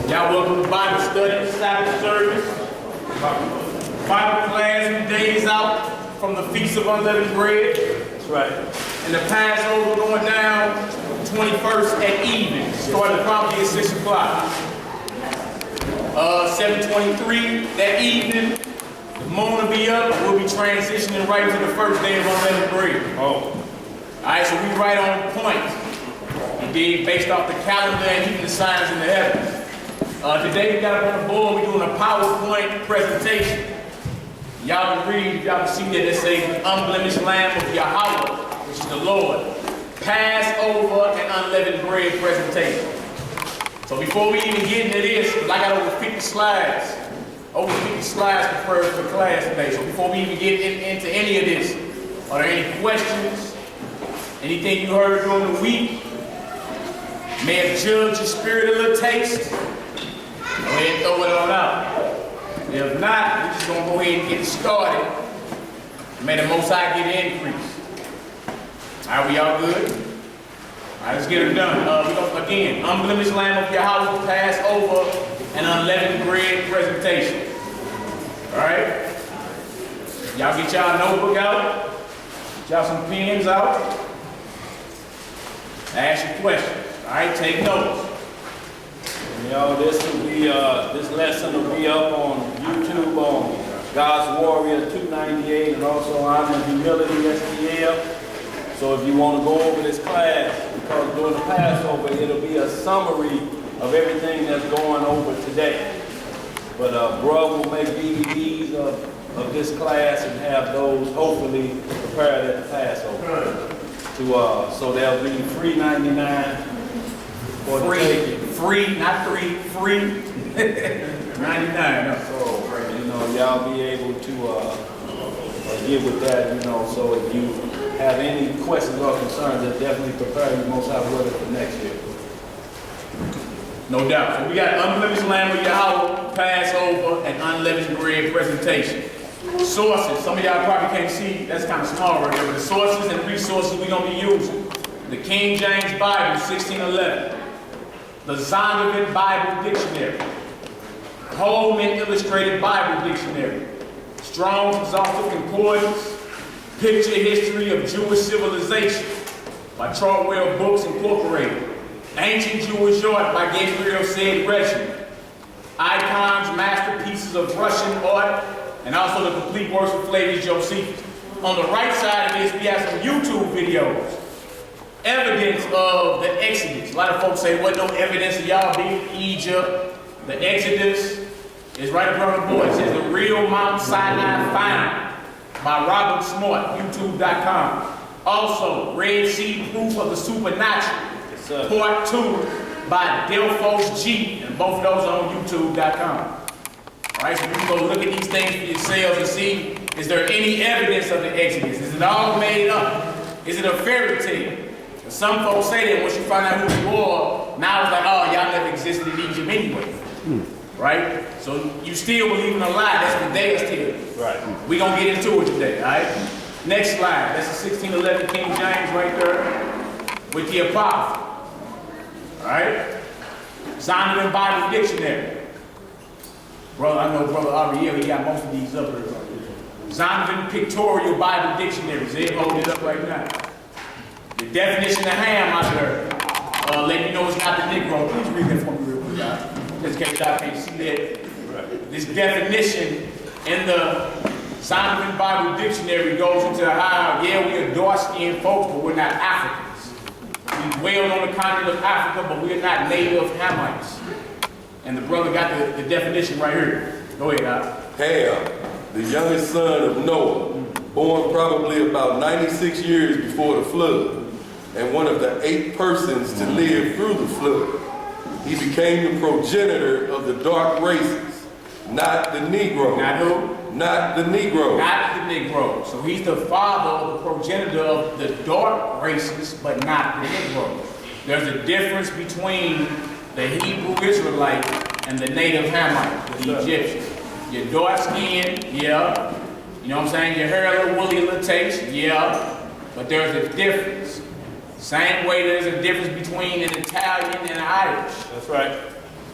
Y'all welcome to Bible study, Sabbath service, Bible class, days out from the Feast of Unleavened Bread. That's right. And the Passover going down 21st at evening, starting probably at 6 o'clock. 7:23 that evening, the moon will be up, and we'll be transitioning right to the first day of Unleavened Bread. Oh. Alright, so we right on point. Indeed, based off the calendar and even the signs in the heavens. Today we got up on the board, we're doing a PowerPoint presentation. Y'all can read, y'all can see that it says Unblemished Lamb of YHWH, which is the Lord. Passover and Unleavened Bread presentation. So before we even get into this, because I got over 50 slides. Over 50 slides prepared for class today. So before we even get into any of this, are there any questions? Anything you heard during the week? May have judged your spirit a little taste? Go ahead and throw it on out. If not, we're just going to go ahead and get started. May the Most High get the increase. All right, we all good? All right, let's get it done. We're going to, again, Unblemished Lamb of YHWH Passover and Unleavened Bread presentation. All right? Y'all get y'all notebook out. Get y'all some pens out. Ask your questions. All right, take notes. Y'all, this lesson will be up on YouTube on God's Warrior 298 and also Honor and Humility STL. So if you want to go over this class, because during the Passover, it'll be a summary of everything that's going over today. But bro will make DVDs of this class and have those hopefully prepared at the Passover. So they'll be $3.99 for the taking. Free, not free, free. 99. So, y'all be able to get with that, so if you have any questions or concerns, they'll definitely prepare you most out with it for next year. No doubt. So we got Unblemished Lamb of YHWH Passover and Unleavened Bread presentation. Sources. Some of y'all probably can't see. That's kind of small right there. But the sources and resources we're going to be using. The King James Bible, 1611. The Zondervan Bible Dictionary. Holman Illustrated Bible Dictionary. Strong's Exhaustive Concordance. Picture History of Jewish Civilization by Chartwell Books Incorporated. Ancient Jewish Art by Gabriel Said Gresham. Icons, Masterpieces of Russian Art, and also the complete works of Flavius Josephus. On the right side of this, we have some YouTube videos. Evidence of the Exodus. A lot of folks say, what no evidence of y'all being in Egypt? The Exodus is right up on the board. It says the real Mount Sinai found by Robert Smart, YouTube.com. Also, Red Sea Proof of the Supernatural. Yes, Part 2 by Delphos G. And both of those are on YouTube.com. Alright, so you can go look at these things for yourselves and see, is there any evidence of the Exodus? Is it all made up? Is it a fairy tale? Some folks say that once you find out who you are, now it's like, oh, y'all never existed in Egypt anyway. Right? So you still believe in a lie. That's what they are still. Right. We're going to get into it today, all right? Next slide. That's the 1611 King James right there with the Apocrypha. All right? Zondervan Bible Dictionary. Brother, I know Brother Ariel, he got most of these up there. Zondervan Pictorial Bible Dictionary. They hold it up right now. The definition of ham out there. Let me know it's not the Negro. Please read that for me real quick, guys. Just in case y'all can't see that. Right. This definition in the Zondervan Bible Dictionary goes into how, yeah, we are dark-skinned folks, but we're not Africans. We dwell on the continent of Africa, but we're not native Hamites. And the brother got the definition right here. Go ahead, Doc. Ham, the youngest son of Noah, born probably about 96 years before the flood, and one of the 8 persons to live through the flood. He became the progenitor of the dark races, not the Negro. Not who? Not the Negro. Not the Negro. So he's the father of the progenitor of the dark races, but not the Negro. There's a difference between the Hebrew Israelite and the native Hamite, the Egyptian. You're dark skinned, yeah. You know what I'm saying? Your hair a little woolly, a little taste, yeah. But there's a difference. Same way there's a difference between an Italian and an Irish. That's right.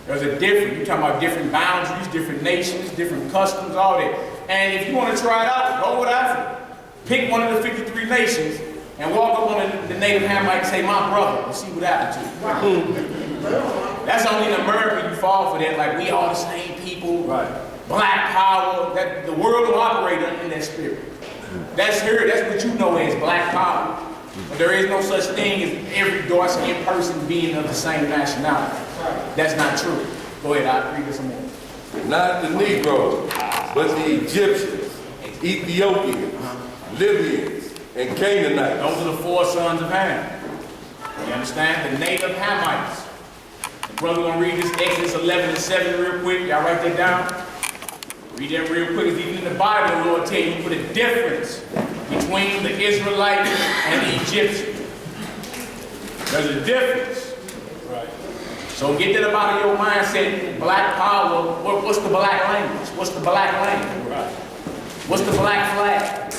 There's a difference. You're talking about different boundaries, different nations, different customs, all that. And if you want to try it out, go with Africa. Pick one of the 53 nations and walk up on the native Hamite and say, my brother, and see what happens to you. That's only in America you fall for that, like we all the same people. Right. Black Power. That the world will operate in that spirit. That's here. That's what you know as black power. But there is no such thing as every Dark-skinned person being of the same nationality. That's not true. Go ahead, I'll read this some more. Not the Negroes, but the Egyptians, Ethiopians, Libyans, and Canaanites. Those are the 4 sons of Ham. You understand? The native Hamites. The brother gonna read this Exodus 11 and 7 real quick. Y'all write that down. Read that real quick. It's even in the Bible, the Lord tell you put a difference between the Israelites and the Egyptians. There's a difference. Right. So get that up out of your mindset. Black power. What's the black language? What's the black language? Right. What's the black flag?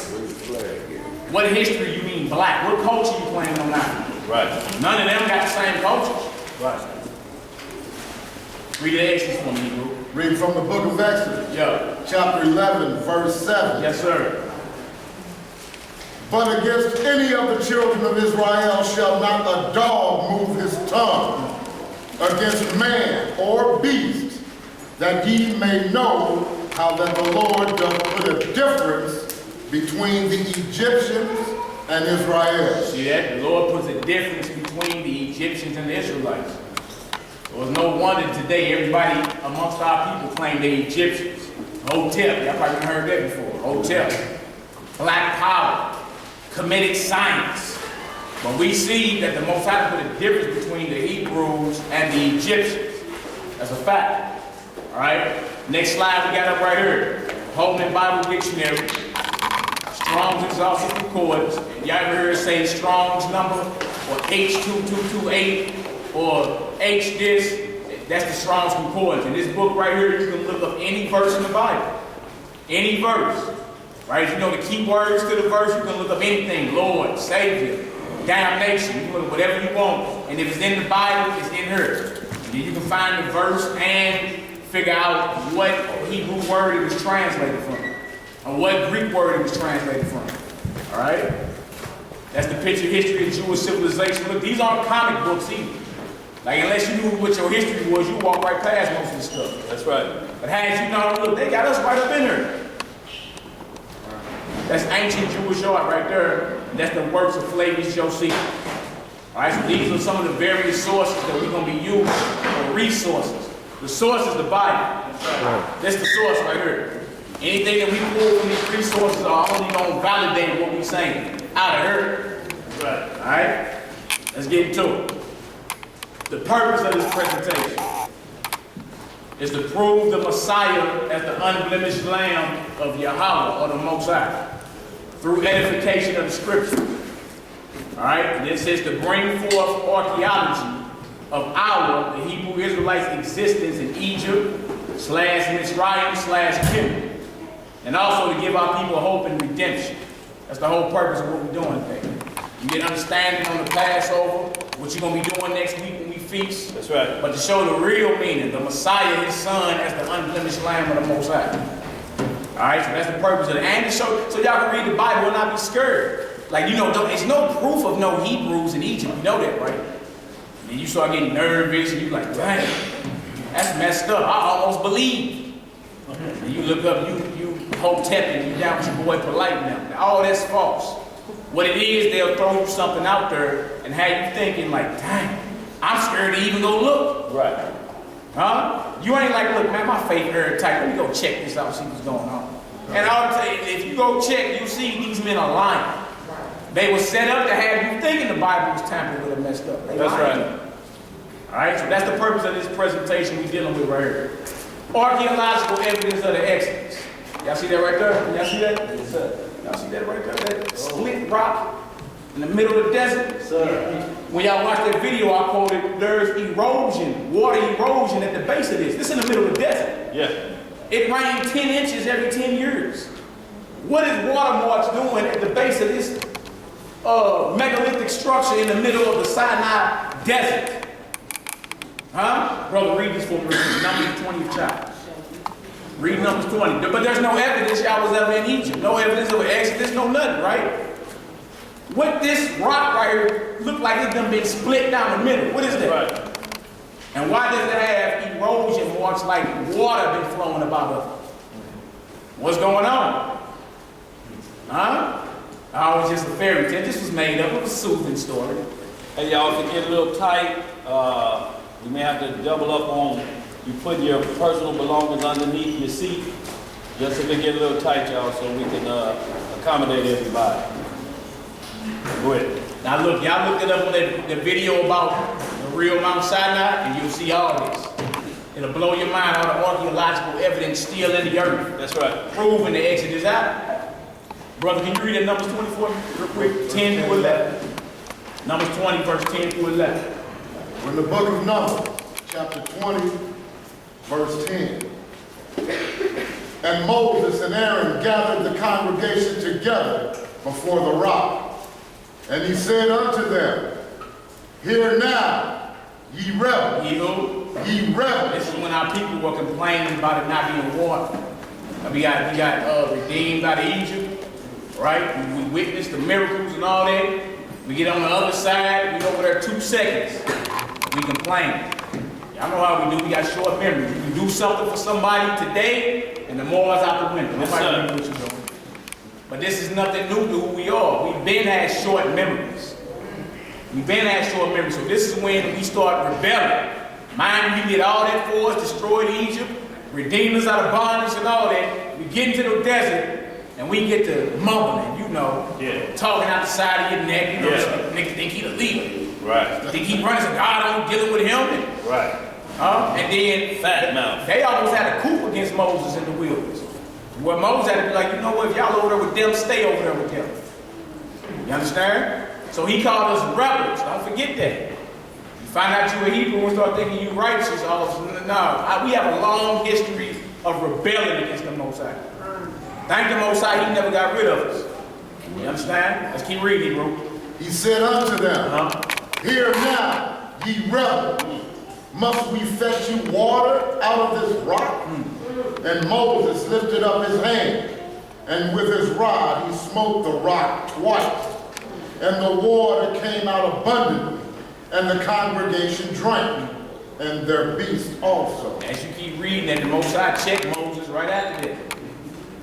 What history you mean black? What culture you claim on now? Right. None of them got the same cultures. Right. Read the Exodus for me, bro. Read from the book of Exodus, Yeah. chapter 11, verse 7. Yes, sir. But against any of the children of Israel shall not a dog move his tongue against man or beast, that ye may know how that the Lord doth put a difference between the Egyptians and Israel. See that? The Lord puts a difference between the Egyptians and the Israelites. It was no wonder today everybody amongst our people claim they're Egyptians. Hotel, y'all probably heard that before. Hotel. Black power. Comedic science. But we see that the Most High put a difference between the Hebrews and the Egyptians. That's a fact. All right? Next slide we got up right here. Holman Bible Dictionary. Strong's Exhaustive Concordance. Y'all ever heard it say Strong's number or H2228 or H this? That's the Strong's Concordance. In this book right here, you can look up any verse in the Bible. Any verse. Right? If you know the key words to the verse, you can look up anything. Lord, Savior, damnation. You can look up whatever you want. And if it's in the Bible, it's in her. And then you can find the verse and figure out what Hebrew word it was translated from. Or what Greek word it was translated from. All right? That's the picture history of Jewish civilization. Look, these aren't comic books either. Like, unless you knew what your history was, you walk right past most of this stuff. That's right. But as you know, look, they got us right up in here. That's ancient Jewish art right there. And that's the works of Flavius Josephus. All right, so these are some of the various sources that we're going to be using for resources. The source is the Bible. That's the source right here. Anything that we pull from these resources are only going to validate what we're saying out of her. Right. All right? Let's get into it. The purpose of this presentation is to prove the Messiah as the unblemished Lamb of Yahweh, or the Most High, through edification of the Scripture. All right? And it says to bring forth archaeology of the Hebrew Israelites' existence in Egypt, /Mitzrayim/Canaan. And also to give our people hope and redemption. That's the whole purpose of what we're doing today. You get understanding on the Passover, what you're going to be doing next week when we feast. That's right. But to show the real meaning, the Messiah, his son, as the unblemished Lamb of the Most High. All right, so that's the purpose of it. And to show, so y'all can read the Bible and not be scared. Like, you know, there's no proof of no Hebrews in Egypt. You know that, right? And you start getting nervous and you're like, dang, that's messed up. I almost believe. And you look up, you Hotep and you down with your boy Polite now. All that's false. What it is, they'll throw you something out there and have you thinking like, dang, I'm scared to even go look. Right. Huh? You ain't like, look, man, my faith airtight. Let me go check this out, see what's going on. And I'll tell you, if you go check, you'll see these men are lying. They were set up to have you thinking the Bible was tampered with and messed up. That's right. All right, so that's the purpose of this presentation we're dealing with right here. Archaeological evidence of the Exodus. Y'all see that right there? Y'all see that? Yes, sir. Y'all see that right there? That split rock in the middle of the desert? Sir. When y'all watch that video I quoted, there's erosion, water erosion at the base of this. This is in the middle of the desert. Yeah. It rains 10 inches every 10 years. What is watermarks doing at the base of this megalithic structure in the middle of the Sinai desert? Huh? Brother, read this for me. Numbers 20th chapter. Read Numbers 20. But there's no evidence y'all was ever in Egypt. No evidence of an Exodus, no nothing, right? What this rock right here look like it's done been split down the middle. What is that? Right. And why does it have erosion marks like water been flowing about it? What's going on? Huh? Oh, it's just a fairy tale. This was made up. It was a soothing story. Hey, y'all, if it get a little tight, you may have to double up on, you put your personal belongings underneath your seat, just if it get a little tight, y'all, so we can accommodate everybody. Go ahead. Now look, y'all looked it up on the video about the real Mount Sinai, and you'll see all this. It'll blow your mind, all the archaeological evidence still in the earth. That's right. Proving the Exodus out. Brother, can you read that Numbers 24 real quick? 10 through 11. Numbers 20, verse 10 through 11. In the book of Numbers, chapter 20, verse 10. And Moses and Aaron gathered the congregation together before the rock. And he said unto them, Hear now, ye rebels, ye rebels. This is when our people were complaining about it not being water. We got redeemed out of Egypt, right? We witnessed the miracles and all that. We get on the other side, we over there 2 seconds. We complain. Y'all know how we do. We got short memories. You can do something for somebody today, and the more is out the window. Nobody remember what you're doing. But this is nothing new to who we are. We've been had short memories. We've been had short memories. So this is when we start rebelling. Mind you, he did all that for us, destroyed Egypt, redeemed us out of bondage and all that. We get into the desert, and we get to mumbling, talking out the side of your neck. Niggas think he the leader. Right. Think he runs a God on dealing with him. Right. And then Fat mouth. they almost had a coup against Moses in the wilderness. Where Moses had to be like, you know what, if y'all over there with them, stay over there with them. You understand? So he called us rebels. Don't forget that. You find out you a Hebrew and start thinking you righteous, all of a sudden, no. We have a long history of rebelling against the Most High. Thank the Most High, he never got rid of us. You understand? Let's keep reading, bro. He said unto them, Hear now, ye rebels, must we fetch you water out of this rock? And Moses lifted up his hand, and with his rod he smote the rock twice. And the water came out abundantly, and the congregation drank, and their beasts also. As you keep reading that, the Most High checked Moses right after that.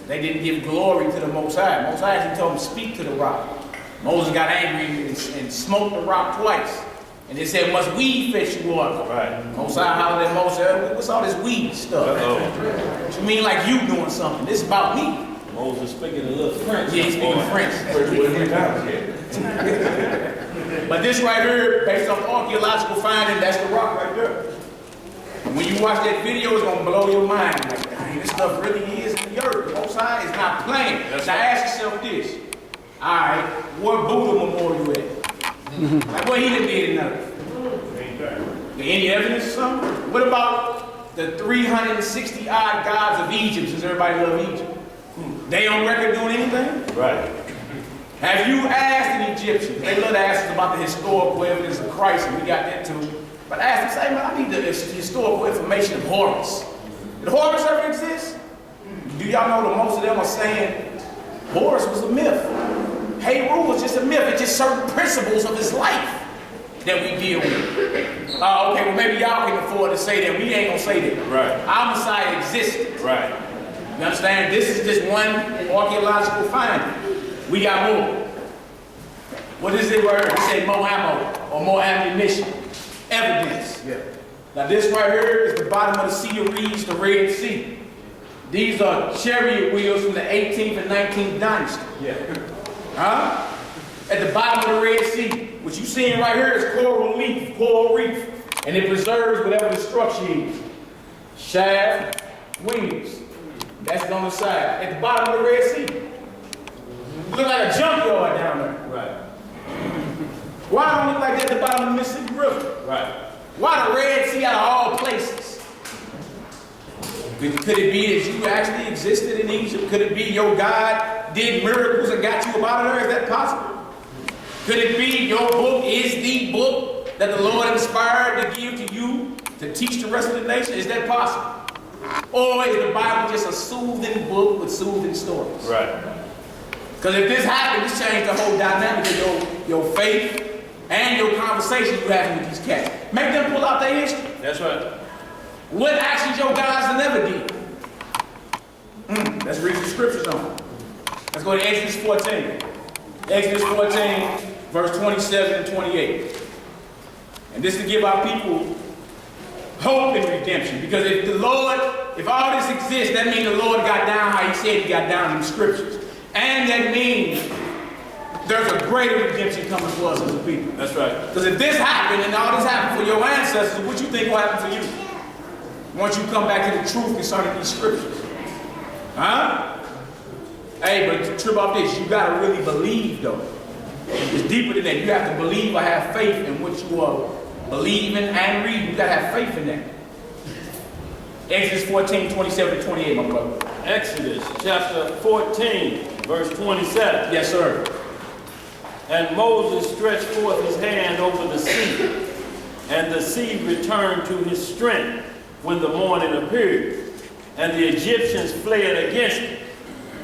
They didn't give glory to the Most High. Most High actually told him to speak to the rock. Moses got angry and smoked the rock twice. And they said, must we fetch you water? Right. Most High hollered at Moses, what's all this weed stuff? What you mean like you doing something? This is about me. Moses speaking a little French. Yeah, he's speaking French. But this right here, based on archaeological finding, that's the rock right there. And when you watch that video, it's going to blow your mind. Like, dang, this stuff really is in the earth. The Most High is not playing. Now ask yourself this. All right, where Buddha Memorial at? Like what he done did in earth? Any evidence or something? What about the 360 odd gods of Egypt, since everybody loves Egypt? They on record doing anything? Right. Have you asked an Egyptian? They love to ask us about the historical evidence of Christ, and we got that too. But ask them, say, man, I need the historical information of Horus. Did Horus ever exist? Do y'all know that most of them are saying Horus was a myth? Heru was just a myth. It's just certain principles of his life that we deal with. Okay, well maybe y'all can afford to say that. We ain't gonna say that. Right. Our Messiah existed. Right. You understand? This is just one archaeological finding. We got more. What is it word? It said more ammo or more ammunition. Evidence. Yeah. Now this right here is the bottom of the Sea of Reeds, the Red Sea. These are chariot wheels from the 18th and 19th dynasty. Yeah. Huh? At the bottom of the Red Sea. What you seeing right here is coral reef, and it preserves whatever the structure is. Shaft, wings. That's on the side. At the bottom of the Red Sea. Look like a junkyard down there. Right. Why don't it look like that at the bottom of the Mississippi River? Right. Why the Red Sea out of all places? Could it be that you actually existed in Egypt? Could it be your God did miracles and got you up out of there? Is that possible? Could it be your book is the book that the Lord inspired to give to you to teach the rest of the nation? Is that possible? Or is the Bible just a soothing book with soothing stories? Right. Because if this happened, this changed the whole dynamic of your faith and your conversation you having with these cats. Make them pull out their history. That's right. What actions your guys never did? Let's read the scriptures on it. Let's go to Exodus 14. Exodus 14, verse 27 and 28. And this to give our people hope in redemption. Because if all this exists, that means the Lord got down how he said he got down in the scriptures. And that means there's a greater redemption coming for us as a people. That's right. Because if this happened and all this happened for your ancestors, what you think will happen for you? Once you come back to the truth concerning these scriptures. Huh? Hey, but to trip off this, you gotta really believe though. It's deeper than that. You have to believe or have faith in what you are believing and reading. You gotta have faith in that. Exodus 14, 27 to 28, my brother. Exodus chapter 14, verse 27. Yes, sir. And Moses stretched forth his hand over the sea, and the sea returned to his strength when the morning appeared, and the Egyptians fled against it.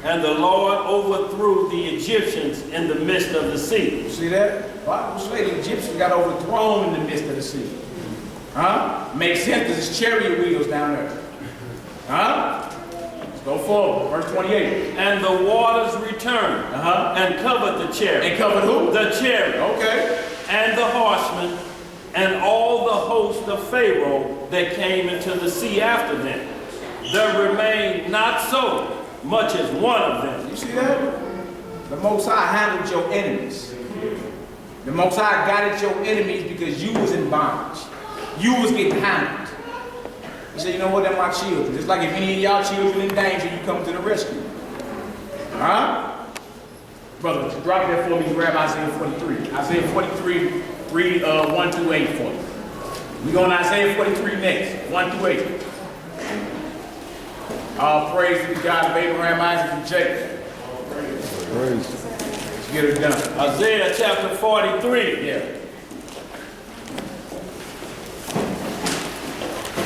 And the Lord overthrew the Egyptians in the midst of the sea. You see that? Bible say the Egyptians got overthrown in the midst of the sea. Huh? Makes sense because it's chariot wheels down there. Huh? Let's go forward. Verse 28. And the waters returned and covered the chariot. And covered who? The chariot. Okay. And the horsemen and all the host of Pharaoh that came into the sea after them. There remained not so much as one of them. You see that? The Most High handled your enemies. The Most High got at your enemies because you was in bondage. You was getting handled. He said, you know what, they're my children. Just like if any of y'all children in danger, you come to the rescue. Huh? Brother, drop that for me and grab Isaiah 43. Isaiah 43, read 1 through 8 for me. We're going to Isaiah 43 next, 1 through 8. All praise to the God of Abraham, Isaac, and Jacob. Praise. Let's get it done. Isaiah chapter 43. Yeah.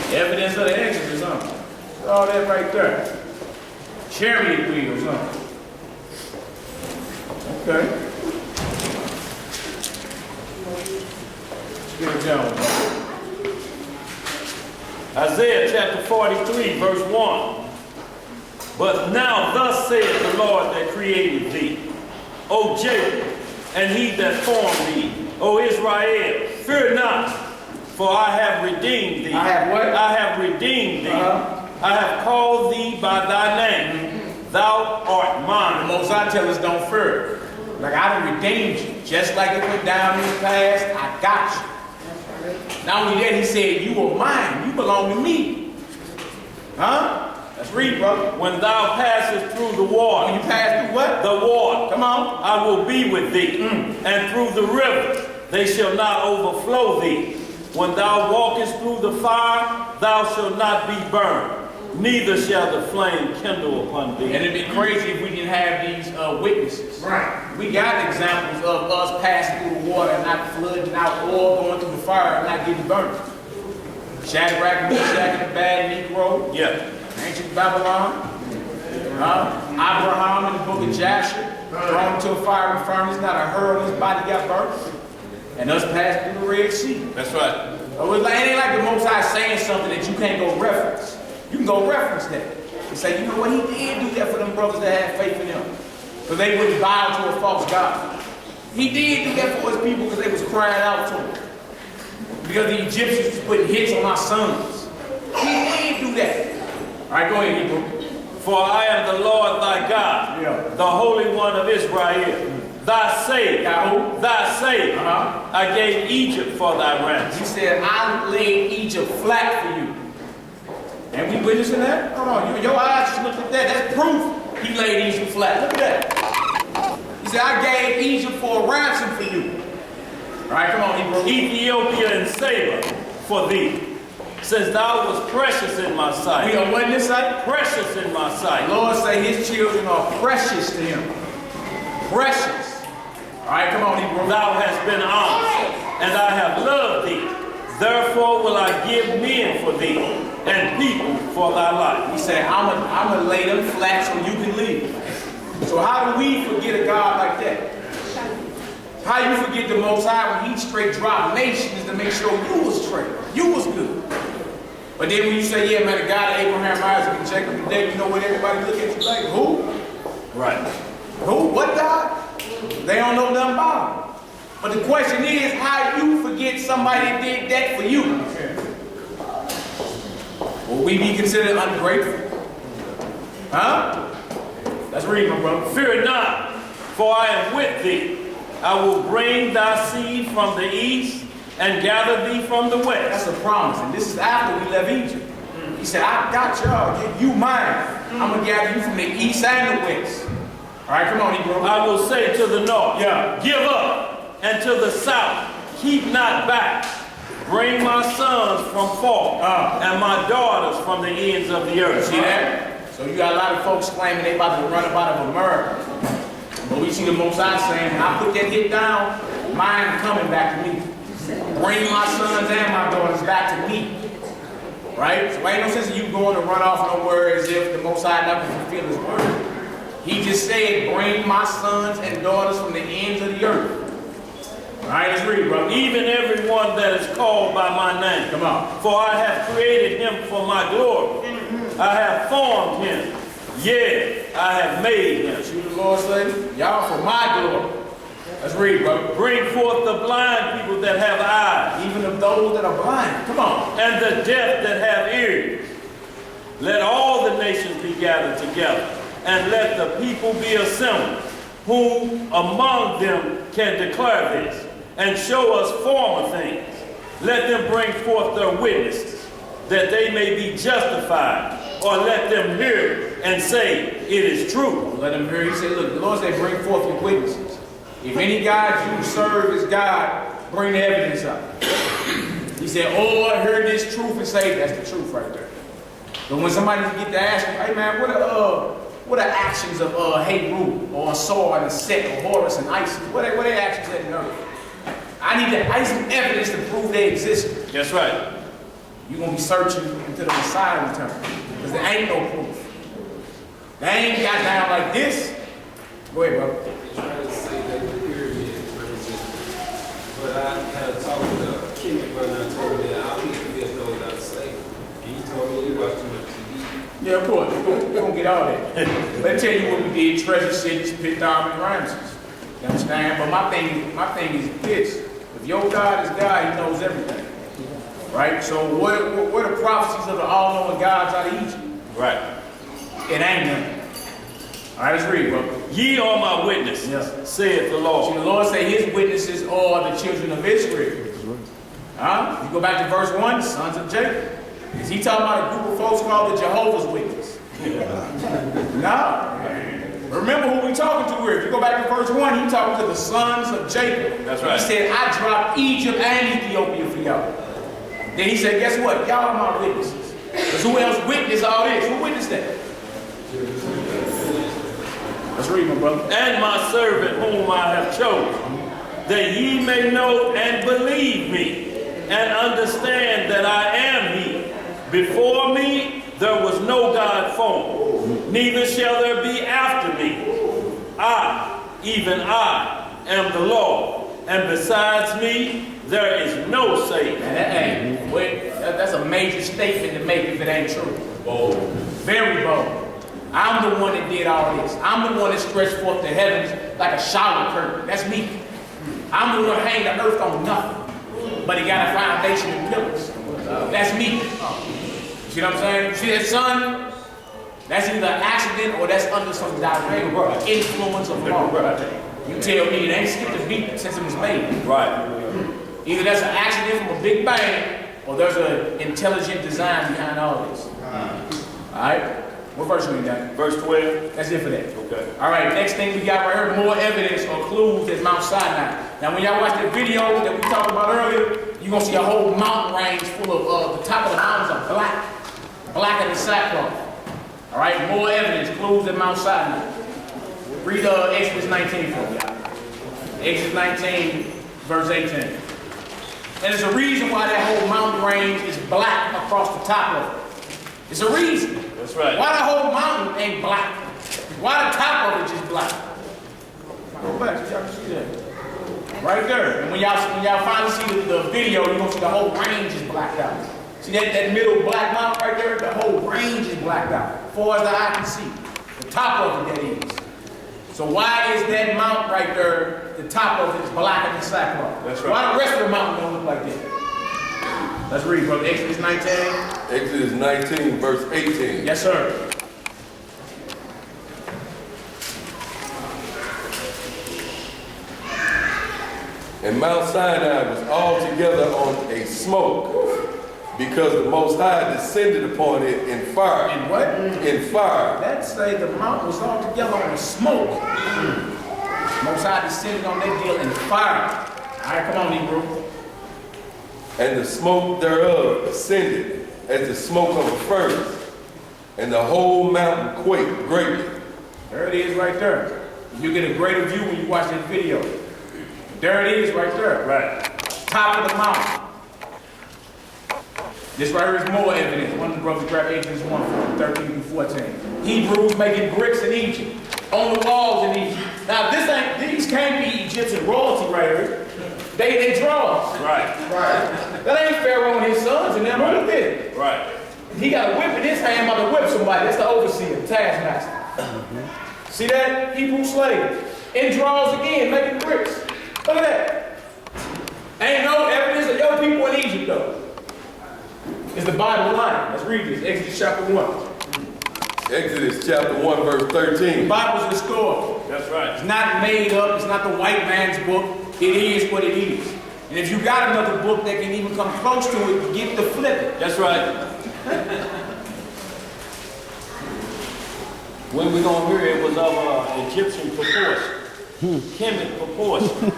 Evidence of the Exodus, huh? All that right there. Chariot wheels, huh? Okay. Let's get it done. Isaiah chapter 43, verse 1. But now thus saith the Lord that created thee, O Jacob, and he that formed thee, O Israel, fear not, for I have redeemed thee. I have what? I have redeemed thee. I have called thee by thy name. Thou art mine. The Most High tell us don't fear. Like I done redeemed you. Just like it went down in the past, I got you. Not only that, he said, you are mine. You belong to me. Huh? Let's read, brother. When thou passest through the water. When you pass through what? The water. Come on. I will be with thee. And through the rivers, they shall not overflow thee. When thou walkest through the fire, thou shalt not be burned, neither shall the flame kindle upon thee. And it'd be crazy if we didn't have these witnesses. Right. We got examples of us passing through the water and not flooding out or going through the fire and not getting burned. Shadrach, Meshach, and the bad Negro. Yeah. Ancient Babylon. Abraham in the book of Jasher. Thrown into a fiery furnace, not a hair on his body got burnt. And us passing through the Red Sea. That's right. It ain't like the Most High saying something that you can't go reference. You can go reference that. And say, you know what, he did do that for them brothers that had faith in him. Because they wouldn't bow to a false god. He did do that for his people because they was crying out to him. Because the Egyptians was putting hits on our sons. He did do that. All right, go ahead, Hebrew. For I am the Lord thy God, the Holy One of Israel. Thy Savior, I gave Egypt for thy ransom. He said, I laid Egypt flat for you. And we witnessing that? Hold on, your eyes just look at that. That's proof he laid Egypt flat. Look at that. He said, I gave Egypt for a ransom for you. All right, come on, Hebrew. Ethiopia and Saba for thee, since thou was precious in my sight. We are what in this sight? Precious in my sight. Lord say his children are precious to him. Precious. All right, come on, Hebrew. Thou hast been honest, and I have loved thee. Therefore will I give men for thee, and people for thy life. He said, I'm gonna lay them flat so you can live. So how do we forget a God like that? How you forget the Most High when he straight dropped nations to make sure you was straight, you was good. But then when you say, yeah, man, the God of Abraham, Isaac, and Jacob today, you know what everybody look at you like? Who? Right. Who? What God? They don't know nothing about him. But the question is, how you forget somebody that did that for you? Will we be considered ungrateful? Huh? Let's read, my brother. Fear not, for I am with thee. I will bring thy seed from the east and gather thee from the west. That's a promise. And this is after we left Egypt. He said, I got y'all. You mine. I'm going to gather you from the east and the west. All right, come on, Hebrew. I will say to the north, yeah, give up, and to the south, keep not back. Bring my sons from far, and my daughters from the ends of the earth. See that? So you got a lot of folks claiming they about to run up out of America. But we see the Most High saying, when I put that hit down, mine coming back to me. Bring my sons and my daughters back to me. Right? So ain't no sense in you going to run off nowhere as if the Most High not going to fulfill his word. He just said, bring my sons and daughters from the ends of the earth. All right, let's read, bro. Even everyone that is called by my name. Come on. For I have created him for my glory. I have formed him. Yea, I have made him. See what the Lord say? Y'all for my glory. Let's read, bro. Bring forth the blind people that have eyes. Even of those that are blind. Come on. And the deaf that have ears. Let all the nations be gathered together. And let the people be assembled. Who among them can declare this? And show us former things. Let them bring forth their witnesses, that they may be justified. Or let them hear and say, it is true. Let them hear. He said, look, the Lord said, bring forth your witnesses. If any God you serve is God, bring the evidence up. He said, oh, I heard this truth and say, that's the truth right there. But when somebody get to ask you, hey man, what are actions of Heru or Asar and Set or Horus and Isis? What are their actions that know? I need some evidence to prove they exist. That's right. You're going to be searching until the Messiah returns. Because there ain't no proof. They ain't got down like this. Go ahead, bro. They're trying to say that the pyramid represents. But I had a talk with a kindergartner and I told me that I don't even get those out of slavery. And he told me you watch too much TV. Yeah, of course. We're going to get all that. Let me tell you what we did. Treasure cities, Pit and Ramses. You understand? But my thing is this. If your God is God, he knows everything. Right? So what are the prophecies of the all-knowing gods out of Egypt? Right. It ain't nothing. All right, let's read, bro. Ye are my witnesses, saith the Lord. See, the Lord said his witnesses are the children of Israel. Huh? You go back to verse 1, sons of Jacob. Is he talking about a group of folks called the Jehovah's Witness? No. Remember who we talking to here. If you go back to verse 1, he talking to the sons of Jacob. That's right. He said, I dropped Egypt and Ethiopia for y'all. Then he said, guess what? Y'all are my witnesses. Because who else witnessed all this? Who witnessed that? Let's read, my brother. And my servant whom I have chosen, that ye may know and believe me, and understand that I am he. Before me there was no God formed, neither shall there be after me. I, even I, am the Lord, and besides me there is no Savior. That's a major statement to make if it ain't true. Bold. Very bold. I'm the one that did all this. I'm the one that stretched forth the heavens like a shower curtain. That's me. I'm the one that hang the earth on nothing. But it got a foundation and pillars. That's me. See what I'm saying? See that sun? That's either an accident or that's under some direct influence of God. You tell me it ain't skipped a beat since it was made. Right. Either that's an accident from a big bang or there's an intelligent design behind all this. All right? What verse are we got? Verse 12. That's it for that. Okay. All right, next thing we got right here, more evidence or clues at Mount Sinai. Now, when y'all watch that video that we talked about earlier, you're going to see a whole mountain range full of, the top of the mountains are black. Blacker than sackcloth. All right, more evidence, clues at Mount Sinai. Read Exodus 19 for me. Exodus 19, verse 18. And there's a reason why that whole mountain range is black across the top of it. There's a reason. That's right. Why the whole mountain ain't black? Why the top of it just black? Go back so y'all can see that. Right there. And when y'all finally see the video, you're gonna see the whole range is blacked out. See that middle black mountain right there? The whole range is blacked out. As far as the eye can see. The top of it, that is. So why is that mountain right there, the top of it is blacker than sackcloth? That's right. Why the rest of the mountain don't look like that? Let's read, brother. Exodus 19. Exodus 19, verse 18. Yes, sir. And Mount Sinai was altogether on a smoke, because the Most High descended upon it in fire. And what? In fire. Let's say the mountain was all together on the smoke. Most High descended on that deal in fire. All right, come on, Hebrew. And the smoke thereof ascended as the smoke of a furnace, and the whole mountain quaked greatly. There it is right there. You get a greater view when you watch this video. There it is right there. Right. Top of the mountain. This right here is more evidence. One of the brothers grabbed Exodus 1, 13 through 14. Hebrews making bricks in Egypt, on the walls in Egypt. Now these can't be Egyptian royalty right here. They draw. Right. Right. That ain't Pharaoh and his sons and them. Who did it? Right. He got a whip in his hand about to whip somebody. That's the overseer, the taskmaster. See that? Hebrew slave. In draws again, making bricks. Look at that. Ain't no evidence of your people in Egypt though. It's the Bible line. Let's read this. Exodus chapter 1. Exodus chapter 1, verse 13. The Bible's historical. That's right. It's not made up. It's not the white man's book. It is what it is. And if you got another book that can even come close to it, get to flip it. That's right. When we're going to hear it was of Egyptian proportion, Kemet proportion.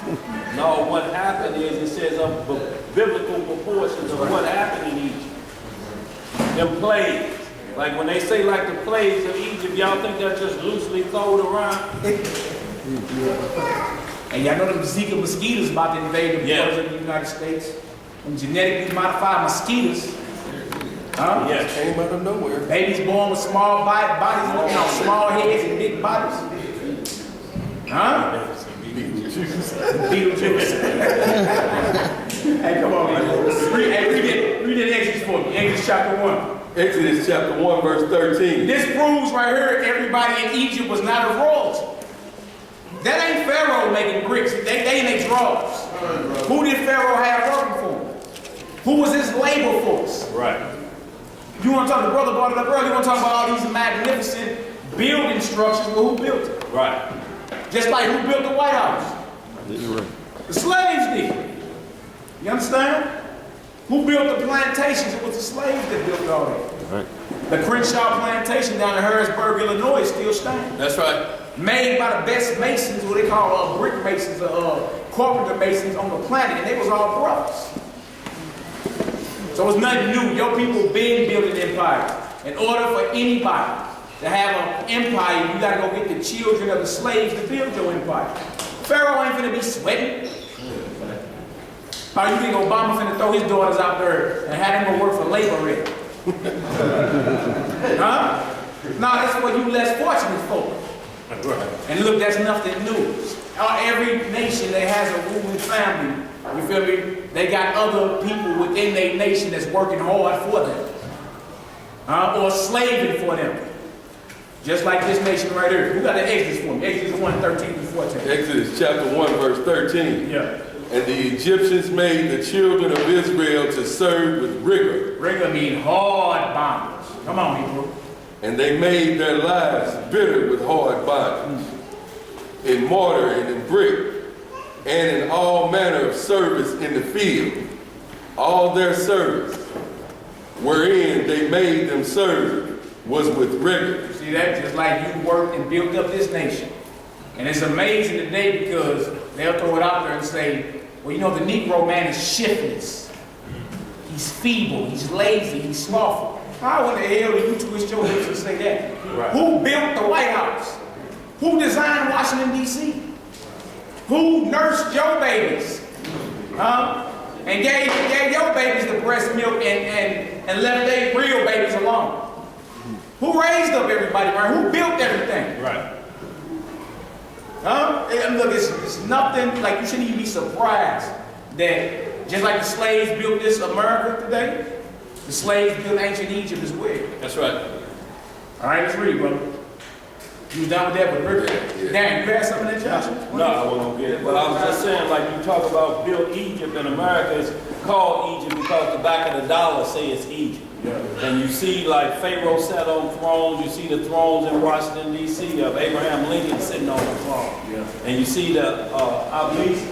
No, what happened is it says of biblical proportions of what happened in Egypt. Them plagues. Like when they say like the plagues of Egypt, y'all think they're just loosely thrown around? And y'all know them Zika mosquitoes about to invade the borders of the United States? Them genetically modified mosquitoes. Huh? Yes. Came out of nowhere. Babies born with small bodies, small heads and big bodies. Huh? Beetlejuice. Hey, come on, man. Read that Exodus for me. Exodus chapter 1. Exodus chapter 1, verse 13. This proves right here everybody in Egypt was not a royalty. That ain't Pharaoh making bricks. They in their drawers. Who did Pharaoh have working for him? Who was his labor force? Right. You want to talk, the brother brought it up earlier, you want to talk about all these magnificent building structures, well, who built it? Right. Just like who built the White House? The slaves did. You understand? Who built the plantations? It was the slaves that built all that. Right. The Crenshaw plantation down in Harrisburg, Illinois is still standing. That's right. Made by the best masons, what they call brick masons, carpenter masons on the planet, and they was all brothers. So it's nothing new. Your people been building empires. In order for anybody to have an empire, you gotta go get the children of the slaves to build your empire. Pharaoh ain't finna be sweating. Or you think Obama finna throw his daughters out there and have them go work for labor rate? Huh? No, that's what you less fortunate folk. And look, that's nothing new. Every nation that has a ruling family, you feel me? They got other people within their nation that's working hard for them. Or slaving for them. Just like this nation right here. Who got the Exodus for me? Exodus 1, 13 through 14. Exodus chapter 1, verse 13. Yeah. And the Egyptians made the children of Israel to serve with rigor. Rigor mean hard bondage. Come on, Hebrew. And they made their lives bitter with hard bondage, in mortar and in brick, and in all manner of service in the field. All their service, wherein they made them serve, was with rigor. See that? Just like you worked and built up this nation. And it's amazing today because they'll throw it out there and say, well, you know, the Negro man is shiftless. He's feeble, he's lazy, he's slothful. How in the hell do you twist your lips and say that? Right. Who built the White House? Who designed Washington, D.C.? Who nursed your babies? Huh? and gave your babies the breast milk and left their real babies alone? Who raised up everybody, right? Who built everything? Right. Huh? And look, it's nothing, like you shouldn't even be surprised that just like the slaves built this America today, the slaves built ancient Egypt as well. That's right. All right, let's read, brother. You was down with that, but Rick, Darren, you had something that Joshua? No, I wasn't gonna get it. But I was just saying, like you talk about built Egypt in America, it's called Egypt because the back of the dollar say it's Egypt. Yeah. And you see like Pharaoh sat on thrones, you see the thrones in Washington, D.C. of Abraham Lincoln sitting on the throne. Yeah. And you see the obelisk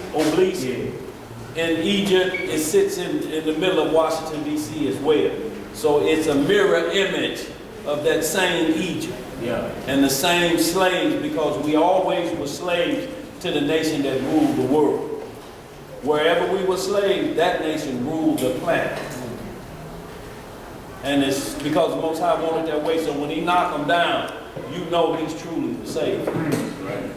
in Egypt, it sits in the middle of Washington, D.C. as well. So it's a mirror image of that same Egypt. Yeah. And the same slaves, because we always were slaves to the nation that ruled the world. Wherever we were slaves, that nation ruled the planet. And it's because the Most High wanted that way. So when he knocked them down, you know he's truly the Savior. Right.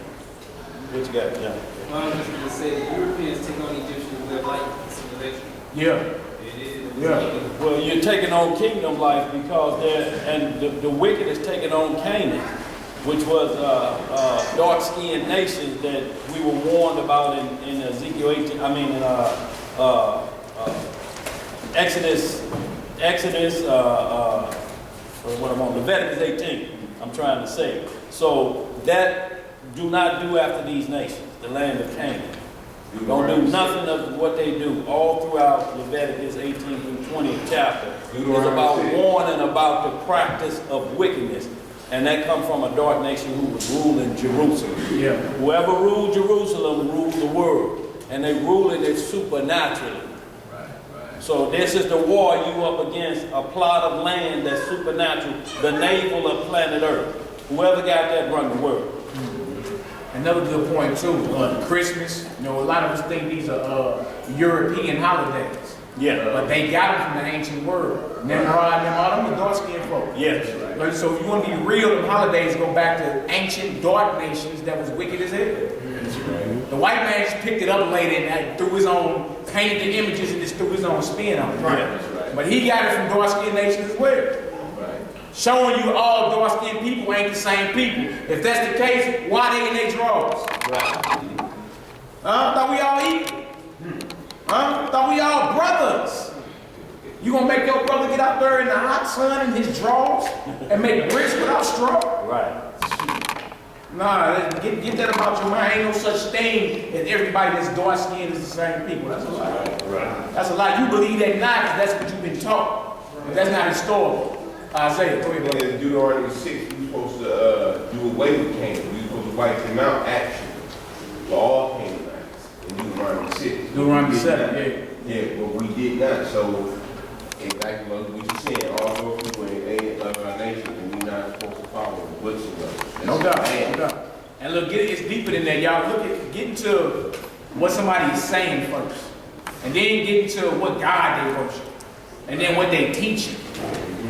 What you got, John? Well, I'm just going to say the Europeans take on Egyptians with their light civilization. Yeah. It is. Yeah. Well, you're taking on kingdom life because the wicked is taking on Canaan, which was dark-skinned nations that we were warned about in Ezekiel 18. I mean, Exodus. What I'm on, Leviticus 18. I'm trying to say. So that do not do after these nations, the land of Canaan. Don't do nothing of what they do. All throughout Leviticus 18 through 20th chapter is about warning about the practice of wickedness. And that comes from a dark nation who was ruling Jerusalem. Yeah. Whoever ruled Jerusalem ruled the world. And they ruling it supernaturally. So this is the war you up against, a plot of land that's supernatural, the navel of planet Earth. Whoever got that run the world. Another good point too, Christmas. You know, a lot of us think these are European holidays. Yeah. But they got them from the ancient world. Nimrod, all them dark-skinned folk. Yes. Right. So if you want to be real, them holidays go back to ancient dark nations that was wicked as hell. Right. The white man just picked it up later and threw his own, painted the images and just threw his own spin on it. Right. But he got it from dark-skinned nations as well. Showing you all dark-skinned people ain't the same people. If that's the case, why they in their drawers? Right. Thought we all equal. Thought we all brothers. You gonna make your brother get out there in the hot sun in his drawers and make bricks without straw? Right. Nah, get that about your mind. Ain't no such thing as everybody that's dark-skinned is the same people. That's a lie. Right. That's a lie. You believe that now because that's what you've been taught. But that's not historical. Isaiah, go ahead. In Deuteronomy 6, we supposed to do away with Canaan. We supposed to wipe him out actually for all Canaanites in Deuteronomy 6. Deuteronomy 7, yeah. Yeah, but we did not. So, exactly what we just said, all those people in our nation, and we're not supposed to follow the books of us. No doubt, no doubt. And look, it's deeper than that, y'all. Look at getting to what somebody is saying first, and then getting to what God they worship, and then what they teaching.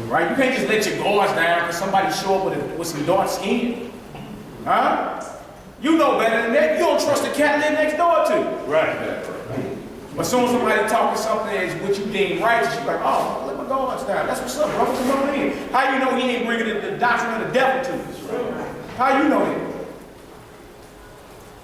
Right? You can't just let your guards down because somebody show up with some dark skin. Huh? You know better than that. You don't trust the cat living next door to you. Right. But as soon as somebody talking something as what you deem righteous, you're like, oh, let my guards down. That's what's up, bro. Come on in. How you know he ain't bringing the doctrine of the devil to you? How you know that?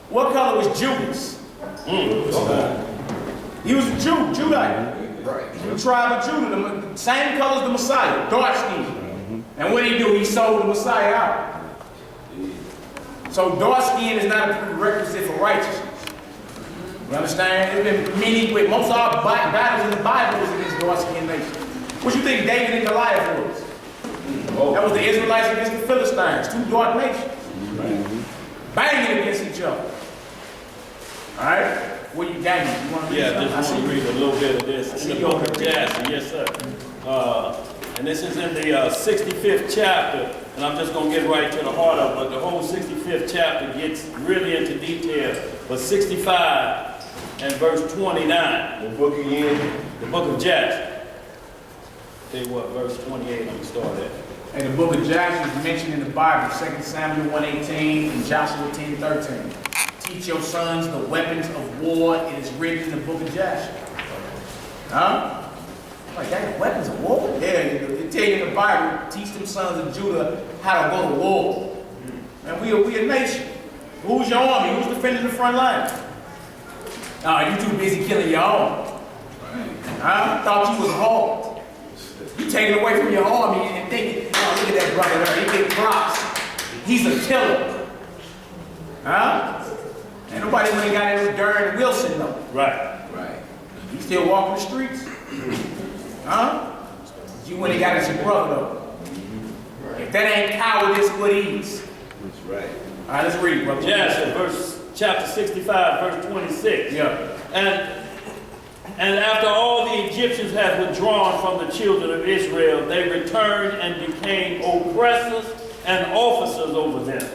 What color was Judas? He was a Jew, Judite. Right. The tribe of Judah, the same color as the Messiah, dark skin. And what did he do? He sold the Messiah out. So dark skin is not a prerequisite for righteousness. You understand? There's been many, most of our battles in the Bible was against dark skinned nations. What you think David and Goliath was? That was the Israelites against the Philistines, two dark nations. Banging against each other. Alright? What you got? You want to read something? Just want to read a little bit of this. In the book of Jasher, yes sir. And this is in the 65th chapter, and I'm just going to get right to the heart of it, but the whole 65th chapter gets really into detail. But 65 and verse 29. The book again. The book of Jasher. Tell you what, verse 28, I'm going to start at. And the book of Jasher is mentioned in the Bible, 2 Samuel 1:18 and Joshua 10:13. Teach your sons the weapons of war. It is written in the book of Jasher. Huh? Like, that weapons of war? Yeah, they tell you in the Bible, teach them sons of Judah how to go to war. And we a nation. Who's your army? Who's defending the front line? You too busy killing your own. Huh? Thought you was hard. You taking away from your army and thinking, oh, look at that brother there. He get props. He's a killer. Huh? Ain't nobody went and got it with Darren Wilson, though. Right. Right. He still walking the streets. Huh? You went and got it your brother, though. If that ain't cowardice, what is? That's right. All right, let's read, brother. Yes, chapter 65, verse 26. Yeah. And after all the Egyptians had withdrawn from the children of Israel, they returned and became oppressors and officers over them.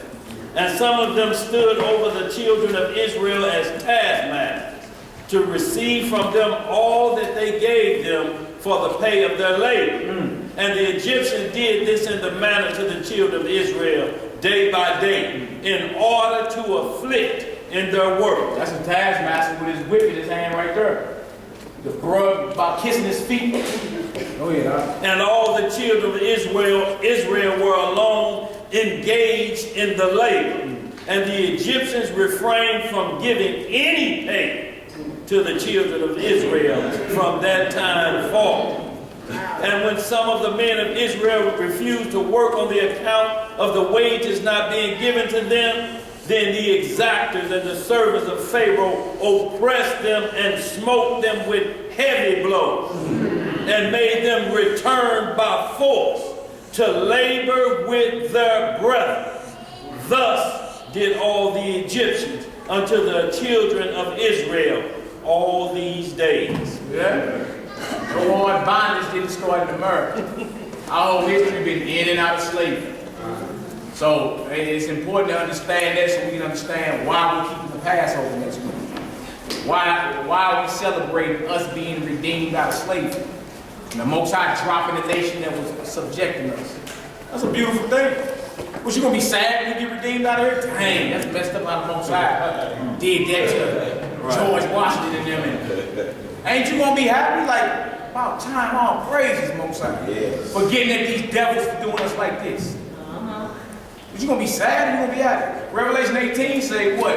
And some of them stood over the children of Israel as taskmasters, to receive from them all that they gave them for the pay of their labor. And the Egyptians did this in the manner to the children of Israel day by day, in order to afflict in their work. That's a taskmaster with his whip in his hand right there. The bro about kissing his feet. Oh yeah. And all the children of Israel were alone engaged in the labor. And the Egyptians refrained from giving any pay to the children of Israel from that time forward. And when some of the men of Israel refused to work on the account of the wages not being given to them, then the exactors and the servants of Pharaoh oppressed them and smote them with heavy blows, and made them return by force to labor with their brethren. Thus did all the Egyptians unto the children of Israel all these days. Yeah. The Lord bondage didn't start in America. Our whole history been in and out of slavery. So it's important to understand that so we can understand why we're keeping the Passover next week. Why we celebrate us being redeemed out of slavery. And the Most High dropping the nation that was subjecting us. That's a beautiful thing. Was you gonna be sad when you get redeemed out of here? Dang, that's messed up how the Most High did that to George Washington and them. Ain't you gonna be happy? Like, about time, all praises, Most High. Yes. For getting at these devils for doing us like this. But you gonna be sad or you gonna be happy? Revelation 18 say what?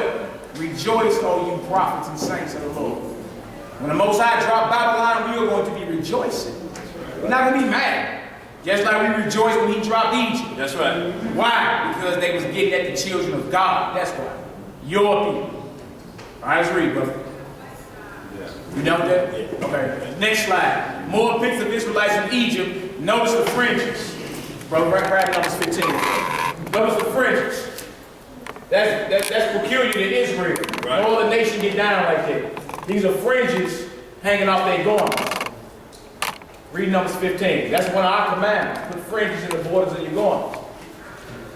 Rejoice, O you prophets and saints of the Lord. When the Most High dropped Babylon, we are going to be rejoicing. We're not gonna be mad. Just like we rejoiced when he dropped Egypt. That's right. Why? Because they was getting at the children of God. That's why. Your people. All right, let's read, brother. You done with that? Okay. Next slide. More pictures of Israelites in Egypt. Notice the fringes. Brother, right Numbers 15. Notice the fringes. That's peculiar to Israel. Right. No other nation get down like that. These are fringes hanging off their garments. Read Numbers 15. That's one of our commandments. Put fringes in the borders of your garments.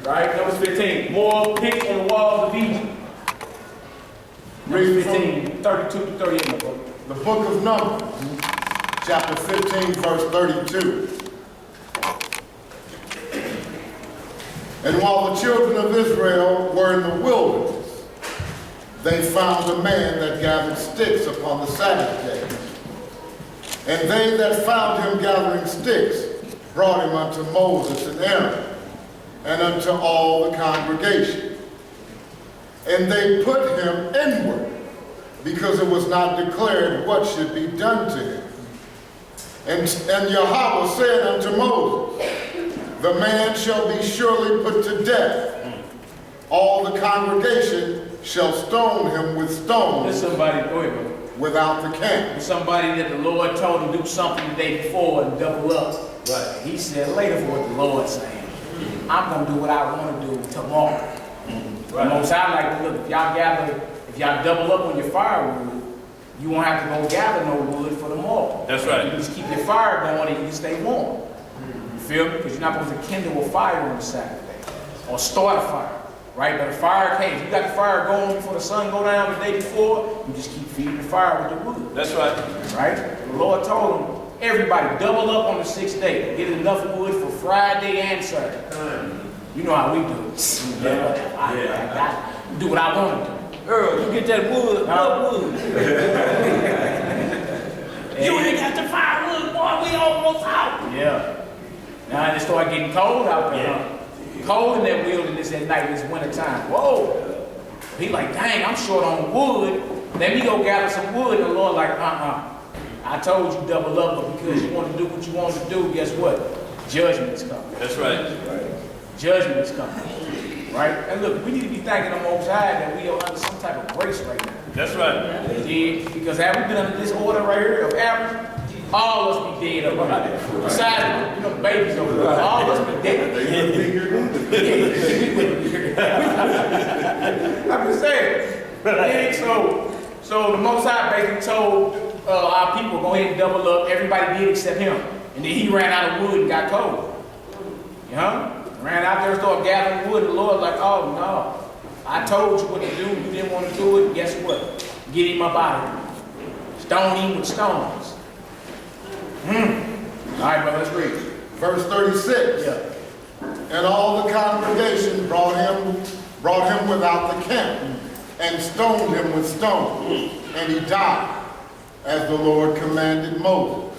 Right? Numbers 15. More pics on the walls of Egypt. Numbers 15, 32 to 38. The book of Numbers, chapter 15, verse 32. And while the children of Israel were in the wilderness, they found a man that gathered sticks upon the Sabbath day. And they that found him gathering sticks brought him unto Moses and Aaron, and unto all the congregation. And they put him inward, because it was not declared what should be done to him. And Yahweh said unto Moses, the man shall be surely put to death. All the congregation shall stone him with stones. There's somebody, go ahead, brother. Without the camp. There's somebody that the Lord told him to do something the day before and double up. Right. He said later for what the Lord saying. I'm going to do what I want to do tomorrow. Right. Most I like to look, if y'all double up on your firewood, you won't have to go gather no wood for tomorrow. That's right. You just keep your fire going and you can stay warm. You feel me? Because you're not supposed to kindle a fire on the Saturday or start a fire. Right? But a fire came. If you got the fire going before the sun go down the day before, you just keep feeding the fire with the wood. That's right. Right? The Lord told them, everybody double up on the 6th day. Get enough wood for Friday and Saturday. You know how we do it. I do what I want to do. Earl, you get that wood, what wood? You ain't got the firewood, boy. We almost out. Yeah. Now it started getting cold out there. Huh? Cold in that wilderness at night. It's winter time. Whoa. He like, dang, I'm short on wood. Let me go gather some wood. And the Lord like, I told you double up, but because you want to do what you want to do, guess what? Judgment is coming. That's right. Judgment is coming. Right? And look, we need to be thanking the Most High that we are under some type of grace right now. That's right. Yeah, because had we been under this order right here of average, all of us be dead up out there. Besides, you know, babies over there, all of us be dead. I'm just saying. Yeah, so the Most High basically told our people, go ahead and double up. Everybody did except him. And then he ran out of wood and got cold. You know? Ran out there and started gathering wood. And the Lord like, oh no. I told you what to do. You didn't want to do it. Guess what? Get him up out of here. Stone him with stones. All right, brother, let's read. Verse 36. Yeah. And all the congregation brought him without the camp, and stoned him with stones, and he died, as the Lord commanded Moses.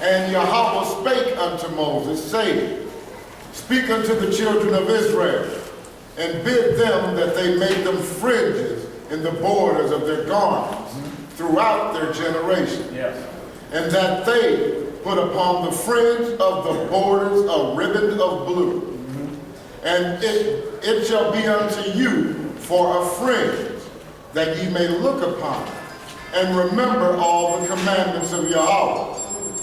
And Yahweh spake unto Moses, saying, Speak unto the children of Israel, and bid them that they make them fringes in the borders of their garments throughout their generation, and that they put upon the fringe of the borders a ribbon of blue. And it shall be unto you for a fringe, that ye may look upon it, and remember all the commandments of Yahweh,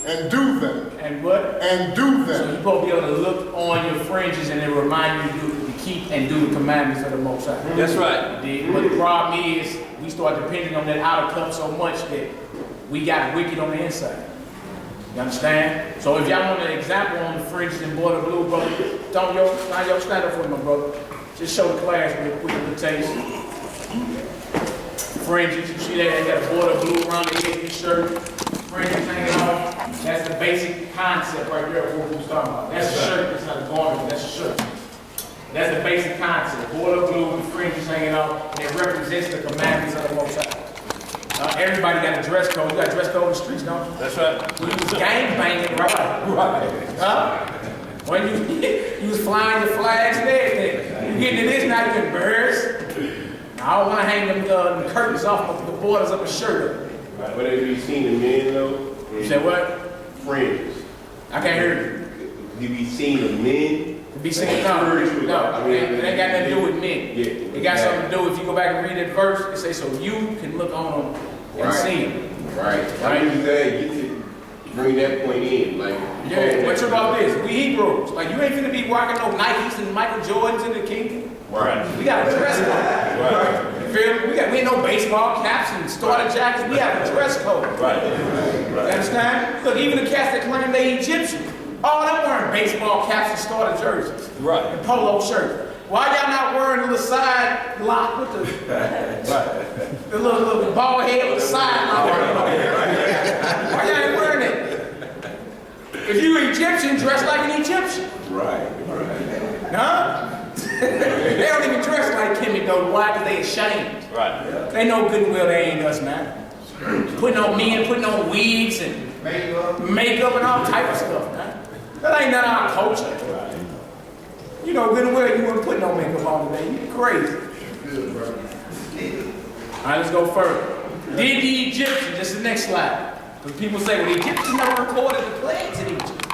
and do them. And what? And do them. So you're supposed to be able to look on your fringes and it remind you to keep and do the commandments of the Most High. That's right. But the problem is, we start depending on that outer cup so much that we got wicked on the inside. You understand? So if y'all want an example on the fringes and border blue, brother, don't y'all stand up for me, my brother. Just show the class real quick the taste. Fringes, you see that? They got a border blue around the edge of the shirt. Fringes hanging off. That's the basic concept right there of what we're talking about. That's a shirt. That's not a garment. That's a shirt. That's the basic concept. Border blue with fringes hanging off. And it represents the commandments of the Most High. Everybody got a dress code. You got a dress code in the streets, don't you? That's right. You was gang banging, right? Huh? When you was flying your flags and everything. You getting to this now, you embarrassed. I don't want to hang them curtains off of the borders of a shirt. But have you seen the men though? You said what? Fringes. I can't hear you. Have you seen the men? To be seen, no, it ain't got nothing to do with men. Yeah. It got something to do, if you go back and read that verse, it says, so you can look on them and see them. Right. Right. I'm saying you could bring that point in, like. Yeah, what's about this? We Hebrews. Like, you ain't finna be rocking no Nikes and Michael Jordans in the kingdom. Right. We got a dress code. Right. You feel me? We ain't no baseball caps and starter jackets. We have a dress code. Right. You understand? Look, even the cats that claim they Egyptian, all them wearing baseball caps and starter jerseys. Right. And polo shirts. Why y'all not wearing the little side lock with the little bald head with the side lock? Why y'all ain't wearing it? If you Egyptian, dress like an Egyptian. Right. Huh? They don't even dress like Kimmy though. Why? Because they ashamed. Right. They know good and well they ain't us, man. Putting on wigs and makeup and all type of stuff, man. That ain't none of our culture. You know good and well you wouldn't put no makeup on today. You crazy. All right, let's go further. Did the Egyptians, this is the next slide. Because people say, well, the Egyptians never recorded the plagues in Egypt.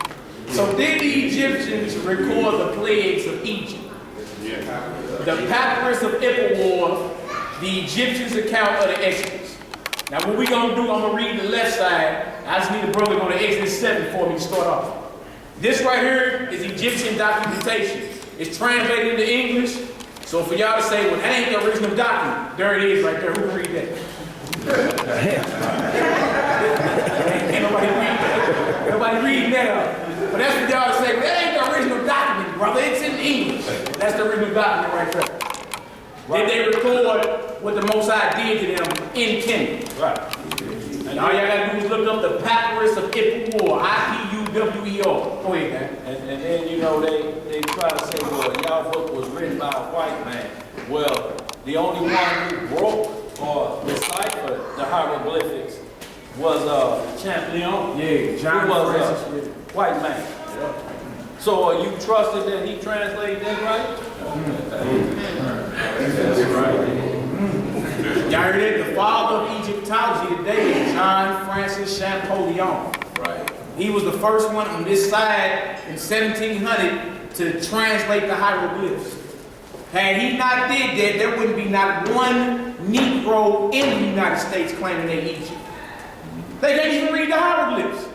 So did the Egyptians record the plagues of Egypt? The papyrus of Ippawar, the Egyptians' account of the Exodus. Now what we're going to do, I'm going to read the left side. I just need a brother to go to Exodus 7 for me to start off. This right here is Egyptian documentation. It's translated into English. So for y'all to say, well, that ain't the original document. There it is right there. Who can read that? Ain't nobody reading that. Nobody reading that up. But that's for y'all to say, well, that ain't the original document, brother. It's in English. That's the original document right there. Right. Did they record what the Most High did to them in Kenya? Right. And all y'all gotta do is look up the papyrus of Ippawar, I-P-U-W-E-R. Go ahead, man. And then, you know, they try to say, well, y'all book was written by a white man. Well, the only one who broke or deciphered the hieroglyphics was Champion. Yeah, John Who was Francis. white man. So you trusted that he translated that right? Y'all heard it? The father of Egyptology today is John Francis Champollion. Right. He was the first one on this side in 1700 to translate the hieroglyphs. Had he not did that, there wouldn't be not one Negro in the United States claiming they're Egypt. They can't even read the hieroglyphs.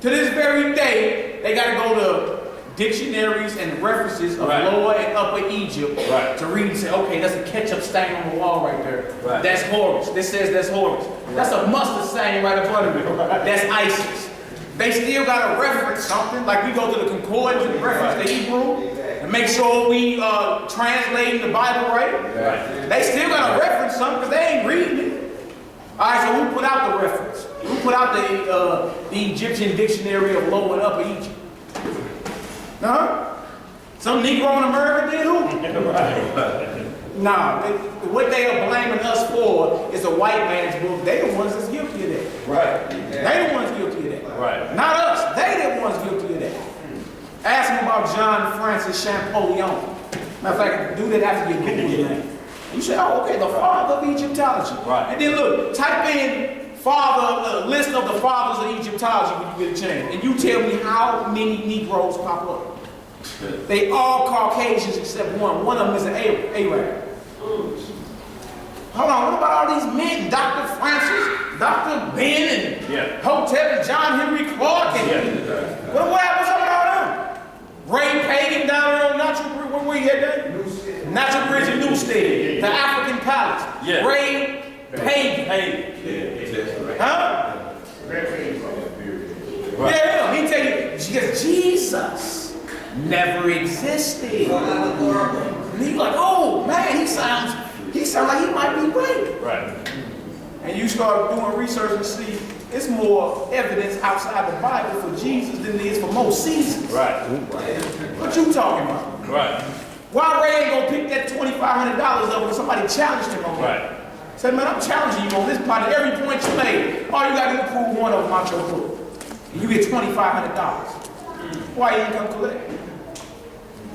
To this very day, they got to go to dictionaries and references of Lower and Upper Egypt to read and say, okay, that's a ketchup stain on the wall right there. Right. That's Horus. This says that's Horus. That's a mustard stain right in front of it. That's Isis. They still got to reference something, like we go to the concordance and reference the Hebrew and make sure we translating the Bible right. They still got to reference something because they ain't reading it. All right, so who put out the reference? Who put out the Egyptian dictionary of Lower and Upper Egypt? Some Negro in America did who? Nah, what they are blaming us for is a white man's book. They the ones that's guilty of that. Right. They the ones guilty of that. Right. Not us. They the ones guilty of that. Ask them about John Francis Champollion. Matter of fact, do that after you Google his name. You say, oh, okay, the father of Egyptology. Right. And then look, type in father, list of the fathers of Egyptology when you get a chance. And you tell me how many Negroes pop up. They all Caucasians except one. One of them is an Arab. Hold on, what about all these men? Dr. Francis, Dr. Ben, and Hotep, and John Henry Clark, and what happens up with all them? Ray Pagan down there on Natural Bridge, where you at there? Natural Bridge in Newstead, the African Palace. Ray Pagan. Huh? Yeah, he tell you, because Jesus never existed. And he's like, oh man, he sounds like he might be right. Right. And you start doing research and see it's more evidence outside the Bible for Jesus than there is for most seasons. Right. What you talking about? Right. Why Ray ain't gonna pick that $2,500 up when somebody challenged him on that? Right. Said, man, I'm challenging you on this part. Every point you made, all you gotta do is prove one of them out your book. And you get $2,500. Why you ain't come collect?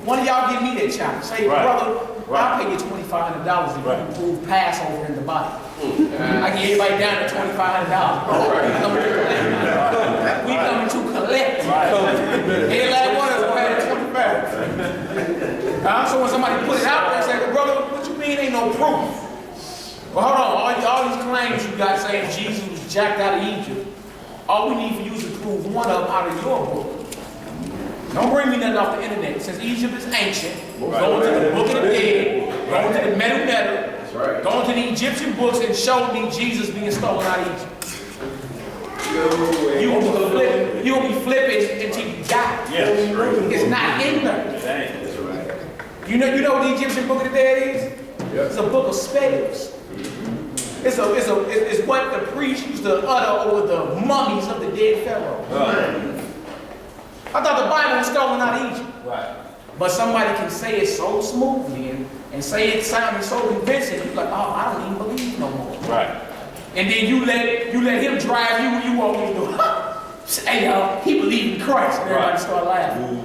One of y'all give me that challenge. Say, brother, I'll pay you $2,500 if you can prove Passover in the Bible. I get everybody down to $2,500. We coming to collect. Every last one of us gonna have $25. So when somebody put it out there and say, well, brother, what you mean ain't no proof? Well, hold on. All these claims you got saying Jesus was jacked out of Egypt, all we need for you is to prove one of them out of your book. Don't bring me nothing off the internet. Since Egypt is ancient, go into the Book of the Dead, go into the Medu, go into the Egyptian books and show me Jesus being stolen out of Egypt. You will be flipping until you die. It's not in there. You know what the Egyptian Book of the Dead is? It's a book of spells. It's what the priest used to utter over the mummies of the dead pharaoh. I thought the Bible was stolen out of Egypt. Right. But somebody can say it so smoothly and say it sounding so convincing, you're like, oh, I don't even believe no more. Right. And then you let him drive you when you walk in the door. Hey y'all, he believed in Christ. And everybody start laughing.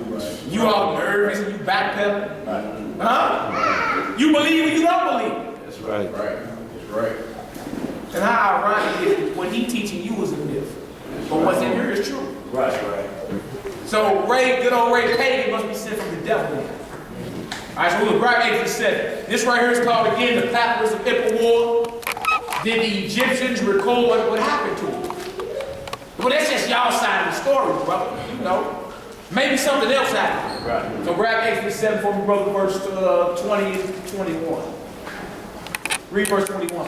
You all nervous and you backpedal. Huh? You believe or you don't believe. That's right. That's right. And how ironic is it when he teaching you is a myth, but what's in here is true. Right. So good old Ray Pagan must be sent from the devil. All right, so we look right at 8-7. This right here is called again the Papyrus of Ippawar. Did the Egyptians record what happened to them? Well, that's just y'all side of the story, brother. You know, maybe something else happened. Right. So grab 8-7 for me, brother, verse 20 and 21. Read verse 21.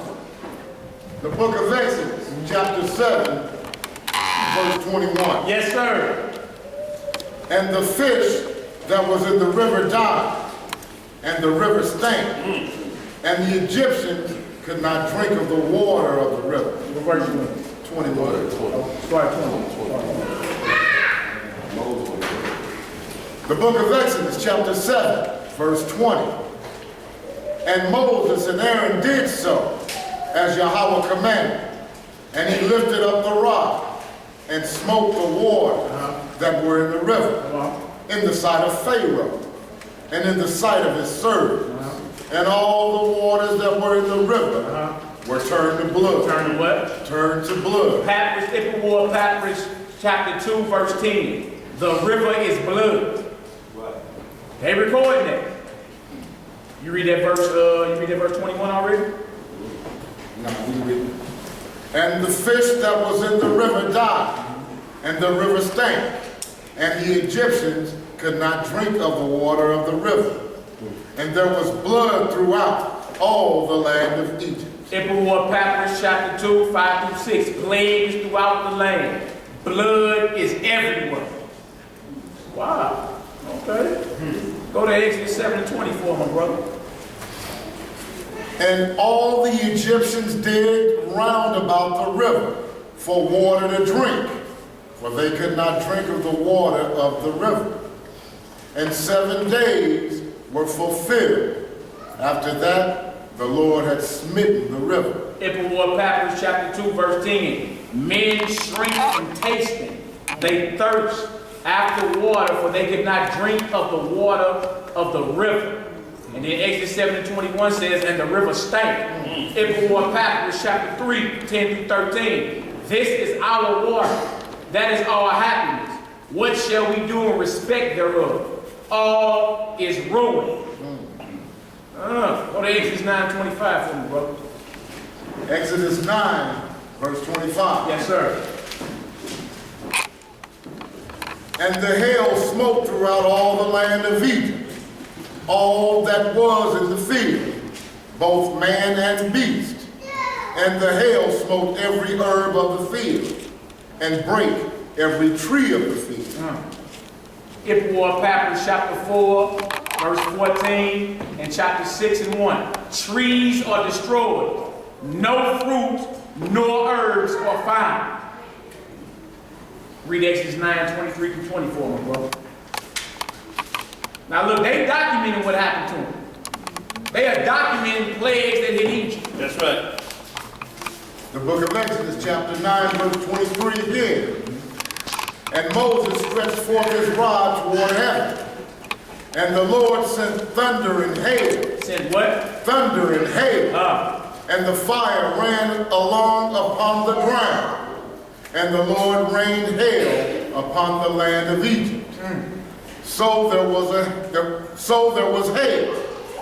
The book of Exodus, chapter 7, verse 21. Yes, sir. And the fish that was in the river died, and the river stank, and the Egyptians could not drink of the water of the river. What verse you in? 21. Start 20. The book of Exodus, chapter 7, verse 20. And Moses and Aaron did so, as Yahweh commanded. And he lifted up the rod and smote the waters that were in the river, in the sight of Pharaoh, and in the sight of his servants. And all the waters that were in the river were turned to blood. Turn to what? Turned to blood. Papyrus, YHWH Papyrus, chapter 2, verse 10. The river is blood. They recording that. You read that verse 21 already? No, we read it. And the fish that was in the river died, and the river stank, and the Egyptians could not drink of the water of the river. And there was blood throughout all the land of Egypt. YHWH Papyrus, chapter 2, 5 through 6. Plagues throughout the land. Blood is everywhere. Wow. Okay. Go to Exodus 7 and 24, my brother. And all the Egyptians digged round about the river for water to drink, for they could not drink of the water of the river. And 7 days were fulfilled. After that, the Lord had smitten the river. YHWH Papyrus, chapter 2, verse 10. Men shrink from tasting. They thirst after water, for they could not drink of the water of the river. And then Exodus 7 and 21 says, and the river stank. YHWH Papyrus, chapter 3, 10 through 13. This is our water. That is our happiness. What shall we do in respect thereof? All is ruined. Go to Exodus 9:25 for me, brother. Exodus 9, verse 25. Yes, sir. And the hail smote throughout all the land of Egypt, all that was in the field, both man and beast. And the hail smote every herb of the field, and brake every tree of the field. YHWH Papyrus, chapter 4, verse 14, and chapter 6 and 1. Trees are destroyed. No fruit nor herbs are found. Read Exodus 9, 23 through 24, my brother. Now look, they documented what happened to them. They are documenting plagues that hit Egypt. That's right. The book of Exodus, chapter 9, verse 23 again. And Moses stretched forth his rod toward heaven, and the Lord sent thunder and hail. Said what? Thunder and hail. And the fire ran along upon the ground, and the Lord rained hail upon the land of Egypt. So there was hail,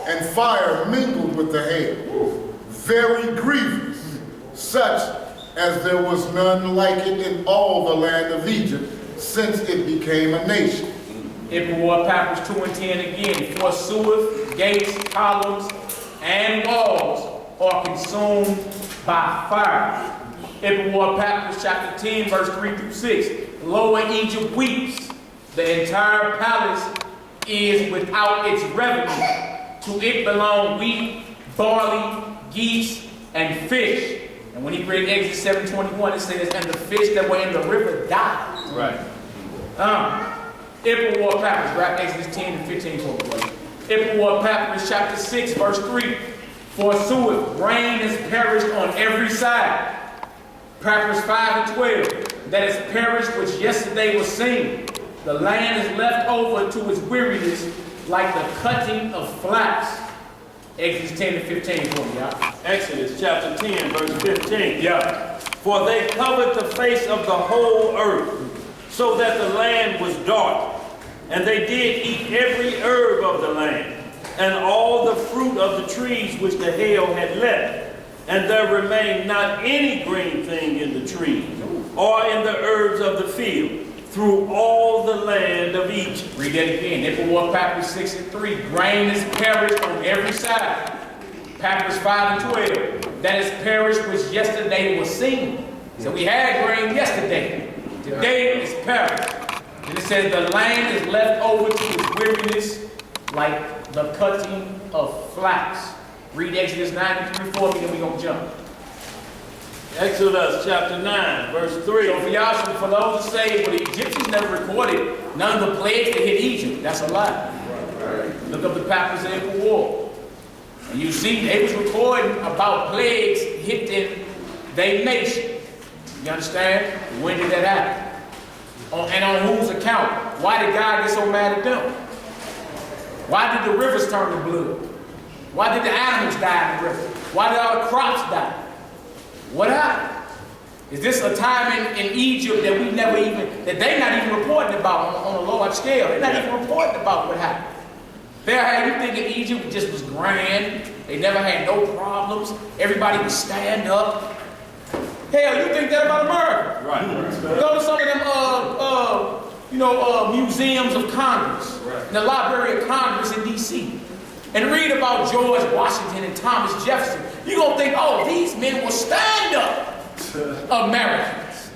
and fire mingled with the hail, very grievous, such as there was none like it in all the land of Egypt since it became a nation. YHWH Papyrus 2 and 10 again. Forsooth, gates, columns, and walls are consumed by fire. YHWH Papyrus chapter 10, verse 3 through 6. Lower Egypt weeps. The entire palace is without its revenue. To it belong wheat, barley, geese, and fish. And when he read Exodus 7:21, it says, and the fish that were in the river died. Right. YHWH Papyrus, grab Exodus 10 and 15 for me, brother. YHWH Papyrus chapter 6, verse 3. Forsooth, rain is perished on every side. Papyrus 5 and 12. That is perished which yesterday was seen. The land is left over to its weariness like the cutting of flax. Exodus 10 and 15 for me, y'all. Exodus chapter 10, verse 15. Yeah. For they covered the face of the whole earth, so that the land was dark. And they did eat every herb of the land, and all the fruit of the trees which the hail had left. And there remained not any green thing in the trees, or in the herbs of the field, through all the land of Egypt. Read that again. YHWH Papyrus 6 and 3. Grain is perished on every side. Papyrus 5 and 12. That is perished which yesterday was seen. So we had grain yesterday. Today is perished. And it says the land is left over to its weariness like the cutting of flax. Read Exodus 9 and 3 for me, then we're going to jump. Exodus chapter 9, verse 3. So for y'all, for those who say, well, the Egyptians never recorded none of the plagues that hit Egypt. That's a lie. Look up the Papyrus of YHWH. And you see, they was recording about plagues hitting their nation. You understand? When did that happen? And on whose account? Why did God get so mad at them? Why did the rivers turn to blood? Why did the animals die in the river? Why did all the crops die? What happened? Is this a time in Egypt that we never even, that they're not even reporting about on a large scale? They're not even reporting about what happened. You think in Egypt just was grand. They never had no problems. Everybody would stand up. Hell, you think that about America? Right. Go to some of them, museums of Congress, the Library of Congress in D.C., and read about George Washington and Thomas Jefferson. You're going to think, oh, these men will stand up Americans.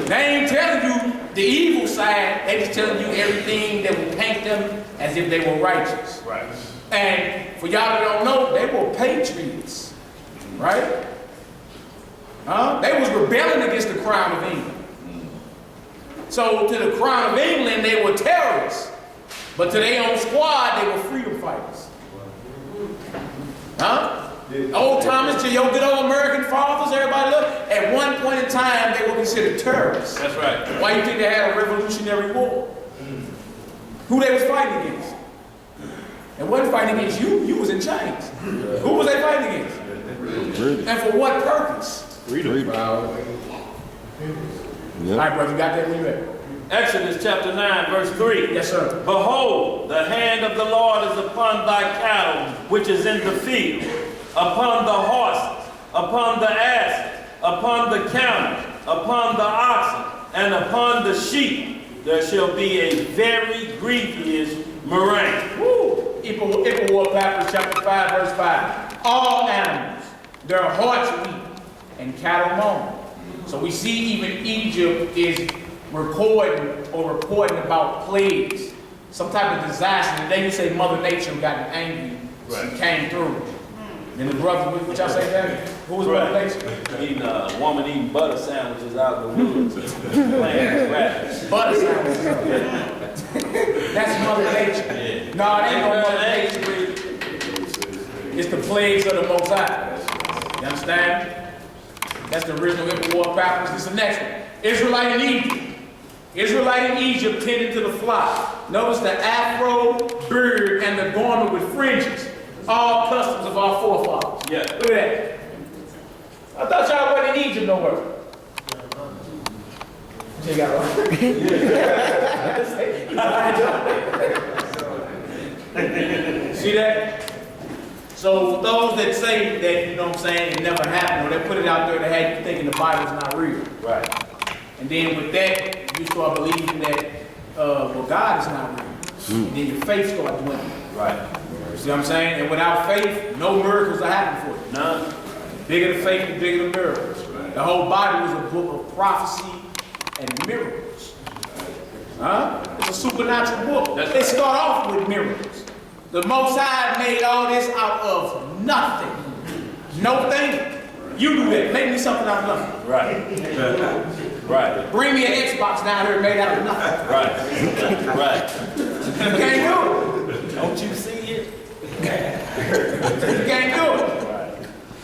They ain't telling you the evil side. They just telling you everything that will paint them as if they were righteous. Right. And for y'all that don't know, they were patriots, right? They was rebelling against the crown of England. So to the crown of England, they were terrorists. But to their own squad, they were freedom fighters. Old Thomas, your good old American fathers, everybody look. At one point in time, they were considered terrorists. That's right. Why you think they had a revolutionary war? Who they was fighting against? They wasn't fighting against you. You was in chains. Who was they fighting against? And for what purpose? Freedom. All right, brother, you got that when you ready? Exodus chapter 9, verse 3. Yes, sir. Behold, the hand of the Lord is upon thy cattle, which is in the field, upon the horses, upon the asses, upon the camels, upon the oxen, and upon the sheep. There shall be a very grievous murrain. Woo! YHWH Passover, chapter 5, verse 5. All animals, their hearts weep, and cattle moan. So we see even Egypt is recording or reporting about plagues, some type of disaster. And then you say Mother Nature got angry. Right. She came through. Then the brother, what y'all say that? Who was Mother Nature? Eating a woman eating butter sandwiches out in the woods. Playing rabbits. Butter sandwiches. That's Mother Nature. Yeah. No, it ain't no Mother Nature. It's the plagues of the Most High. You understand? That's the original YHWH Passover. This is the next one. Israelite in Egypt. Israelite in Egypt tended to the flock. Notice the afro, beard, and the garment with fringes. All customs of our forefathers. Yeah. Look at that. I thought y'all wasn't in Egypt nowhere. You got it. See that? So for those that say that, you know what I'm saying, it never happened, or they put it out there to have you thinking the Bible's not real. Right. And then with that, you start believing that, God is not real. And then your faith starts dwindling. Right. You see what I'm saying? And without faith, no miracles will happen for you. None. The bigger the faith, the bigger the miracles. Right. The whole Bible is a book of prophecy and miracles. It's a supernatural book. They start off with miracles. The Most High made all this out of nothing. No thing. You do that. Make me something out of nothing. Right. Right. Bring me an Xbox down here made out of nothing. Right. Right. You can't do it. Don't you see it? You can't do it. Right.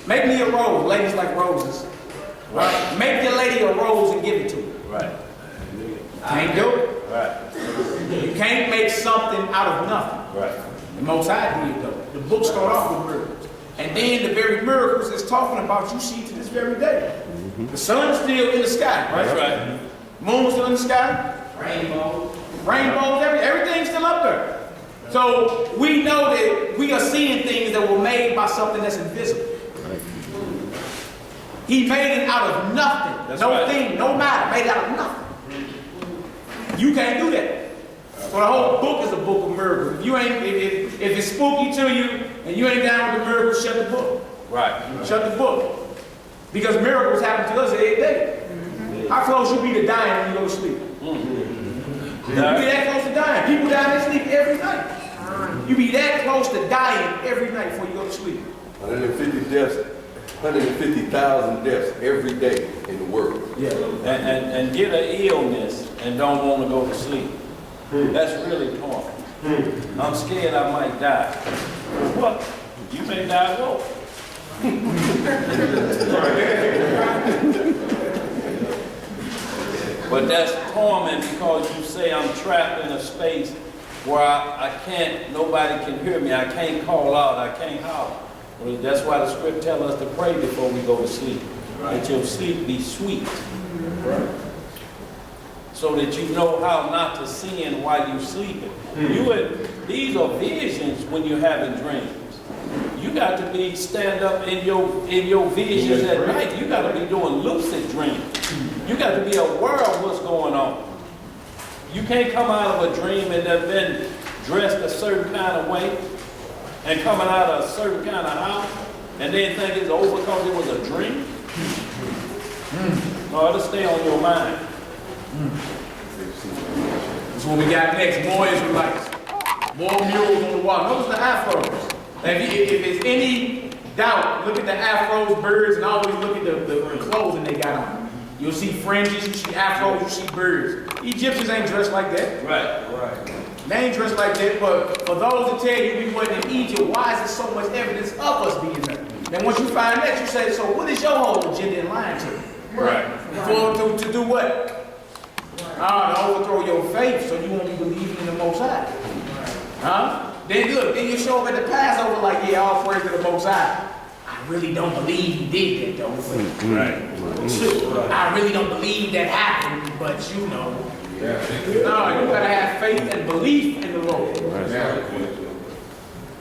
Make me a rose. Ladies like roses. Right. Make your lady a rose and give it to her. Right. Can't do it. Right. You can't make something out of nothing. Right. The Most High did though. The book start off with miracles. And then the very miracles it's talking about you see to this very day. The sun's still in the sky, right? That's right. Moon's still in the sky. Rainbows, everything's still up there. So we know that we are seeing things that were made by something that's invisible. He made it out of nothing. That's no right. thing, no matter, made it out of nothing. You can't do that. So the whole book is a book of miracles. If you ain't, if it's spooky to you and you ain't down with the miracles, shut the book. Right. Shut the book. Because miracles happen to us every day. How close you be to dying when you go to sleep? You be that close to dying. People die in their sleep every night. You be that close to dying every night before you go to sleep. 150 deaths, 150,000 deaths every day in the world. Yeah. And get an illness and don't want to go to sleep. That's really torn. I'm scared I might die. What? You may die, go. But that's torment because you say I'm trapped in a space where I can't, nobody can hear me. I can't call out, I can't holler. Well, that's why the script tells us to pray before we go to sleep. That your sleep be sweet. Right. So that you know how not to sin while you're sleeping. These are visions when you're having dreams. You got to be stand up in your visions at night. You got to be doing lucid dreams. You got to be aware of what's going on. You can't come out of a dream and have been dressed a certain kind of way and coming out of a certain kind of house and then think it's over because it was a dream. No, it'll stay on your mind. That's what we got next. More Israelites. More mules on the wall. Notice the afros. If there's any doubt, look at the afros, birds, and always look at the clothing they got on. You'll see fringes, you see afros, you see birds. Egyptians ain't dressed like that. Right. They ain't dressed like that, but for those that tell you we wasn't in Egypt, why is there so much evidence of us being there? Then once you find that, you say, so what is your whole agenda in lying to me? Right. To do what? To overthrow your faith so you won't be believing in the Most High. Huh? Then look, then you show up at the Passover like, yeah, all praise to the Most High. I really don't believe he did that though. Right. I really don't believe that happened, but you know. No, you gotta have faith and belief in the Lord.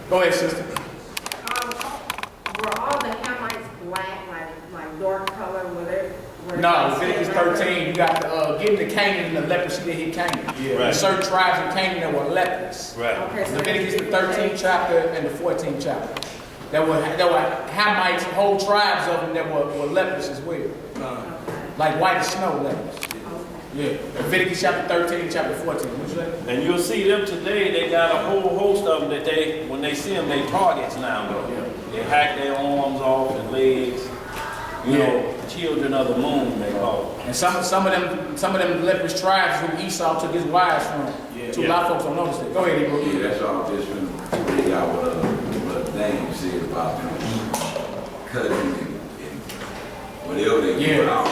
Go ahead, sister. Were all the Hamites black, like dark color? No, Leviticus 13, you got getting the Canaan and the leprosy that hit Canaan. Right. There's certain tribes in Canaan that were leprous. Right. Okay, so Leviticus the 13th chapter and the 14th chapter. There were Hamites, whole tribes of them that were leprous as well. Like white as snow lepers. Yeah. Leviticus chapter 13, chapter 14. What you say? And you'll see them today, they got a whole host of them that when they see them, they targets now. They hack their arms off and legs. You know, children of the moon, they call them. And some of them leprous tribes who Esau took his wives from. A lot of folks don't notice that. Go ahead, Ebro. Yeah, that's all just been read out what Daniel said about them cutting and whatever they put out.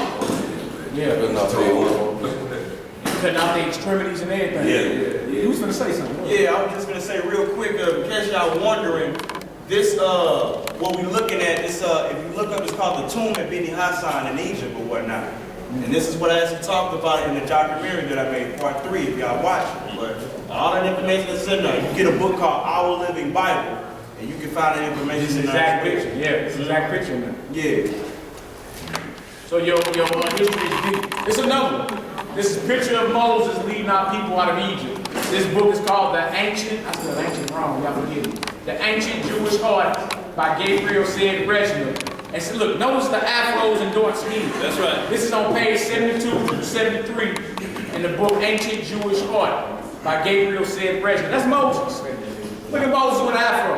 Cutting out the extremities and everything. Yeah. Who's gonna say something? Yeah, I was just gonna say real quick, in case y'all wondering, this what we're looking at, this if you look up, it's called the tomb at Beni Hassan in Egypt or whatnot. And this is what I actually talked about in the documentary that I made, part 3, if y'all watch it. But all that information is in there. You get a book called Our Living Bible, and you can find that information in there. Exact picture. Yeah, it's exact picture in there. Yeah. So your history is deep. It's another one. This is a picture of Moses leading our people out of Egypt. This book is called I spelled ancient wrong, y'all forgive me. The Ancient Jewish Art by Gabriel Said Reginald. And so look, notice the afros and dark skin. That's right. This is on page 72 through 73 in the book Ancient Jewish Art by Gabriel Said Reginald. That's Moses. Look at Moses with an afro.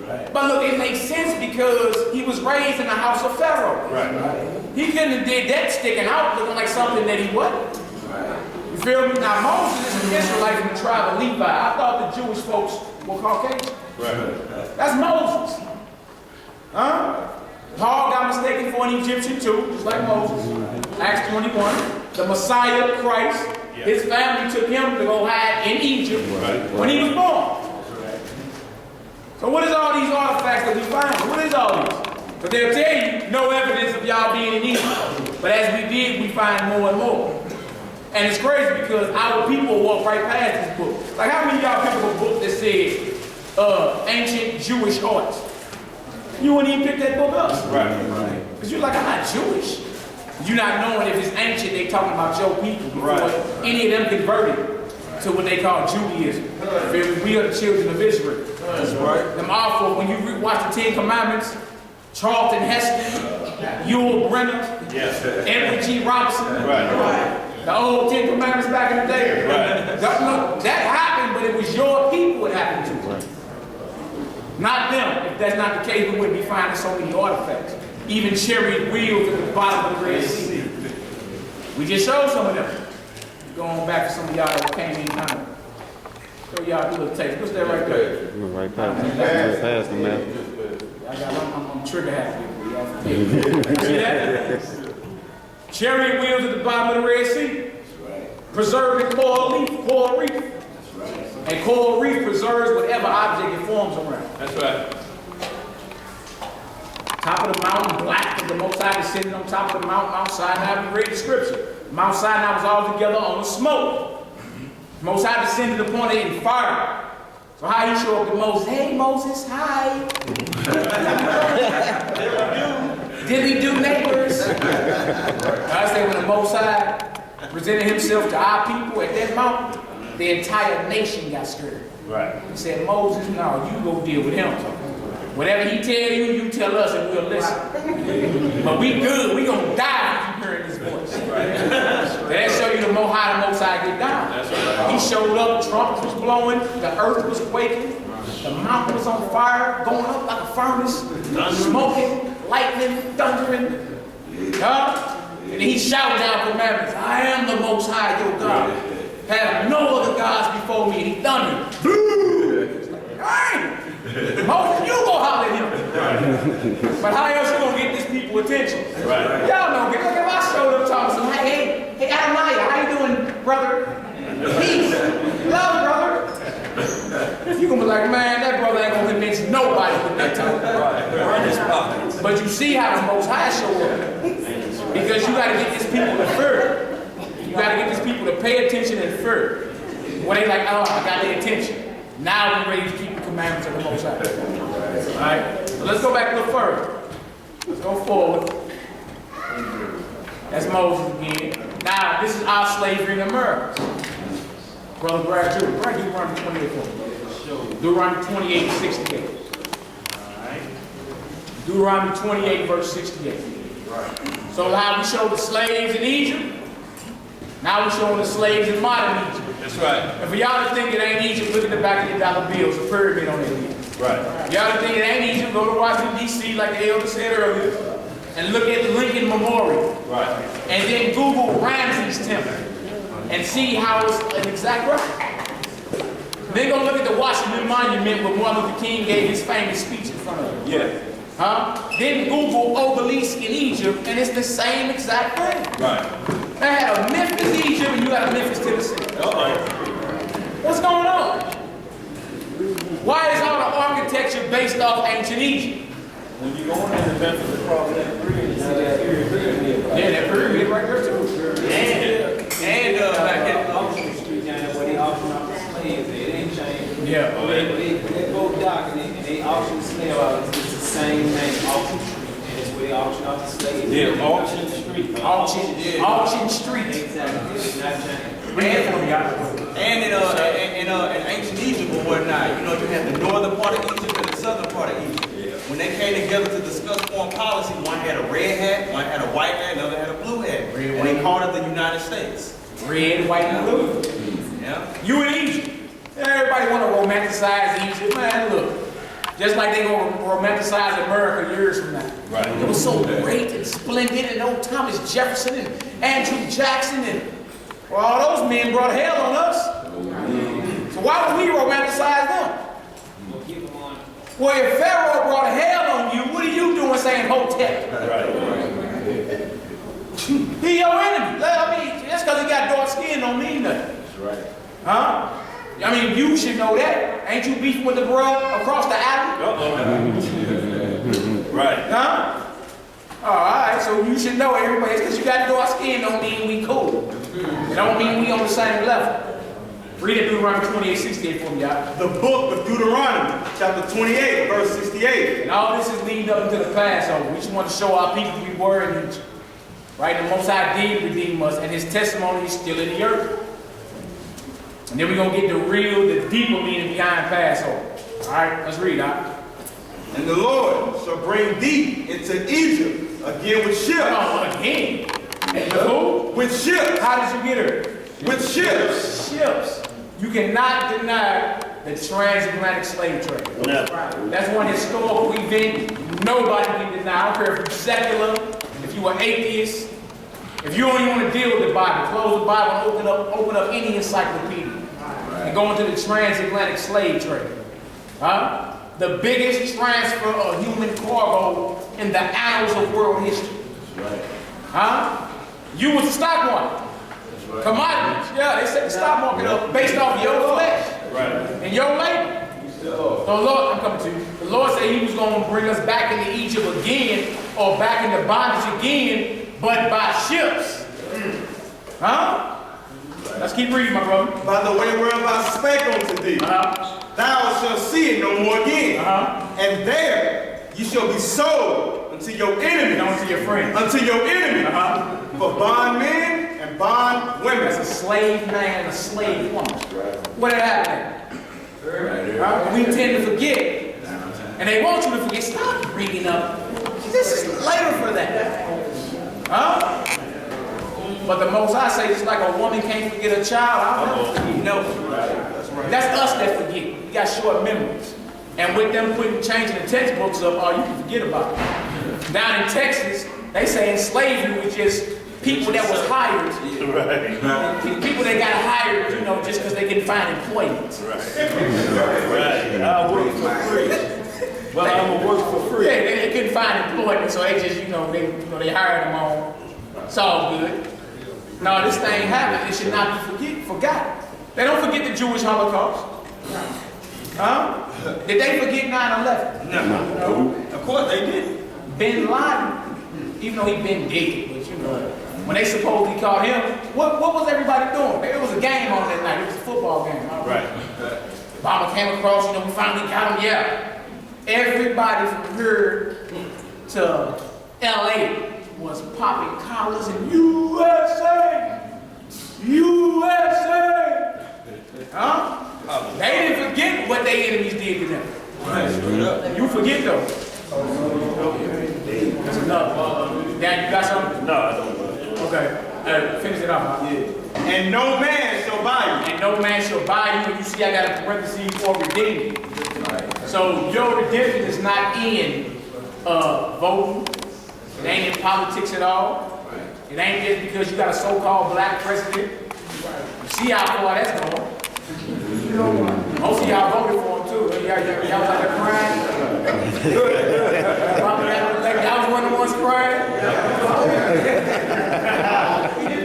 Right. But look, it makes sense because he was raised in the house of Pharaoh. Right. He couldn't have did that sticking out looking like something that he wasn't. You feel me? Now Moses is an Israelite from the tribe of Levi. I thought the Jewish folks were Caucasian. Right. That's Moses. Huh? Paul got mistaken for an Egyptian too, just like Moses. Acts 21. The Messiah, Christ, his family took him to go hide in Egypt when he was born. So what is all these artifacts that we find? What is all these? But they'll tell you, no evidence of y'all being in Egypt. But as we dig, we find more and more. And it's crazy because our people walk right past this book. Like how many of y'all pick up a book that says ancient Jewish art? You wouldn't even pick that book up. Right. Because you're like, I'm not Jewish. You're not knowing if it's ancient, they talking about your people before any of them converted to what they call Judaism. We are the children of Israel. That's right. Them awful, when you watch the 10 Commandments, Charlton Heston, Yul Brenner, Edward G. Robinson, the old 10 Commandments back in the day. That happened, but it was your people it happened to. Not them. If that's not the case, we wouldn't be finding so many artifacts. Even chariot wheels at the bottom of the Red Sea. We just showed some of them. Going back to some of y'all that came in time. Show y'all a little taste. What's that right there? Right past the man. I'm trigger happy. See that? Chariot wheels at the bottom of the Red Sea. preserving coral reef. And coral reef preserves whatever object it forms around. That's right. Top of the mountain, black, and the Most High descended on top of the mountain, Mount Sinai. We read the scripture. Mount Sinai was all together on the smoke. Most High descended upon it in fire. So how he show up to Moses? Hey Moses, hi. Did we do neighbors? I say when the Most High presented himself to our people at that mountain, the entire nation got scared. Right. He said, Moses, no, you go deal with him. Whatever he tell you, you tell us and we'll listen. But we good. We gonna die if you hearing his voice. That show you the Most High get down. That's right. He showed up, trumpets was blowing, the earth was quaking, the mountain was on fire, going up like a furnace, smoking, lightning, thundering. And he shouted down commandments. I am the Most High, your God. Have no other gods before me. And he thundered. Hey! Moses, you go holler at him. But how else you gonna get these people attention? Right. Y'all know, look if I showed up talking to some, hey, Adonai, how you doing, brother? Peace. Love, brother. You gonna be like, man, that brother ain't gonna convince nobody with that talk. But you see how the Most High show up. Because you gotta get these people to fear. You gotta get these people to pay attention and fear. When they like, oh, I got their attention. Now we're ready to keep the commandments of the Most High. Alright? So let's go back a little further. Let's go forward. That's Moses again. Now, this is our slavery in America. Brother Brad Drew. Brad, Deuteronomy 28 for me. Deuteronomy 28, 68. Alright? Deuteronomy 28, verse 68. So how we show the slaves in Egypt, now we're showing the slaves in modern Egypt. That's right. And for y'all to think it ain't Egypt, look at the back of your dollar bills, a pyramid on their head. Right. Y'all to think it ain't Egypt, go to Washington, D.C., like the elder said earlier, and look at the Lincoln Memorial. Right. And then Google Ramses Temple and see how it's an exact replica. Then go look at the Washington Monument where Martin Luther King gave his famous speech in front of it. Yeah. Then Google obelisk in Egypt, and it's the same exact thing. Right. They had a Memphis, Egypt, and you got a Memphis, Tennessee. What's going on? Why is all the architecture based off ancient Egypt? When you go into Memphis across that bridge, you see that pyramid. Yeah, that pyramid right there too. And that auction street down there where they auction off the slaves, it ain't changed. Yeah. They both dock and they auction the slave out. It's the same name, auction street. And it's where they auction off the slaves. Yeah, auction street. Auction street. Exactly. It's not changed. And in ancient Egypt or whatnot, you know, you had the northern part of Egypt and the southern part of Egypt. Yeah. When they came together to discuss foreign policy, one had a red hat, one had a white hat, another had a blue hat. And they called it the United States. Red, white, and blue. Yeah. You in Egypt. Everybody want to romanticize Egypt. Man, look. Just like they gonna romanticize America years from now. Right. It was so great and splendid, and old Thomas Jefferson and Andrew Jackson and well, all those men brought hell on us. So why would we romanticize them? Well, if Pharaoh brought hell on you, what are you doing saying Hotep? Right. He your enemy. I mean, just because he got dark skin don't mean nothing. That's right. Huh? I mean, you should know that. Ain't you beefing with the bruh across the alley? Right. Huh? All right, so you should know everybody. Because you got dark skin don't mean we cool. It don't mean we on the same level. Read it, Deuteronomy 28, 68 for me, y'all. The book of Deuteronomy, chapter 28, verse 68. And all this is leading up into the Passover. We just want to show our people we were in Egypt. Right? The Most High did redeem us, and his testimony is still in the earth. And then we're going to get the deeper meaning behind Passover. All right, let's read, huh? And the Lord shall bring thee into Egypt again with ships. Again? With who? With ships. How did you get her? With ships. Ships. You cannot deny the transatlantic slave trade. No. That's one historical event nobody can deny. I don't care if you're secular, if you're an atheist, if you don't even want to deal with the Bible, close the Bible and open up any encyclopedia and go into the transatlantic slave trade. Huh? The biggest transfer of human cargo in the annals of world history. That's right. Huh? You was the stock market. That's Commodities. Yeah, they set the stock market up based off your flesh and your labor. So Lord, I'm coming to you. The Lord said he was going to bring us back into Egypt again, or back into bondage again, but by ships. Huh? Let's keep reading, my brother. By the way whereof I spake unto thee, thou shalt see it no more again. And there you shall be sold unto your enemy. Unto your friends. Unto your enemy. For bondmen and bondwomen. That's a slave man and a slave woman. What did happen? We tend to forget. And they want you to forget. Stop reading up. This is later for that. But the Most High say, just like a woman can't forget a child, I'll never forget. No. That's us that forget. We got short memories. And with them changing the textbooks up, all you can forget about it. Down in Texas, they say slavery was just people that was hired. People that got hired, you know, just because they couldn't find employment. I work for free. Well, I'm gonna work for free. Yeah, they couldn't find employment, so they just, they hired them on. It's all good. No, this thing happened. It should not be forgotten. They don't forget the Jewish Holocaust. Did they forget 9/11? No. Of course they did. Bin Laden, even though he been dead, but when they supposedly caught him, what was everybody doing? It was a game on that night. It was a football game. Right. Obama came across, we finally got him. Yeah. Everybody from here to LA was popping collars and USA! USA! They didn't forget what their enemies did to them. You forget though. That's enough. Dan, you got something? No, I don't. Okay. Finish it off. Yeah. And no man shall buy you. And no man shall buy you. And you see I got a parenthesis for redeeming. So your redemption is not in voting. It ain't in politics at all. It ain't just because you got a so-called black president. You see how far that's going. Most of y'all voted for him too. Y'all was like crying. Y'all was one of the ones crying.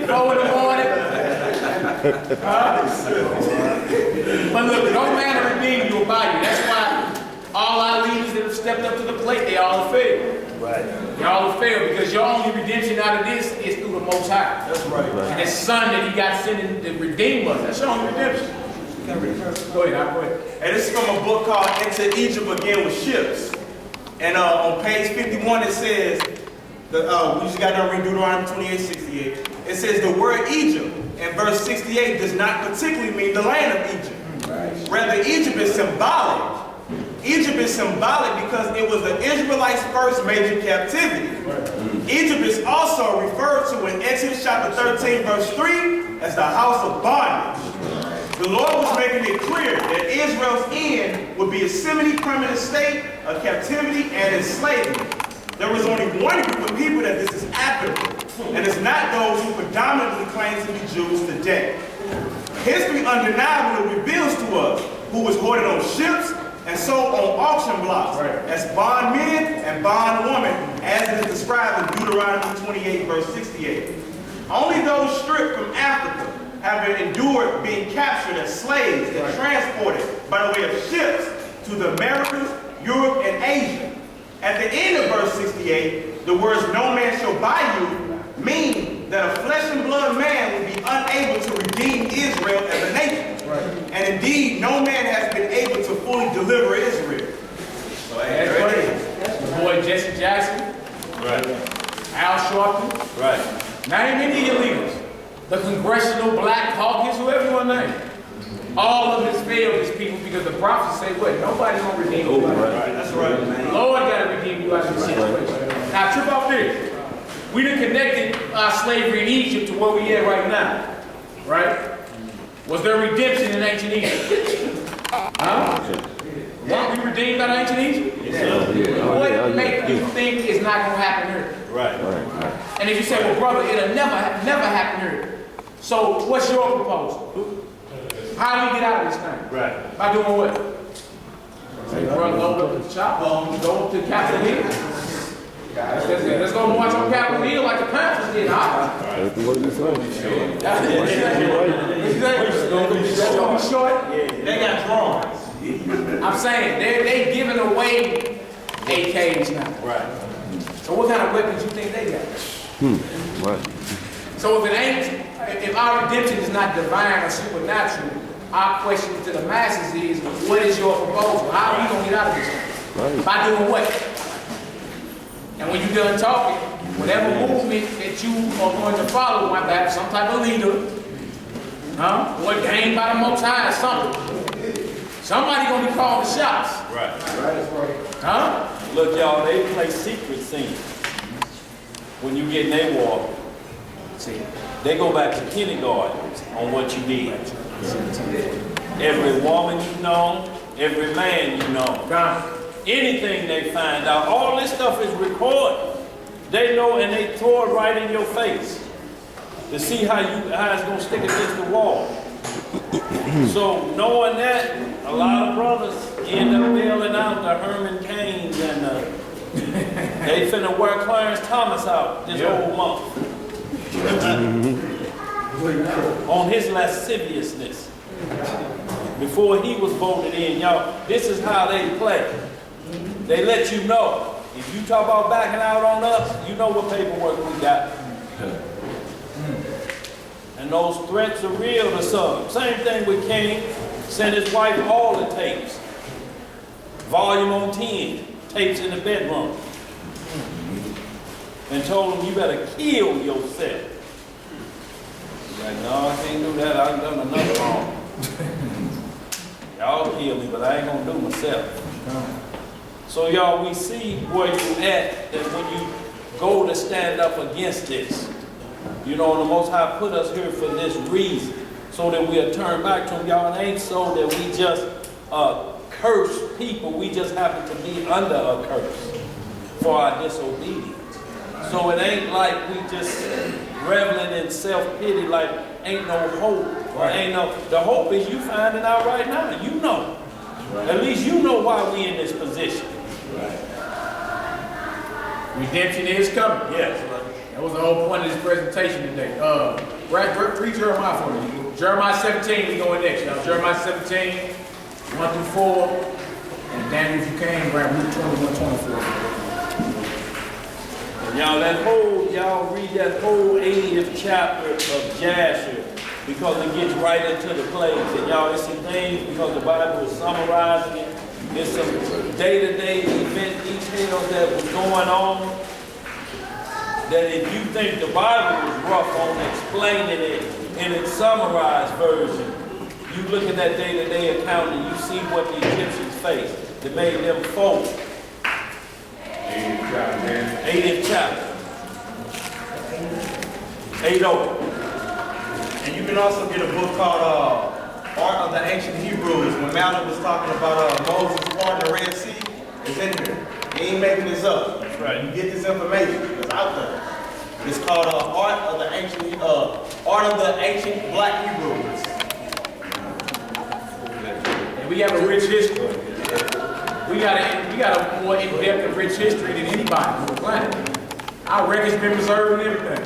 4 in the morning. But look, no man will redeem you or buy you. That's why all our leaders that have stepped up to the plate, they all have failed. They all have failed because your only redemption out of this is through the Most High. That's right. And his son that he got sent to redeem us. That's your only redemption. Go ahead. And this is from a book called Into Egypt Again with Ships. And on page 51 it says, we just got done reading Deuteronomy 28:68. It says the word Egypt in verse 68 does not particularly mean the land of Egypt. Rather, Egypt is symbolic. Egypt is symbolic because it was the Israelites' first major captivity. Egypt is also referred to in Exodus chapter 13 verse 3 as the house of bondage. The Lord was making it clear that Israel's end would be a semi-permanent state of captivity and enslavement. There was only one group of people that this is applicable, and it's not those who predominantly claim to be Jews today. History undeniably reveals to us who was hoarded on ships and sold on auction blocks as bondmen and bondwomen, as it is described in Deuteronomy 28 verse 68. Only those stripped from Africa have endured being captured as slaves and transported by the way of ships to the Americas, Europe, and Asia. At the end of verse 68, the words "no man shall buy you" mean that a flesh and blood man will be unable to redeem Israel as a nation. And indeed, no man has been able to fully deliver Israel. So, that's what it is. The boy Jesse Jackson, Al Sharpton, name any of your leaders. The Congressional Black Caucus, whoever you want to name. All of this failed these people because the prophets say, what? Nobody's going to redeem you. That's right. The Lord got to redeem you out of this situation. Now, trip off this. We done connected our slavery in Egypt to where we at right now. Right? Was there redemption in ancient Egypt? Weren't we redeemed out of ancient Egypt? What makes you think it's not going to happen here? And if you say, well, brother, it'll never happen here. So what's your proposal? How do we get out of this thing? By doing what? Say, brother, load up the chopper, go up to Capitol Hill. Let's go march on Capitol Hill like the Panthers did, huh? That's what it says. That's gonna be short. They got drawings. I'm saying, they giving away AKs now. Right. So what kind of weapons you think they got? Right. So if our redemption is not divine or supernatural, our question to the masses is, what is your proposal? How are you gonna get out of this thing? Right. By doing what? And when you're done talking, whatever movement that you are going to follow, might have some type of leader, or gained by the Most High or something. Somebody gonna be calling the shots. Right. Huh? Look, y'all, they play secret scenes. When you get in their war, See, they go back to kindergarten on what you did. Every woman you know, every man you know. Anything they find out, all this stuff is recorded. They know and they throw it right in your face to see how it's gonna stick against the wall. So knowing that, a lot of brothers end up bailing out the Herman Cains and they finna wear Clarence Thomas out this whole month. On his lasciviousness. Before he was voted in, y'all, this is how they play. They let you know. If you talk about backing out on us, you know what paperwork we got. And those threats are real to some. Same thing with King. Sent his wife all the tapes. Volume on 10. Tapes in the bedroom. And told him, you better kill yourself. He's like, no, I can't do that. I've done enough wrong. Y'all kill me, but I ain't gonna do myself. So y'all, we see where you at, that when you go to stand up against this, you know, the Most High put us here for this reason, so that we'll turn back to him. Y'all, it ain't so that we just curse people, we just happen to be under a curse for our disobedience. So it ain't like we just reveling in self-pity, like ain't no hope. The hope is you finding out right now, you know. At least you know why we in this position. redemption is coming. Yes. That was the whole point of this presentation today. Read Jeremiah for me. Jeremiah 17, we going next, y'all. Jeremiah 17, 1 through 4. And Daniel, if you can, grab Luke 21, 24. Y'all read that whole 80th chapter of Jasher, because it gets right into the plagues. And y'all, it's some things, because the Bible is summarizing it. There's some day-to-day event details that was going on, that if you think the Bible was rough on explaining it in its summarized version, you look at that day-to-day account and you see what the Egyptians faced that made them fold. 80th chapter. 80. And you can also get a book called Art of the Ancient Hebrews. When Malcolm was talking about Moses parting the Red Sea, it's in here. He ain't making this up. That's right. You get this information. It's out there. It's called Art of the Ancient Black Hebrews. And we have a rich history. We got a more in-depth and rich history than anybody on the planet. Our record's been preserved and everything.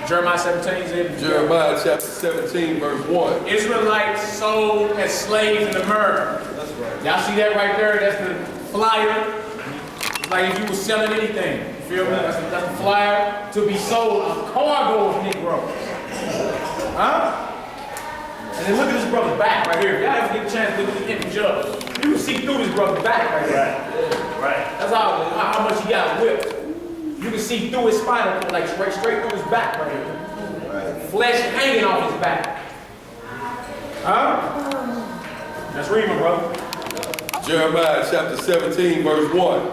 Jeremiah 17 is in. Jeremiah chapter 17, verse 1. Israelites sold as slaves in America. That's right. Y'all see that right there? That's the flyer. It's like if you were selling anything. You feel me? That's the flyer to be sold, a cargo of Negroes. Huh? And then look at this brother's back right here. If y'all ever get a chance to look at the image up, you can see through this brother's back right here. Right. That's how much he got whipped. You can see through his spinal cord, like straight through his back right here. Right. Flesh hanging off his back. Huh? Let's read, my brother. Jeremiah chapter 17, verse 1.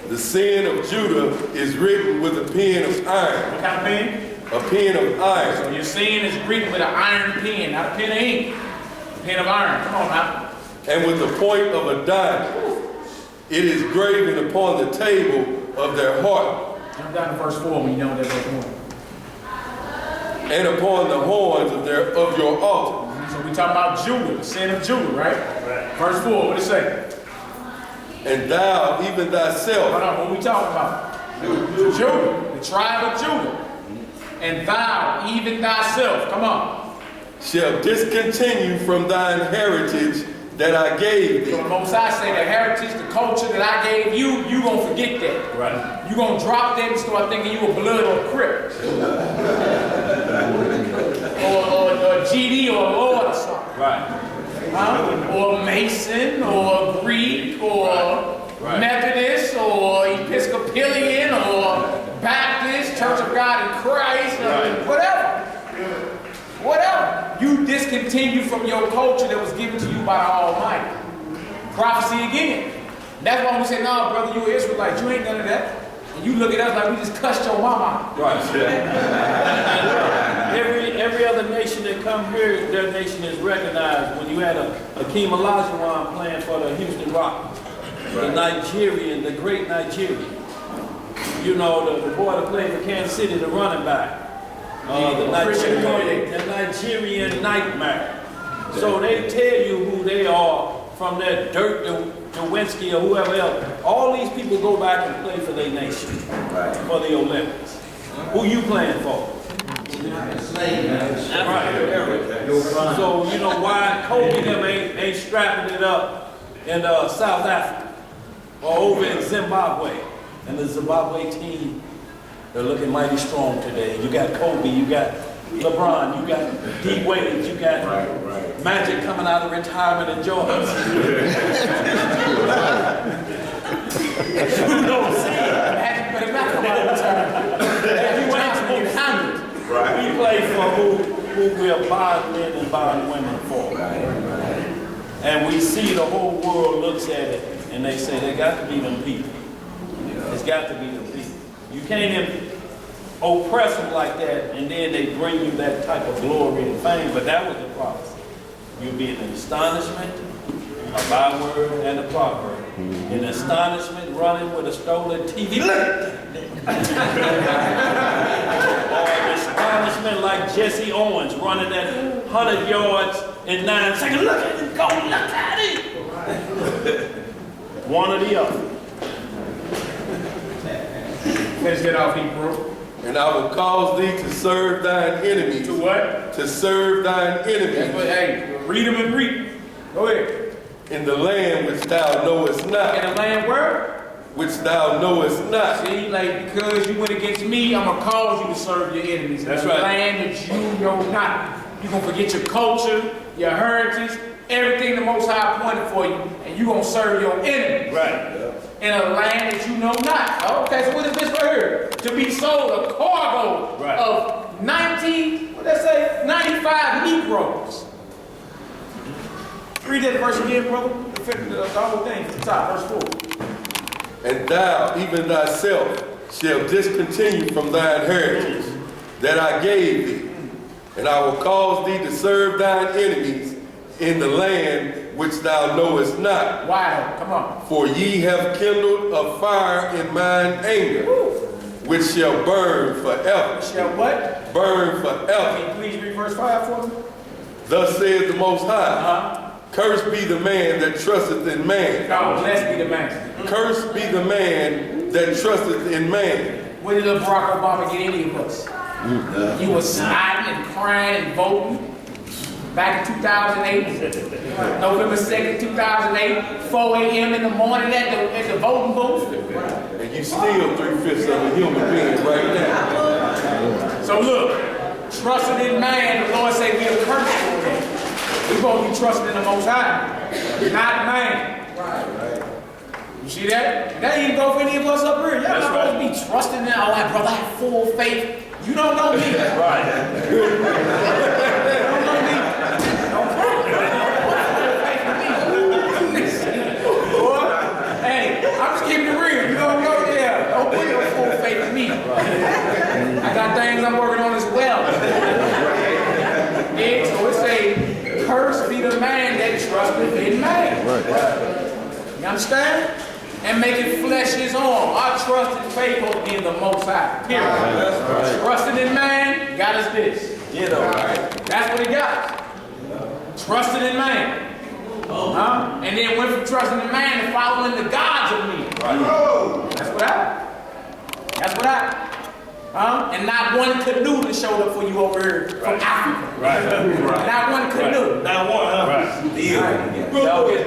The sin of Judah is written with a pen of iron. What kind of pen? A pen of iron. So your sin is written with an iron pen, not a pen of ink. A pen of iron. Come on now. And with the point of a diamond. It is graven upon the table of their heart. Jump down to verse 4 when you know that verse 1. And upon the horns of your altar. So we talking about Judah, the sin of Judah, right? Right. Verse 4, what does it say? And thou, even thyself, Hold on, what we talking about? Judah, the tribe of Judah. And thou, even thyself, come on. shall discontinue from thine heritage that I gave thee. So the Most High say the heritage, the culture that I gave you, you gonna forget that. Right. You gonna drop that and start thinking you a blood or Crip. or GD or Lord or something. Right. Huh? Or Mason or Greek or Right. Methodist or Episcopalian or Baptist, Church of God in Christ, or Right. whatever. Whatever. You discontinue from your culture that was given to you by the Almighty. Prophecy again. That's why we say, no, brother, you an Israelite. You ain't none of that. And you look at us like we just cussed your mama. Right. Every other nation that come here, their nation is recognized. When you had a Akeem Olajuwon playing for the Houston Rockets, the Nigerian, the great Nigerian. You know, the boy that played for Kansas City, the running back. The Nigerian nightmare. So they tell you who they are from that Dirk Nowitzki or whoever else. All these people go back and play for their nation, for the Olympics. Who you playing for? Right. So you know why Kobe them ain't strapping it up in South Africa or over in Zimbabwe, and the Zimbabwe team. They're looking mighty strong today. You got Kobe, you got LeBron, you got D. Wade, you got Magic coming out of retirement in Georgia. You don't see it. Magic better not come out of retirement. We play for who we are bonding men and bond women for. And we see the whole world looks at it and they say, there got to be them people. There's got to be them people. You can't even oppress them like that, and then they bring you that type of glory and fame. But that was the prophecy. You'll be in astonishment, a byword, and a proverb. In astonishment, running with a stolen TV. Look at that. Or astonishment like Jesse Owens running that 100 yards in 9 seconds. Look at him go, look at it. One or the other. Finish that off, Hebrew. And I will cause thee to serve thine enemies. To what? To serve thine That's enemies what, hey, read them and read. Go ahead. in the land which thou knowest not. In the land where? Which thou knowest not. See, like, because you went against me, I'm going to cause you to serve your enemies. That's in right. the land that you know not. You're going to forget your culture, your heritage, everything the Most High appointed for you, and you're going to serve your enemies. Right. In a land that you know not. Okay, so what is this right here? To be sold a cargo of 95 Negroes. Read that verse again, brother. The whole thing from the top, verse 4. And thou, even thyself, shalt discontinue from thine heritage that I gave thee. And I will cause thee to serve thine enemies in the land which thou knowest not. Why? Come on. For ye have kindled a fire in mine anger, which shall burn forever. Shall what? Burn forever. Can you please read verse 5 for me? Thus saith the Most High, Cursed be the man that trusteth in man. God bless be the man. Cursed be the man that trusteth in man. When did Barack Obama get any of us? You was snotting and crying and voting back in 2008. November 2nd, 2008, 4 a.m. in the morning at the voting booth. And you still 3/5 of a human being right now. So look, trusting in man, the Lord said we are cursed for that. We're supposed to be trusting in the Most High, not man. You see that? That ain't go for any of us up here. Y'all not supposed to be trusting in, oh, my brother, I have full faith. You don't know me. Right. You don't know me. Don't full faith in me. Boy, hey, I'm just keeping it real. You don't know there. Don't put your full faith in me. I got things I'm working on as well. Yeah, so it say, cursed be the man that trusteth in man. You understand? And make it flesh his own. Our trust and faith will be in the Most High. Period. Trusting in man got us this. You know, that's what he got. Trusting in man. And then went from trusting in man to following the gods of men. That's what happened. That's what happened. And not one canoe that showed up for you over here from Africa. Not one canoe. Not one, huh?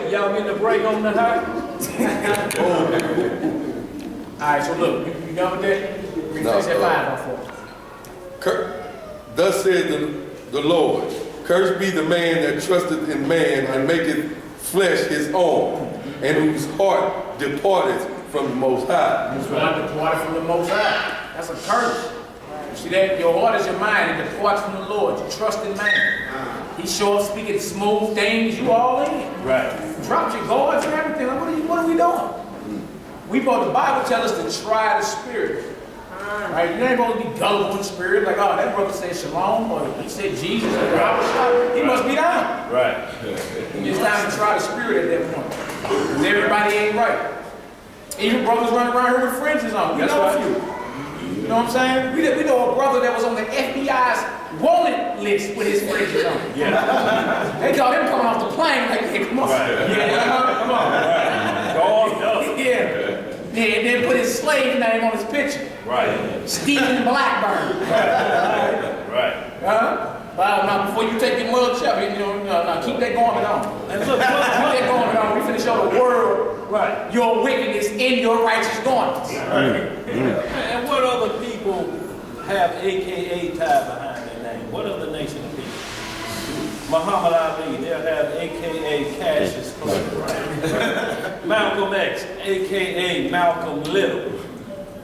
Y'all getting a break on the high? All right, so look, you done with that? Refresh that 5 on 4. Thus said the Lord, cursed be the man that trusteth in man and maketh flesh his own, and whose heart departeth from the Most High. Whose heart departed from the Most High. That's a curse. You see that? Your heart is your mind. It departs from the Lord. You trust in man. He sure speaking smooth things. You all in. Dropped your guards and everything. Like, what are we doing? The Bible tells us to try the spirit. Right? You ain't going to be gullible in spirit. Like, oh, that brother said shalom, or he said Jesus, or he must be down. It's time to try the spirit at that point. Because everybody ain't right. Even brothers running around here with fringes on. We know a few. You know what I'm saying? We know a brother that was on the FBI's wanted list with his fringes on. They thought him coming off the plane like, hey, come on. Come on. Yeah, and then put his slave name on his picture. Stephen Blackburn. Well, now before you take your mug shot, keep that garment on. And look, keep that garment on. We finna show the world your wickedness in your righteous garments. And what other people have AKA tied behind their name? What other nation of people? Muhammad Ali, they'll have AKA Cassius Clay. Malcolm X, AKA Malcolm Little.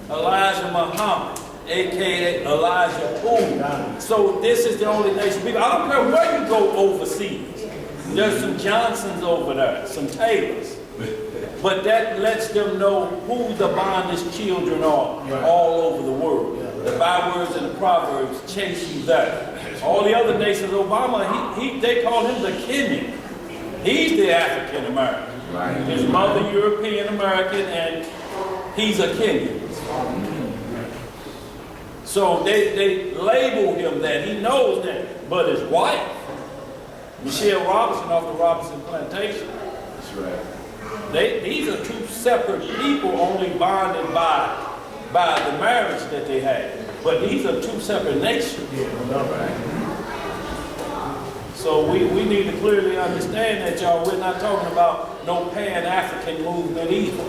Elijah Muhammad, AKA Elijah Boone. So this is the only nation of people. I don't care where you go overseas. There's some Johnsons over there, some Taylors. But that lets them know who the bondage children are all over the world. The bywords and the proverbs chase you there. All the other nations, Obama, they call him the Kenyan. He's the African American. His mother European American, and he's a Kenyan. So they label him that. He knows that. But his wife, Michelle Robinson off the Robinson Plantation. That's right. These are two separate people, only bonded by the marriage that they had. But these are two separate nations. So we need to clearly understand that, y'all, we're not talking about no pan-African movement either.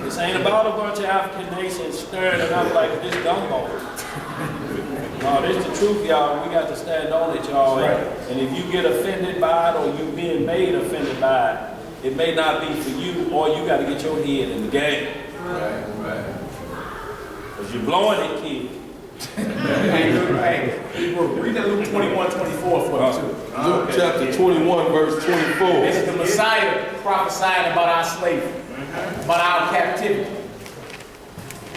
This ain't about a bunch of African nations stirring it up like this gumbo. No, this is the truth, y'all. We got to stand on it, y'all. And if you get offended by it, or you being made offended by it, it may not be for you, or you got to get your head in the game. Because you're blowing it, kid. Read that Luke 21:24 for me too. Luke chapter 21, verse 24. This is the Messiah prophesying about our slavery, about our captivity.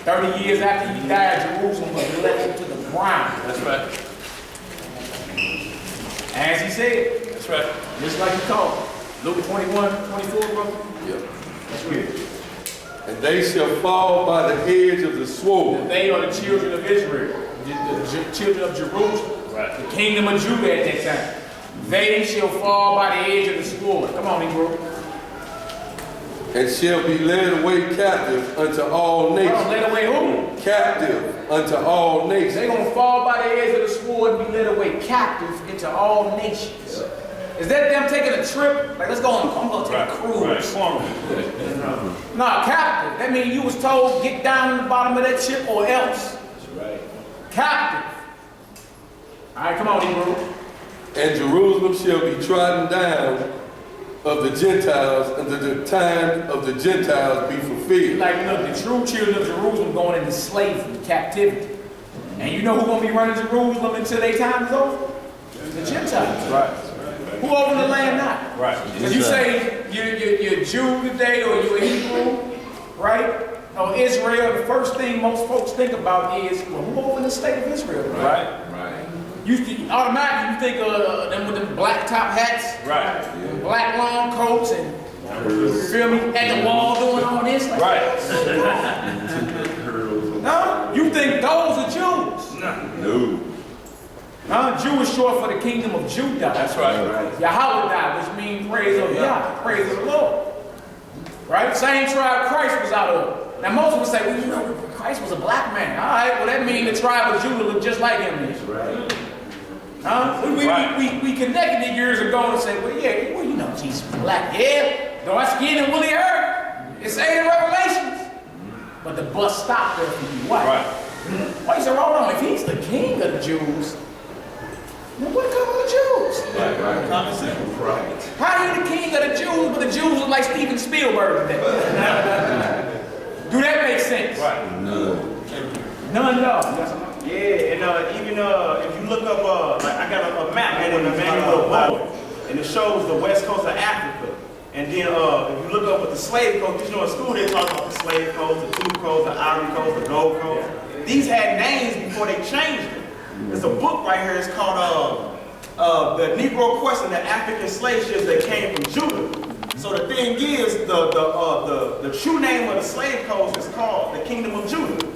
30 years after he died, Jerusalem was left to the ground. That's right. As he said. That's right. Just like he called. Luke 21:24, brother? That's weird. And they shall fall by the edge of the sword. They are the children of Israel, the children of Jerusalem, the kingdom of Judah at that time. They shall fall by the edge of the sword. Come on, Negro. And shall be led away captive unto all nations. Led away who? Captive unto all nations. They're going to fall by the edge of the sword and be led away captive into all nations. Is that them taking a trip? Like, let's go on, I'm going to take a cruise. No, captive. That means you was told, get down in the bottom of that ship or else. Captive. All right, come on, Hebrew. And Jerusalem shall be trodden down of the Gentiles until the time of the Gentiles be fulfilled. Like, look, the true children of Jerusalem going into slavery, captivity. And you know who's going to be running Jerusalem until their time is over? The Gentiles. Who over the land now? If you say you're a Jew today or you're a Hebrew, right? Or Israel, the first thing most folks think about is, well, who over in the state of Israel? You automatically you think of them with them black top hats, black long coats, and you feel me, at the wall doing all this. Like, no, you think those are Jews? No. Jew is short for the kingdom of Judah. That's right. YHWH, which means praise of Yah, praise of the Lord. Right? Same tribe Christ was out of. Now most would say, well, you know, Christ was a black man. All right, well that means the tribe of Judah looked just like him. Right. Huh? We connected it years ago and said, well, yeah, well, you know, Jesus was black. Yeah, dark skin and woolly hair. It's saying in Revelations. But the bus stopped there for you. Why? Right. Why you say, hold on, if he's the king of the Jews, then what come of the Jews? Right. Common sense. Right. How he the king of the Jews, but the Jews look like Steven Spielberg today? Do that make sense? Right. None at all. Yeah, and even if you look up, like I got a map in the manual Bible, and it shows the west coast of Africa. And then if you look up with the slave coast, you know in school they talk about the slave coast, the Tube coast, the Ivory coast, the Gold coast. These had names before they changed them. There's a book right here. It's called The Negro Quest and the African Slave Ships that came from Judah. So the thing is, the true name of the slave coast is called the Kingdom of Judah.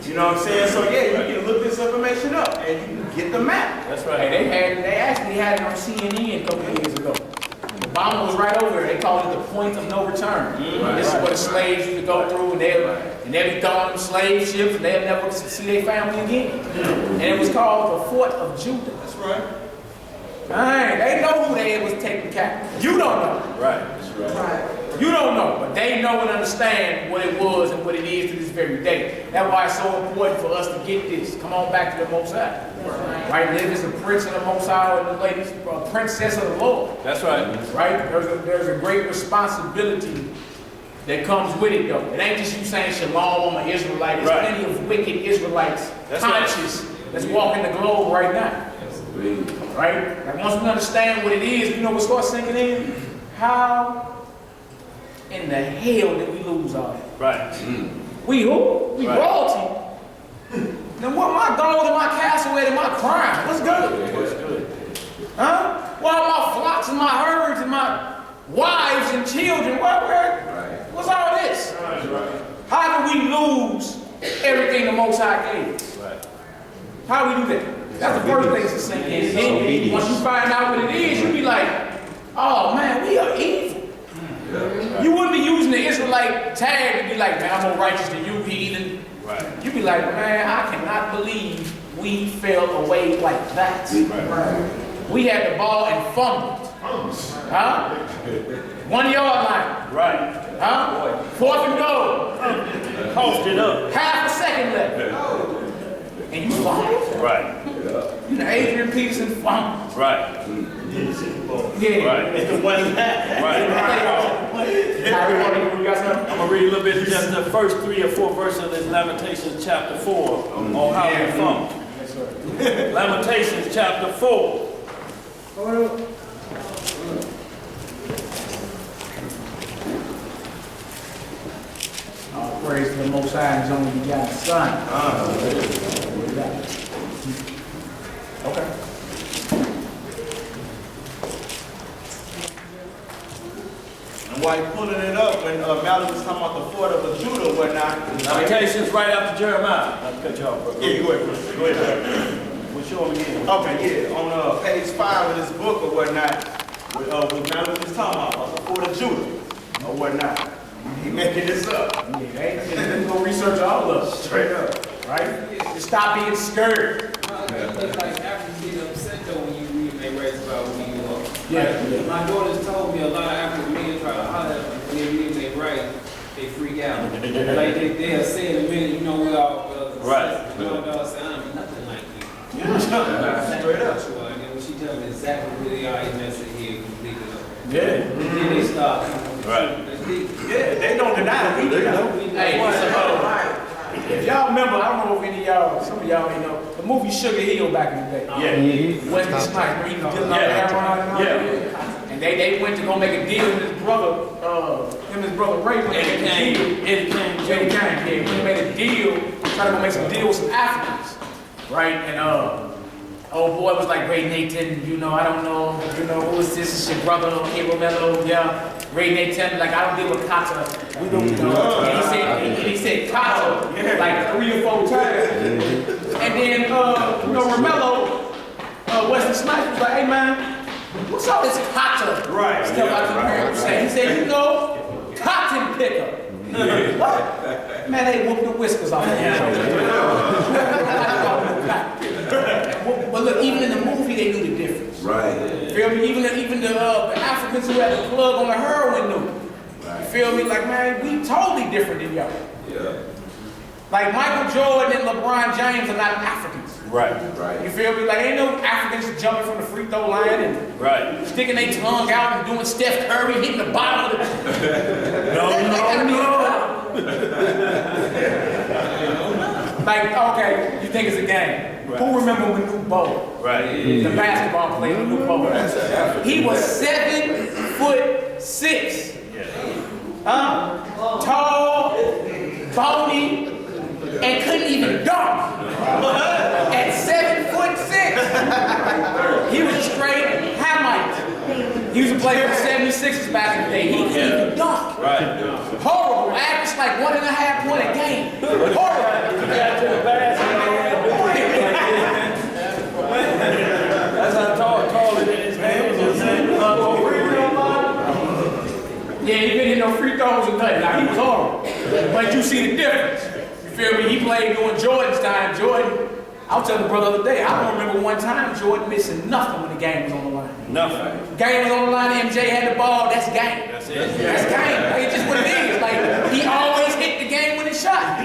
You know what I'm saying? So yeah, you can look this information up and you can get the map. That's right. Hey, they actually had it on CNN a couple of years ago. Obama was right over there. They called it the point of no return. This is what the slaves used to go through, and they'd be throwing them slave ships, and they'd never see their family again. And it was called the Fort of Judah. That's right. Dang, they know who they was taking captive. You don't know. Right. You don't know, but they know and understand what it was and what it is to this very day. That's why it's so important for us to get this. Come on back to the Most High. Right? Live as a prince of the Most High and the ladies, a princess of the Lord. That's right. Right? There's a great responsibility that comes with it, though. It ain't just you saying shalom, I'm an Israelite. There's plenty of wicked Israelites, conscious, that's walking the globe right now. Right? Like once we understand what it is, you know what starts sinking in? How in the hell did we lose all that? Right. We who? We royalty. Then what my gold and my castle at and my crime? What's good? What's good? Huh? What are my flocks and my herds and my wives and children? What's all this? How do we lose everything the Most High gave us? Right. How do we do that? That's the first thing to sink in. Then once you find out what it is, you be like, oh man, we are evil. You wouldn't be using the Israelite tag to be like, man, I'm more righteous than you, heathen. Right. You'd be like, man, I cannot believe we fell away like that. Right. We had the ball and fumbled. Huh? 1 yard line. Right. Huh? 4th and goal. Coughed it up. Half a second left. And you fumbled? Right. You know, Adrian Peterson fumbled. Right. Yeah. Right. It's the one that. I'm going to read a little bit, just the first 3 or 4 verses of this Lamentations chapter 4 on how we fumble. Lamentations chapter 4. All praise to the Most High and His only begotten Son. Okay. And while you're pulling it up, when Malik was talking about the fort of Judah and whatnot. Lamentations right after Jeremiah. I'll cut you off, bro. Yeah, you go ahead. Go ahead. We'll show them again. Okay, yeah. On page 5 of this book or whatnot, with Malik was talking about the fort of Judah or whatnot. He making this up. Yeah, they go research all of us. Straight up. Right? Just stop being scared. It's like Africans get upset though when you read their race about who you are. Yeah. My daughters told me a lot of African men try to holler at them when they read their right, they freak out. Like they'll say in a minute, you know, we all right. You know what I'm saying? I'm nothing like you. Yeah, straight up. And then when she tell me exactly who they are, it messes here, we leave it up. Yeah. And then they stop. Right. Yeah, they don't deny it. We do. Hey, if y'all remember, I don't know if any of y'all, some of y'all may know, the movie Sugar Hill back in the day. Yeah. Wesley Snipes, where he was dealing out the heroin and all that. And they went to go make a deal with his brother, him and his brother Ray. Eddie Kane, yeah. When they made a deal, trying to go make some deal with some Africans. Right? And old boy was like, Ray Nathan, you know, I don't know, who is this? It's your brother, okay, Romello, yeah. Ray Nathan, like, I don't deal with Kata. We don't, you know. And he said Kata like 3 or 4 times. And then, Romello, Wesley Snipes was like, hey man, what's all this cotton stuff I can hear him say? He said, you know, cotton picker. What? Man, they whooped the whiskers off of him. But look, even in the movie, they knew the difference. Right. Feel me? Even the Africans who had the plug on the heroin knew. You feel me? Like, man, we totally different than y'all. Yeah. Like Michael Jordan and LeBron James are not Africans. Right. You feel me? Like, ain't no Africans jumping from the free throw line and sticking their tongue out and doing Steph Curry, hitting the bottom of the... No. Like, okay, you think it's a game. Right. Who remember when Luke Bowl? Right. The basketball player, Luke Bowl. He was 7'6". Tall, bony, and couldn't even dunk. At 7'6", he was straight Hamite. He used to play for the 76ers back in the day. He couldn't even dunk. Right. Horrible. Averaged like 1.5 point a game. Horrible. That's how tall it is, man. Yeah, he didn't hit no free throws or nothing. Now, he was horrible. But you see the difference. You feel me? He played during Jordan's time. Jordan, I was telling the brother the other day, I don't remember one time Jordan missing nothing when the game was on the line. Nothing. Game was on the line, MJ had the ball, that's game. That's it. That's game. Like, it's just what it is. Like, he always hit the game when he shot.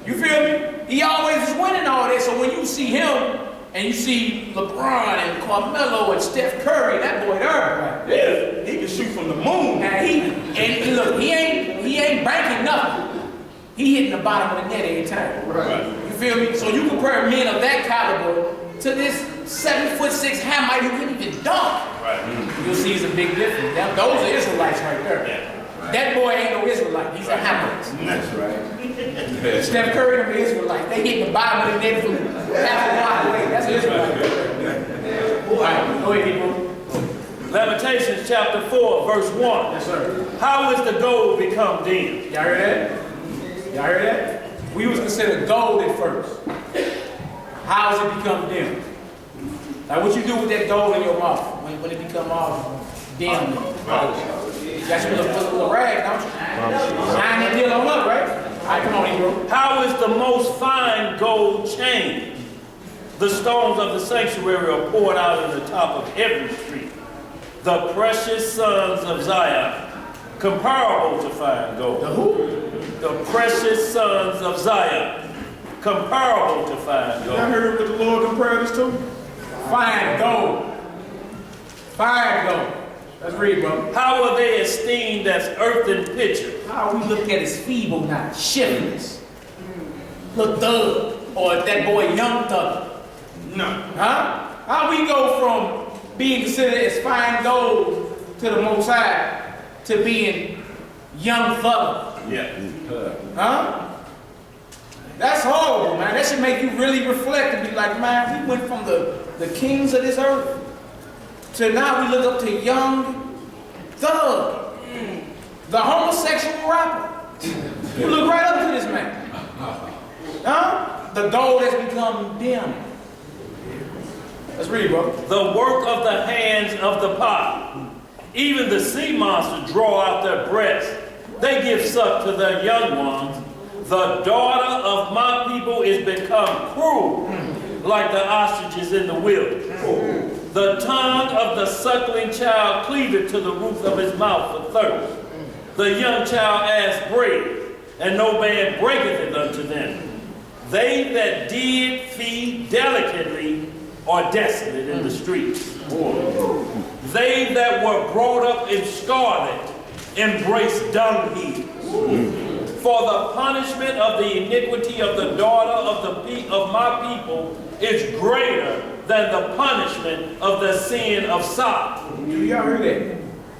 You feel me? He always is winning all that. So when you see him, and you see LeBron and Carmelo and Steph Curry, that boy there, right? Yeah, he can shoot from the moon. And look, he ain't banking nothing. He hitting the bottom of the net every time. Right. You feel me? So you compare men of that caliber to this 7'6" Hamite who couldn't even dunk. Right. You'll see it's a big difference. Those are Israelites right there. Yeah. Right. That boy ain't no Israelite. He's a Hamite. That's right. Steph Curry and the Israelite. They hit the bottom of the net from half a block away. That's an Israelite. All right, go ahead, people. Lamentations chapter 4, verse 1. Yes, sir. How is the gold become dim? Y'all heard that? Y'all heard that? We was considered gold at first. How does it become dim? Like what you do with that gold in your mouth when it become all dim? That's with a little rag, don't you? Shine that deal on up, right? All right, come on, Hebrew. How is the most fine gold chain? The stones of the sanctuary are poured out in the top of every street. The precious sons of Zion, comparable to fine gold. The who? The precious sons of Zion, comparable to fine Y'all gold. heard what the Lord compared us to? Fine gold. Fine gold. Let's read, bro. How are they esteemed as earthen pitcher? How we look at his feeble now, shiftless. Look thug, or that boy young thug. No. Huh? How we go from being considered as fine gold to the Most High to being young thug? Yeah. Huh? That's horrible, man. That should make you really reflect and be like, man, we went from the kings of this earth to now we look up to young thug, the homosexual rapper. You look right up to this man. Huh? The gold has become dim. Let's read, bro. The work of the hands of the pot. Even the sea monsters draw out their breasts. They give suck to their young ones. The daughter of my people is become cruel, like the ostriches in the wilderness. The tongue of the suckling child cleaveth to the roof of his mouth for thirst. The young child asks bread, and no man breaketh it unto them. They that did feed delicately are desolate in the streets. They that were brought up in scarlet embrace dung heaps. For the punishment of the iniquity of the daughter of my people is greater than the punishment of the sin of Sodom. Y'all heard that?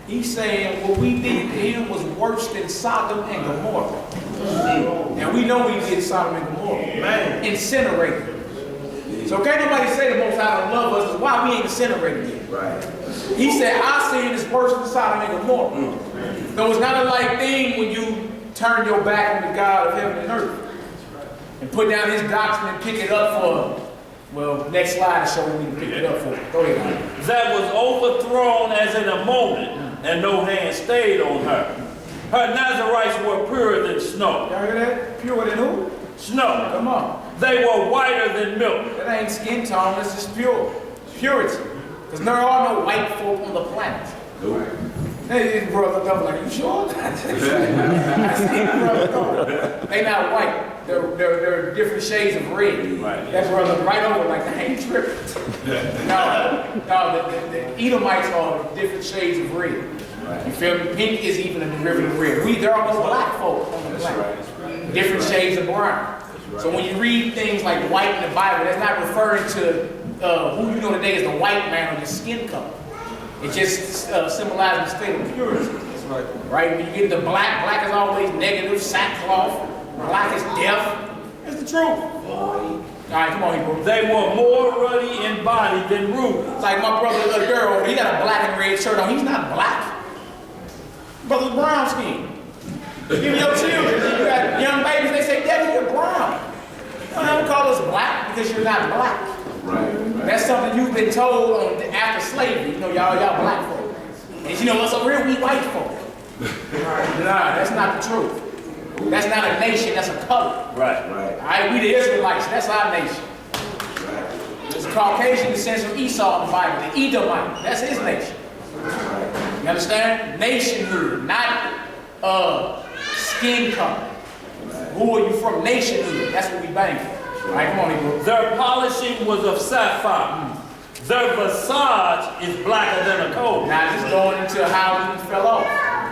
He's saying what we did to him was worse than Sodom and Gomorrah. And we know we did Sodom and Gomorrah. Man. Incinerated. So can't nobody say the Most High don't love us, is why we ain't incinerated yet. Right. He said our sin is worse than Sodom and Gomorrah. So it's not a light thing when you turn your back on the God of heaven and earth and put down his doctrine and pick it up Well, next slide to show where we can pick it up for. Go ahead. That was overthrown as in a moment, and no hand stayed on her. Her Nazarites were purer than snow. Y'all hear that? Pure than who? Snow. Come on. They were whiter than milk. That ain't skin tone, that's just pure. Purity. Because there are no white folk on the planet. Hey, brother double, like, you sure? I see brother double. They not white. They're different shades of red. Right. That brother right over like they ain't tripping. No, the Edomites are different shades of red. Right. You feel me? Pink is even a derivative of red. There are no black folk on the planet. Right. Different shades of brown. Right. So when you read things like white in the Bible, that's not referring to who you know today as the white man or the skin color. It just symbolizes the state of purity. That's right. Right? When you get to black, black is always negative, sackcloth. Black is death. It's the truth. All right, come on, Hebrew. They were more ruddy in body than rubies. Like my brother, little girl, he got a black and red shirt on. He's not black. Brother's brown skin. Even your children, you got young babies, they say, Daddy, you're brown. Well, don't call us black because you're not black. Right. That's something you've been told after slavery. You know, y'all black folk. And you know what's over here? We white folk. Nah, that's not the truth. That's not a nation, that's a color. Right. All right, we the Israelites, that's our nation. There's a Caucasian descends from Esau in the Bible, the Edomite, that's his nation. You understand? Nationhood, not skin color. Who are you from? Nationhood, that's what we bang for. All right, come on, Hebrew. Their polishing was of sapphire. Their visage is blacker than a coal. Now, just going into how we fell off.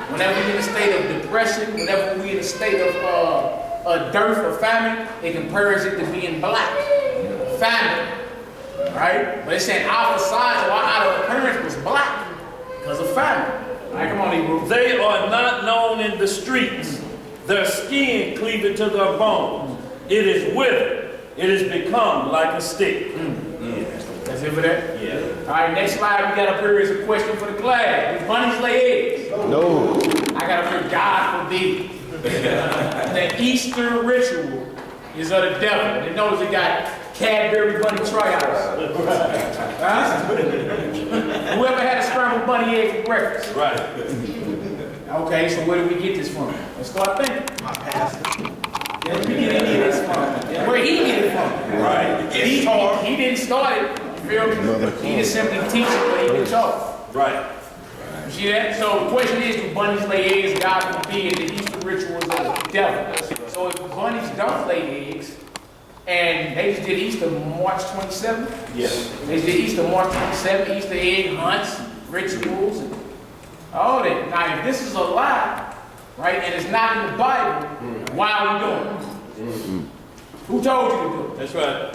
Whenever we're in a state of depression, whenever we're in a state of dearth or famine, it compares it to being black. Famine. Right? But it's saying our visage or our outer appearance was black because of famine. All right, come on, Hebrew. They are not known in the streets. Their skin cleaving to their bones. It is withered. It has become like a stick. That's it for that? Yeah. All right, next slide we got up here is a question for the class. Do bunnies lay eggs? No. I got up here, God forbid. The Easter ritual is of the devil. And notice it got Cadbury bunny tryouts. Huh? Whoever had a scrambled bunny egg for breakfast? Right. Okay, so where did we get this from? Let's start thinking. My pastor. Where did we get any of this from? Where he get it from? Right. He didn't start it. You feel me? He just simply teaches what he been taught. Right. You see that? So the question is, do bunnies lay eggs? God forbid, the Easter rituals of the devil. So if bunnies don't lay eggs, and they just did Easter March 27th? Yes. They just did Easter March 27th, Easter egg hunts, rituals, and all that. Now, if this is a lie, right, and it's not in the Bible, why are we doing it? Who told you to do it? That's right.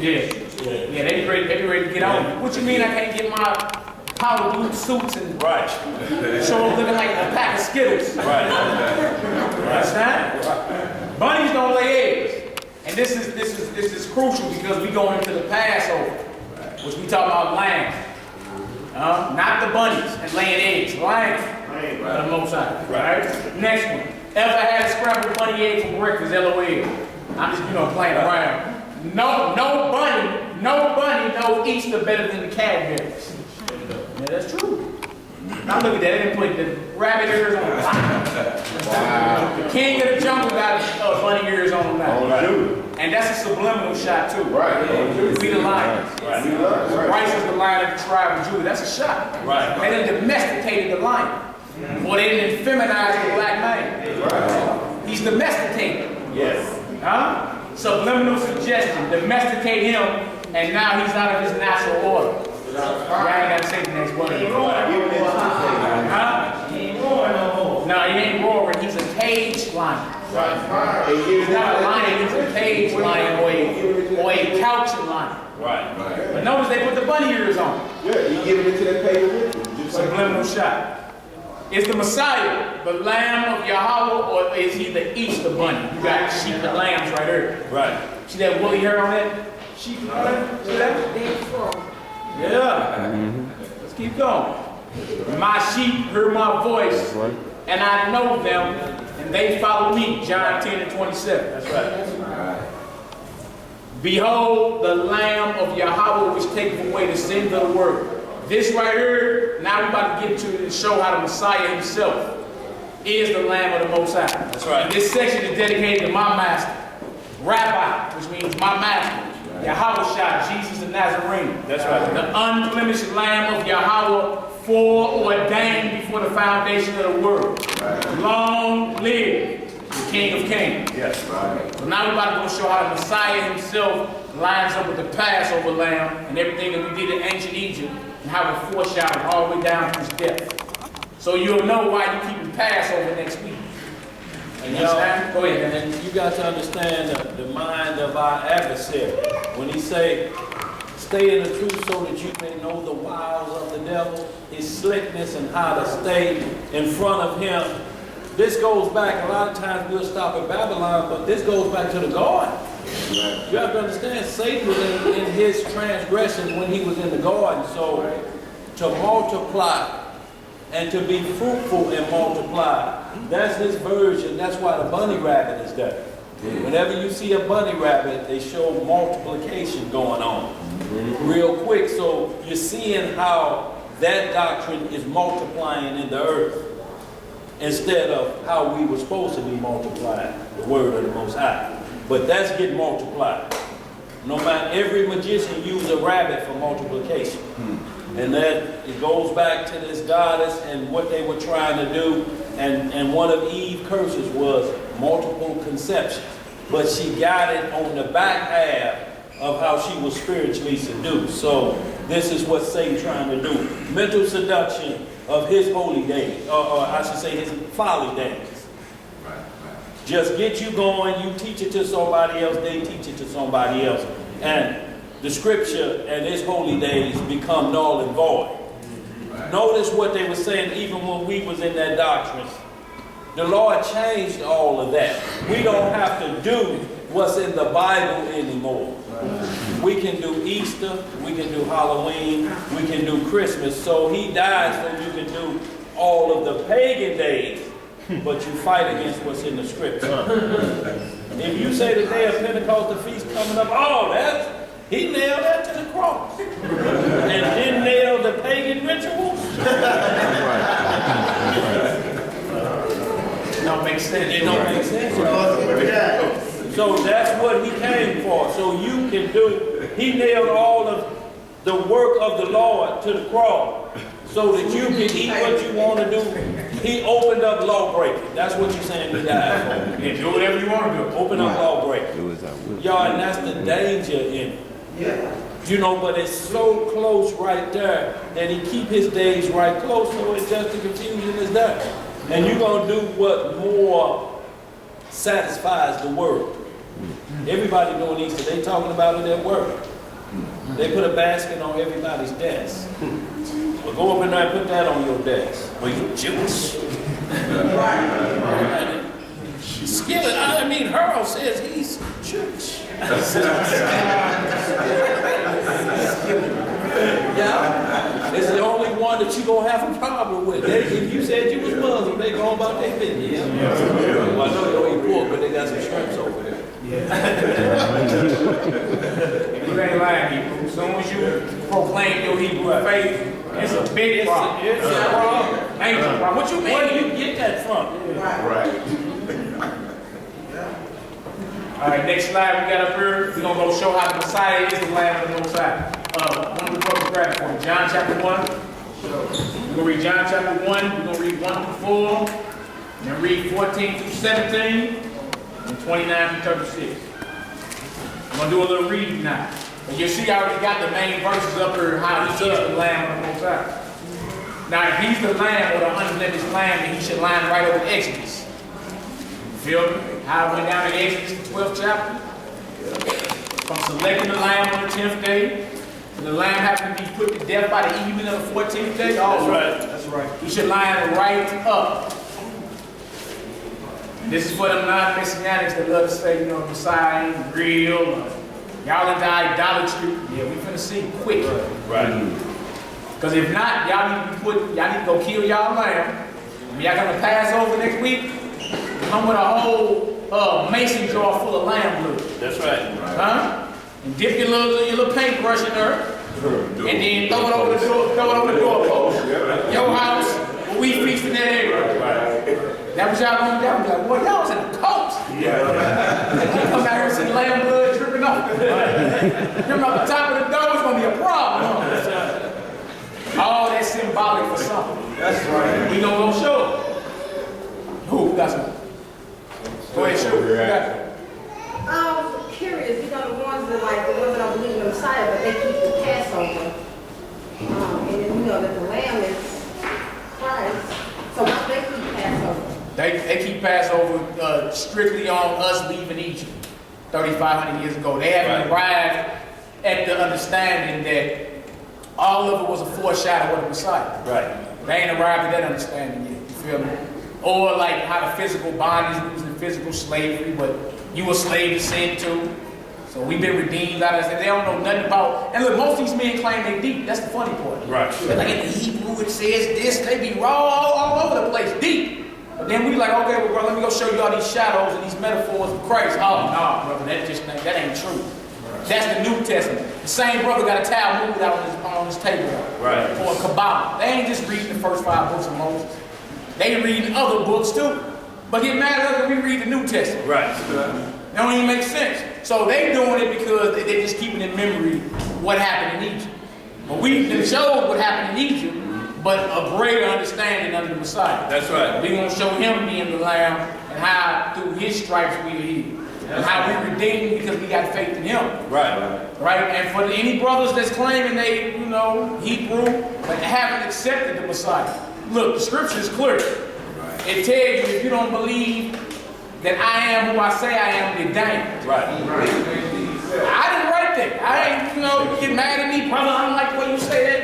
Yeah, they be ready to get on. What you mean I can't get my powder blue suits and show them looking like a pack of Skittles? Right. Understand? Bunnies don't lay eggs. And this is crucial because we going into the Passover, which we talk about lamb. Not the bunnies and laying eggs. Lamb. For the Most High. Right? Next one. Ever had a scrambled bunny egg for breakfast? LOL. I'm just, playing around. No bunny knows Easter better than the Cadburys. Yeah, that's true. Now look at that. They didn't put the rabbit ears on. Wow. The king of the jungle got bunny ears on them now. And that's a subliminal shot too. Right. We the lions. Right. Christ is the lion of the tribe of Judah. That's a shot. Right. They done domesticated the lion. Or they didn't feminize the black man. Right. He's domesticated. Yes. Huh? Subliminal suggestion. Domesticate him, and now he's out of his natural order. Y'all ain't got to say the next one. Huh? He ain't roaring no more. No, he ain't roaring. He's a caged lion. He's not a lion. He's a caged lion or a couching lion. Right. But notice they put the bunny ears on. Yeah, you giving it to that pagan. Subliminal shot. Is the Messiah the Lamb of Yahweh, or is he the Easter bunny? You got sheep and lambs right here. Right. See that woolly hair on that? Sheep and lambs? See that? Yeah. Let's keep going. My sheep hear my voice, and I know them, and they follow me, John 10 and 27. That's right. Behold, the Lamb of Yahweh which taketh away the sins of the world. This right here, now we're about to get to and show how the Messiah himself is the Lamb of the Most High. That's right. And this section is dedicated to my master, Rabbi, which means my master, YHWH, Jesus the Nazarene. That's right. The unblemished Lamb of Yahweh, foreordained before the foundation of the world. Long live the King of Kings. Yes. So now we're about to go show how the Messiah himself lines up with the Passover lamb and everything that we did in ancient Egypt and how it foreshadowed all the way down to his death. So you'll know why you keep the Passover next week. And You understand? Go ahead. And you got to understand the mind of our adversary. When he say, stay in the truth so that you may know the wiles of the devil, his slickness and how to stay in front of him. This goes back, a lot of times we'll stop at Babylon, but this goes back to the garden. You have to understand, Satan was in his transgression when he was in the garden. So to multiply and to be fruitful and multiply, that's his version. That's why the bunny rabbit is there. Whenever you see a bunny rabbit, they show multiplication going on real quick. So you're seeing how that doctrine is multiplying in the earth instead of how we were supposed to be multiplied, the word of the Most High. But that's getting multiplied. No matter, every magician used a rabbit for multiplication. And that it goes back to this goddess and what they were trying to do. And one of Eve's curses was multiple conception. But she got it on the back half of how she was spiritually seduced. So this is what Satan's trying to do. Mental seduction of his holy days, or I should say his folly days. Just get you going, you teach it to somebody else, they teach it to somebody else. And the scripture and his holy days become null and void. Notice what they were saying even when we was in that doctrine. The Lord changed all of that. We don't have to do what's in the Bible anymore. We can do Easter, we can do Halloween, we can do Christmas. So he died so you can do all of the pagan days, but you fight against what's in the scripture. If you say the day of Pentecost, the feast coming up, he nailed that to the cross. And didn't nail the pagan rituals. It don't make sense. It don't make sense. So that's what he came for. So you can do, he nailed all of the work of the Lord to the cross so that you can eat what you want to do. He opened up law breaking. That's what you're saying he died for. Yeah, do whatever you want to do. Open up law breaking. Y'all, and that's the danger in it. You know, but it's so close right there that he keep his days right close, so it's just the confusion is there. And you're going to do what more satisfies the world. Everybody doing Easter, they talking about it at work. They put a basket on everybody's desk. Well, go up in there and put that on your desk. Well, you Jewish. Skillet, I mean, Harold says he's Jewish. Yeah, it's the only one that you're going to have a problem with. If you said you was Muslim, they go about their business. Well, I know you don't eat pork, but they got some shrimps over there. You ain't lying, Hebrew. As soon as you proclaim your Hebrew faith, it's a big problem. It's a problem. Ain't a problem. What you mean? Where do you get that from? Right. All right, next slide we got up here. We're going to go show how the Messiah is the Lamb of the Most High. One of the brothers grab it for me. John chapter 1. We're going to read John chapter 1. We're going to read 1 through 4. And then read 14 through 17. And 29 through 36. I'm going to do a little reading now. But you see, I already got the main verses up here, how he is the Lamb of the Most High. Now, if he's the Lamb or the unblemished Lamb, then he should line right over Exodus. Feel me? How it went down in Exodus, the 12th chapter. From selecting the lamb on the 10th day, and the lamb having to be put to death by the evening of the 14th day. That's right. That's right. He should line right up. And this is for them non-messianics that love to say, you know, Messiah ain't real. Y'all into idolatry. Yeah, we finna see quick. Right. Because if not, y'all need to go kill y'all lamb. When y'all come to Passover next week, come with a whole mason jar full of lamb blood. That's right. Huh? And dip your little paintbrush in there, and then throw it over the doorpost. Your house, where we feasting that area. That was y'all going down. Like, boy, y'all was in a cult. You come out here and see lamb blood dripping off. Dripping off the top of the door, it's gonna be a problem. Huh? All that symbolic for something. That's right. We gonna go show it. Who got some? Go ahead, show. Who got it? I was curious, the ones that don't believe in the Messiah, but they keep the Passover. And then that the lamb is Christ. So why do they keep Passover? They keep Passover strictly on us leaving Egypt 3,500 years ago. They haven't arrived at the understanding that all of it was a foreshadow of the Messiah. Right. They ain't arrived at that understanding yet. You feel me? Or like how the physical bondage was in physical slavery, but you were slave to sin too. So we've been redeemed out of that. They don't know nothing about. And look, most of these men claim they deep. That's the funny part. Right. They're like in the Hebrew it says this. They be raw all over the place, deep. But then we like, okay, well, bro, let me go show you all these shadows and these metaphors of Christ. Oh no, brother, that ain't true. That's the New Testament. The same brother got a Talmud out on his table, right, for a Kabbalah. They ain't just reading the first 5 books of Moses. They reading other books too. But get mad at us when we read the New Testament. Right. That don't even make sense. So they doing it because they just keeping in memory what happened in Egypt. But we done showed what happened in Egypt, but a greater understanding under the Messiah. That's right. We're going to show him being the Lamb and how through his stripes we are healed. And how we redeemed because we got faith in him. Right. Right? And for any brothers that's claiming they, Hebrew, but haven't accepted the Messiah. Look, the scripture is clear. It tells you if you don't believe that I am who I say I am, you're damned. Right. I didn't write that. I ain't, get mad at me, brother. I don't like the way you say that.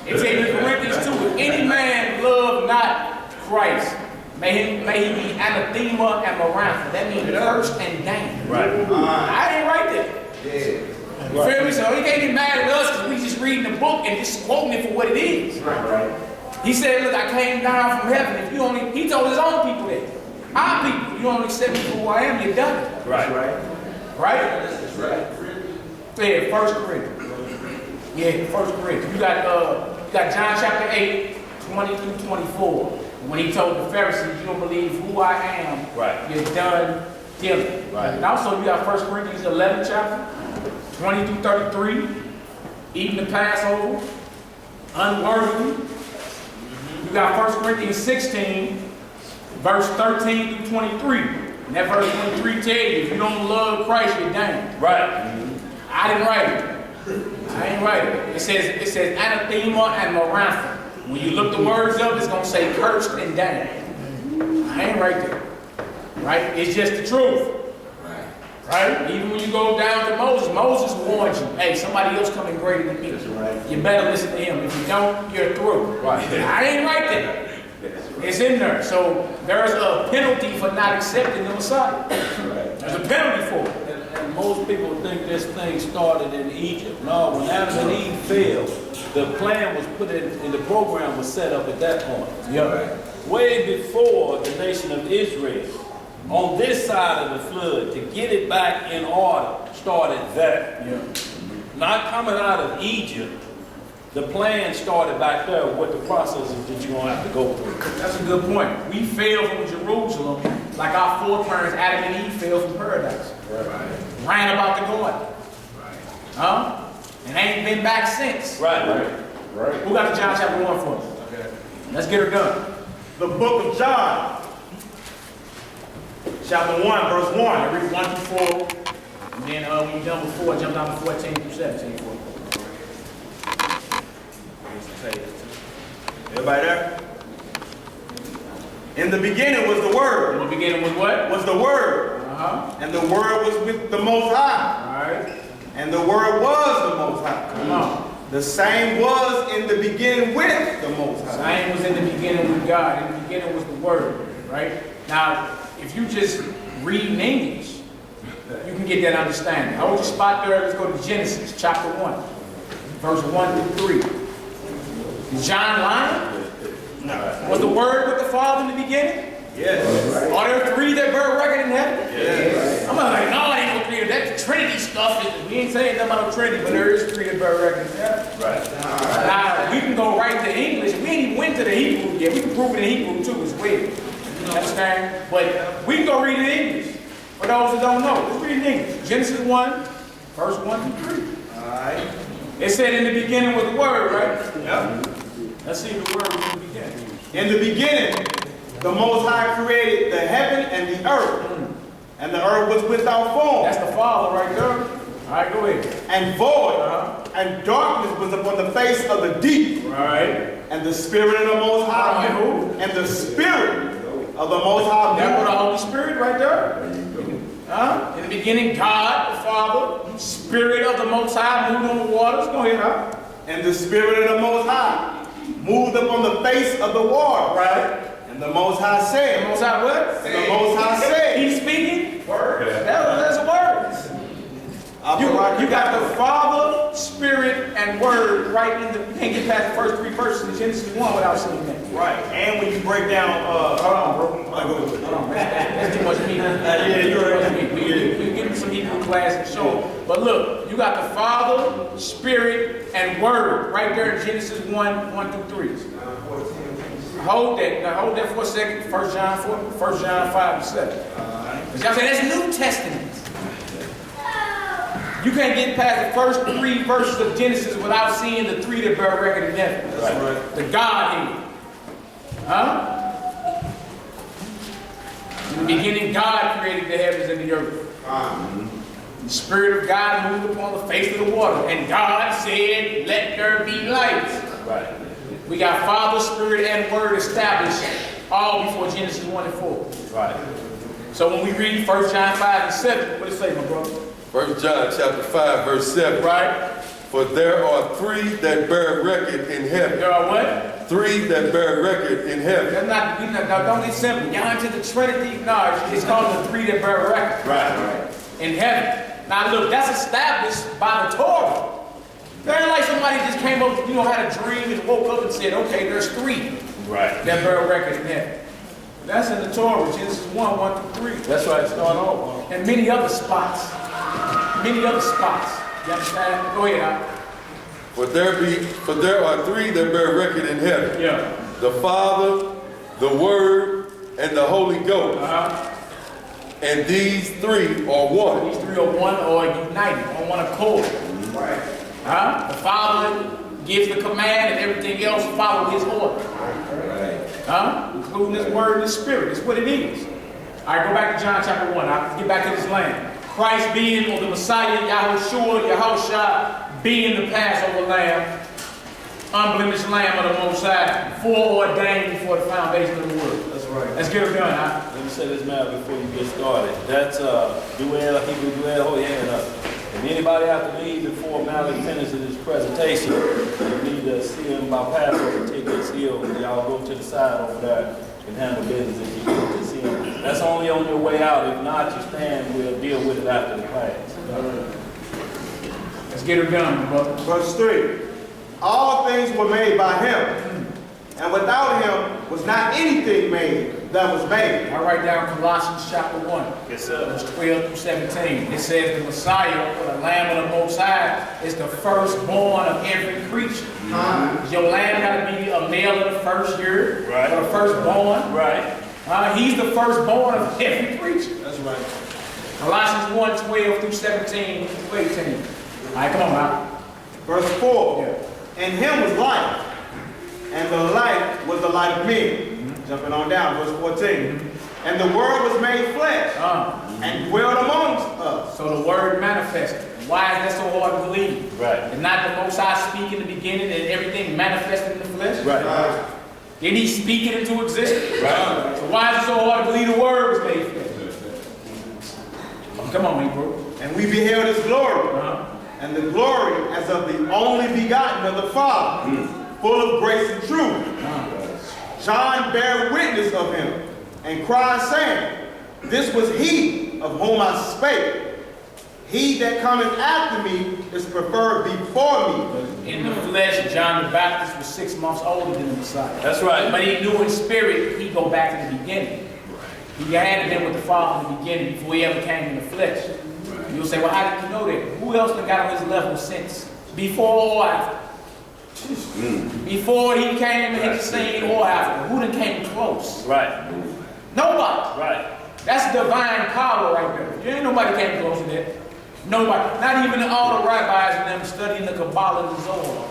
It tells you in Corinthians 2, if any man love not Christ, may he be anathema and maranatha. That means cursed and damned. Right. I didn't write that. You feel me? So he can't get mad at us because we just reading the book and just quoting it for what it is. Right. He said, look, I came down from heaven. He told his own people that. Our people, you don't accept me for who I am, you're done. Right. Right? That's right. Yeah, 1 Corinthians. Yeah, 1 Corinthians. You got John chapter 8, 20 through 24. When he told the Pharisees, you don't believe who I am, right, you're done killing. Right. And also you got 1 Corinthians 11 chapter, 20 through 33, eating the Passover, unworthy. You got 1 Corinthians 16, verse 13 through 23. And that verse 23 tells you, if you don't love Christ, you're damned. Right. I didn't write it. I ain't write it. It says anathema and maranatha. When you look the words up, it's going to say cursed and damned. I ain't write that. Right? It's just the truth. Right? Even when you go down to Moses warned you, hey, somebody else coming greater than me. You better listen to him. If you don't, you're through. Right. I ain't write that. It's in there. So there's a penalty for not accepting the Messiah. There's a penalty for it. And most people think this thing started in Egypt. No, when Adam and Eve fell, the plan was put in, and the program was set up at that point. Yeah. Way before the nation of Israel, on this side of the flood, to get it back in order, started there. Yeah. Not coming out of Egypt, the plan started back there with the processes that you're going to have to go through. That's a good point. We fell from Jerusalem like our foreparents, Adam and Eve, fell from paradise. Right. Ran about the garden. Huh? And ain't been back since. Right. Who got the John chapter 1 for us? Okay. Let's get her done. The book of John, chapter 1, verse 1. I read 1 through 4. And then when you're done with 4, jump down to 14 through 17 for us. Everybody there? In the beginning was the Word. In the beginning was what? Was the Word. And the Word was with the Most High. All right. And the Word was the Most High. Come on. The same was in the beginning with the Most High. Same was in the beginning with God. In the beginning was the Word. Right? Now, if you just read in English, you can get that understanding. Hold your spot there. Let's go to Genesis chapter 1, verse 1 through 3. Is John lying? No. Was the Word with the Father in the beginning? Yes. Are there three that bear record in heaven? Yes. I'm like, no, it ain't no three. That Trinity stuff, we ain't saying nothing about no Trinity, but there is three that bear record in heaven. Right. Now, we can go right to English. We ain't even went to the Hebrew yet. We can prove it in Hebrew too as well. You understand? But we can go read it in English. For those that don't know, let's read it in English. Genesis 1, verse 1 through 3. All right. It said in the beginning was the word, right? Yep. Let's see the word in the beginning. In the beginning, the Most High created the heaven and the earth. And the earth was without form. That's the Father right there. All right, go ahead. And void. And darkness was upon the face of the deep. Right. And the Spirit of the Most High. And the Spirit of the Most High. That was the Holy Spirit right there. In the beginning, God, the Father, Spirit of the Most High moved on the waters. Go ahead, huh? And the Spirit of the Most High moved upon the face of the water. Right. And the Most High said. The Most High what? The Most High said. He's speaking. Word. That's a word. You got the Father, Spirit, and Word right in the. You can't get past the first three verses in Genesis 1 without seeing that. Right. And when you break down, hold on, bro. Hold on. That's too much meat. Yeah, you're right. We give him some Hebrew class and show him. But look, you got the Father, Spirit, and Word right there in Genesis 1 through 3. Hold that. Now hold that for a second. 1 John 4, 1 John 5 and 7. Because y'all say that's New Testament. You can't get past the first three verses of Genesis without seeing the three that bear record in heaven. That's right. The Godhead. Huh? In the beginning, God created the heavens and the earth. The Spirit of God moved upon the face of the water. And God said, let there be light. Right. We got Father, Spirit, and Word established all before Genesis 1 and 4. Right. So when we read 1 John 5 and 7, what does it say, my brother? 1 John chapter 5, verse 7. Right? For there are three that bear record in heaven. There are what? Three that bear record in heaven. That's not, don't get simple. Y'all into the Trinity? No, it's called the three that bear record. Right. In heaven. Now look, that's established by the Torah. There ain't like somebody just came up, had a dream and woke up and said, okay, there's three Right. that bear record in heaven. That's in the Torah, Genesis 1 through 3. That's right. Start off. And many other spots. Many other spots. You understand? Go ahead, Al. For there are three that bear record in heaven. Yeah. The Father, the Word, and the Holy Ghost. And these three are one. These three are one or united on one accord. Right. The Father gives the command and everything else follow his order. Right. Including his word and his spirit. It's what it is. All right, go back to John chapter 1. I'll get back to this land. Christ being, or the Messiah, Yahushua, being the Passover lamb, unblemished lamb of the Most High, foreordained before the foundation of the world. That's right. Let's get it done, huh? Let me say this now before you get started. That's Duel, Hebrew Duel, hand up. If anybody have to leave before Malik finishes his presentation, you need to see him by Passover tickets here. Y'all go to the side over there and handle business if you need to see him. That's only on your way out. If not, you stand. We'll deal with it after the class. Let's get it done, brother. Verse 3. All things were made by him, and without him was not anything made that was made. I write down Colossians chapter 1. Yes, sir. Verse 12 through 17. It says the Messiah, or the Lamb of the Most High, is the firstborn of every creature. Your lamb got to be a male of the first year, Right. or the firstborn. Right. He's the firstborn of every creature. That's right. Colossians 1, 12 through 17 through 18. All right, come on now. Verse 4. Yeah. In him was life, and the light was the light of men. Jumping on down, verse 14. And the word was made flesh, and dwelled amongst us. So the word manifested. Why is that so hard to believe? Right. And not the Most High speak in the beginning and everything manifested in the flesh? Right. Didn't he speak it into existence? Right. So why is it so hard to believe the word was made flesh? Come on, Hebrew. And we beheld his glory, and the glory as of the only begotten of the Father, full of grace and truth. John bare witness of him, and cried, saying, This was he of whom I spake. He that cometh after me is preferred before me. In the flesh, John the Baptist was 6 months older than the Messiah. That's right. But he knew in spirit he'd go back to the beginning. He had been with the Father in the beginning before he ever came in the flesh. You'll say, well, how did you know that? Who else done got on his level since? Before or after? Before he came and hit the scene or after? Who done came close? Right. Nobody. Right. That's divine power right there. There ain't nobody came close to that. Nobody. Not even all the rabbis and them studying the Kabbalah and the Zohar.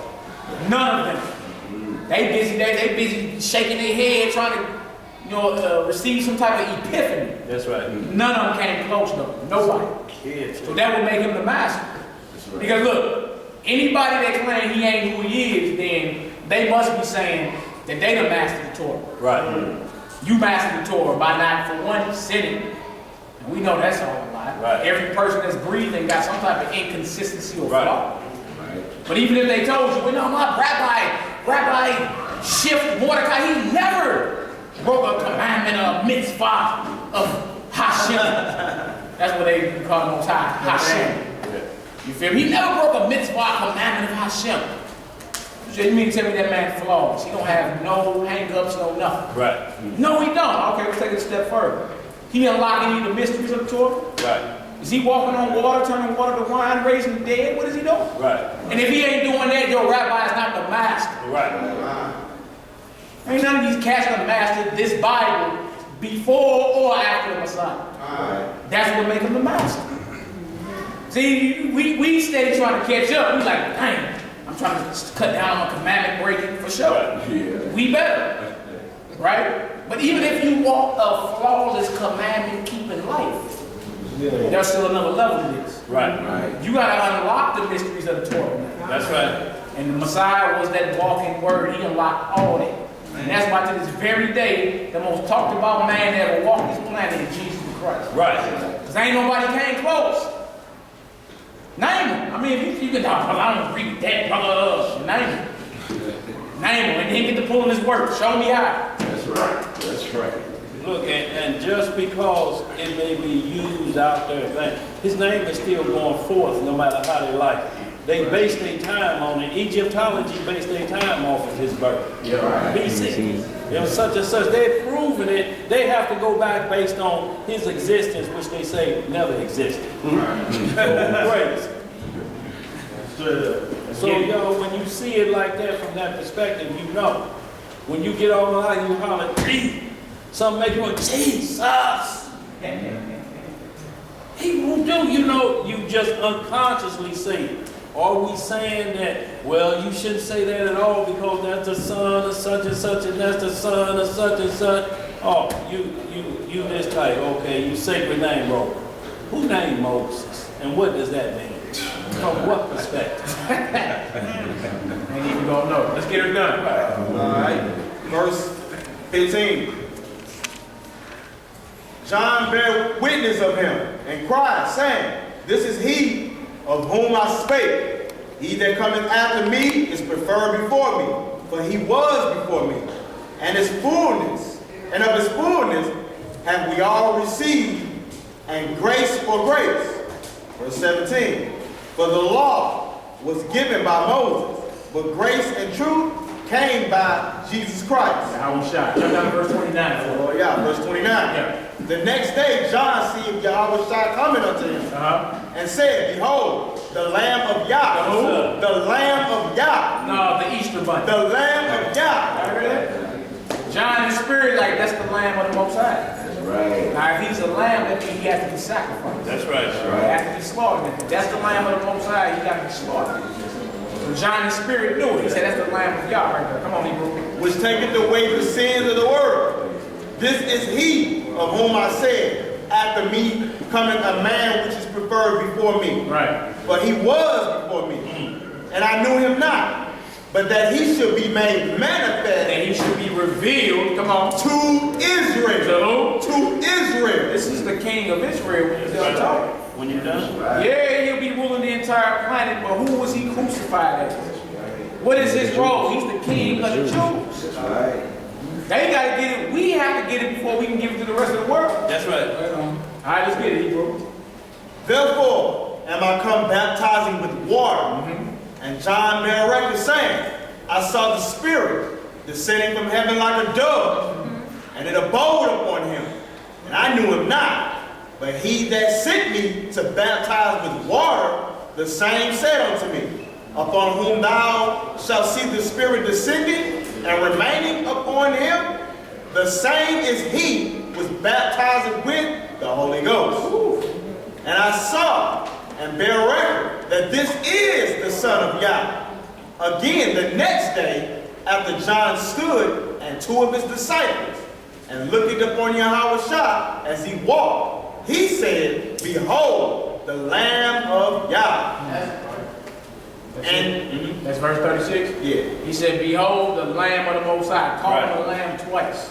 None of them. They busy shaking their head trying to, receive some type of epiphany. That's right. None of them came close though. Nobody. So that would make him the master. Right. Because look, anybody that claims he ain't who he is, then they must be saying that they done mastered the Torah. Right. You mastered the Torah by not, for one, sinning. And we know that's all a lie. Right. Every person that's breathing got some type of inconsistency or right. flaw. Right. But even if they told you, well, no, my Rabbi Shift Mordecai, he never broke a commandment or a mitzvah of Hashem. That's what they call the Most High, Hashem. You feel me? He never broke a mitzvah commandment of Hashem. So you mean to tell me that man flawless? He don't have no hang-ups, no nothing. Right. No, he don't. Okay, let's take it a step further. He unlock any of the mysteries of the Torah? Right. Is he walking on water, turning water to wine, raising the dead? What is he doing? Right. And if he ain't doing that, your rabbi is not the master. Right. Ain't none of these cats gonna master this Bible before or after the Messiah. That's what make him the master. See, we steady trying to catch up. We like, dang, I'm trying to cut down on commandment breaking for sure. Right. Yeah. We better, right? But even if you walk a flawless commandment keeping life, there's still another level to this. Right. You gotta unlock the mysteries of the Torah. That's right. And the Messiah was that walking word. He unlocked all that. And that's why to this very day, the most talked about man that ever walked this planet is Jesus Christ. Right. Because ain't nobody came close. Name him. I mean, if you can talk, I don't agree with that, brother. Name him. Name him. And he get to pulling his work. Show me how. That's right. That's right. Look, and just because it may be used out there, his name is still going forth no matter how they like it. They base their time on it. Egyptology based their time off of his birth. Yeah, right. BC. Such and such. They've proven it. They have to go back based on his existence, which they say never existed. Crazy. So, y'all, when you see it like that from that perspective, you know. When you get over line, you holler, "Gee!" Some make you go, Jesus. He will do, you just unconsciously say it. Are we saying that, well, you shouldn't say that at all because that's the son of such and such and that's the son of such and such? Oh, you this type, okay, you sacred name, bro. Who named Moses? And what does that mean? From what perspective? Ain't even gonna know. Let's get her done. All right. Verse 15. John bare witness of him and cried, saying, This is he of whom I spake. He that cometh after me is preferred before me, for he was before me. And of his fullness have we all received, and grace for grace. Verse 17. For the law was given by Moses, but grace and truth came by Jesus Christ. I was shot. Jump down to verse 29. Oh yeah, verse 29. Yeah. The next day John seeth YHWH coming unto him, and said, Behold, the Lamb of Yah. The Lamb of Yah. No, the Easter bunny. The Lamb of Yah. You heard that? John in the spirit, like that's the Lamb of the Most High. That's right. Now, if he's a lamb, that means he has to be sacrificed. That's right. He has to be slaughtered. If that's the Lamb of the Most High, he got to be slaughtered. So John in the spirit knew it. He said, that's the Lamb of Yah right there. Come on, Hebrew. Which taketh away the sins of the world. This is he of whom I said, After me cometh a man which is preferred before me. Right. But he was before me, and I knew him not. But that he should be made manifest. That he should be revealed, come on, to Israel. To Israel. This is the king of Israel when he's done talking. When you're done? Yeah, he'll be ruling the entire planet, but who was he crucified as? What is his role? He's the king of the Jews. That's right. They got to get it. We have to get it before we can give it to the rest of the world. That's right. All right, let's get it, Hebrew. Therefore am I come baptizing with water. And John bare record, saying, I saw the Spirit descending from heaven like a dove, and it abode upon him. and I knew him not. But he that sent me to baptize with water, the same said unto me, upon whom thou shalt see the Spirit descending and remaining upon him, the same is he was baptizing with the Holy Ghost. And I saw and bear record that this is the Son of Yah. Again, the next day, after John stood and two of his disciples, and looking upon YHWH as he walked, he said, Behold, the Lamb of Yah. And that's verse 36? yeah. He said, Behold, the Lamb of the Most High. Called him the Lamb twice.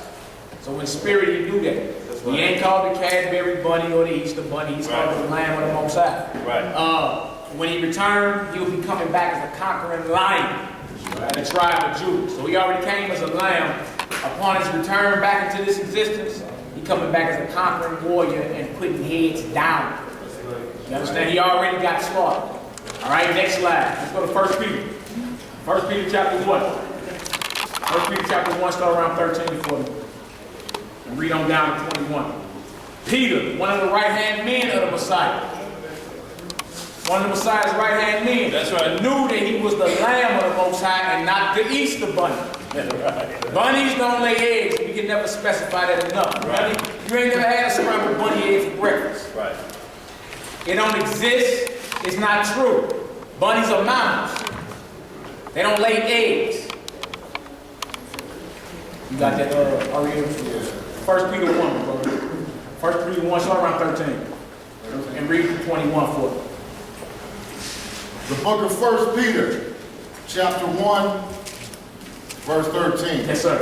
So in spirit, he knew that. He ain't called the Cadbury Bunny or the Easter Bunny. He's called the Lamb of the Most High. Right. When he returned, he'll be coming back as a conquering lion of the tribe of Judah. So he already came as a lamb. Upon his return back into this existence, he coming back as a conquering warrior and putting heads down. You understand? He already got slaughtered. All right, next slide. Let's go to 1 Peter. 1 Peter chapter 1. 1 Peter chapter 1, start around 13 for me. And read on down to 21. Peter, one of the right-hand men of the Messiah. One of the Messiah's right-hand men. That's right. Knew that he was the Lamb of the Most High and not the Easter Bunny. Bunnies don't lay eggs. We can never specify that enough. Right. You ain't never had a scrambled bunny egg for breakfast. Right. It don't exist. It's not true. Bunnies are mammals. They don't lay eggs. You got that, Ariel? 1 Peter 1, brother. 1 Peter 1, start around 13. And read 21 for it. The book of 1 Peter, chapter 1, verse 13. Yes, sir.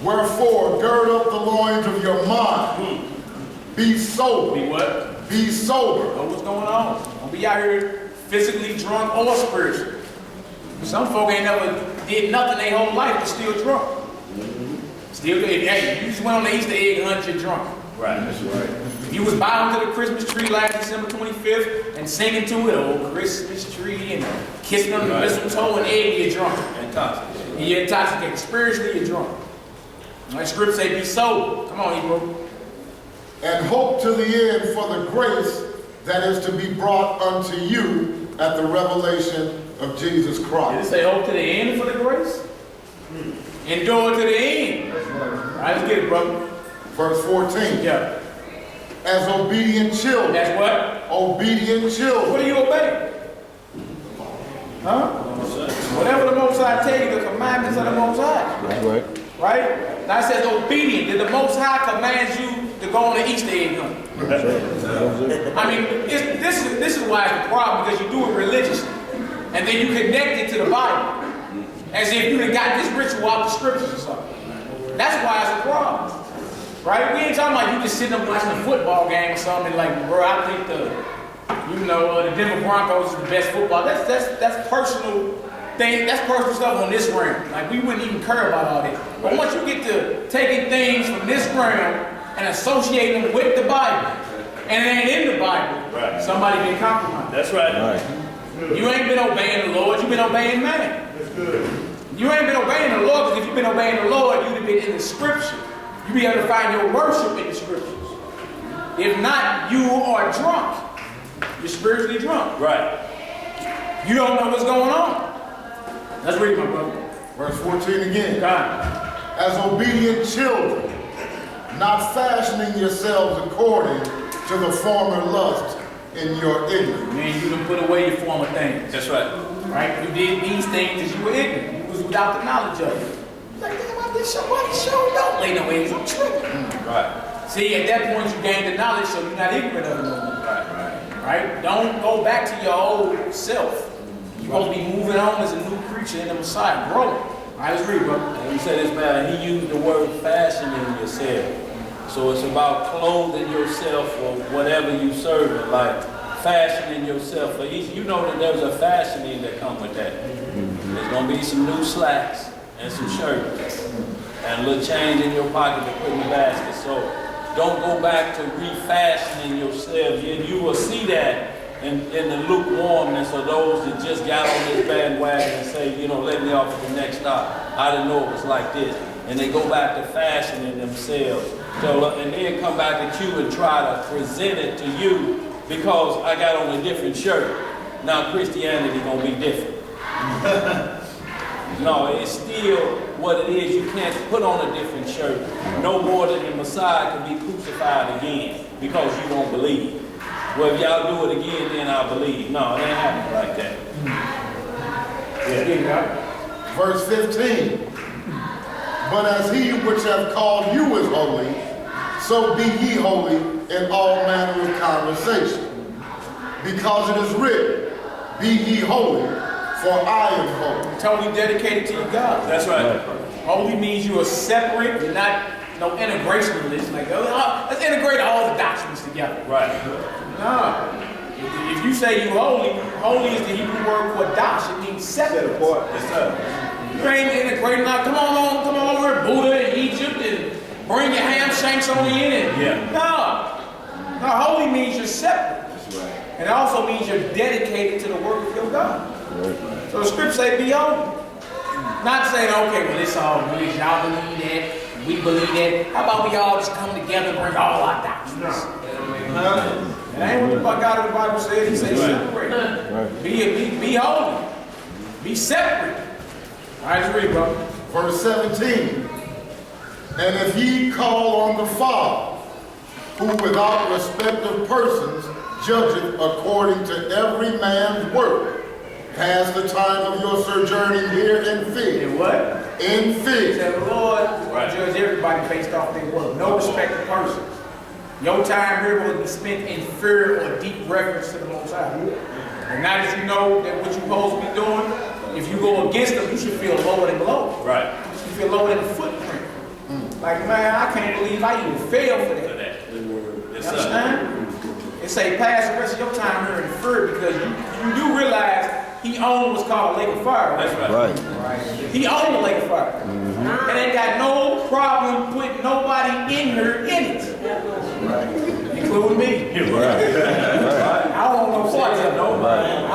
Wherefore, gird up the loins of your mind. Be sober. Be what? Be sober. Know what's going on. Don't be out here physically drunk or spiritually. Some folk ain't never did nothing their whole life but still drunk. Still, hey, you just went on the Easter egg hunt, you're drunk. Right. That's right. If you was bowing to the Christmas tree last December 25th and singing to it, oh, Christmas tree, and kissing on the mistletoe and egg, you're drunk. Intoxicated. You're intoxicated. Spiritually, you're drunk. Like script say, be sober. Come on, Hebrew. And hope to the end for the grace that is to be brought unto you at the revelation of Jesus Did it Christ. say hope to the end for the grace? Endure to the end. All right, let's get it, brother. Verse 14. Yeah. As obedient children. That's what? Obedient children. What do you obey? Huh? Whatever the Most High tell you, the commandments of the Most High. That's right. Right? Now it says obedient. Did the Most High command you to go on the Easter egg hunt? I mean, this is why it's a problem, because you do it religiously. And then you connect it to the Bible. As if you done got this ritual out the scriptures or something. That's why it's a problem. Right? We ain't talking about you just sitting up watching a football game or something and like, bro, I think the Denver Broncos is the best football. That's personal thing. That's personal stuff on this realm. Like, we wouldn't even care about all that. But once you get to taking things from this realm and associating them with the Bible, and it ain't in the Bible, Right. somebody been compromised. That's right. Right. You ain't been obeying the Lord, you've been obeying man. You ain't been obeying the Lord, because if you've been obeying the Lord, you'd have been in the scripture. You'd be able to find your worship in the scriptures. If not, you are drunk. You're spiritually drunk. Right. You don't know what's going on. Let's read, my brother. Verse 14 again. God. As obedient children, not fashioning yourselves according to the former lust in your ignorance. Man, you done put away your former things. That's right. Right? You did these things as you were ignorant. You was without the knowledge of it. Like, damn, I did show what? Show don't lay no eggs. I'm tripping. Right. See, at that point, you gain the knowledge, so you're not ignorant of it no more. Right? Don't go back to your old self. You're supposed to be moving on as a new creature in the Messiah. Grow. All right, let's read, bro. And he said this, man, he used the word fashioning yourself. So it's about clothing yourself for whatever you serve, like fashioning yourself for each. You know that there's a fashioning that comes with that. There's going to be some new slacks and some shirts and a little change in your pocket to put in the basket. So don't go back to refashioning yourself. You will see that in the lukewarmness of those that just got on this bandwagon and say, let me off at the next stop. I didn't know it was like this. and they go back to fashioning themselves. So, and then come back at you and try to present it to you because I got on a different shirt. Now Christianity gonna be different. No, it's still what it is. You can't put on a different shirt no more than the Messiah can be crucified again because you don't believe. Well, if y'all do it again, then I'll believe. No, it ain't happening like that. Yeah. Verse 15. But as he which hath called you is holy, so be ye holy in all manner of conversation. Because it is written, be ye holy, for I am holy. Totally dedicated to your God. That's right. Holy means you are separate. You're not no integrationalist. Like, oh, let's integrate all the doctrines together. Right. No. If you say you holy is the Hebrew word for dash. It means separate. Yes, sir. You ain't integrating now. Come on over to Buddha in Egypt and bring your ham shanks on in. And, no, holy means you're separate. That's right. And it also means you're dedicated to the work of your God. Right. So the scripture say be holy. Not saying, okay, well, it's all good. Y'all believe that. We believe that. How about we all just come together and bring all our doctrines? That ain't what the God of the Bible said. He said separate. Right. Be holy. Be separate. All right, let's read, bro. Verse 17. And if ye call on the Father, who without respect of persons judgeth according to every man's work, pass the time of your sojourning here in fig. In what? In fig. Said the Lord judge everybody based off their work. No respect of persons. Your time here will be spent in fear or deep reverence to the Most High. And now that you know that what you're supposed to be doing, if you go against them, you should feel lower than below. Right. You should feel lower than the footprint. Like, man, I can't believe I even failed for that. You understand? It say pass the rest of your time here in fear because you do realize he owned what's called a lake of fire. Right? That's right. He owned the lake of fire. And ain't got no problem putting nobody in here in it. Including me. I don't want no parts of it. I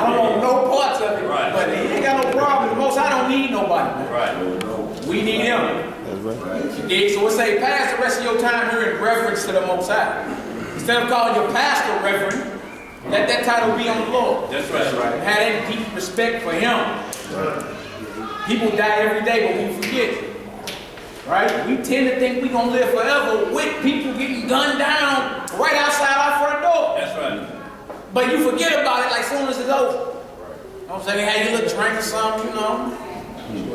don't want no parts of it. But he ain't got no problem. The Most I don't need nobody. Right. We need him. So it say pass the rest of your time here in reverence to the Most High. Instead of calling your pastor reverend, let that title be on the Lord. That's right. Have that deep respect for him. People die every day, but we forget. Right? We tend to think we're going to live forever with people getting gunned down right outside our front door. That's right. But you forget about it like soon as it's over. You know what I'm saying? Hey, you little drink or something, you know.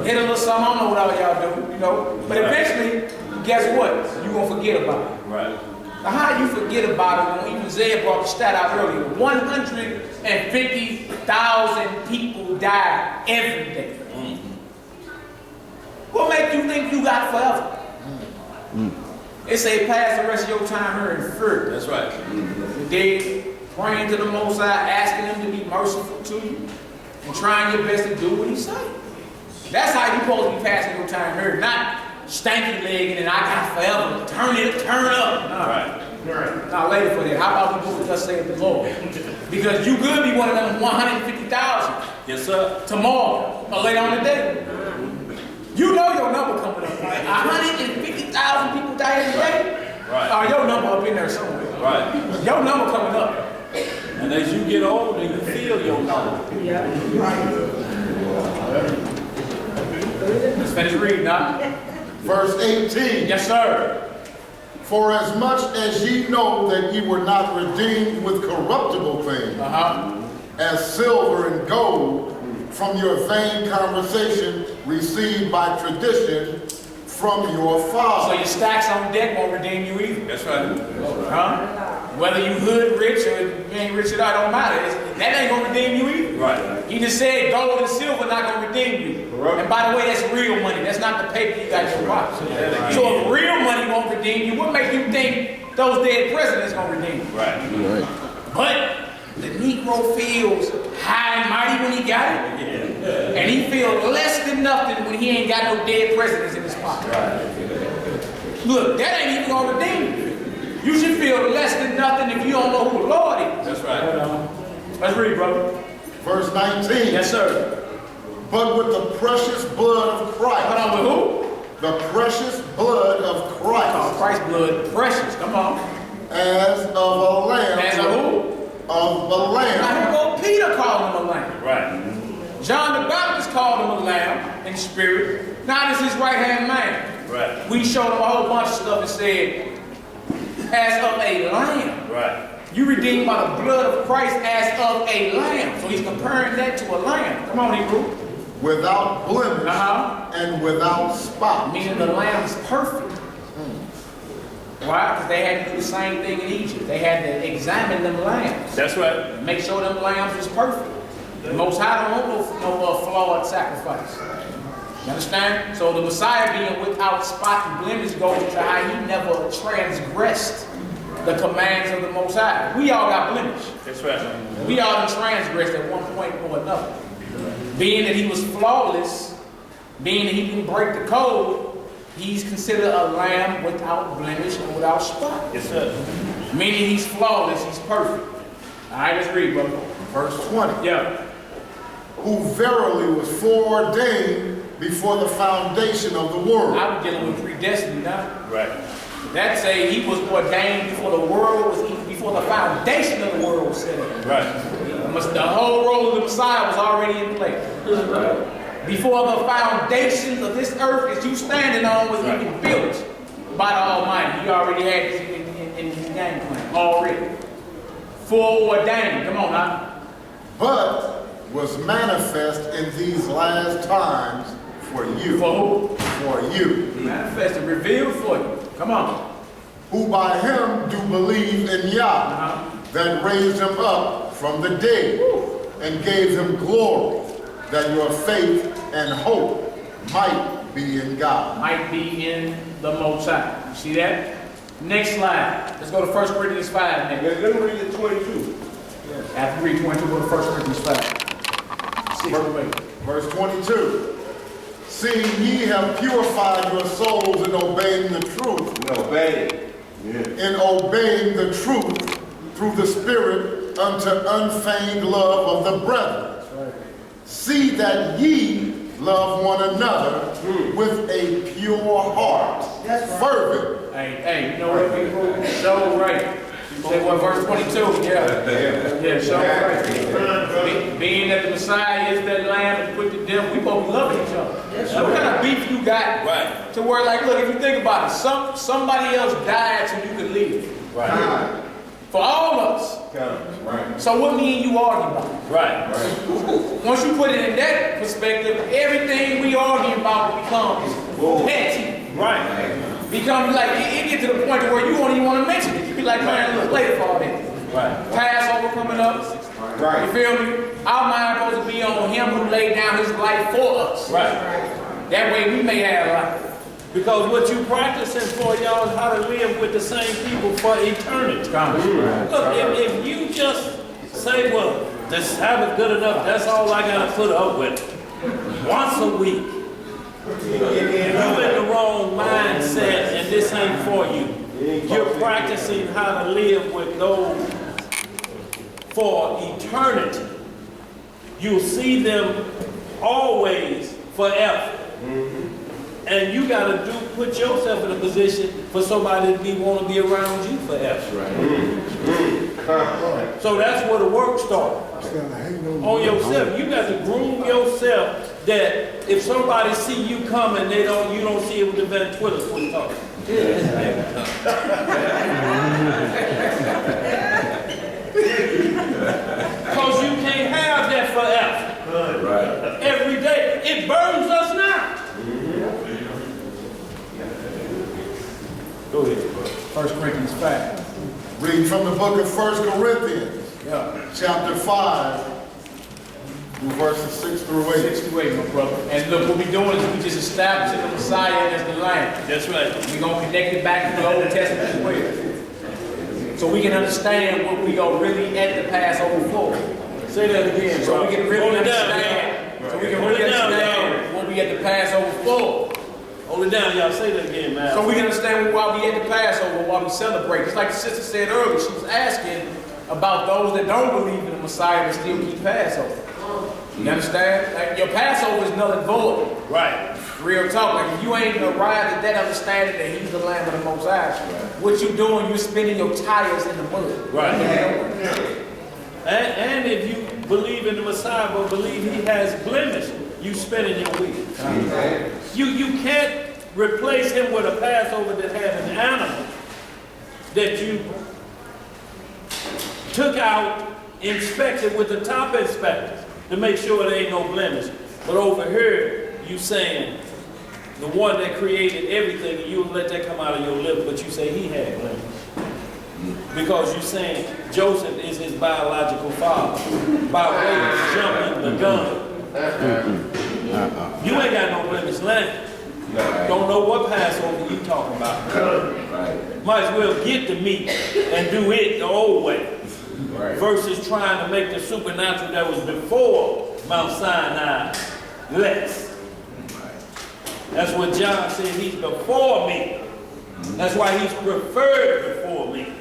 Hit a little something, I don't know what all y'all do, you know. But eventually, guess what? You're going to forget about it. Right. Now, how you forget about it when even Zed brought the stat out earlier? 150,000 people die every day. What makes you think you got forever? It say pass the rest of your time here in fear. That's right. You're dead, praying to the Most High, asking him to be merciful to you, and trying your best to do what he say. That's how you supposed to be passing your time here, not stanky legging and I got forever. Turn up. No. Right. Not later for that. How about we do what thus saith the Lord? Because you could be one of them 150,000. Yes, sir. Tomorrow or later on today. You know your number coming up. 150,000 people die every day. Right. Your number up in there somewhere. Right. Your number coming up. And as you get older, you feel your number. Yeah. Let's finish reading now. Verse 18. Yes, sir. For as much as ye know that ye were not redeemed with corruptible things, as silver and gold, from your vain conversation received by tradition from your father. So your stacks on deck won't redeem you either. That's right. Whether you hood rich or you ain't rich at all, don't matter. That ain't gonna redeem you either. Right. He just said gold and silver not gonna redeem you. Correct. And by the way, that's real money. That's not the paper you got in your pocket. So if real money won't redeem you, what makes you think those dead presidents gonna redeem you? Right. But the Negro feels high and mighty when he got it. Yeah. And he feels less than nothing when he ain't got no dead presidents in his pocket. Right. Look, that ain't even gonna redeem you. You should feel less than nothing if you don't know who the Lord is. That's right. Let's read, brother. Verse 19. Yes, sir. But with the precious blood of Christ. Hold on, with who? the precious blood of Christ Christ's blood, precious. Come on. as of a lamb. As a who? Of a lamb. Now here go Peter called him a lamb. Right. John the Baptist called him a lamb in spirit. Now this is his right-hand man. Right. We showed him a whole bunch of stuff and said, as of a lamb. Right. You redeemed by the blood of Christ as of a lamb. So he's comparing that to a lamb. Come on, Hebrew. Without blemish and without spot. Meaning the lamb is perfect. Why? Because they had to do the same thing in Egypt. They had to examine them lambs. That's right. Make sure them lambs was perfect. The Most High don't want no flawed sacrifice. You understand? So the Messiah being without spot and blemish goes to how he never transgressed the commands of the Most High. We all got blemish. That's right. We all transgressed at one point or another. Being that he was flawless, being that he didn't break the code, he's considered a lamb without blemish and without spot. Yes, sir. Meaning he's flawless, he's perfect. All right, let's read, brother. Verse 20. Yeah. Who verily was foreordained before the foundation of the world. I was dealing with predestiny now. Right. That say he was ordained before the world was, before the foundation of the world was set up. Right. The whole role of the Messiah was already in place. Right. Before the foundations of this earth that you standing on was even built by the Almighty. He already had this in his game plan already. Foreordained. Come on now. But was manifest in these last times for you. For who? For you. Manifested, revealed for you. Come on. Who by him do believe in Yah, that raised him up from the dead, and gave him glory, that your faith and hope might be in God. Might be in the Most High. You see that? Next slide. Let's go to 1 Corinthians 5 next. Let me read the 22. After we read 22, go to 1 Corinthians 5. Verse 22. Seeing ye have purified your souls in obeying the truth. No, obey. In obeying the truth through the Spirit unto unfeigned love of the brethren. See that ye love one another with a pure heart. Fervent. Hey, you know what, people? So right. Say what, verse 22? Yeah, so right. Being that the Messiah is that lamb and put to death, we both love each other. What kind of beef you got? Right. To where, like, look, if you think about it, somebody else died so you could live. Right. For all of us. Right. So what me and you argue about? Right. Once you put it in that perspective, everything we argue about becomes petty. Right. Becomes like, it get to the point where you won't even want to mention it. You be like, man, look, later for all that. Right. Passover coming up. Right. You feel me? Our mind supposed to be on him who laid down his life for us. Right. That way we may have life. Because what you practicing for, y'all, is how to live with the same people for eternity. Look, if you just say, well, this habit good enough, that's all I got to put up with. Once a week. You're in the wrong mindset and this ain't for you. You're practicing how to live with those for eternity. You'll see them always forever. And you gotta put yourself in a position for somebody to want to be around you forever. So that's where the work starts. On yourself. You got to groom yourself that if somebody see you coming, you don't see it with the Van Twitter talking. Because you can't have that forever. Right. Every day. It burns us now. Go ahead. 1 Corinthians 5. Read from the book of 1 Corinthians, chapter 5, verses 6 through 8. 6 through 8, my brother. And look, what we're doing is we just establishing the Messiah as the Lamb. That's right. We're going to connect it back to the Old Testament as well. So we can understand what we are really at the Passover for. Say that again. So we can really Hold it understand. down. So we can really understand what we at the Passover for. Hold it down, y'all. Say that again, man. So we can understand why we at the Passover, why we celebrate. Just like the sister said earlier, she was asking about those that don't believe in the Messiah but still keep Passover. You understand? Like your Passover is null and void. Right. Real talk. Like if you ain't arrived at that understanding that he's the Lamb of the Most High, what you doing, you're spinning your tires in the mud. Right. And if you believe in the Messiah, but believe he has blemish, you spinning your wheels. You can't replace him with a Passover that had an animal that you took out, inspected with the top inspectors to make sure there ain't no blemish. But over here, you saying the one that created everything, and you let that come out of your lips, but you say he had blemish. Because you're saying Joseph is his biological father by way of jumping the gun. You ain't got no blemish land. Don't know what Passover you talking about. Might as well get the meat and do it the old way. Versus trying to make the supernatural that was before Mount Sinai less. That's what John said, he's before me. That's why he's preferred before me.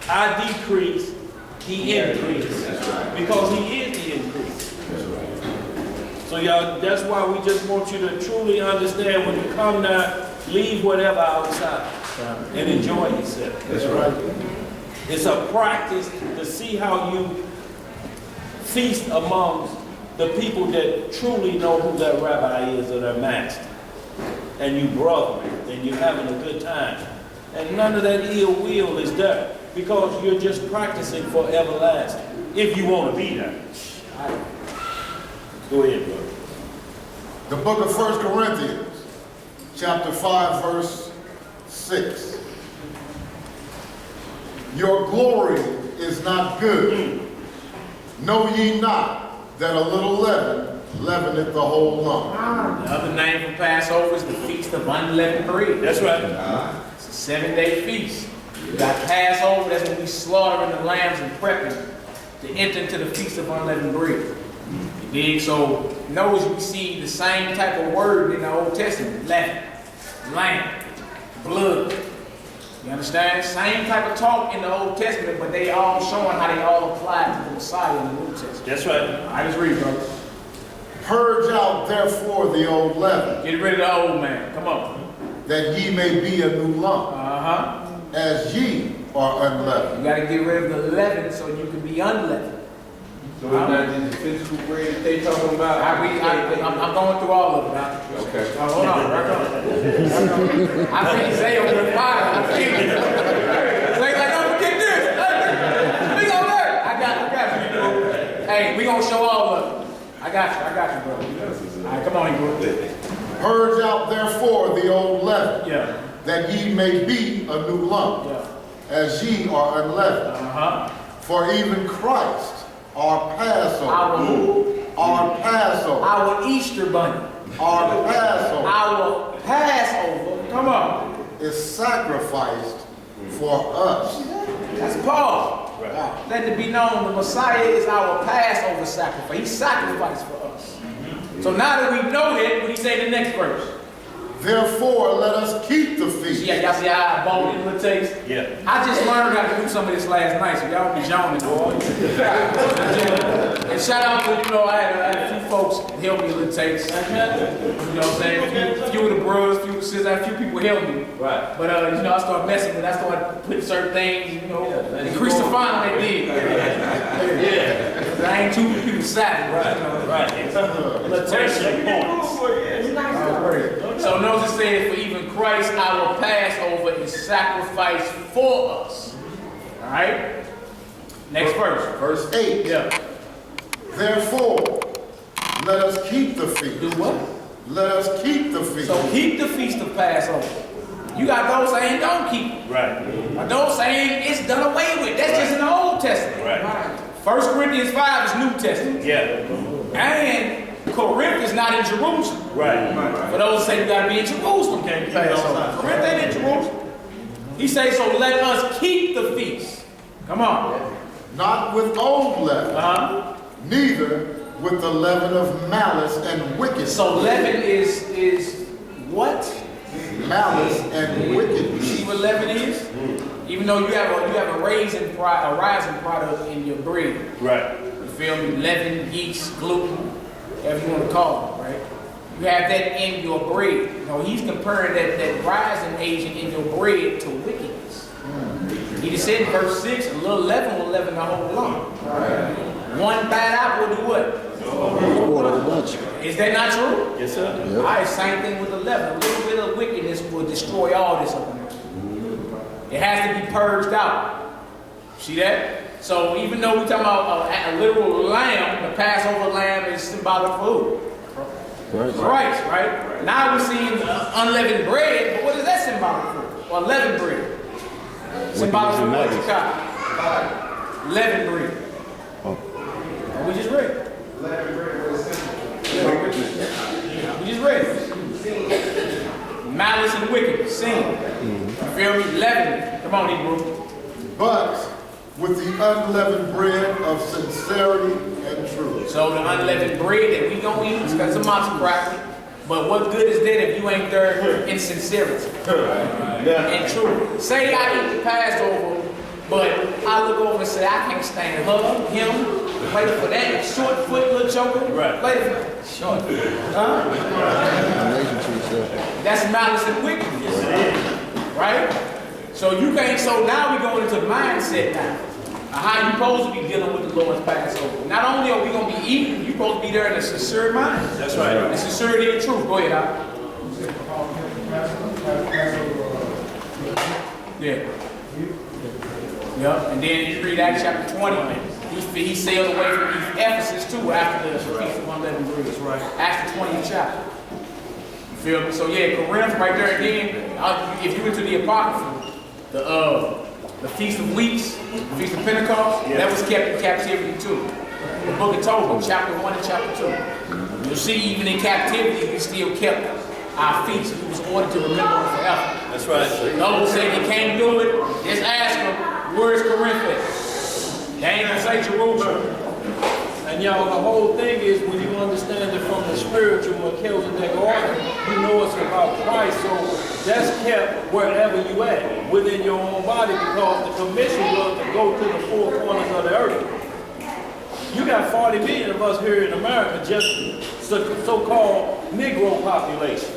I decrease, he increase. Because he is the increase. So y'all, that's why we just want you to truly understand when you come now, leave whatever outside and enjoy yourself. That's right. It's a practice to see how you feast amongst the people that truly know who their rabbi is or their master. And you brother, and you're having a good time. And none of that ill will is there because you're just practicing for everlasting. If you want to be there. Go ahead, brother. The book of 1 Corinthians, chapter 5, verse 6. Your glory is not good. Know ye not that a little leaven leaveneth the whole lump? The other name for Passover is the Feast of Unleavened Bread. That's right. It's a 7-day feast. You got Passover, that's when we slaughtering the lambs and prepping to enter into the Feast of Unleavened Bread. You dig? So notice we see the same type of word in the Old Testament. Leaven, lamb, blood. You understand? Same type of talk in the Old Testament, but they all showing how they all apply to the Messiah in the New Testament. That's right. I just read, brother. Purge out therefore the old leaven, Get rid of the old man. Come on. that ye may be a new lump, as ye are unleavened. You got to get rid of the leaven so you can be unleavened. So it's not just the physical bread that they talking about? I'm going through all of it now. Okay. Hold on, right on. I think Zay over the fire. I feel it. Zay like, don't forget this. We gonna learn. I got you. Hey, we gonna show all of it. I got you, bro. All right, come on, bro. Purge out therefore the old leaven, Yeah. that ye may be a new lump, as ye are unleavened. For even Christ, our Passover, our Passover, Our Easter bunny. our Passover, Our Passover. Come on. is sacrificed for us. That's Paul. Let it be known the Messiah is our Passover sacrifice. He sacrificed for us. So now that we know that, what do you say in the next verse? Therefore, let us keep the feast. Yeah, y'all see how bold it takes? Yeah. I just learned how to do some of this last night, so y'all be joning, boy. And shout out to, I had a few folks help me with takes. You know what I'm saying? A few of the brothers, a few of the sisters, I had a few people help me. Right. But, I started messing with it. I started putting certain things, increase the fun they did. Yeah. I ain't too many people savvy, right? Right. Limitation points. So notice it said, for even Christ our Passover is sacrificed for us. All right? Next verse. Verse 8. Yeah. Therefore, let us keep the feast. Do what? Let us keep the feast. So keep the feast of Passover. You got those saying don't keep it. Right. Or those saying it's done away with. That's just in the Old Testament. Right. 1 Corinthians 5 is New Testament. Yeah. And Corinth is not in Jerusalem. Right. For those who say you got to be in Jerusalem, can't be Passover. Corinth ain't in Jerusalem. He says, so let us keep the feast. Come on. Not with old leaven, neither with the leaven of malice and wickedness. So leaven is what? Malice and wickedness. See what leaven is? Even though you have a rising product in your bread. Right. You feel me? Leaven, yeast, gluten, whatever you want to call it, right? You have that in your bread. You know, he's comparing that rising agent in your bread to wickedness. He just said in verse 6, a little leaven will leaven the whole lump. One bad apple will do what? Is that not true? Yes, sir. Yep. All right, same thing with the leaven. A little bit of wickedness will destroy all this up in there. It has to be purged out. See that? So even though we're talking about a literal lamb, the Passover lamb is symbolic for who? Christ, right? Now we're seeing unleavened bread, but what is that symbolic for? Or leavened bread? Symbolic for what, Chicago? Leavened bread. And we just read it. We just read it. Malice and wickedness, sin. You feel me? Leavened. Come on, Hebrew. But with the unleavened bread of sincerity and truth. So the unleavened bread that we gonna eat is got some monster cracker. But what good is that if you ain't there in sincerity and truth? Say I eat the Passover, but I look over and say I can't stand her, him, wait for that short foot little joker. Right. Wait for that. Short. Huh? That's malice and wickedness. Right? So you can't, so now we're going into mindset now. How you supposed to be dealing with the Lord's Passover. Not only are we going to be eating, you're supposed to be there in a sincere mind. That's right. The sincerity and truth. Go ahead, Al. Yeah. Yeah. And then you read Acts chapter 20. He sailed away from Ephesus too after the Feast of Unleavened Bread. Right. Acts the 20th chapter. You feel me? So yeah, Corinth right there again. If you went to the Apocrypha, the Feast of Weeks, the Feast of Pentecost, that was kept in captivity too. The book of Tobit, chapter 1 and chapter 2. You'll see even in captivity, we still kept our feast. He was ordered to remember them forever. That's right. Those say they can't do it, just ask them, where's Corinth at? They ain't gonna say Jerusalem. And y'all, the whole thing is when you understand it from the spiritual Melchizedek order, you know it's about Christ. So that's kept wherever you at, within your own body, because the commission was to go to the four corners of the earth. You got 40 million of us here in America, just so-called Negro population.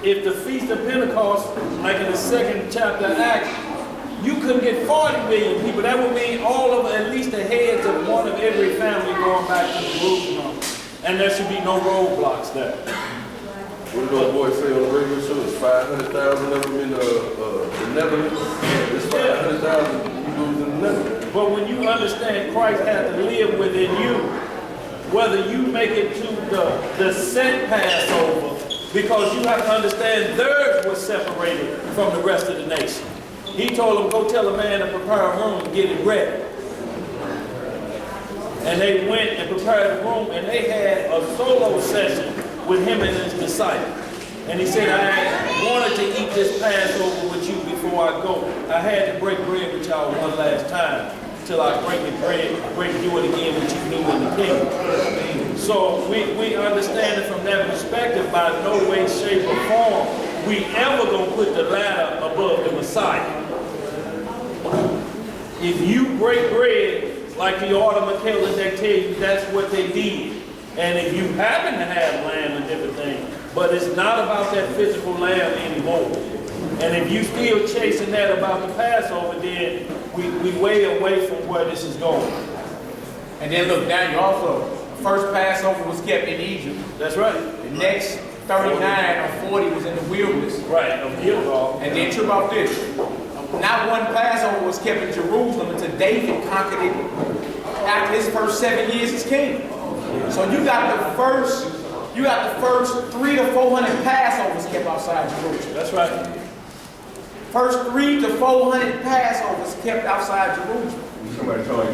If the Feast of Pentecost, like in the second chapter of Acts, you couldn't get 40 million people. That would mean all of at least the heads of one of every family going back to Jerusalem. And there should be no roadblocks there. What did those boys say on the radio show? It's 500,000 of them in the Netherlands. It's 500,000 Hebrews in the Netherlands. But when you understand Christ has to live within you, whether you make it to the set Passover, because you have to understand theirs was separated from the rest of the nation. He told them, go tell a man to prepare a room and get it ready. And they went and prepared the room, and they had a solo session with him and his disciples. And he said, I wanted to eat this Passover with you before I go. I had to break bread with y'all one last time till I break do it again with you new in the kingdom. So we understand it from that perspective. By no way, shape, or form we ever gonna put the ladder above the Messiah. If you break bread, like the order of Melchizedek tell you, that's what they did. And if you happen to have lamb and different things, but it's not about that physical lamb anymore. And if you still chasing that about the Passover, then we way away from where this is going. And then look, now you also, the first Passover was kept in Egypt. That's right. The next 39 or 40 was in the wilderness. Right, of Gilgal. And then trip off this. Not one Passover was kept in Jerusalem until David conquered it after his first 7 years as king. So you got the first 300 to 400 Passovers kept outside Jerusalem. That's right. First 300 to 400 Passovers kept outside Jerusalem.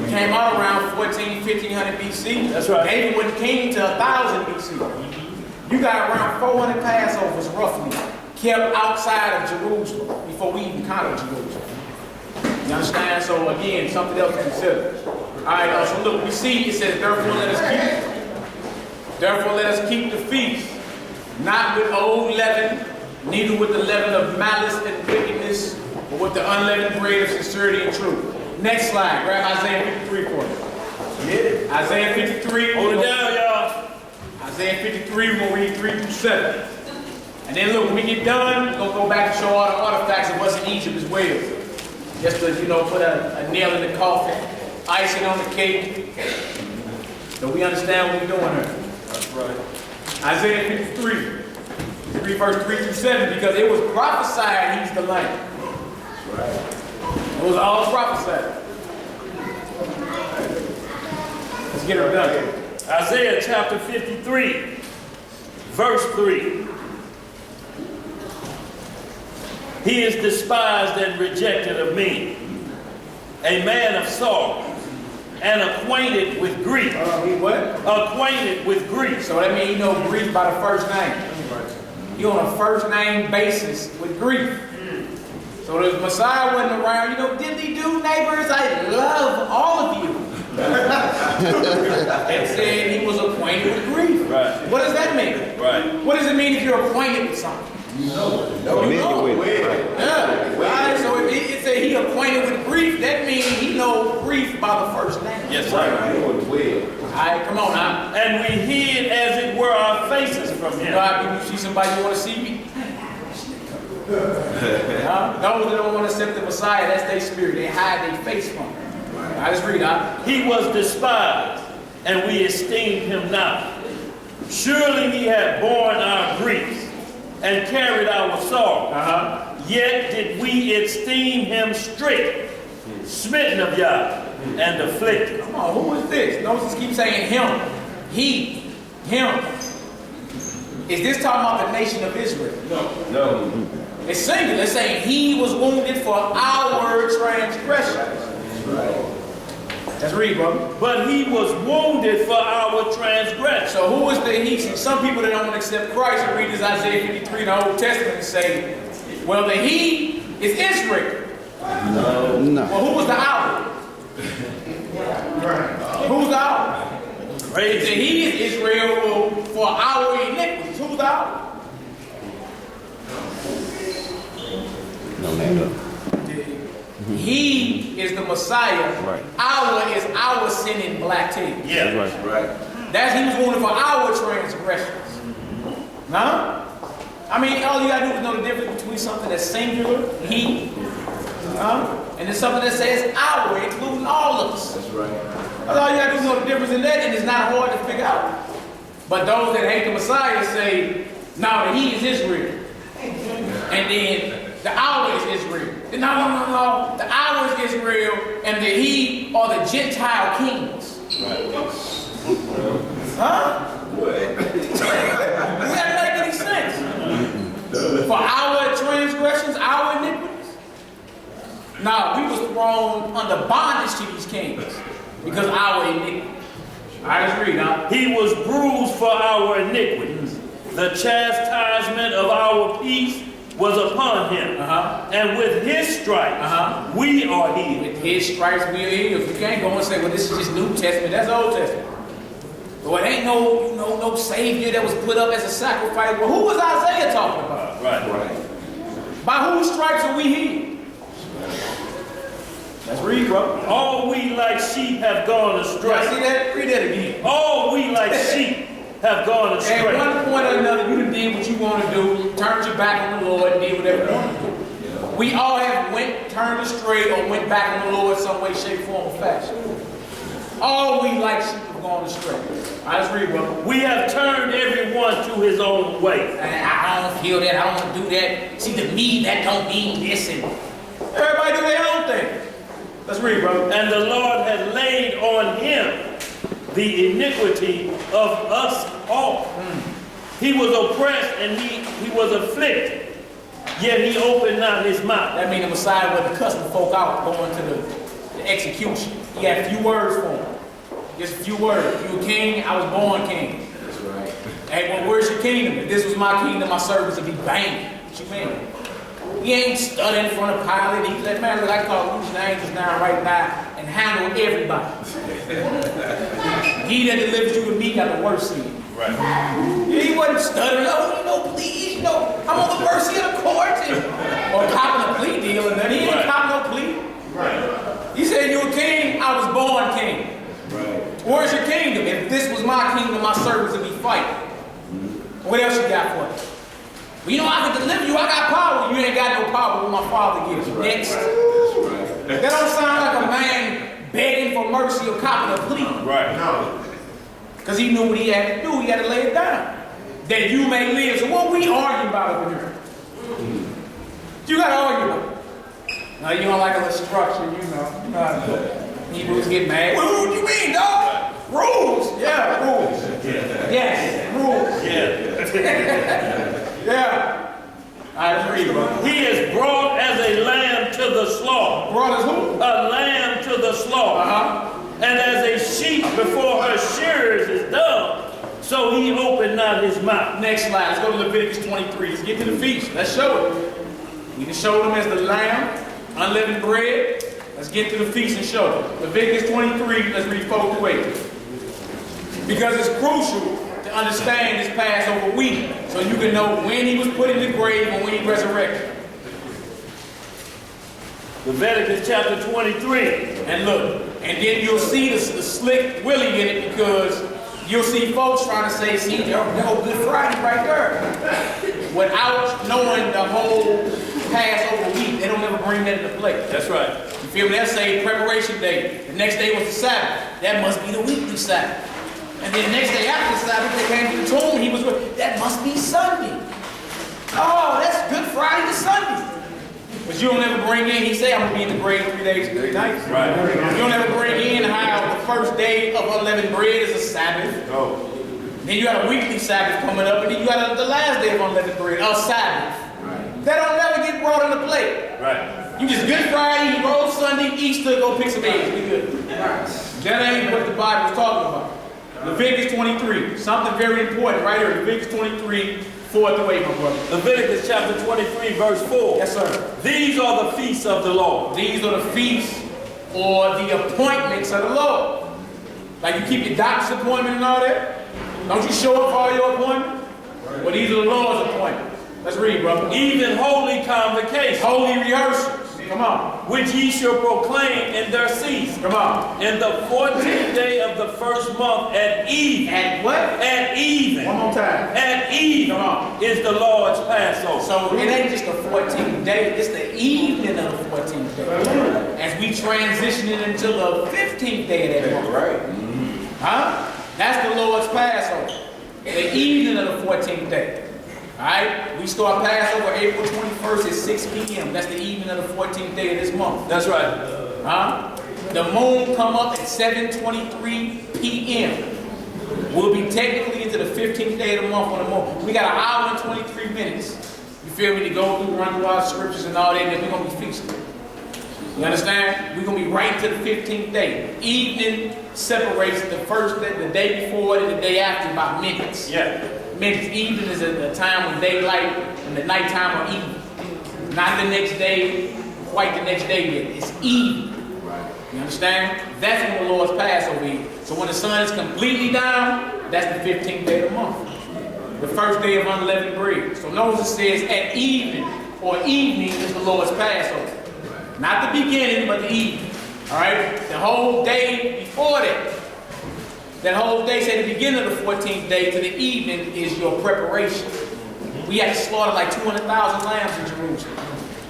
Came out around 1500 BC. That's right. David wasn't king till 1000 BC. You got around 400 Passovers roughly kept outside of Jerusalem before we even conquered Jerusalem. You understand? So again, something else to consider. All right, so look, we see it says, therefore let us keep the feast, not with old leaven, neither with the leaven of malice and wickedness, but with the unleavened bread of sincerity and truth. Next slide, grab Isaiah 53 for me. Get it. Isaiah 53. Hold it down, y'all. Isaiah 53, we're going to read 3 through 7. And then look, when we get done, we're going to go back and show all the artifacts of us in Egypt as well. Just to, you know, put a nail in the coffin, icing on the cake. So we understand what we're doing here. That's right. Isaiah 53. Read verse 3 through 7, because it was prophesied he's the Lamb. Right. It was all prophesied. Let's get her done. Isaiah chapter 53, verse 3. He is despised and rejected of men, a man of sorrows, and acquainted with grief. He what? Acquainted with grief. So that means you know grief by the first name. You're on a first name basis with grief. So the Messiah wasn't around. You know, did he do, neighbors? I love all of you. And said he was acquainted with grief. Right. What does that mean? Right. What does it mean if you're acquainted with something? You know. Yeah. Right. So if it said he acquainted with grief, that means he knows grief by the first name. Yes, sir. All right, come on now. And we hid, as it were, our faces from him. You know how people see somebody you want to see me? Those that don't want to accept the Messiah, that's their spirit. They hide their face from him. I just read out. He was despised, and we esteemed him not. Surely he had borne our griefs and carried our sorrow. Yet did we esteem him stricken, smitten of Yah, and afflicted. Come on, who is this? Notice keep saying him. He. Him. Is this talking about the nation of Israel? No. It's singular. It's saying he was wounded for our transgressions. Let's read, brother. But he was wounded for our transgression. So who is the he? Some people that don't want to accept Christ and read this Isaiah 53 in the Old Testament and say, well, the he is Israel. No. Well, who was the our? Who's the our? If the he is Israel for our iniquities, who's the our? No, no. He is the Messiah. Right. Our is our sin in black tea. Yeah. Right. That's he was wounded for our transgressions. Huh? I mean, all you gotta do is know the difference between something that's singular, he, and then something that says our, including all of us. That's right. That's all you gotta do is know the difference in that, and it's not hard to figure out. But those that hate the Messiah say, no, that he is Israel. And then the our is Israel. No. The our is Israel, and the he are the Gentile kings. Huh? Does that make any sense? For our transgressions, our iniquities? No, we was thrown under bondage to these kings because our iniquities. I just read now. He was bruised for our iniquities. The chastisement of our peace was upon him. And with his stripes, we are healed. With his stripes we are healed. You can't go and say, well, this is just New Testament. That's Old Testament. Well, it ain't no Savior that was put up as a sacrifice. Well, who was Isaiah talking about? Right. By whose stripes are we healed? Let's read, bro. All we like sheep have gone astray. Y'all see that? Read that again. All we like sheep have gone astray. At one point or another, you done did what you want to do, turned your back on the Lord, and did whatever you want to do. We all have turned astray or went back on the Lord some way, shape, form, or fashion. All we like sheep have gone astray. I just read, brother. We have turned everyone to his own way. I don't feel that. I don't want to do that. See, to me, that don't mean this. And everybody do their own thing. Let's read, brother. And the Lord had laid on him the iniquity of us all. He was oppressed and he was afflicted, yet he opened not his mouth. That means the Messiah wasn't cussing folk out going to the execution. He had a few words for him. Just a few words. You a king, I was born king. That's right. Hey, well, where's your kingdom? If this was my kingdom, my servants would be banging. What you mean? He ain't studying in front of Pilate. He let man look like call loose angels down right now and handle everybody. He that delivers you to me got the worst sin. Right. He wasn't stuttering. Oh, please, I'm on the mercy of the court or copping a plea deal and then he ain't copping no plea. Right. He said, you're a king, I was born king. Right. Where's your kingdom? If this was my kingdom, my servants would be fighting. What else you got for us? Well, you know, I can deliver you. I got power. You ain't got no power. What my Father gives you. Next. That don't sound like a man begging for mercy or copping a plea. Right. No. Because he knew what he had to do. He had to lay it down. That you may live. So what we arguing about up in here? You got to argue about. Now, you don't like a little structure, you know. Hebrews get mad. What do you mean, dog? Rules. Yeah, rules. Yes, rules. Yeah. Yeah. I agree, bro. He is brought as a lamb to the slaughter. Brought as who? A lamb to the slaughter. And as a sheep before her shearers is dumb, so he opened not his mouth. Next slide. Let's go to Leviticus 23. Let's get to the feast. Let's show it. We can show them as the lamb, unleavened bread. Let's get to the feast and show them. Leviticus 23, let's read 4 through 8. Because it's crucial to understand this Passover week so you can know when he was put in the grave and when he resurrected. Leviticus chapter 23. And look, and then you'll see the slick Willie in it because you'll see folks trying to say, see, there go Good Friday right there. Without knowing the whole Passover week, they don't ever bring that into play. That's right. You feel me? They'll say preparation day. The next day was the Sabbath. That must be the weekly Sabbath. And then the next day after the Sabbath, they came to the tomb. He was with. That must be Sunday. Oh, that's Good Friday to Sunday. But you don't ever bring in, he say, I'm going to be in the grave 3 days and 3 nights. Right. You don't ever bring in how the first day of unleavened bread is a Sabbath. Oh. Then you got a weekly Sabbath coming up, and then you got the last day of unleavened bread, a Sabbath. Right. That don't never get brought into play. Right. You just Good Friday, you roll Sunday, Easter, go pick some eggs. We good. Right. That ain't what the Bible is talking about. Leviticus 23, something very important right here. Leviticus 23, 4 through 8, my brother. Leviticus chapter 23, verse 4. Yes, sir. These are the feasts of the Lord. These are the feasts or the appointments of the Lord. Like you keep your doctor's appointment and all that. Don't you show up for all your appointments? Well, these are the Lord's appointments. Let's read, brother. Even holy convocations. Holy rehearsals. Come on. Which ye shall proclaim in their season. Come on. In the 14th day of the first month at even. At what? At even. One more time. At even. Come on. Is the Lord's Passover. So it ain't just the 14th day, it's the evening of the 14th day. As we transition it into the 15th day of that month. Right. Huh? That's the Lord's Passover. The evening of the 14th day. Alright? We start Passover April 21st at 6 p.m. That's the evening of the 14th day of this month. That's right. Huh? The moon come up at 7:23 p.m. We'll be technically into the 15th day of the month on the moon. We got an hour and 23 minutes. You feel me? To go through, run through our scriptures and all that, and then we're going to be feasting. You understand? We're going to be right to the 15th day. Evening separates the first day, the day before, and the day after by minutes. Yeah. Minutes. Evening is a time when daylight and the nighttime are evening. Not the next day, quite the next day yet. It's evening. You understand? That's when the Lord's Passover is. So when the sun is completely down, that's the 15th day of the month. The first day of unleavened bread. So notice it says at evening or evening is the Lord's Passover. Not the beginning, but the evening. All right? The whole day before that. That whole day, say the beginning of the 14th day to the evening is your preparation. We had to slaughter like 200,000 lambs in Jerusalem.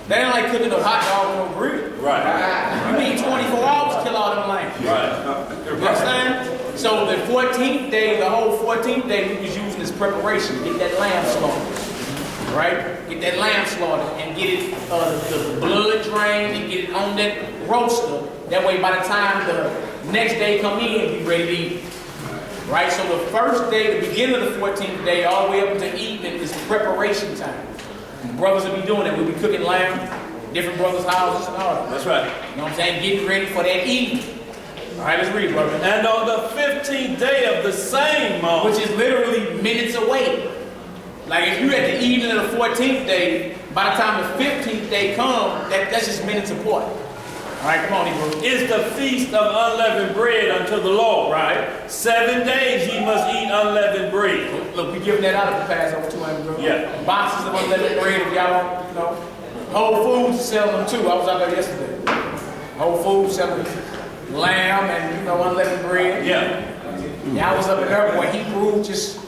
They ain't like cooking a hot dog on a grill. Right. You need 24 hours to kill all them lambs. Right. You understand? So the 14th day, the whole 14th day, we was using this preparation. Get that lamb slaughtered. Right? Get that lamb slaughtered and get it, the blood drained and get it on that roaster. That way by the time the next day come in, be ready to eat. Right? So the first day, the beginning of the 14th day, all the way up to evening is preparation time. And brothers will be doing that. We'll be cooking lamb, different brothers' houses and all that. That's right. You know what I'm saying? Getting ready for that evening. All right, let's read, brother. And on the 15th day of the same month, Which is literally minutes away. Like if you're at the evening of the 14th day, by the time the 15th day comes, that's just minutes apart. All right, come on, Hebrew. is the feast of unleavened bread unto the Lord. Right. 7 days ye must eat unleavened bread. Look, we giving that out at the Passover too, ain't we, bro? Yeah. Boxes of unleavened bread, if y'all don't, you know. Whole Foods is selling them too. I was out there yesterday. Whole Foods selling lamb and, you know, unleavened bread. Yeah. Yeah, I was up in there, boy. Hebrew just,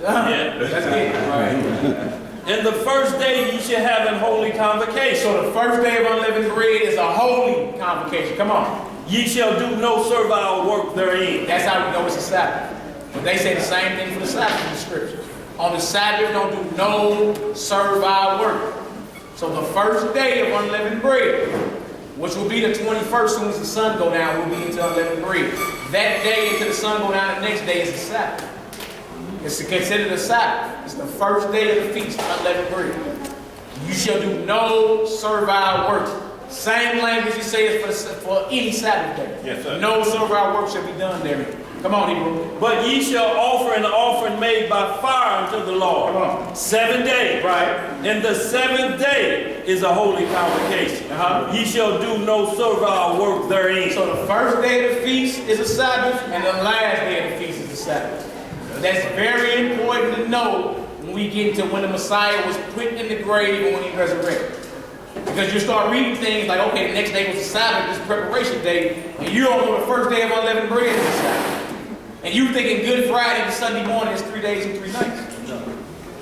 Yeah. Let's get it. And the first day ye shall have an holy convocation. So the first day of unleavened bread is a holy convocation. Come on. Ye shall do no servile work therein. That's how we know it's a Sabbath. But they say the same thing for the Sabbath in the scriptures. On the Sabbath, don't do no servile work. So the first day of unleavened bread, which will be the 21st, soon as the sun go down, will be into unleavened bread. That day until the sun go down, the next day is the Sabbath. It's considered a Sabbath. It's the first day of the feast, unleavened bread. You shall do no servile work. Same language you say is for any Sabbath day. Yes, sir. No servile work shall be done therein. Come on, Hebrew. But ye shall offer an offering made by fire unto the Lord. Come on. 7 days. Right. And the 7th day is a holy convocation. Ye shall do no servile work therein. So the first day of the feast is a Sabbath, and the last day of the feast is a Sabbath. That's very important to know when we get into when the Messiah was put in the grave and when he resurrected. Because you start reading things like, okay, the next day was the Sabbath, this preparation day, and you don't know the first day of unleavened bread is the Sabbath. And you thinking Good Friday to Sunday morning is 3 days and 3 nights.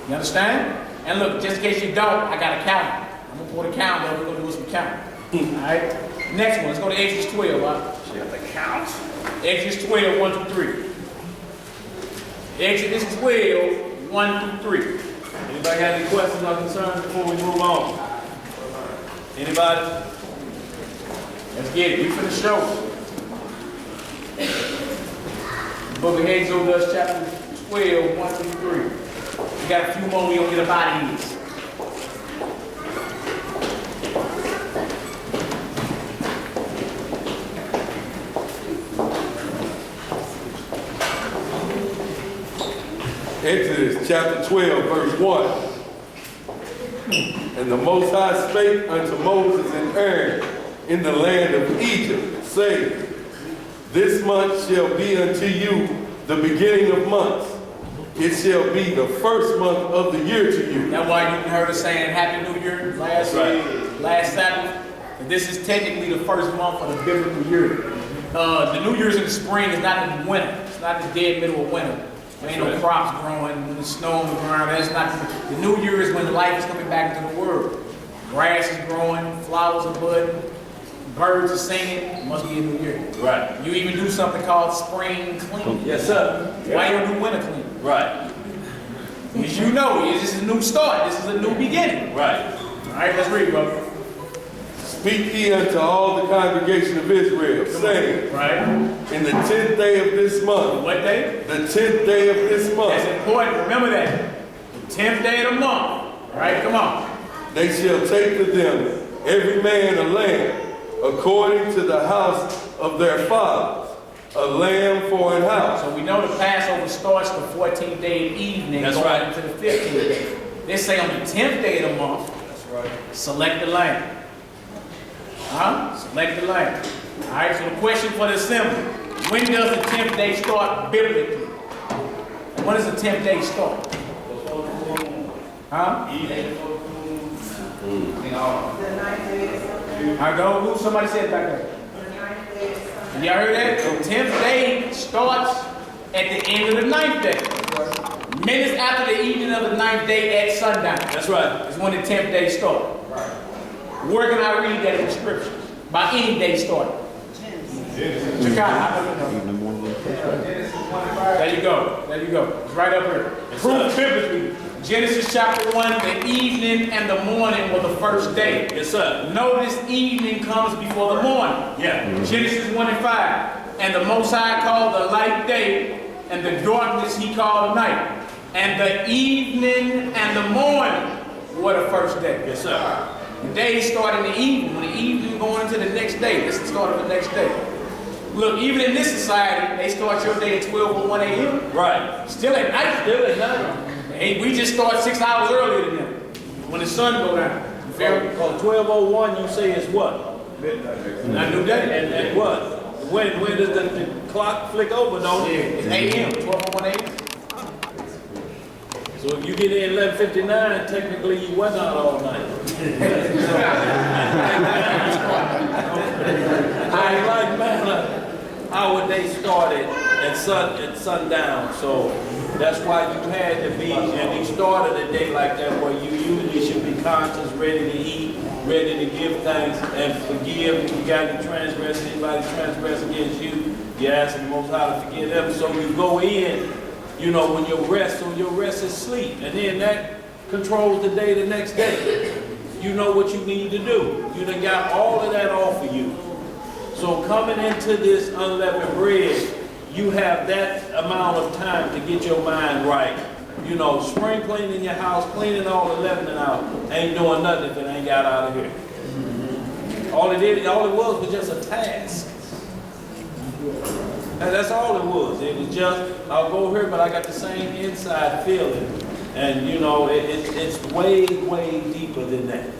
You understand? And look, just in case you don't, I got a calendar. I'm going to pull the calendar, we're going to do some counting. All right? Next one, let's go to Exodus 12. You have to count. Exodus 12, 1 through 3. Exodus 12, 1 through 3. Anybody got any questions or concerns before we move on? Anybody? Let's get it. We finna show. Book of Exodus, chapter 12, 1 through 3. We got a few more, we don't get about these. Exodus chapter 12, verse 1. And the Most High spake unto Moses and Aaron in the land of Egypt, saying, This month shall be unto you the beginning of months. It shall be the first month of the year to you. That's why you heard us saying Happy New Year last Sabbath. And this is technically the first month of the biblical year. The New Year's in the spring is not in the winter. It's not the dead middle of winter. There ain't no crops growing, when it's snow on the ground. That's not the New Year is when the life is coming back into the world. Grass is growing, flowers are budding, birds are singing. It must be a new year. Right. You even do something called spring clean. Yes, sir. Why you don't do winter clean? Right. As you know, this is a new start. This is a new beginning. Right. All right, let's read, brother. Speak ye unto all the congregation of Israel, saying, Right. In the 10th day of this month, What day? the 10th day of this That's month, important. Remember that. The 10th day of the month. All right, come on. they shall take to them every man a lamb, according to the house of their fathers, a lamb for an house. So we know the Passover starts the 14th day of evening. That's going right. into the 15th day. They say on the 10th day of the month, That's right. select the lamb. Select the lamb. All right, so the question for the assembly, when does the 10th day start biblically? And when does the 10th day start? I go, who somebody said back there? Y'all heard that? The 10th day starts at the end of the 9th day. Minutes after the evening of the 9th day at sundown. That's right. Is when the 10th day starts. Where can I read that in the scriptures? By any day starting. Chicago. There you go. There you go. It's right up here. Proof biblically. Genesis chapter 1, the evening and the morning were the first day. Yes, sir. Notice evening comes before the morning. Yeah. Genesis 1 and 5. And the Most High called the light day, and the darkness he called night. And the evening and the morning were the first day. Yes, sir. The day started in the evening. When the evening going into the next day, this is the start of the next day. Look, even in this society, they start your day at 12:01 a.m. Right. Still at night. Still at night. Hey, we just start 6 hours earlier than them. When the sun go down. You feel me? Because 12:01 you say is what? Not new day. And what? When does the clock flick over, don't Yeah, it? it's 8 a.m. 12:01 a.m. So if you get in 11:59, technically you went out all night. I like man, our day started at sundown, so That's why you had to be, and he started a day like that where you usually should be conscious, ready to eat, ready to give thanks and forgive. If you got to transgress, anybody transgress against you, you ask the Most High to forgive them. So you go in, you know, when your rest, so your rest is sleep. And then that controls the day the next day. You know what you need to do. You done got all of that off of you. So coming into this unleavened bread, you have that amount of time to get your mind right. You know, spring cleaning your house, cleaning all the leavening out, ain't doing nothing if it ain't got out of here. All it was just a task. And that's all it was. It was just, I'll go here, but I got the same inside feeling. And you know, it's way, way deeper than that.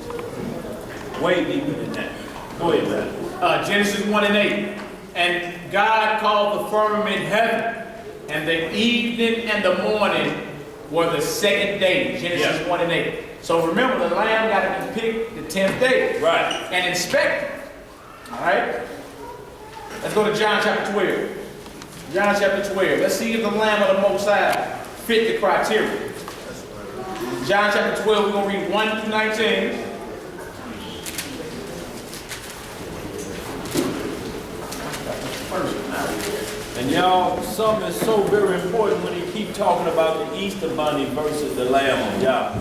Way deeper than that. Go ahead, man. Genesis 1 and 8. And God called the firmament heaven, and the evening and the morning were the second day. Genesis 1 and 8. So remember, the lamb got to be picked the 10th day. Right. And inspected. All right? Let's go to John chapter 12. John chapter 12. Let's see if the lamb of the Most High fit the criteria. John chapter 12, we're going to read 1 through 19. And y'all, something is so very important when you keep talking about the Easter bunny versus the Lamb of Yah.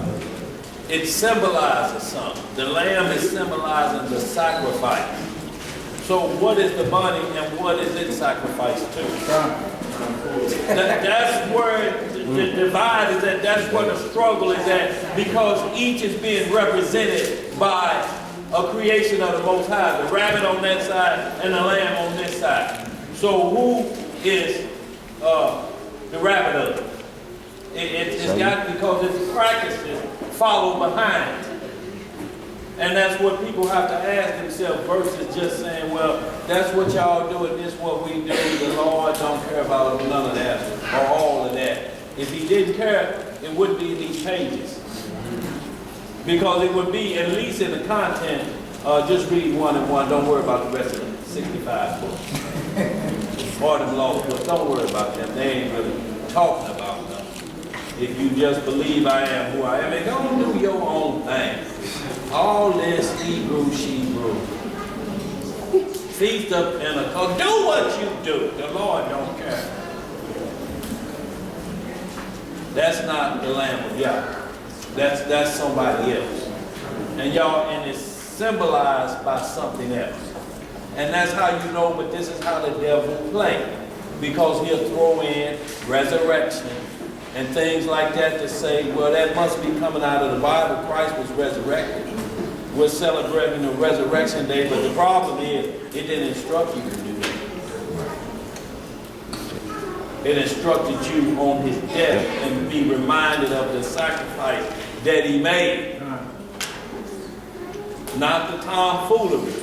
It symbolizes something. The lamb is symbolizing the sacrifice. So what is the bunny and what is it sacrificed to? That's where the divide is at. That's where the struggle is at. Because each is being represented by a creation of the Most High. The rabbit on that side and the lamb on this side. So who is the rabbit of it? It's got, because its practices follow behind. And that's what people have to ask themselves versus just saying, well, that's what y'all do and this is what we do. The Lord don't care about none of that or all of that. If he didn't care, it wouldn't be in these pages. Because it would be, at least in the content, just read 1 and 1. Don't worry about the rest of the 65 books. Or them laws books. Don't worry about them. They ain't really talking about them. If you just believe I am who I am, and go do your own thing. All this Hebrew, Shebrew. Feast of Pentecost. Do what you do. The Lord don't care. That's not the Lamb of Yah. That's somebody else. And y'all, and it's symbolized by something else. And that's how you know, but this is how the devil plays. Because he'll throw in resurrection and things like that to say, well, that must be coming out of the Bible. Christ was resurrected. We're celebrating the resurrection day, but the problem is, it didn't instruct you to do that. It instructed you on his death and be reminded of the sacrifice that he made. Not the tomfoolery.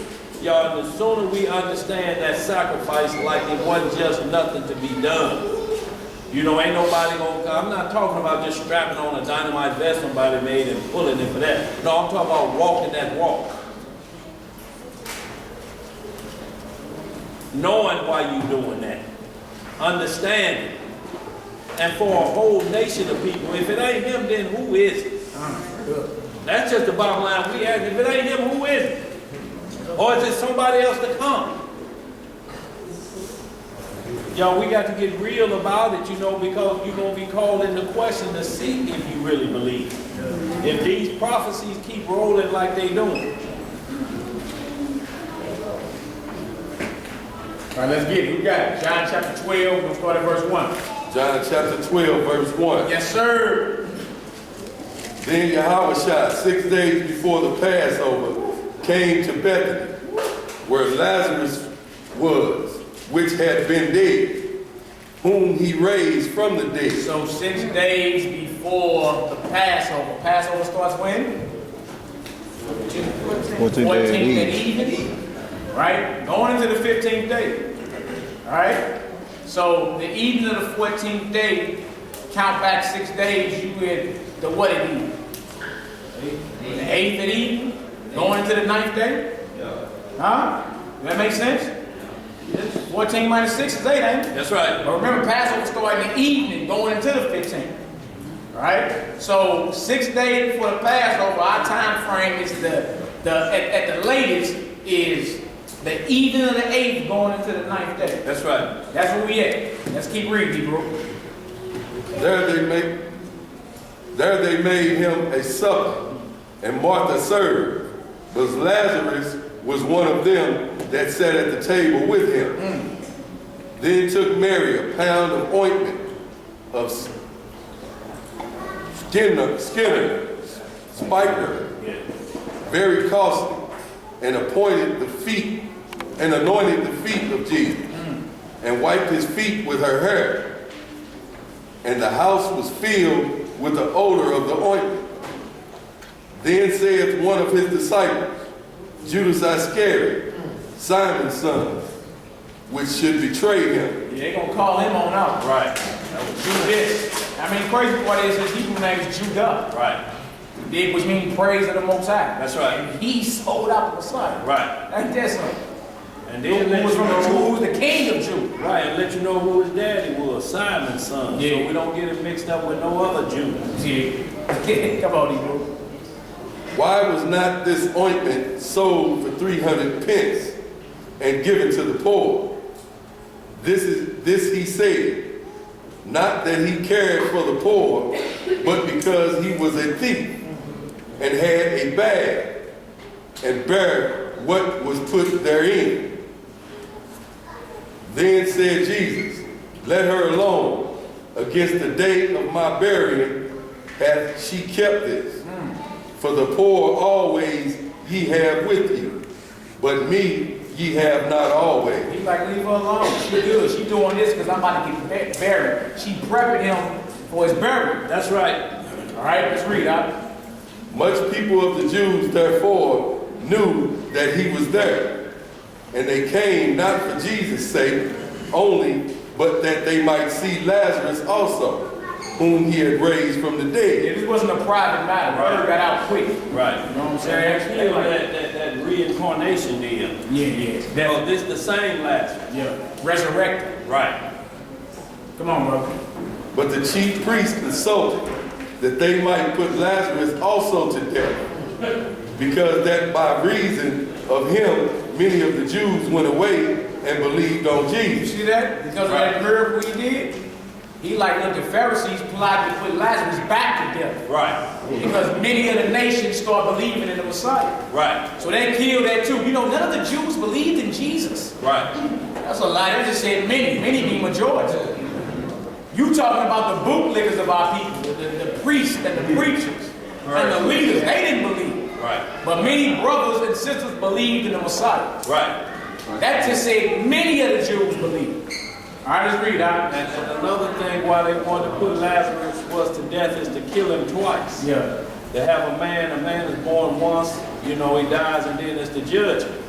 Y'all, the sooner we understand that sacrifice like it wasn't just nothing to be done. You know, ain't nobody gonna, I'm not talking about just strapping on a dynamite vest somebody made and pulling it for that. No, I'm talking about walking that walk. Knowing why you're doing that. Understanding. And for a whole nation of people, if it ain't him, then who is it? That's just the bottom line we ask. If it ain't him, who is it? Or is it somebody else to come? Y'all, we got to get real about it, you know, because you're going to be called into question to see if you really believe. If these prophecies keep rolling like they doing. All right, let's get it. We got it. John chapter 12, we'll start at verse 1. John chapter 12, verse 1. Yes, sir. Then YHWH, 6 days before the Passover, came to Bethany, where Lazarus was, which had been dead, whom he raised from the dead. So 6 days before the Passover. Passover starts when? 14th at evening. Right? Going into the 15th day. All right? So the evening of the 14th day, count back 6 days, you in the what at evening? The 8th at evening? Going into the 9th day? Huh? Does that make sense? 14 minus 6 is 8, ain't it? That's right. But remember, Passover started in the evening, going into the 15th. Right? So 6 days before the Passover, our time frame is at the latest is the evening of the 8th going into the 9th day. That's right. That's where we at. Let's keep reading, bro. There they made him a supper, and Martha served, but Lazarus was one of them that sat at the table with him. Then took Mary a pound of ointment of Skinner, spikenard, very costly, and anointed the feet of Jesus, and wiped his feet with her hair. And the house was filled with the odor of the ointment. Then saith one of his disciples, Judas Iscariot, Simon's son, which should betray him. Yeah, they gonna call him on out. Right. Judas. I mean, crazy part is his Hebrew name is Judah. Right. Did which means praise of the Most High. That's right. And he sold out the Messiah. Right. Ain't that something? And then Who was from the Jews, who was the king of Jews. Right, and let you know who his daddy was, Simon's son. Yeah. So we don't get it mixed up with no other Jews. Yeah. Come on, Hebrew. Why was not this ointment sold for 300 pence and given to the poor? This he said, not that he cared for the poor, but because he was a thief and had a bag and bare what was put therein. Then said Jesus, let her alone. Against the day of my burying hath she kept this. For the poor always ye have with you, but me ye have not always. He's like, leave her alone. She good. She doing this because I'm about to get buried. She prepping him for his burial. That's right. All right, let's read out. Much people of the Jews therefore knew that he was there, and they came not for Jesus' sake only, but that they might see Lazarus also, whom he had raised from the dead. Yeah, this wasn't a private matter. Right. Word got out quick. Right. You know what I'm Saying saying? that reincarnation deal. Yeah. Oh, this the same Lazarus. Yeah. Resurrected. Right. Come on, bro. But the chief priests consulted that they might put Lazarus also to death, because that by reason of him many of the Jews went away and believed on You Jesus. see that? Because of that miracle he did. He like look, the Pharisees plotted to put Lazarus back to death. Right. Because many of the nations start believing in the Messiah. Right. So they killed that too. You know, none of the Jews believed in Jesus. Right. That's a lie. They just said many be majority. You talking about the bootlickers of our people, the priests and the preachers and the leaders. They didn't believe. Right. But many brothers and sisters believed in the Messiah. Right. That just said many of the Jews believed. All right, let's read out. And another thing why they wanted to put Lazarus was to death is to kill him twice. Yeah. To have a man is born once, he dies, and then it's the judgment.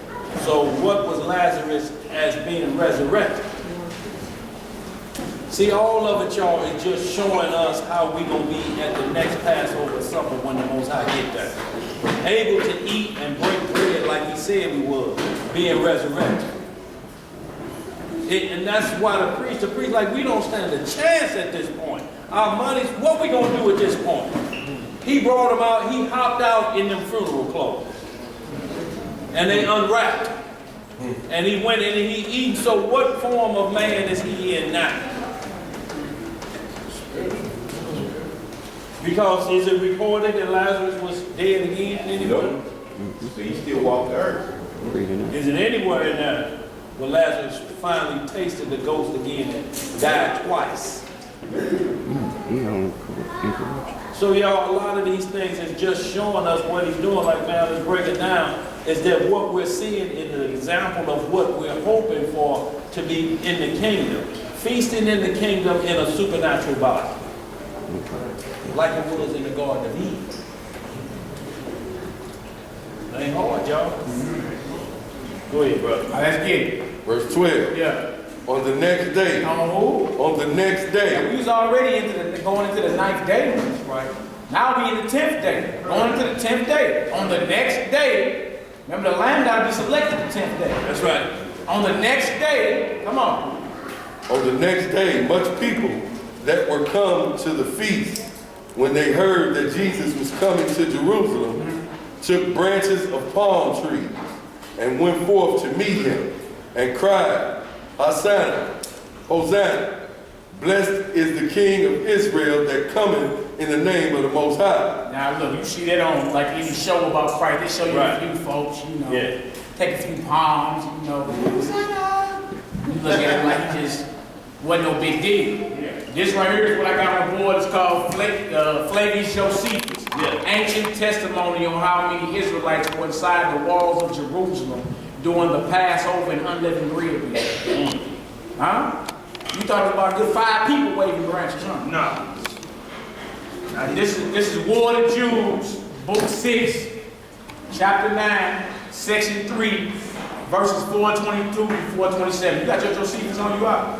So what was Lazarus as being resurrected? See, all of it, y'all, is just showing us how we going to be at the next Passover supper when the Most High get there. Able to eat and break bread like he said we would, being resurrected. And that's why the priest, like, we don't stand a chance at this point. Our money's, what we going to do at this point? He brought them out, he hopped out in them funeral clothes. And they unwrapped. And he went in and he eaten. So what form of man is he in now? Because is it recorded that Lazarus was dead again anywhere? No. So he still walked the earth. Is it anywhere in there where Lazarus finally tasted the ghost again and died twice? So y'all, a lot of these things is just showing us what he's doing. Like, man, let's break it down. Is that what we're seeing in the example of what we're hoping for to be in the kingdom? Feasting in the kingdom in a supernatural body. Like it was in the Garden of Eden. It ain't hard, y'all. Go ahead, brother. Let's get it. Verse 12. Yeah. On the next day. On who? On the next day. We was already going into the 9th day. Right. Now we in the 10th day. Going into the 10th day. On the next day, remember the lamb got to be selected the 10th day. That's right. On the next day, come on. On the next day, much people that were come to the feast, when they heard that Jesus was coming to Jerusalem, took branches of palm trees and went forth to meet him and cried, Hosanna, Hosanna, blessed is the King of Israel that cometh in the name of the Most High. Now look, you see that on like any show about Christ. They show you a few folks, you know, take a few palms, you know. You look at it like he just wasn't no big deal. This right here is what I got on the board. It's called Flavius Josephus. Ancient testimony on how many Israelites were inside the walls of Jerusalem during the Passover and Unleavened bread. Huh? You thought it was about a good 5 people waving branches, huh? No. Now, this is War of the Jews, book 6, chapter 9, section 3, verses 422 to 427. You got your Josephus on you out?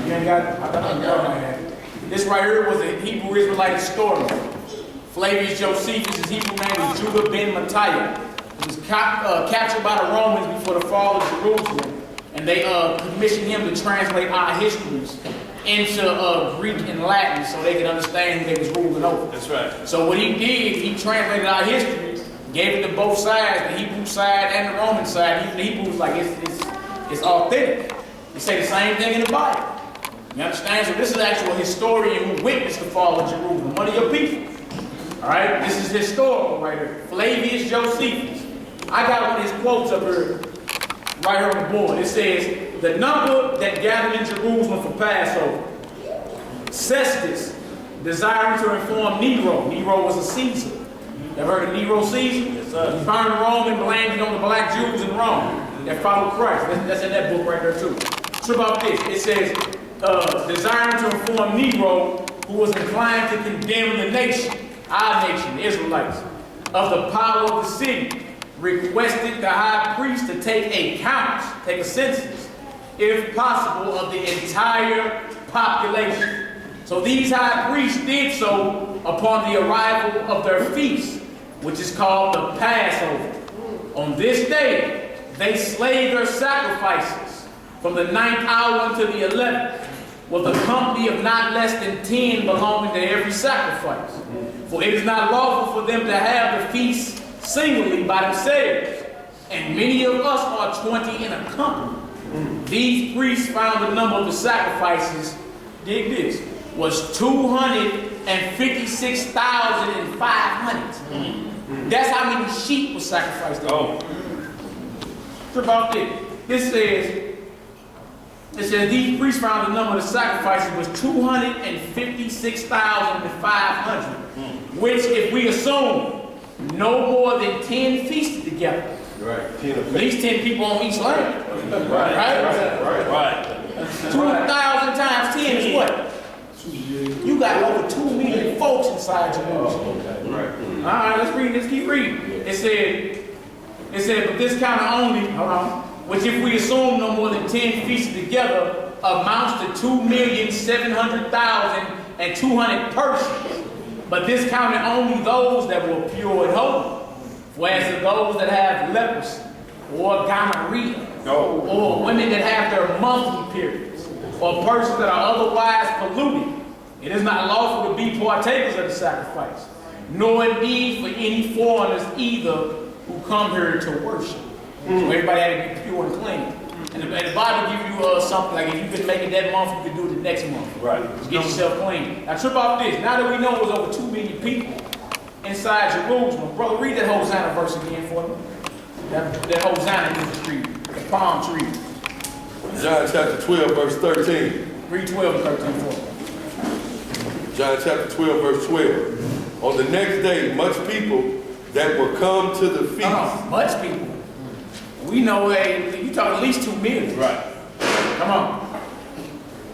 You ain't got it? I got it. This right here was a Hebrew Israelite historian. Flavius Josephus, his Hebrew name was Judah ben Matthias. He was captured by the Romans before the fall of Jerusalem, and they commissioned him to translate our histories into Greek and Latin so they could understand who they was ruling over. That's right. So what he did, he translated our history, gave it to both sides, the Hebrew side and the Roman side. Even the Hebrew was like, it's authentic. He say the same thing in the Bible. You understand? So this is actually a historian who witnessed the fall of Jerusalem, one of your people. All right? This is historical right here. Flavius Josephus. I got one of his quotes up here, right here on the board. It says, the number that gathered in Jerusalem for Passover. Cestus, desiring to inform Nero. Nero was a Caesar. You ever heard of Nero Caesar? Yes, sir. He burned Rome and blamed it on the black Jews in Rome that followed Christ. That's in that book right there too. True about this. It says, desiring to inform Nero, who was inclined to condemn the nation, our nation, the Israelites, of the power of the city, requested the high priest to take a count, take a census, if possible, of the entire population. So these high priests did so upon the arrival of their feast, which is called the Passover. On this day, they slayed their sacrifices from the 9th hour until the 11th, with a company of not less than 10 belonging to every sacrifice. For it is not lawful for them to have the feast singly by themselves, and many of us are 20 in a company. These priests found the number of the sacrifices, dig this, was 256,500. That's how many sheep were sacrificed. Oh. What about this? It says these priests found the number of the sacrifices was 256,500, which, if we assume, no more than 10 feasted together. Right. At least 10 people on each land. Right? 2,000 times 10 is what? You got over 2 million folks inside Jerusalem. All right, let's keep reading. It said, but this kind of only, which if we assume no more than 10 feasted together, amounts to 2,700,200 persons. But this counted only those that were pure and holy. Whereas to those that have leprosy, or gonorrhea, or women that have their monthly periods, or persons that are otherwise polluted, it is not lawful to be partakers of the sacrifice, nor indeed for any foreigners either who come here to worship. So everybody had to be pure and clean. And the Bible gives you something like, if you could make it that month, you could do it the next month. Right. Get yourself clean. Now trip off this. Now that we know it was over 2 million people inside Jerusalem, brother, read that Hosanna verse again for me. That Hosanna tree, the palm tree. John chapter 12, verse 13. Read 12 and 13 for me. John chapter 12, verse 12. On the next day, much people that were come to the feast. Much people. We know you talk at least 2 million. Right. Come on.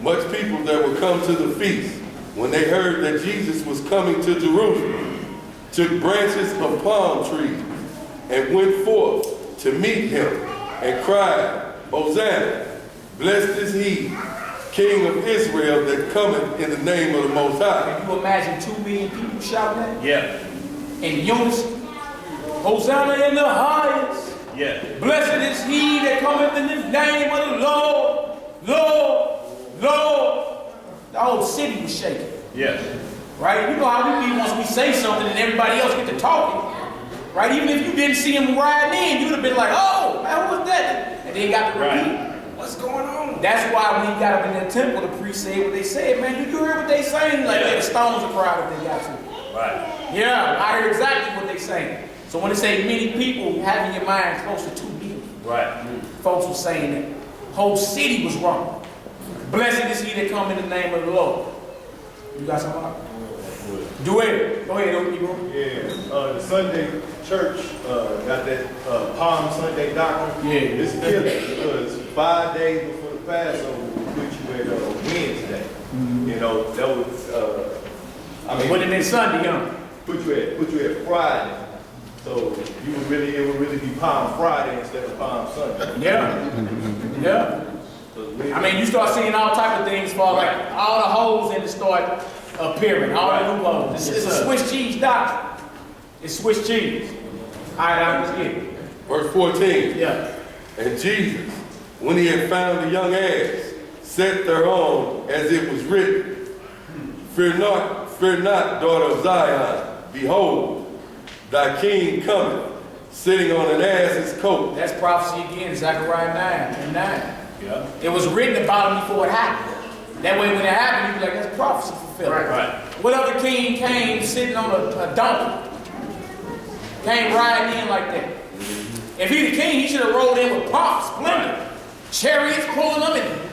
Much people that were come to the feast, when they heard that Jesus was coming to Jerusalem, took branches of palm trees and went forth to meet him and cried, Hosanna, blessed is he, King of Israel that cometh in the name of the Most High. Can you imagine 2 million people shouting that? Yeah. In unison. Hosanna in the highest. Yeah. Blessed is he that cometh in the name of the Lord, Lord, Lord. The whole city was shaking. Yes. Right? You know how we be once we say something and everybody else get to talking. Right? Even if you didn't see him riding in, you would have been like, oh, man, who was that? And then got to repeat. What's going on? That's why when he got up in the temple, the priest said what they said. Man, you hear what they saying? Like, the stones are cried if they got to. Right. Yeah, I heard exactly what they saying. So when they say many people, having your mind close to 2 million. Right. Folks were saying that. Whole city was wrong. Blessed is he that come in the name of the Lord. You got something? Do it. Go ahead, Okie. Yeah, the Sunday church got that Palm Sunday doctrine. Yeah. It's killing because 5 days before the Passover, we put you at Wednesday. You know, that was, Wouldn't have been Sunday, huh? Put you at Friday. So it would really be Palm Friday instead of Palm Sunday. Yeah. Yeah. I mean, you start seeing all type of things for like all the holes in it start appearing, all the loopholes. It's a Swiss cheese doctrine. It's Swiss cheese. All right, let's get it. Verse 14. Yeah. And Jesus, when he had found the young ass, set thereon as it was written, fear not, daughter of Zion. Behold, thy king cometh, sitting on an ass's coat. That's prophecy again, Zechariah 9:9. Yeah. It was written about him before it happened. That way when it happened, you'd be like, that's prophecy fulfilled. Right. What other king came sitting on a donkey? Came riding in like that. If he the king, he should have rolled in with pomp, splendor. Chariots pulling them and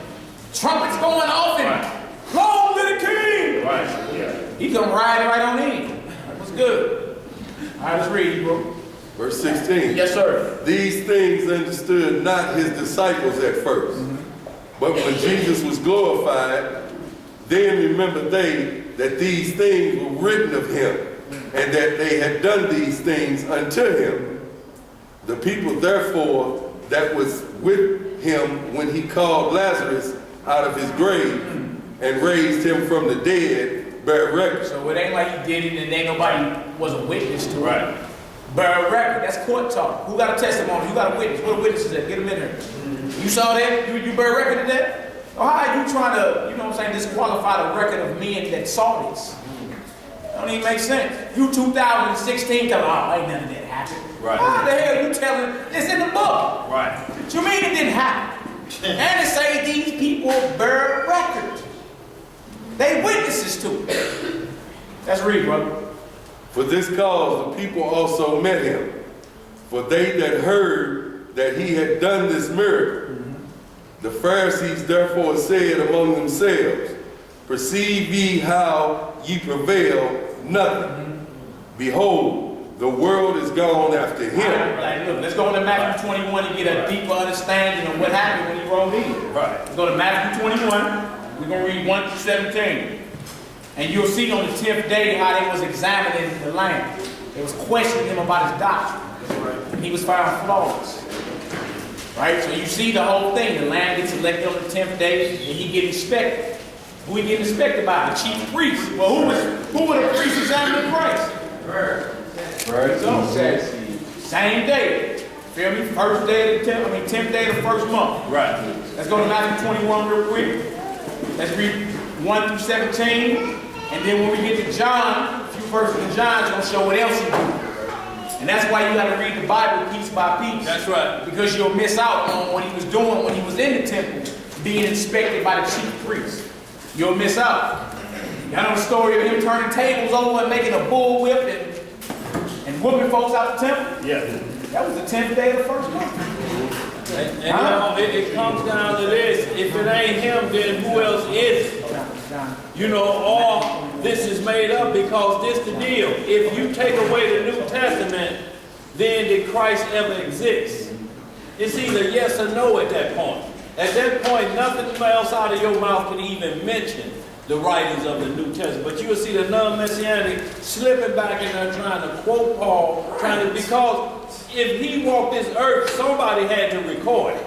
trumpets going off and long to the king. Right. Yeah. He come riding right on in. What's good? All right, let's read, bro. Verse 16. Yes, sir. These things understood not his disciples at first. But when Jesus was glorified, then remembered they that these things were written of him, and that they had done these things unto him. The people therefore that was with him when he called Lazarus out of his grave and raised him from the dead bear record. So it ain't like he did it and ain't nobody was a witness to it. Right. Bear record. That's court talk. Who got a testimony? Who got a witness? Where the witnesses at? Get them in here. You saw that? You bear record of that? Or how are you trying to, you know what I'm saying, disqualify the record of men that saw this? Don't even make sense. You 2016 tell me, oh, ain't none of that happened. Right. How the hell you telling? It's in the book. Right. What you mean it didn't happen? And it say these people bear record. They witnesses to it. Let's read, brother. For this cause the people also met him. For they that heard that he had done this miracle. The Pharisees therefore said among themselves, perceive ye how ye prevail nothing. Behold, the world is gone after him. Like, look, let's go into Matthew 21 and get a deeper understanding of what happened when he rode in. Right. Let's go to Matthew 21. We're going to read 1 through 17. And you'll see on the 10th day how they was examining the land. They was questioning him about his doctrine. Right. And he was found flawless. Right? So you see the whole thing. The lamb gets elected on the 10th day and he get inspected. Who he get inspected by? The chief priest. Well, who were the priests examining Christ? Right. So same day. Feel me? First day of the 10th day of the first month. Right. Let's go to Matthew 21 real quick. Let's read 1 through 17. And then when we get to John, a few verses in John, it's going to show what else he did. And that's why you got to read the Bible piece by piece. That's right. Because you'll miss out on what he was doing when he was in the temple, being inspected by the chief priest. You'll miss out. Y'all know the story of him turning tables over and making a bull whip and whooping folks out the temple? Yeah. That was the 10th day of the first month. And you know, it comes down to this. If it ain't him, then who else is it? You know, all this is made up because this the deal. If you take away the New Testament, then did Christ ever exist? It's either yes or no at that point. At that point, nothing else out of your mouth can even mention the writings of the New Testament. But you will see the non-messianic slipping back in there trying to quote Paul, because if he walked this earth, somebody had to record it.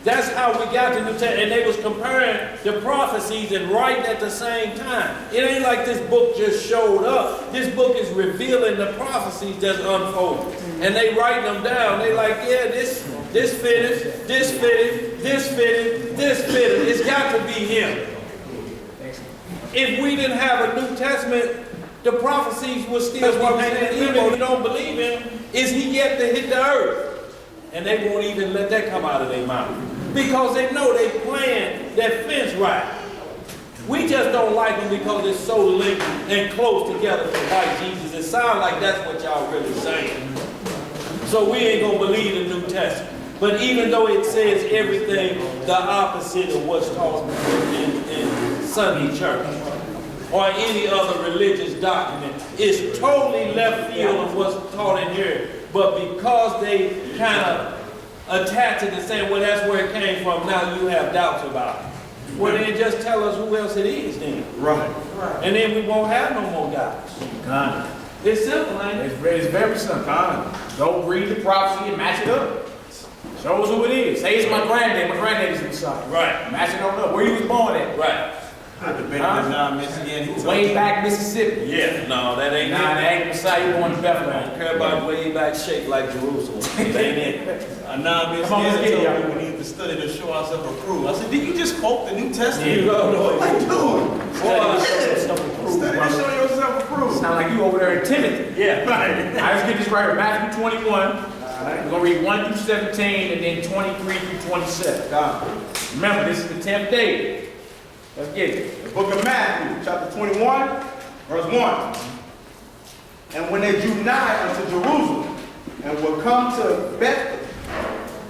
That's how we got the New Testament. And they was comparing the prophecies and writing at the same time. It ain't like this book just showed up. This book is revealing the prophecies that's unfolding. And they writing them down. They like, yeah, this fitted, this fitted, this fitted, this fitted. It's got to be him. If we didn't have a New Testament, the prophecies would still be hanging. Even if you don't believe him, is he yet to hit the earth? And they won't even let that come out of their mouth. Because they know they playing that fence right. We just don't like him because it's so linked and close together to white Jesus. It sounds like that's what y'all really saying. So we ain't gonna believe the New Testament. But even though it says everything the opposite of what's taught in Sunday church or any other religious document, it's totally left field of what's taught in here. But because they kind of attach it and say, well, that's where it came from, now you have doubts about it. Well, then just tell us who else it is then. Right. And then we won't have no more gods. Kind. It's simple, ain't it? It's very simple. Don't read the prophecy and match it up. Shows who it is. Say it's my granddad. My granddad's the Messiah. Right. Match it on up. Where you was born at. Right. I debated with John Michigan. Way back Mississippi. Yeah. No, that ain't Nah, that ain't Messiah. You born in I Bethlehem. don't care about way back shaped like Jerusalem. That ain't it. Nah, Come on, let's get it, told y'all. me we need to study to show ourselves approved. I said, did you just quote the New Testament? You don't know. Like, dude, study to show yourself approved. Sound like you over there in Timothy. Yeah. Right. Let's get this right here. Matthew 21. We're going to read 1 through 17 and then 23 through 27. Remember, this is the 10th day. Let's get it. The book of Matthew, chapter 21, verse 1. And when they drew nigh unto Jerusalem, and were come to Bethlehem,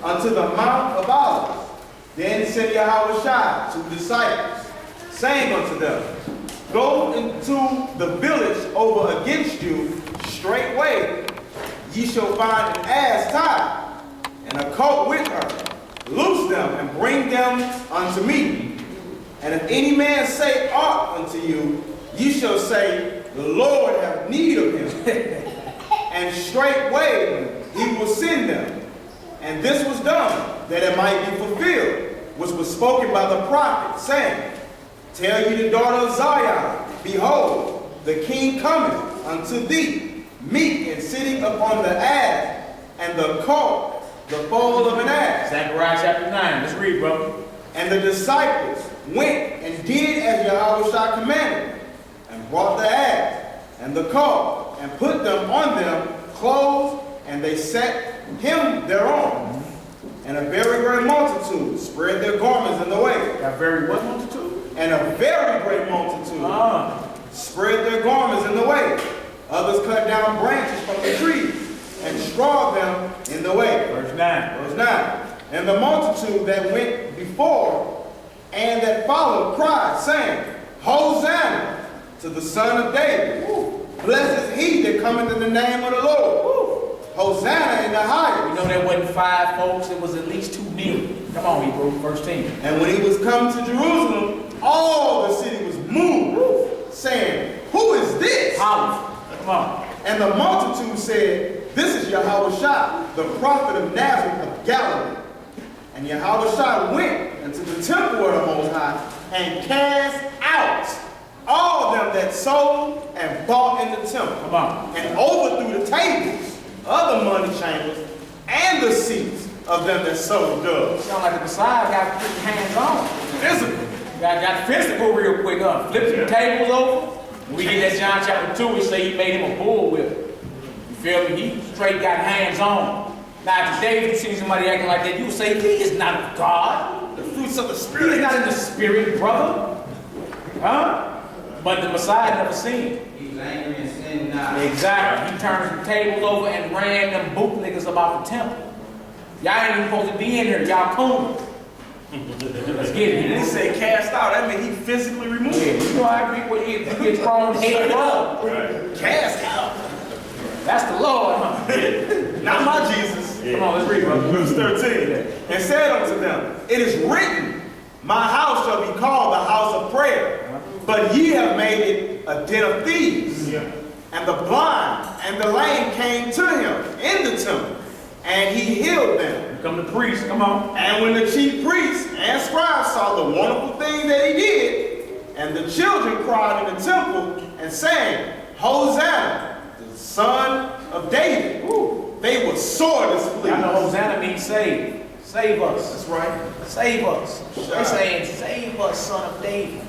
unto the Mount of Olives, then said YHWH to the disciples, saying unto them, go into the village over against you straightway. Ye shall find an ass tied, and a colt with her. Loose them, and bring them unto me. And if any man say aught unto you, ye shall say, the Lord have need of him. And straightway he will send them. And this was done, that it might be fulfilled, which was spoken by the prophet, saying, tell ye the daughter of Zion, behold, the king cometh unto thee, meek and sitting upon the ass, and the colt, the foal of an ass. Zechariah chapter 9. Let's read, brother. And the disciples went and did as YHWH commanded them, and brought the ass and the colt, and put them on them clothes, and they set him thereon. And a very great multitude spread their garments in the way. A very what multitude? And a very great multitude spread their garments in the way. Others cut down branches from the trees and strawed them in the way. Verse 9. Verse 9. And the multitude that went before and that followed cried, saying, Hosanna to the Son of David. Blessed is he that cometh in the name of the Lord. Hosanna in the highest. We know there wasn't 5 folks, it was at least 2 kneeling. Come on, Hebrew, verse 10. And when he was come to Jerusalem, all the city was moved, saying, who is this? Powerful. Come on. And the multitude said, this is YHWH, the prophet of Nazareth of Galilee. And YHWH went into the temple of the Most High and cast out all them that sold and bought in the temple. Come on. And overthrew the tables, other money chambers, and the seats of them that sold doves. Sound like the Messiah got put hands on. Physical. Got physical real quick. Flip some tables over. When we get that John chapter 2, we say he made him a bullwhip. You feel me? He straight got hands on. Now today, if you see somebody acting like that, you say, he is not of God. The fruits of the Spirit. He is not in the Spirit, brother. Huh? But the Messiah never seen it. He's angry and sin not. Exactly. He turned the tables over and ran them boot niggas about the temple. Y'all ain't even supposed to be in here. Y'all cool. Let's get it. He didn't say cast out. That means he physically removed. Yeah, you know how people he gets thrown head up. Right. Cast out. That's the Lord, huh? Not my Jesus. Come on, let's read, brother. Verse 13. And said unto them, it is written, my house shall be called the house of prayer, but ye have made it a den of thieves. And the blind and the lame came to him in the temple, and he healed them. Here come the priest, come on. And when the chief priests and scribes saw the wonderful things that he did, and the children cried in the temple and sang, Hosanna, the son of David, they were sore displeased. I know Hosanna means save. Save us. That's right. Save us. They're saying, save us, son of David.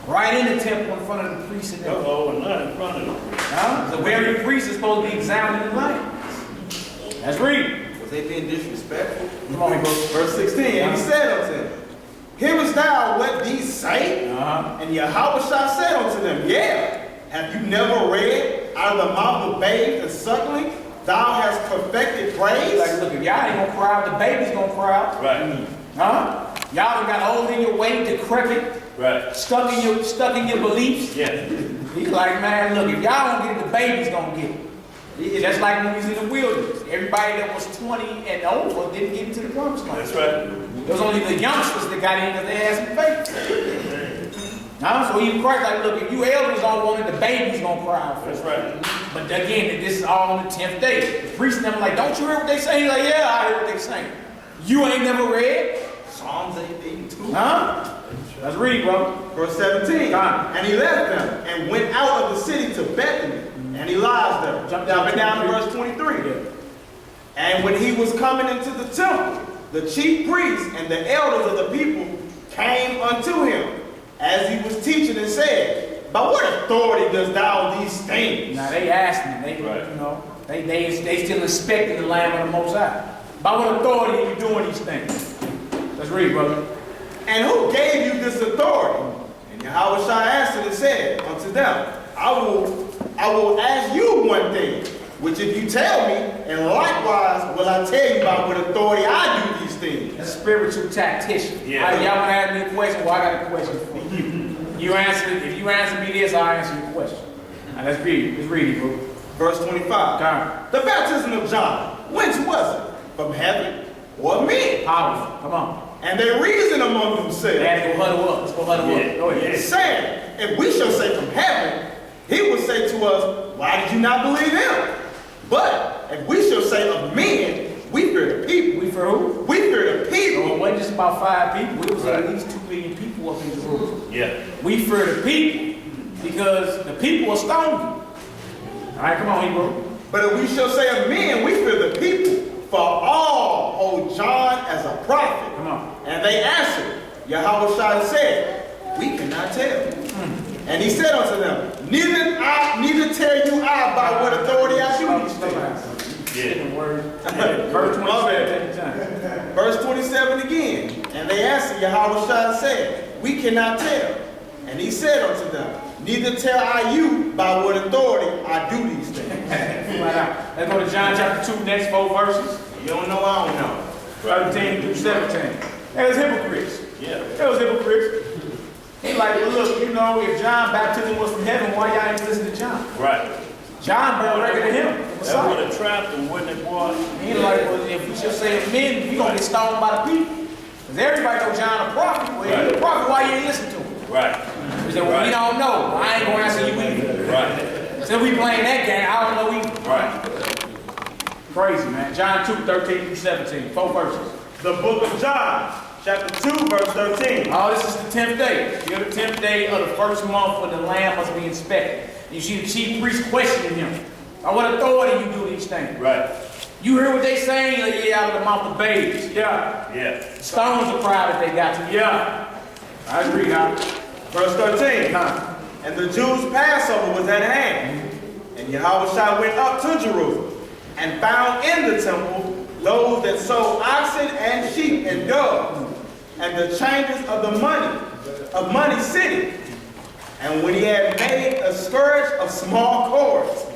Right in the temple in front of the priest and them. and not in front of the priest. Huh? The very priest is supposed to be examining the land. Let's read. Was they being disrespectful? Come on, bro. Verse 16, and he said unto them, Hearest thou what these say? And YHWH said unto them, Yeah, have you never read out of the mouth of babes and suckling, thou hast perfected praise? Like, look, if y'all ain't gonna cry out, the baby's gonna cry out. Right. Huh? Y'all done got old in your way, decrepit, Right. stuck in your beliefs. Yeah. He's like, man, look, if y'all don't get it, the baby's gonna get it. It's just like when we was in the wilderness. Everybody that was 20 and over didn't get into the promised land. That's right. It was only the youngsters that got in because they had some faith. Now, so even Christ, like, look, if you elders don't want it, the baby's gonna cry out for it. That's right. But again, this is all on the 10th day. The priest and them like, don't you hear what they say? He's like, yeah, I hear what they saying. You ain't never read? Psalms 82. Huh? Let's read, bro. Verse 17. Time. And he left them and went out of the city to Bethany, and he lodged there. Jumping down to verse 23. And when he was coming into the temple, the chief priests and the elders of the people came unto him as he was teaching and said, By what authority dost thou these things? Now they asking, they Right. you know, they still inspecting the Lamb of the Most High. By what authority are you doing these things? Let's read, brother. And who gave you this authority? And YHWH answered and said unto them, I will ask you one thing, which if you tell me, and likewise will I tell you by what authority I do these things. A spiritual tactician. Yeah. Y'all want to ask me a question? Well, I got a question for you. You answer it. If you answer me this, I'll answer your question. Now let's read. Let's read it, bro. Verse 25. Time. The baptism of John, whence was it? From heaven or men? Powerful. Come on. And they reasoned among They themselves, had to go huddle up. Let's go huddle up. Go ahead. saying, if we shall say from heaven, he will say to us, why did you not believe him? But if we shall say of men, we fear the people. We for who? We fear the So people. it wasn't just about 5 people. It was at least 2 million people up in Jerusalem. Yeah. We fear the people because the people are stoned you. All right, come on, Hebrew. But if we shall say of men, we fear the people. For all hold John as a prophet. Come on. And they answered, YHWH said, we cannot tell. And he said unto them, neither tell you I by what authority I do these things. Yeah. Verse 27. Verse 27 again. And they answered, YHWH said, we cannot tell. And he said unto them, neither tell I you by what authority I do these things. Let's go to John chapter 2, next 4 verses. You don't know, I don't know. 13 through 17. There's hypocrites. Yeah. There was hypocrites. He like, well, look, you know, if John baptism was from heaven, why y'all ain't listen to John? Right. John brought record to him. That would have trapped him, wouldn't it, boy? He like, well, if we should say of men, you gonna get stoned by the people. Because everybody know John a prophet. Well, if he's a prophet, why you ain't listen to him? Right. He said, well, we don't know. I ain't gonna answer you either. Right. Since we playing that game, I don't know either. Right. Crazy, man. John 2, 13 through 17. 4 verses. The book of John, chapter 2, verse 13. Oh, this is the 10th day. You're the 10th day of the first month when the lamb must be inspected. You see the chief priest questioning him. By what authority you do these things? Right. You hear what they saying? Like, yeah, out of the mouth of babes. Yeah. Yeah. Stones are proud that they got to. Yeah. I agree now. Verse 13. Nah. And the Jews' Passover was at hand. And YHWH went up to Jerusalem and found in the temple those that sold oxen and sheep and doves, and the changers of money sitting. And when he had made a scourge of small cords,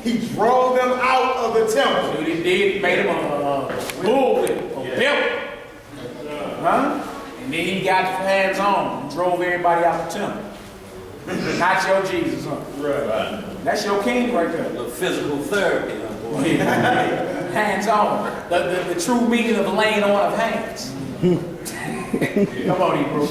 he drove them out of the temple. See what he did? He made him a bull whip, a belt. Huh? And then he got his hands on and drove everybody out the temple. Not your Jesus, huh? Right. That's your king right there. A little physical therapy, huh, boy? Hands on. The true meaning of laying on of hands. Come on, Hebrew.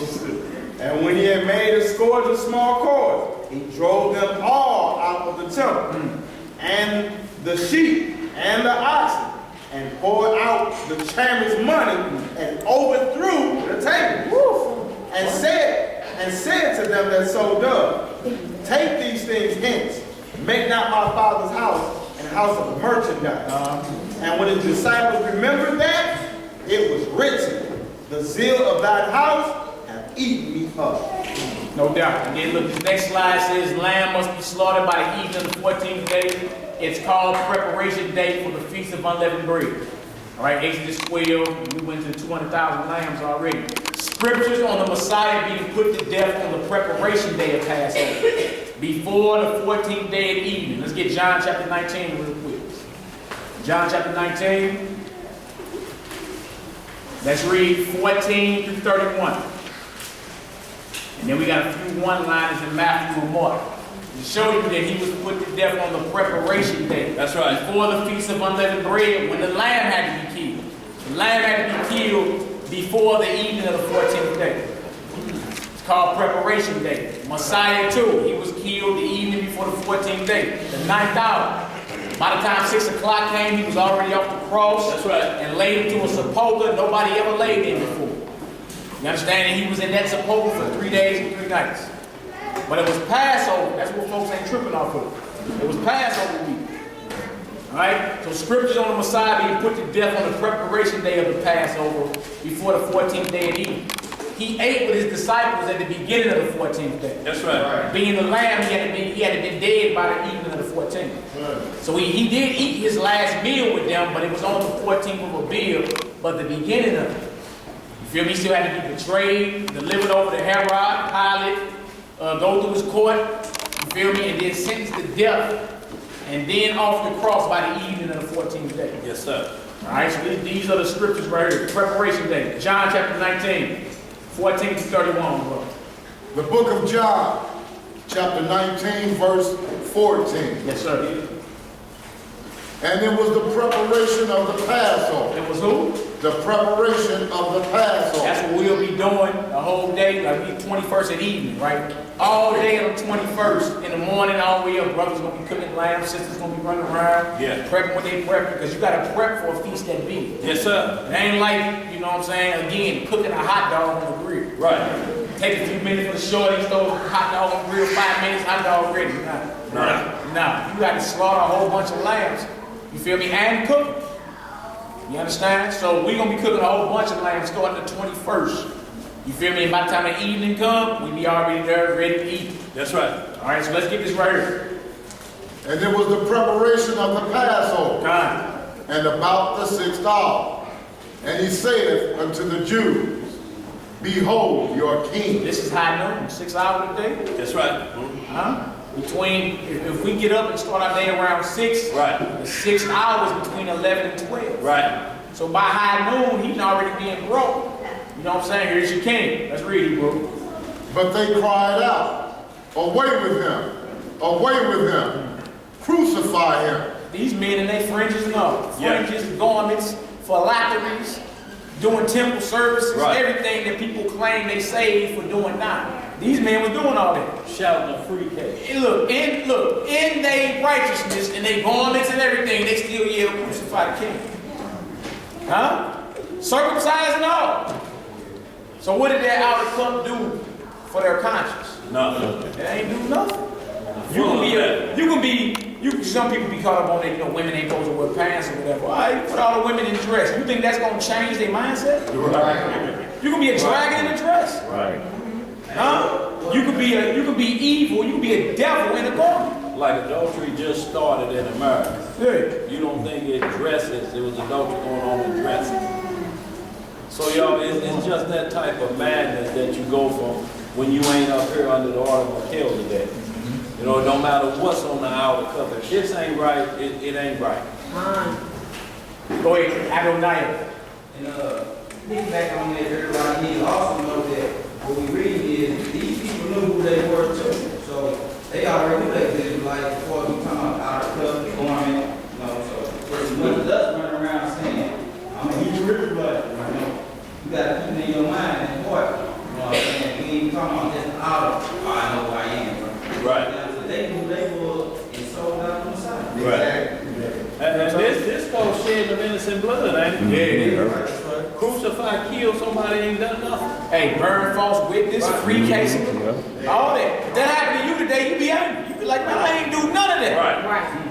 And when he had made a scourge of small cords, he drove them all out of the temple, and the sheep, and the oxen, and poured out the chairman's money and overthrew the table. And said to them that so done, take these things hence, make not my father's house an house of merchandise. And when his disciples remembered that, it was written, the zeal of thine house hath eaten me up. No doubt. And then look, this next slide says, lamb must be slaughtered by the evening of the 14th day. It's called preparation day for the Feast of Unleavened Bread. All right, Exodus 12, we went to 200,000 lambs already. Scriptures on the Messiah being put to death on the preparation day of Passover, before the 14th day of evening. Let's get John chapter 19 real quick. John chapter 19. Let's read 14 through 31. And then we got a few one-liners in Matthew and Mark. To show you that he was put to death on the preparation day. That's right. Before the Feast of Unleavened Bread, when the lamb had to be killed. The lamb had to be killed before the evening of the 14th day. It's called preparation day. Messiah too, he was killed the evening before the 14th day, the 9th hour. By the time 6 o'clock came, he was already off the cross. That's right. And laid into a sepulchre nobody ever laid in before. You understand that he was in that sepulchre for 3 days and 3 nights. But it was Passover. That's what folks ain't tripping off of. It was Passover week. Alright? So scriptures on the Messiah being put to death on the preparation day of the Passover before the 14th day of evening. He ate with his disciples at the beginning of the 14th day. That's right. Being the lamb, he had been dead by the evening of the 14th. So he did eat his last meal with them, but it was on the 14th of Abib, but the beginning of it. You feel me? He still had to be betrayed, delivered over to Herod, Pilate, go through his court, you feel me, and then sentenced to death, and then off the cross by the evening of the 14th day. Yes, sir. All right, so these are the scriptures right here. Preparation day. John chapter 19, 14 to 31. Bro. The book of John, chapter 19, verse 14. Yes, sir. And it was the preparation of the Passover. It was who? The preparation of the Passover. That's what we'll be doing the whole day, like we 21st at evening, right? All day on the 21st, in the morning, all the way up. Brothers gonna be cooking lamb, sisters gonna be running around, prepping what they prep, because you gotta prep for a feast that big. Yes, sir. It ain't like, you know what I'm saying, again, cooking a hot dog on the grill. Right. Take a few minutes for the shorty, throw a hot dog on the grill, 5 minutes, hot dog ready. Nah. You gotta slaughter a whole bunch of lambs. You feel me? And cook them. You understand? So we're going to be cooking a whole bunch of lambs starting the 21st. You feel me? And by the time the evening comes, we be already there ready to eat. That's right. All right, so let's get this right here. And it was the preparation of the Passover. And about the 6th hour. And he saith unto the Jews, behold your king. This is high noon, 6 hours a day. That's right. Between, if we get up and start our day around 6, right, the 6 hours between 11 and 12. Right. So by high noon, he's already being broke. You know what I'm saying? Here's your king. Let's read it, bro. But they cried out, away with him, away with him, crucify him. These men in their fringes and all. Fringes, garments, phylacteries, doing temple services, everything that people claim they saved for doing now. These men were doing all that. Shouting a free case. And look, in their righteousness and their garments and everything, they still yell, crucify the king. Circumcised and all. So what did that outer cup do for their conscience? Nothing. It ain't do nothing. Some people be caught up on that, women ain't supposed to wear pants or whatever. All right, put all the women in dress. You think that's gonna change their mindset? Right. You can be a dragon in a dress. Right. You could be evil, you could be a devil in a garment. Like adultery just started in America. Yeah. You don't think it dresses, there was adultery going on in dresses. So y'all, it's just that type of madness that you go from when you ain't up here under the order of Melchizedek. You know, it don't matter what's on the outer cover. If this ain't right, it ain't right. Go ahead, Adonai. And getting back on that earlier, I need to also know that what we read is these people knew who they were too. So they already knew that they like before we come up out of club, garment, so it's one of us running around saying, I'm a Hebrew blood, you gotta keep it in your mind and heart. You know what I'm saying? We ain't talking about just out of, I know who I am. Right. So they knew they were and sold out on the side. Right. And this don't shed of innocent blood, ain't it? Yeah. Crucify, kill somebody ain't done nothing. Hey, burn false witness, free cases, all that. If that happened to you today, you be angry. You be like, man, I ain't do none of that. Right. Right.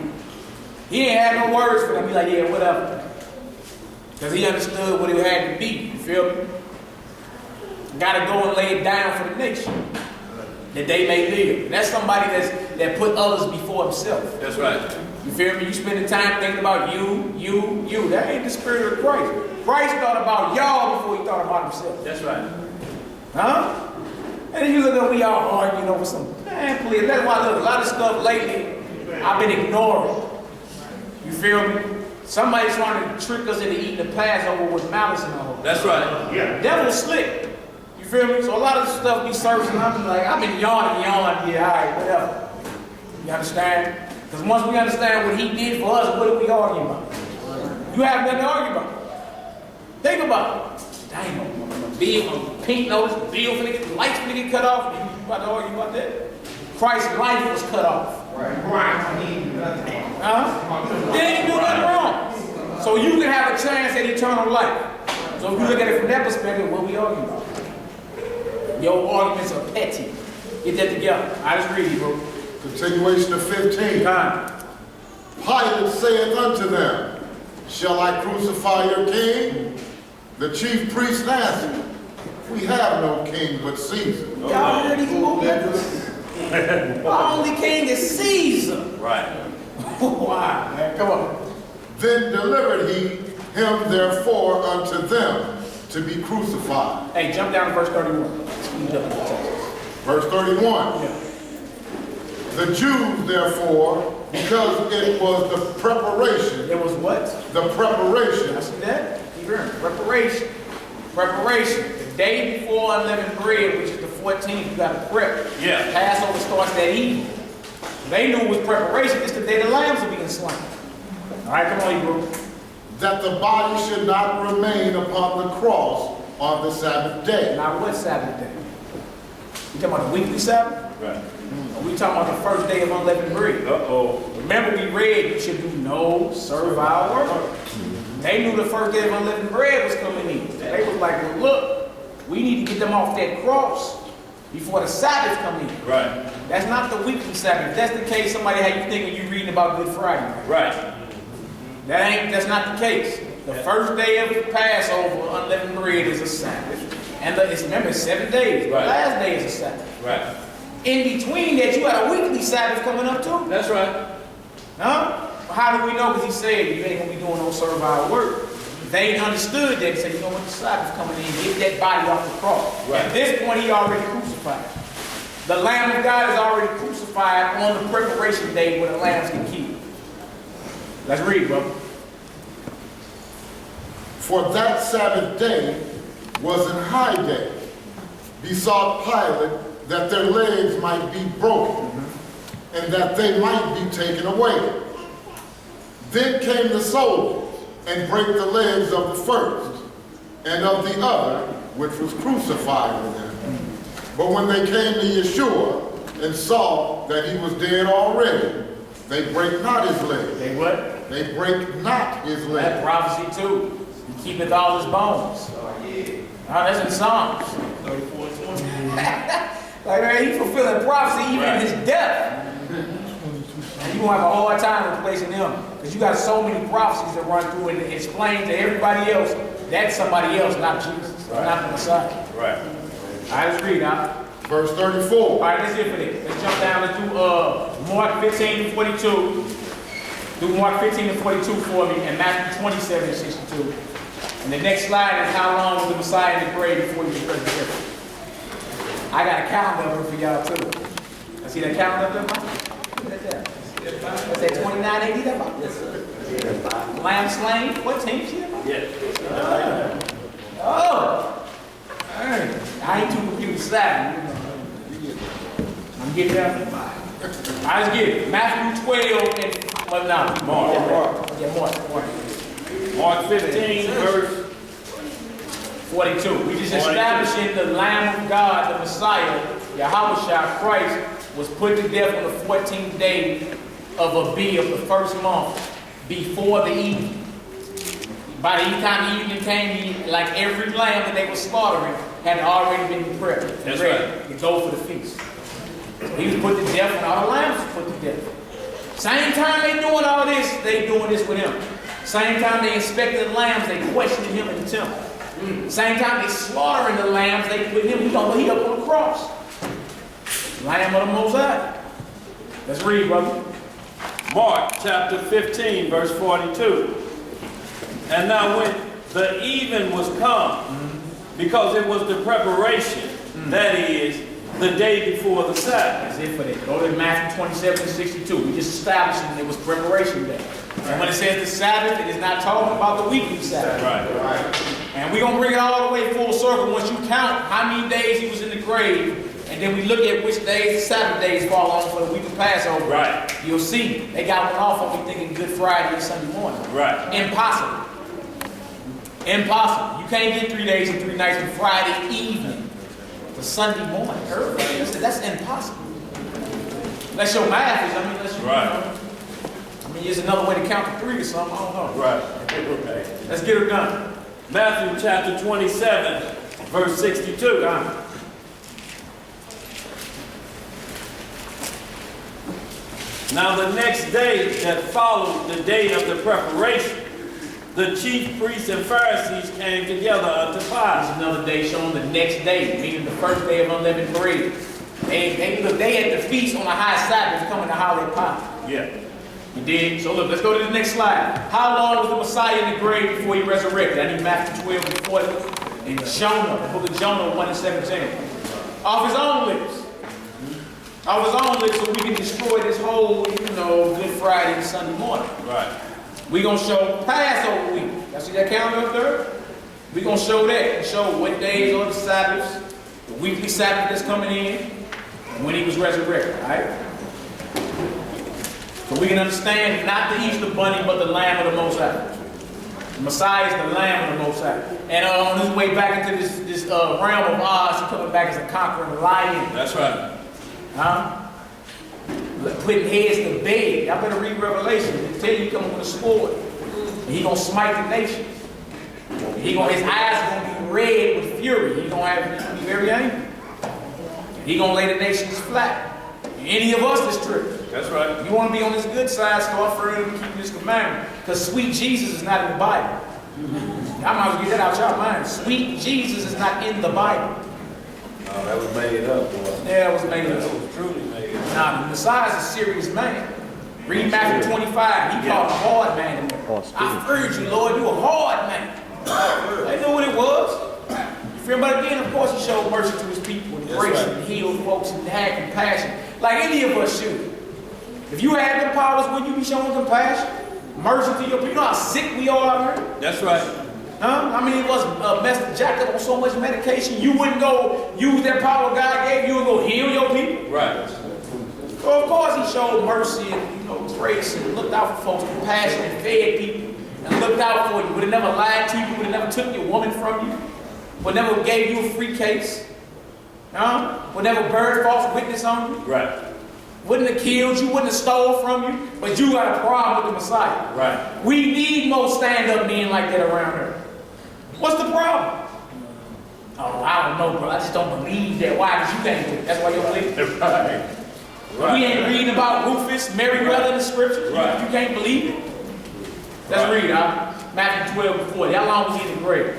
He ain't had no words for them. Be like, yeah, whatever. Because he understood what it had to be. You feel me? Gotta go and lay it down for the nation. That they may live. And that's somebody that put others before himself. That's right. You feel me? You spend the time thinking about you. That ain't the spirit of Christ. Christ thought about y'all before he thought about himself. That's right. Huh? And then you look at we all arguing over some, man, please. That's why look, a lot of stuff lately I've been ignoring. You feel me? Somebody's trying to trick us into eating the Passover with malice and all. That's right. Yeah. Devil's slick. You feel me? So a lot of stuff be surfacing. I'm like, I've been yawning. Yeah, all right, whatever. You understand? Because once we understand what he did for us, what are we arguing about? You have nothing to argue about. Think about it. Dang, bill, pink nose, bill finna get, lights finna get cut off. You about to argue about that? Christ's life was cut off. Right. They ain't do nothing wrong. So you can have a chance at eternal life. So if you look at it from that perspective, what we arguing about? Your arguments are petty. Get that together. I just read it, bro. Continuation of 15. Pilate saith unto them, shall I crucify your king? The chief priest answered, we have no king but Caesar. Y'all already moved that. Our only king is Caesar. Right. Why, man? Come on. Then delivered he him therefore unto them to be crucified. Hey, jump down to verse 31. Verse 31. Yeah. The Jews, therefore, because it was the preparation. It was what? The preparation. I see that? Keep hearing. Preparation. Preparation. The day before unleavened bread, which is the 14th, you got to prep. Yeah. Passover starts that evening. They knew it was preparation. It's the day the lambs are being slain. All right, come on, Hebrew. That the body should not remain upon the cross on the Sabbath day. Now, what Sabbath day? You talking about the weekly Sabbath? Right. Or we talking about the first day of unleavened bread? Uh-oh. Remember we read you should do no servile work. They knew the first day of unleavened bread was coming in. They was like, well, look, we need to get them off that cross before the Sabbath come in. Right. That's not the weekly Sabbath. If that's the case, somebody had you thinking you reading about Good Friday. Right. That's not the case. The first day of Passover, unleavened bread, is a Sabbath. And remember, it's 7 days. Right. The last day is a Sabbath. Right. In between that, you had a weekly Sabbath coming up too. That's right. Huh? How do we know? Because he said you ain't gonna be doing no servile work. They ain't understood that. Say, you know what, the Sabbath coming in, get that body off the cross. Right. At this point, he already crucified. The Lamb of God is already crucified on the preparation day where the lambs get killed. Let's read, bro. For that Sabbath day was an high day. Besought Pilate that their legs might be broken, and that they might be taken away. Then came the soldiers and brake the legs of the first and of the other, which was crucified with him. But when they came to Yeshua and saw that he was dead already, they brake not his legs. They what? They brake not his That legs. prophecy too. He keepeth all his bones. That's in Psalms. 34:20. Like, man, he fulfilling prophecy even in his death. And you're going to have a hard time replacing him. Because you got so many prophecies that run through and explain to everybody else that's somebody else, not Jesus. Right. Not the Messiah. Right. All right, let's read now. Verse 34. All right, let's get for this. Let's jump down to Mark 15 to 42. Do Mark 15 to 42 for me, and Matthew 27 to 62. And the next slide is how long was the Messiah in the grave before he was resurrected. I got a calendar up for y'all too. I see that calendar up there, Mike? Look at that. What's that, 2980? Yes, sir. Lamb slain? What team is that? Yeah. Oh. All right. I ain't too computer savvy. I'm getting down to 5. I just get it. Matthew 12 and what now? Mark. Yeah, Mark. Mark 15, verse 42. We just establishing the Lamb of God, the Messiah, YHWH Christ, was put to death on the 14th day of Abib, the first month, before the evening. By the time evening came, like every lamb that they were slaughtering had already been prepped. That's ready right. to go for the feast. So he was put to death and all the lambs were put to death. Same time they doing all this, they doing this with him. Same time they inspected the lambs, they questioned him in the temple. Same time they slaughtering the lambs, they put him, he up on the cross. Lamb of the Most High. Let's read, brother. Mark chapter 15, verse 42. And now when the even was come, because it was the preparation, that is, the day before the Sabbath. That's it for that. Go to Matthew 27:62. We just established that it was preparation day. And when it says the Sabbath, it is not talking about the weekly Sabbath. Right. And we're going to bring it all the way full circle once you count how many days he was in the grave. And then we look at which days the Sabbath days fall on for the week of Passover. Right. You'll see. They got one off on me thinking Good Friday and Sunday morning. Right. Impossible. Impossible. You can't get 3 days and 3 nights from Friday evening to Sunday morning. Early. That's impossible. Unless your math is, unless you, Right. there's another way to count to 3 or something. I don't know. Right. Okay. Let's get it done. Matthew chapter 27, verse 62. Done. Now the next day that followed the day of the preparation, the chief priests and Pharisees came together unto There's Pilate. another day showing the next day, meaning the first day of unleavened bread. They had the feast on the high Sabbath coming to holiday Pilate. Yeah. You did? So look, let's go to the next slide. How long was the Messiah in the grave before he resurrected? I need Matthew 12 and 40. And Jonah, the book of Jonah 1 and 17. Off his own lips. Off his own lips, so we can destroy this whole, Good Friday and Sunday morning. Right. We're going to show Passover week. Y'all see that calendar up there? We're going to show that. And show what days are the Sabbaths, the weekly Sabbath that's coming in, and when he was resurrected, all right? So we can understand not the Easter bunny, but the Lamb of the Most High. The Messiah is the Lamb of the Most High. And on his way back into this realm of Oz, he's coming back as a conquering lion. That's right. Huh? Putting heads to bed. Y'all better read Revelation. They tell you he coming with a sword. And he gonna smite the nations. His eyes are gonna be red with fury. He's gonna be very angry. He gonna lay the nations flat. Any of us this trip. That's right. You want to be on this good side, start further and keep this commandment. Because sweet Jesus is not in the Bible. I might as well get that out your mind. Sweet Jesus is not in the Bible. Oh, that was made up, boy. Yeah, it was made up. That was truly made up. Now, the Messiah is a serious man. Read Matthew 25. He called a hard man in there. I urge you, Lord, you a hard man. They knew what it was. You feel me? But again, of course, he showed mercy to his people and grace and healed folks and had compassion. Like any of us should. If you had the powers, would you be showing compassion? Mercy to your people? You know how sick we are out here? That's right. Huh? How many of us jacked up on so much medication, you wouldn't go use that power God gave you and go heal your people? Right. So of course he showed mercy and grace and looked out for folks, compassion and fed people and looked out for you. Would have never lied to you, would have never took your woman from you, would never gave you a free case. Huh? Would never bear false witness on you. Right. Wouldn't have killed you, wouldn't have stole from you, but you got a problem with the Messiah. Right. We need more stand-up men like that around here. What's the problem? Oh, I don't know, bro. I just don't believe that. Why? Because you can't do it. That's why you don't believe it. Right. We ain't reading about Rufus, Meriwether in the scriptures. Right. You can't believe it. Let's read, Matthew 12 and 40. How long was he in the grave?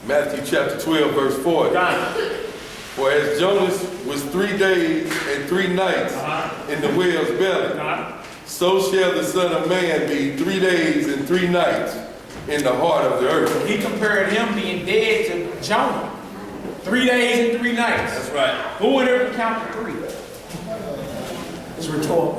Matthew chapter 12, verse 40. For as Jonas was 3 days and 3 nights in the whale's belly, so shall the Son of Man be 3 days and 3 nights in the heart of the earth. He compared him being dead to Jonah. 3 days and 3 nights. That's right. Who would ever count to 3? It's rhetorical.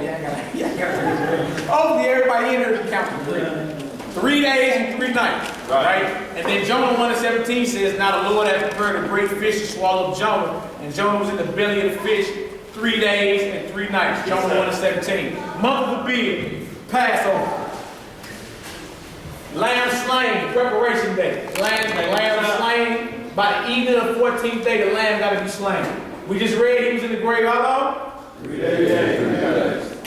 Hopefully everybody in here can count to 3. 3 days and 3 nights. Right? And then Jonah 1 and 17 says, now the Lord hath prepared a great fish to swallow up Jonah. And Jonah was in the belly of the fish 3 days and 3 nights. Jonah 1 and 17. Month of the beard, Passover. Lamb slain, preparation day. Lamb slain. By the evening of the 14th day, the lamb got to be slain. We just read he was in the grave how long? 3 days.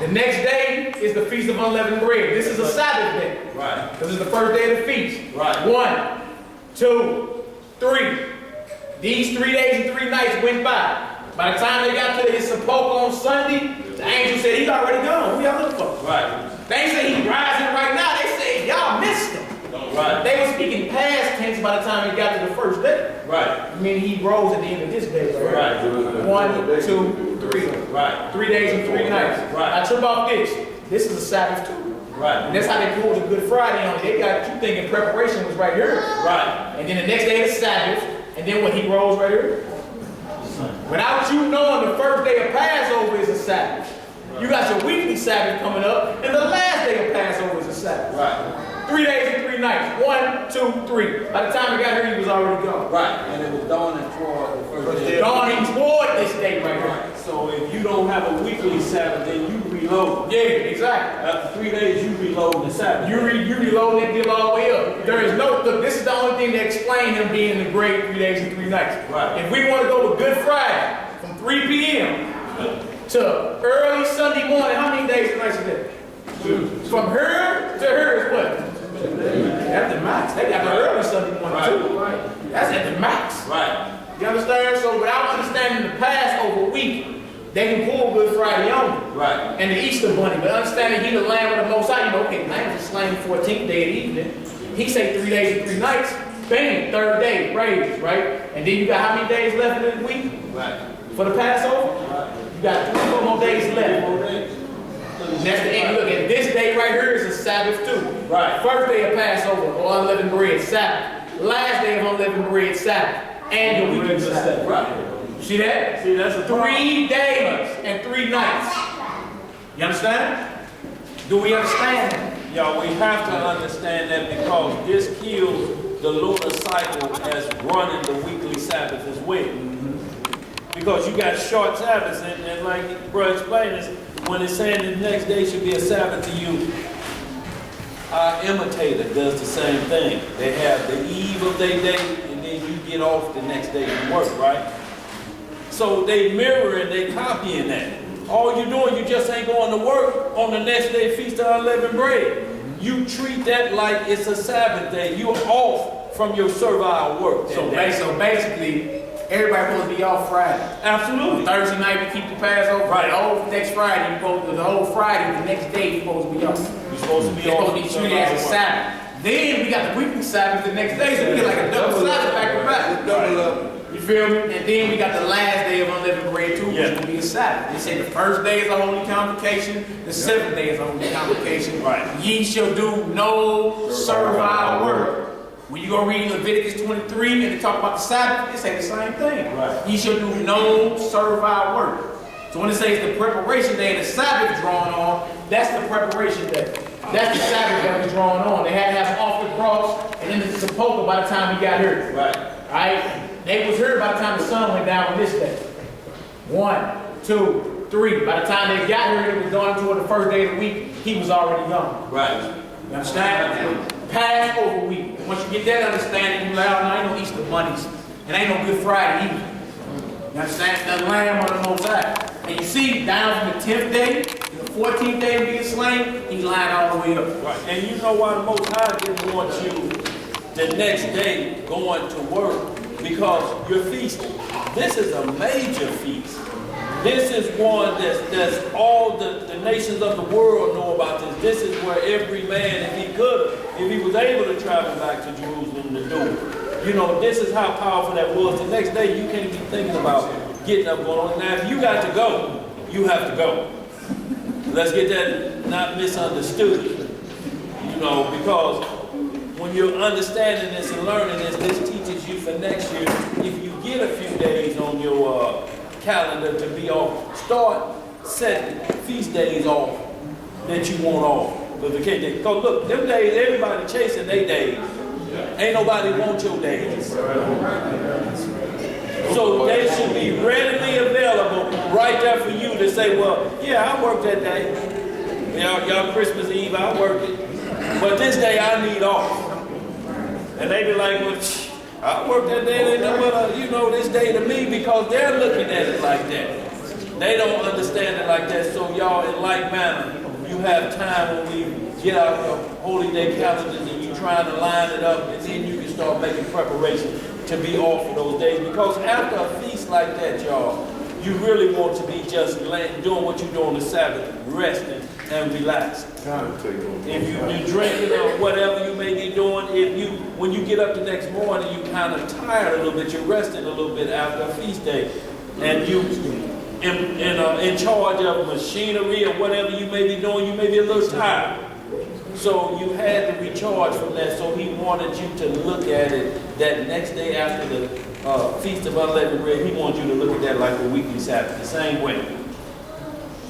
The next day is the Feast of Unleavened Bread. This is a Sabbath day. Right. This is the first day of the feast. Right. 1, 2, 3. These 3 days and 3 nights went by. By the time they got to his sepulchre on Sunday, the angel said, he's already gone. Who y'all looking for? Right. They say he's rising right now. They say, y'all missed him. Right. They were speaking past tense by the time he got to the first day. Right. Meaning he rose at the end of this day. Right. 1, 2, 3. Right. 3 days and 3 nights. Right. Now trip off this. This is a Sabbath too. Right. And that's how they pulled the Good Friday on it. They got you thinking preparation was right here. Right. And then the next day is Sabbath. And then when he rose right here. Without you knowing the first day of Passover is a Sabbath. You got your weekly Sabbath coming up. And the last day of Passover is a Sabbath. Right. 3 days and 3 nights. 1, 2, 3. By the time he got here, he was already gone. Right. And it was dawning toward the first day. Dawning toward this day right here. Right. So if you don't have a weekly Sabbath, then you reload. Yeah, exactly. After 3 days, you reload the Sabbath. You reload that deal all the way up. There is no, look, this is the only thing that explains him being the great 3 days and 3 nights. Right. If we want to go with Good Friday from 3 p.m. to early Sunday morning, how many days and nights is that? From here to here is what? That's the max. They got the early Sunday morning too. Right. That's at the max. Right. You understand? So without understanding the Passover week, they can pull Good Friday on you. Right. And the Easter bunny. But understanding he the Lamb of the Most High, you know, okay, the Lamb was slain 14th day of the evening. He say 3 days and 3 nights. Bang, 3rd day, praise, right? And then you got how many days left in the week? Right. For the Passover? Right. You got 3 more days left. 4 days. And that's the end. Look, at this day right here is a Sabbath too. Right. First day of Passover or unleavened bread, Sabbath. Last day of unleavened bread, Sabbath. And your weekly Sabbath. Right. See that? See, that's a 3 days and 3 nights. You understand? Do we understand that? Yeah, we have to understand that because this kills the lunar cycle as running the weekly Sabbath as well. Because you got short Sabbaths, and like bro explained this, when it's saying the next day should be a Sabbath to you, our imitator does the same thing. They have the eve of their day, and then you get off the next day to work, right? So they mirroring, they copying that. All you're doing, you just ain't going to work on the next day, Feast of Unleavened Bread. You treat that like it's a Sabbath day. You're off from your servile work. So basically, everybody supposed to be off Friday. Absolutely. Thursday night we keep the Passover. Right. The whole next Friday, you go to the whole Friday. The next day you're supposed to be off. You're supposed to be It's off. supposed to be treated as a Sabbath. Then we got the weekly Sabbath the next day, so we get like a double Sabbath back to back. Double up. You feel me? And then we got the last day of unleavened bread too, which will be a Sabbath. They say the first day is a holy convocation, the 7th day is a holy convocation. Right. Ye shall do no servile work. When you go read Leviticus 23 and they talk about the Sabbath, they say the same thing. Right. Ye shall do no servile work. So when it says the preparation day and the Sabbath drawn on, that's the preparation day. That's the Sabbath that was drawn on. They had to have off the cross and then the sepulchre by the time we got here. Right. Alright? They was here by the time the sun went down on this day. 1, 2, 3. By the time they got here, it was dawn toward the first day of the week, he was already gone. Right. You understand? Passover week. Once you get that understanding, you like, oh, no, ain't no Easter bunnies. It ain't no Good Friday either. You understand? The Lamb of the Most High. And you see, down from the 10th day to the 14th day of being slain, he's lying all the way up. Right. And you know why the Most High didn't want you the next day going to work? Because you're feasting. This is a major feast. This is one that's all the nations of the world know about this. This is where every man, if he could, if he was able to travel back to Jerusalem to do it. You know, this is how powerful that was. The next day, you can't be thinking about getting up going on. Now, if you got to go, you have to go. Let's get that not misunderstood. You know, because when you're understanding this and learning this teaches you for next year. If you get a few days on your calendar to be off, start setting feast days off that you want off. Because look, them days, everybody chasing their days. Ain't nobody want your days. So they should be readily available right there for you to say, well, yeah, I worked that day. Y'all Christmas Eve, I worked it. But this day I need off. And they be like, well, I worked that day, you know, this day to me, because they're looking at it like that. They don't understand it like that. So y'all, in like manner, you have time when we get out your holy day calendars and you trying to line it up, and then you can start making preparation to be off for those days. Because after a feast like that, y'all, you really want to be just doing what you do on the Sabbath, resting and relaxing. If you drinking or whatever you may be doing, when you get up the next morning, you kind of tired a little bit, you're resting a little bit after a feast day, and you in charge of machinery or whatever you may be doing, you may be a little tired. So you had to recharge from that. So he wanted you to look at it that next day after the Feast of Unleavened Bread. He wanted you to look at that like a weekly Sabbath, the same way.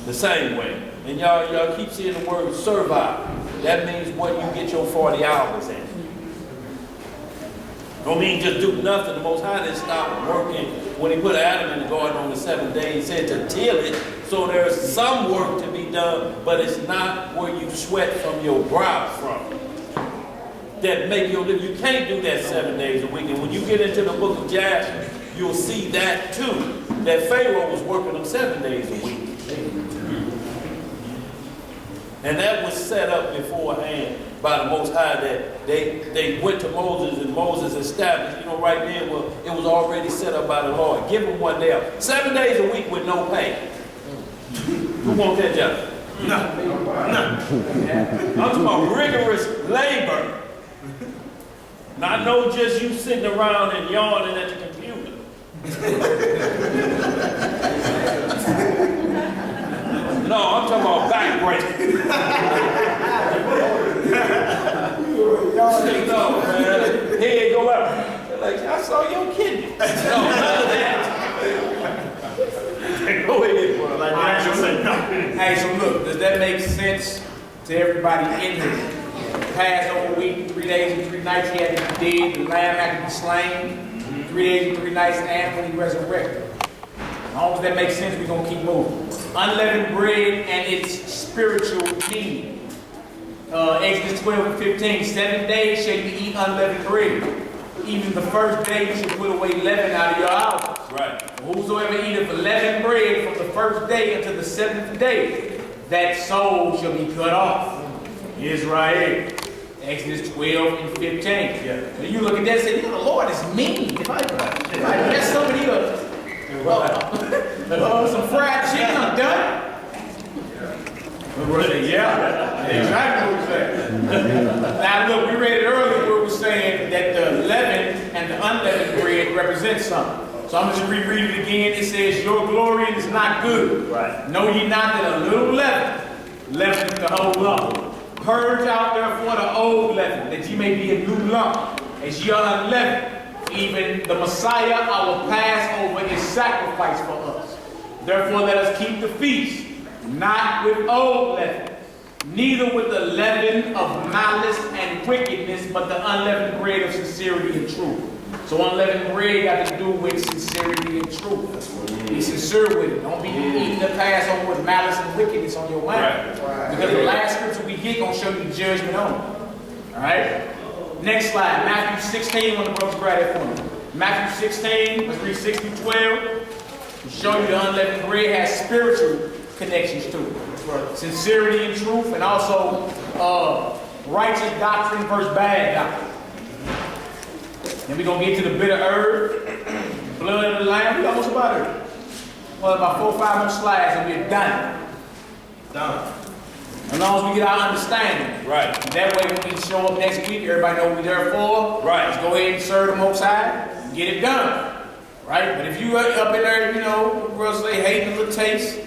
The same way. And y'all keep seeing the word servile. That means what you get your 40 hours in. Don't mean just do nothing. The Most High didn't stop working when he put Adam in the garden on the 7th day. He said to till it. So there's some work to be done, but it's not where you sweat from your brow from. That make your live. You can't do that 7 days a week. And when you get into the book of Jasher, you'll see that too. That Pharaoh was working them 7 days a week. And that was set up beforehand by the Most High, that they went to Moses and Moses established, right there, well, it was already set up by the Lord. Give them one day off. 7 days a week with no pay. Who wants that job? No. I'm talking about rigorous labor. Not no just you sitting around and yawning at the computer. No, I'm talking about back breaking. No, man. Head go up. They're like, I saw your kidney. No, none of that. Go ahead, bro. Like that, say no. Hey, so look, does that make sense to everybody in here? Passover week, 3 days and 3 nights, he had to be dead, the lamb had to be slain, 3 days and 3 nights, and when he resurrected. As long as that makes sense, we're going to keep moving. Unleavened bread and its spiritual meaning. Exodus 12 and 15, 7 days shall you eat unleavened bread. Even the first day you shall put away leaven out of your house. Right. Whosoever eateth leavened bread from the first day until the 7th day, that soul shall be cut off. Israel. Exodus 12 and 15. Yeah. So you look at that and say, the Lord is mean. If I get somebody some fried chicken, I'm done. Yeah, exactly what we're saying. Now look, we read it earlier where we're saying that the leaven and the unleavened bread represent something. So I'm just reread it again. It says, your glory is not good. Right. Know ye not that a little leaven leaveneth the whole lump. Purge out therefore the old leaven, that ye may be a new lump, as ye are unleavened. Even the Messiah, our Passover, is sacrificed for us. Therefore let us keep the feast, not with old leaven, neither with the leaven of malice and wickedness, but the unleavened bread of sincerity and truth. So unleavened bread got to do with sincerity and truth. Be sincere with it. Don't be eating the Passover with malice and wickedness on your mind. Right. Because the last scripture we get gonna show you the judgment on it. Alright? Next slide. Matthew 16, when the brothers grab that for me. Matthew 16, let's read 6 through 12. To show you the unleavened bread has spiritual connections to it. Sincerity and truth, and also righteous doctrine versus bad doctrine. Then we're going to get to the bitter herb, blood of the lamb. We almost about it. Well, about 4 or 5 more slides and we're done. Done. As long as we get our understanding. Right. That way when we show up next week, everybody know what we're there for. Right. Let's go ahead and serve the Most High and get it done. Right? But if you up in there, girls say, hating a little taste,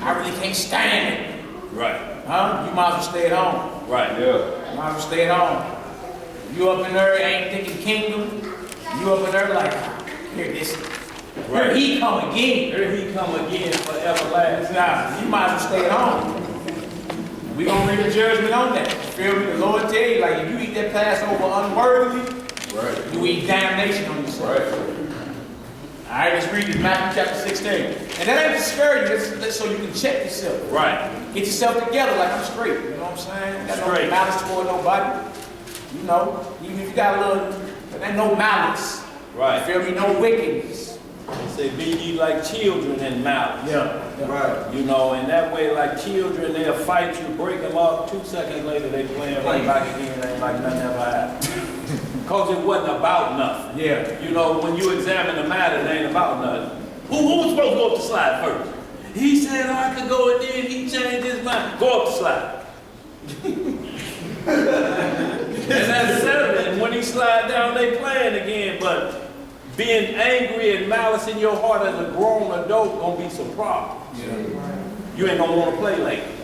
I really can't stand it. Right. Huh? You might as well stay at home. Right. Yeah. You might as well stay at home. You up in there ain't thinking kingdom. You up in there like, here this. Right. Here he come again. Here he come again for everlasting. Nah, you might as well stay at home. We gonna bring a judgment on that. Feel me? The Lord tell you, like, if you eat that Passover unworthily, right, you eat damnation on yourself. Right. All right, let's read this, Matthew chapter 16. And that ain't to scare you, that's so you can check yourself. Right. Get yourself together like I'm straight. You know what I'm saying? Got no malice toward nobody. Even if you got a little, there ain't no malice. Right. You feel me? No wickedness. Say, be ye like children in malice. Yeah. Right. You know, and that way, like children, they'll fight you, break them up. 2 seconds later, they playing right back again. Ain't like nothing ever happened. Because it wasn't about nothing. Yeah. You know, when you examine the matter, it ain't about nothing. Who was supposed to go up the slide first? He said, I could go, and then he changed his mind. Go up the slide. And that's settled. And when he slide down, they playing again. But being angry and malice in your heart as a grown adult gonna be some problems. Yeah. You ain't gonna want to play like it.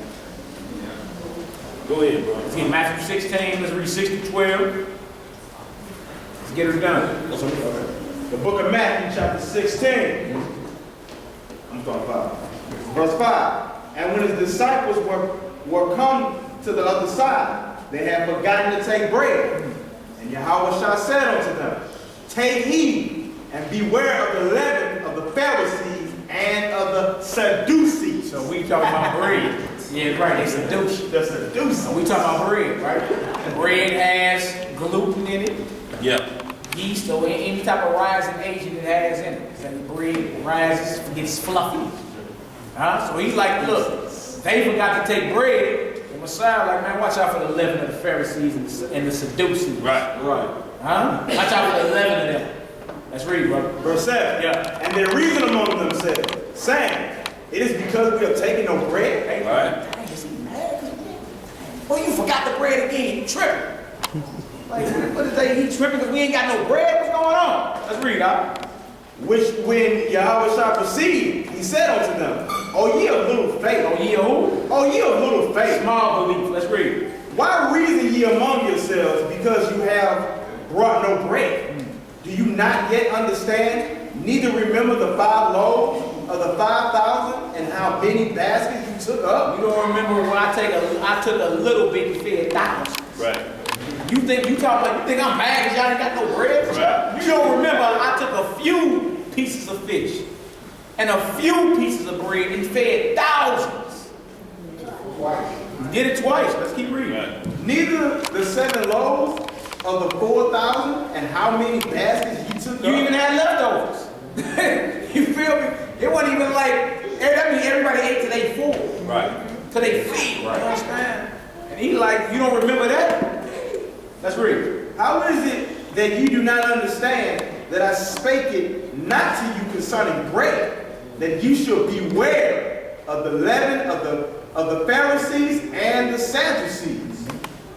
Go ahead, bro. Let's get Matthew 16, let's read 6 to 12. Let's get it done. The book of Matthew, chapter 16. I'm starting 5. Verse 5. And when his disciples were come to the other side, they had forgotten to take bread. And YHWH said unto them, take heed and beware of the leaven of the Pharisees and of the Sadducees. So we talking about bread. Yeah, right, they seduce you. The Sadducees. So we talking about bread, right? Bread has gluten in it, Yeah. yeast, or any type of rising agent it has in it. So the bread rises, gets fluffy. So he's like, look, they forgot to take bread. The Messiah like, man, watch out for the leaven of the Pharisees and the Sadducees. Right. Right. Watch out for the leaven of them. Let's read, brother. Verse 7. Yeah. And they reasoned among themselves, saying, it is because we have taken no bread. Hey, Right. dang, is he mad? Well, you forgot the bread again. You tripping. Like, what is that? He tripping because we ain't got no bread? What's going on? Let's read, out. Which when YHWH perceived, he said unto them, O ye of little faith. Oh, ye who? O ye of little faith. Small belief. Let's read. Why reason ye among yourselves because you have brought no bread? Do you not yet understand, neither remember the 5 loaves of the 5,000 and how many baskets you took up? You don't remember when I took a little bit and fed thousands. Right. You think I'm mad because y'all ain't got no bread? Right. You don't remember I took a few pieces of fish and a few pieces of bread and fed thousands. You did it twice. Let's keep reading. Right. Neither the 7 loaves of the 4,000 and how many baskets you took You up? even had leftovers. You feel me? It wasn't even like, that means everybody ate till they full. Right. Till they feed. Right. You understand? And he like, you don't remember that? Let's read. How is it that you do not understand that I spake it not to you concerning bread, that you should beware of the leaven of the Pharisees and the Sadducees?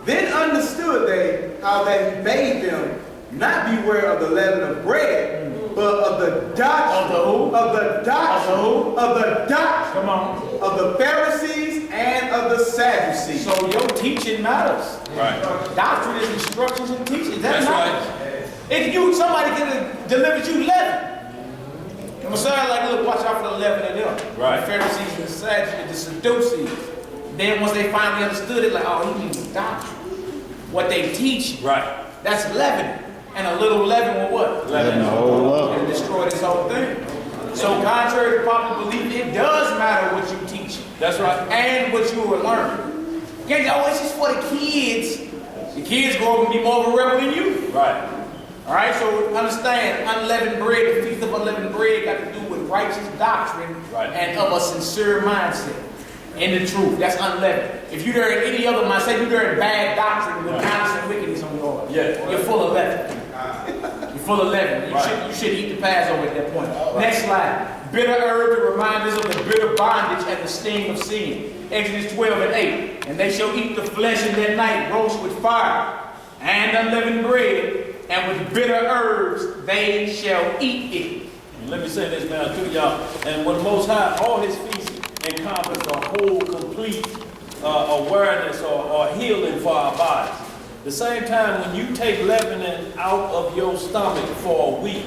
Then understood they how that he bade them not beware of the leaven of bread, but of the doctrine Of the Come on. of the Pharisees and of the Sadducees. So your teaching matters. Right. Doctrine is instructions and teaching. That That's matters. If somebody could have delivered you leaven. The Messiah like, look, watch out for the leaven of them. Right. The Pharisees and the Sadducees, the Sadducees. Then once they finally understood it, like, oh, he means doctrine. What they teach, Right. that's leaven. And a little leaven will what? Leaven the whole lump. And destroy this whole thing. So contrary to popular belief, it does matter what you teach. That's right. And what you will learn. You can't say, oh, it's just for the kids. The kids grow up and be more of a rebel than you. Right. All right, so understand, unleavened bread, the feast of unleavened bread got to do with righteous doctrine Right. and of a sincere mindset in the truth. That's unleavened. If you're there in any other mindset, you're there in bad doctrine with malice and wickedness on your heart. Yeah. You're full of leaven. You're full of leaven. You should eat the Passover at that point. Next slide. Bitter herb to remind us of the bitter bondage and the sting of sin. Exodus 12 and 8. And they shall eat the flesh in that night, roast with fire and unleavened bread, and with bitter herbs they shall eat it. And let me say this now to y'all. And when Most High, all his feasts encompass a whole complete awareness or healing for our bodies. The same time when you take leavening out of your stomach for a week,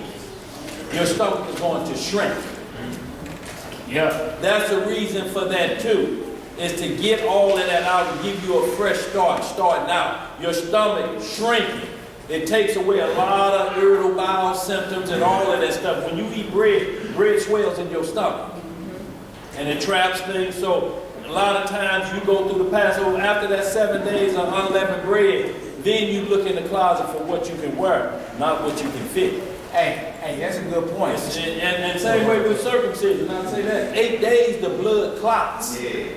your stomach is going to shrink. Yeah. That's the reason for that too, is to get all of that out and give you a fresh start, starting out. Your stomach shrinking. It takes away a lot of irritable bowel symptoms and all of that stuff. When you eat bread, bread swells in your stomach. And it traps things. So a lot of times you go through the Passover, after that 7 days of unleavened bread, then you look in the closet for what you can wear, not what you can fit. Hey, that's a good point. And same way with circumcision, I'd say that. 8 days the blood clots. Yeah.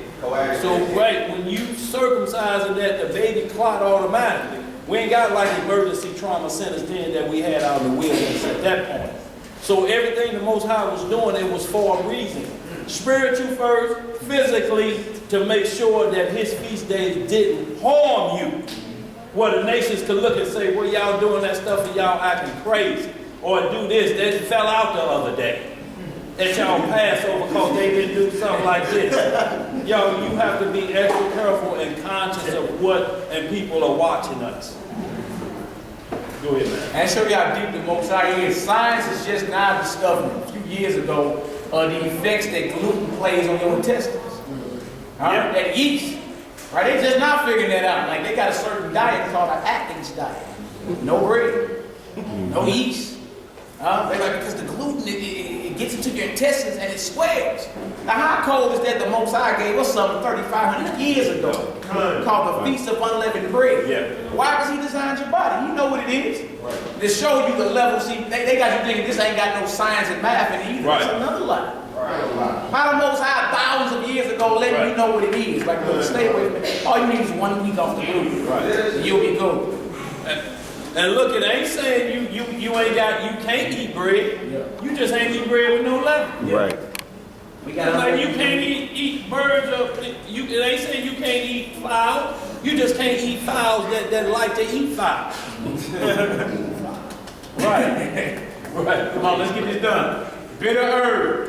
So right, when you circumcise it, that the baby clot automatically. We ain't got like emergency trauma centers then that we had out in the wilderness at that point. So everything the Most High was doing, it was for a reason. Spiritual first, physically, to make sure that his feast days didn't harm you. Where the nations could look and say, well, y'all doing that stuff and y'all acting crazy. Or do this, they fell out the other day. At y'all Passover because they didn't do something like this. Yo, you have to be extra careful and conscious of what and people are watching us. Go ahead, man. And show you how deep the Most High is. Science is just now discovering a few years ago the effects that gluten plays on your intestines. Yeah. That yeast. Right? They just not figuring that out. Like they got a certain diet called an Atkins diet. No bread. No yeast. They're like, because the gluten, it gets into your intestines and it swells. Now, how cold is that the Most High gave us something 3,500 years ago called the Feast of Unleavened Bread? Yeah. Why? Because he designed your body. You know what it is. Right. To show you the level. See, they got you thinking this ain't got no science and math in it either. Right. It's another lie. Right. How the Most High thousands of years ago letting you know what it is. Like, stay away from it. All you need is 1 week off the gluten. Right. And you'll be good. And look, it ain't saying you can't eat bread. Yeah. You just ain't eat bread with no leaven. Yeah. Right. We got like you can't eat birds or it ain't saying you can't eat fowl. You just can't eat fowls that like to eat fowl. Right. Right. Come on, let's get this done. Bitter herb.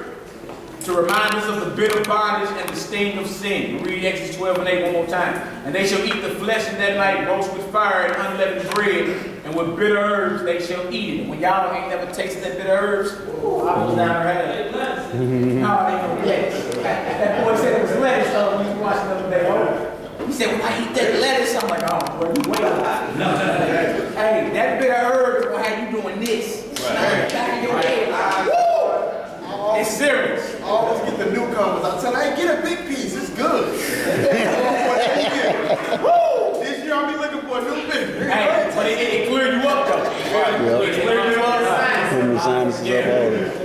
To remind us of the bitter bondage and the sting of sin. We read Exodus 12 and 8 one more time. And they shall eat the flesh in that night, roast with fire and unleavened bread, and with bitter herbs they shall eat it. And when y'all ain't never tasted that bitter herbs, I was down there. No, it ain't no lettuce. That boy said it was lettuce when he was watching the other day. He said, when I eat that lettuce, I'm like, oh, boy, you wait. Hey, that bitter herbs will have you doing this. Right. Back in your head. It's serious. I always get the newcomers. I tell them, hey, get a big piece. It's good. Woo! This year I'll be looking for a new big piece. Hey, but it cleared you up, though. It cleared you up.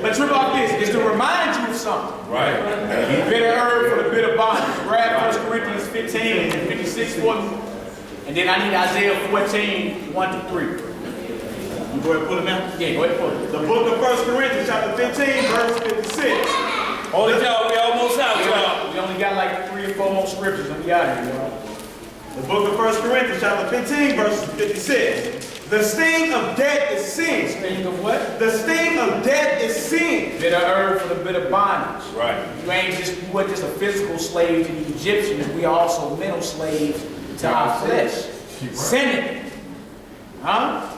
But trip off this is to remind you of something. Right. Bitter herb for the bitter bondage. Grab 1 Corinthians 15 and 56 for me. And then I need Isaiah 14, 1 to 3. You go ahead and pull it out? Yeah, go ahead and pull it. The book of 1 Corinthians chapter 15, verse 56. Hold it, y'all. We almost out, y'all. We only got like 3 or 4 more scriptures and we out here, y'all. The book of 1 Corinthians chapter 15, verse 56. The sting of death is sin. Sting of what? The sting of death is sin. Bitter herb for the bitter bondage. Right. You weren't just a physical slave to the Egyptians. We are also mental slaves to our flesh. Sinning. Huh?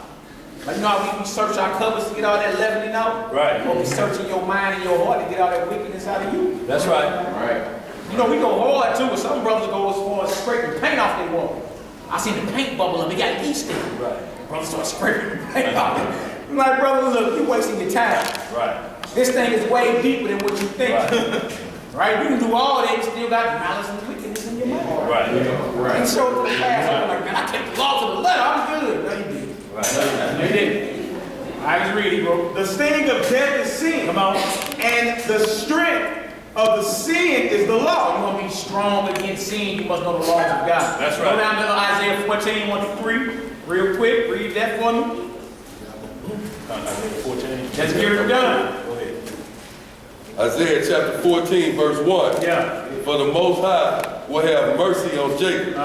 Like, you know how we search our cupboards to get all that leavening out? Right. Or we searching your mind and your heart to get all that wickedness out of you? That's right. Right. You know, we go hard too, but some brothers go as far as scraping paint off their wall. I seen the paint bubble and we got yeast in it. Right. Brothers start scraping the paint off. I'm like, brother, look, you're wasting your time. Right. This thing is way deeper than what you think. Right? You can do all that and still got malice and wickedness in your mind. Right. Right. And so for the past, I'm like, man, I kept the law to the letter. I'm good. No, you did. Right. No, you didn't. I just read it, bro. The sting of death is sin. Come on. And the strength of the sin is the law. You want to be strong against sin, you must know the laws of God. That's right. Go down to Isaiah 14, 1 to 3, real quick. Read that for me. Isaiah 14. Let's get it done. Go ahead. Isaiah chapter 14, verse 1. Yeah. For the Most High will have mercy on Jacob.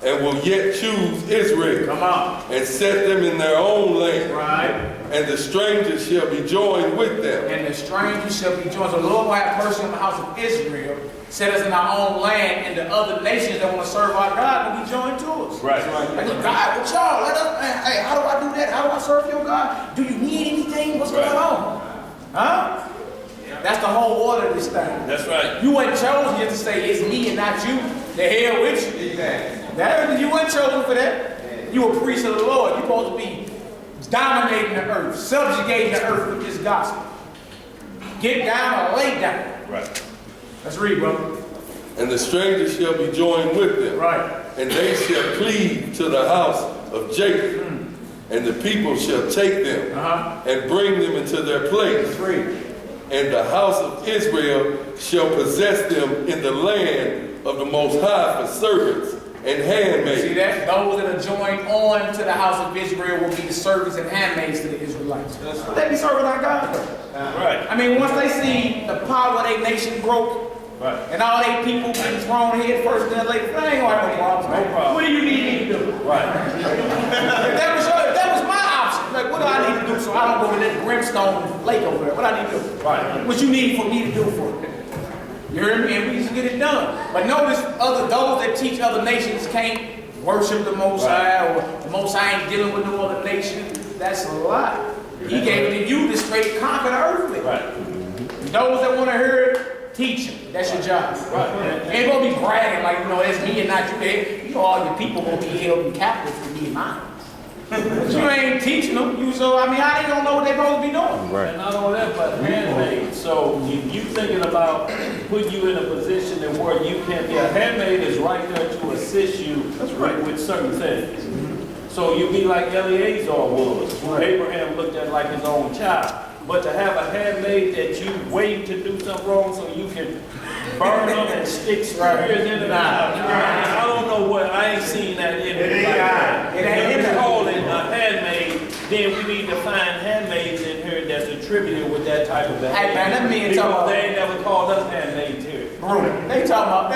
And will yet choose Israel. Come on. And set them in their own land. Right. And the strangers shall be joined with them. And the strangers shall be joined. So the Lord will have mercy on the house of Israel, set us in our own land, and the other nations that want to serve our God will be joined to us. Right. Like, look, God, what y'all? Let us, hey, how do I do that? How do I serve your God? Do you need anything? What's going on? Huh? That's the whole order of this thing. That's right. You weren't chosen just to say it's me and not you. The hell with you. Exactly. You weren't chosen for that. You a priest of the Lord. You're supposed to be dominating the earth, subjugating the earth with this gospel. Get down or lay down. Right. Let's read, brother. And the strangers shall be joined with them. Right. And they shall cleave to the house of Jacob. And the people shall take them and bring them into their place. And the house of Israel shall possess them in the land of the Most High for servants and handmaids. See that? Those that are joined on to the house of Israel will be the servants and handmaids to the Israelites. They be serving our God. Right. I mean, once they see the power of their nation broke, and all they people getting thrown head first and then later, they ain't gonna have no problems. No problem. What do you need me to do? Right. If that was my option, like, what do I need to do so I don't go to that brimstone lake over there? What I need to do? Right. What you need for me to do for it? You hear me? And we just get it done. But notice those that teach other nations can't worship the Most High, or the Most High ain't dealing with no other nation. That's a lie. He gave it to you to straight conquer the earthly. Right. Those that want to hear it, teach them. That's your job. Right. You ain't gonna be bragging like, it's me and not you. You know, all your people gonna be held in captive for me and mine. But you ain't teaching them. How they gonna know what they supposed to be doing? Right. And not only that, but handmaid. So if you thinking about putting you in a position that where you can be a handmaid is right there to assist you with certain things. So you be like Eleazar was, who Abraham looked at like his own child. But to have a handmaid that you wait to do something wrong so you can burn them and stick spears in them. I don't know what, I ain't seen that in it. If you call it a handmaid, then we need to find handmaids in here that's attributed with that type of behavior. Hey man, let me talk about. They ain't never called us handmaids here. They talking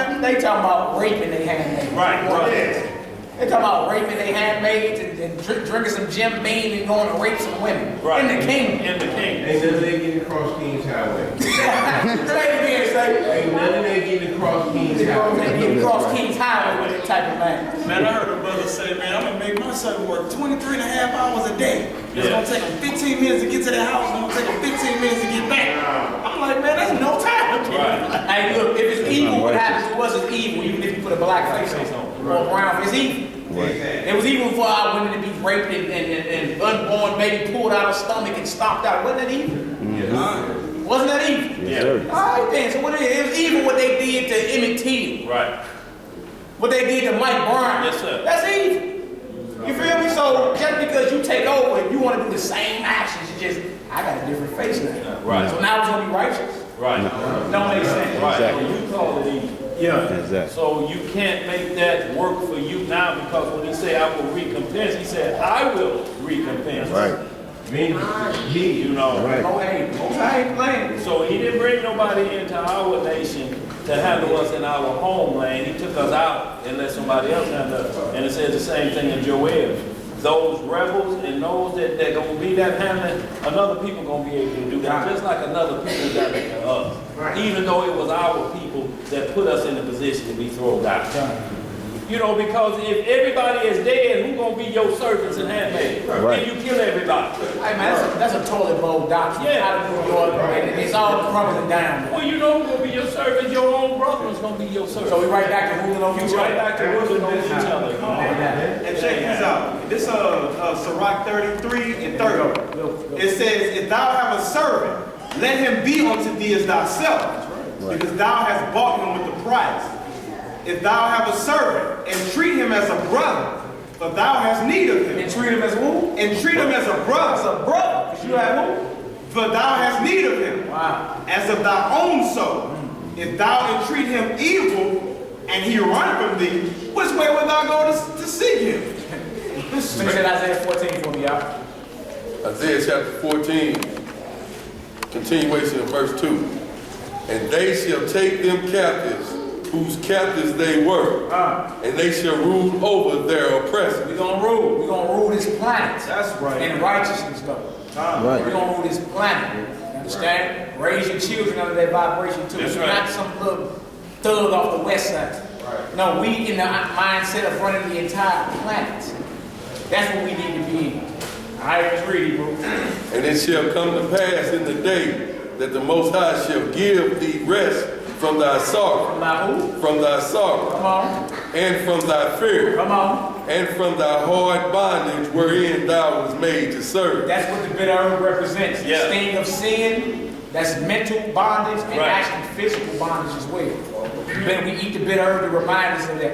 about raping their handmaids. Right. They talking about raping their handmaids and drinking some Jim Beam and going to rape some women. Right. In the kingdom. In the kingdom. Ain't none of that getting across King's Highway. Say it again, say. Ain't none of that getting across King's Highway. They get across King's Highway with that type of man. Man, I heard a brother say, man, I'm gonna make my son work 23 and a half hours a day. It's gonna take him 15 minutes to get to the house, and it's gonna take him 15 minutes to get back. I'm like, man, that's no time. Right. Hey, look, if it's evil, what happens to us is evil, even if you put a black face on or a brown face. It's evil. It was evil for our women to be raped and unborn baby pulled out of stomach and stomped out. Wasn't that evil? Yes. Wasn't that evil? Yeah. All right then, so what it was evil what they did to Emmett Till. Right. What they did to Mike Brown. Yes, sir. That's evil. You feel me? So just because you take over, if you want to do the same actions, I got a different face now. Right. So now it's going to be righteous. Right. Don't make sense. Right. Exactly. So you call it evil. Yeah. Exactly. So you can't make that work for you now because when he said I will recompense, he said I will recompense. Right. You know. Right. Oh, hey, I ain't playing. So he didn't bring nobody into our nation to handle us in our homeland. He took us out and let somebody else handle us. And it says the same thing in Joel. Those rebels and those that gonna be that handling, another people gonna be able to do that, just like another people got it to us. Even though it was our people that put us in the position to be thrown out. You know, because if everybody is dead, who gonna be your servants and handmaids? Right. Can you kill everybody? Hey man, that's a toilet bowl doctrine. Yeah. Out of New York, and it's all crumbling down. Well, you know who's gonna be your servant. Your own brother is gonna be your servant. So we right back to ruling on each You right other. back to ruling on each other. And check this out. This Sirach 33 and 30. It says, if thou have a servant, let him be unto thee as thyself, because thou hast bought him with the price. If thou have a servant, entreat him as a brother, for thou hast need of him. And treat him as who? Entreat him as a brother, As a brother. Because you have who? for thou hast need of him. Wow. As of thy own soul. If thou entreat him evil, and he run from thee, which way wilt thou go to seek him? Finish that Isaiah 14 for me, y'all. Isaiah chapter 14, continuation of verse 2. And they shall take them captives, whose captives they were, and they shall rule over their oppressors. We're going to rule. We're going to rule this planet. That's right. In righteousness, though. Right. We're going to rule this planet. You understand? Raise your children under that vibration, too. That's It's right. not some little thug off the west side. No, we in the mindset of running the entire planet. That's what we need to be in. All right, let's read it, bro. And it shall come to pass in the day that the Most High shall give thee rest from thy sorrow, Now who? from thy sorrow, Come on. and from thy fear, Come on. and from thy hard bondage wherein thou was made to serve. That's what the bitter herb represents. Yeah. The sting of sin, that's mental bondage, and Right. actually physical bondage as well. But we eat the bitter herb to remind us of that.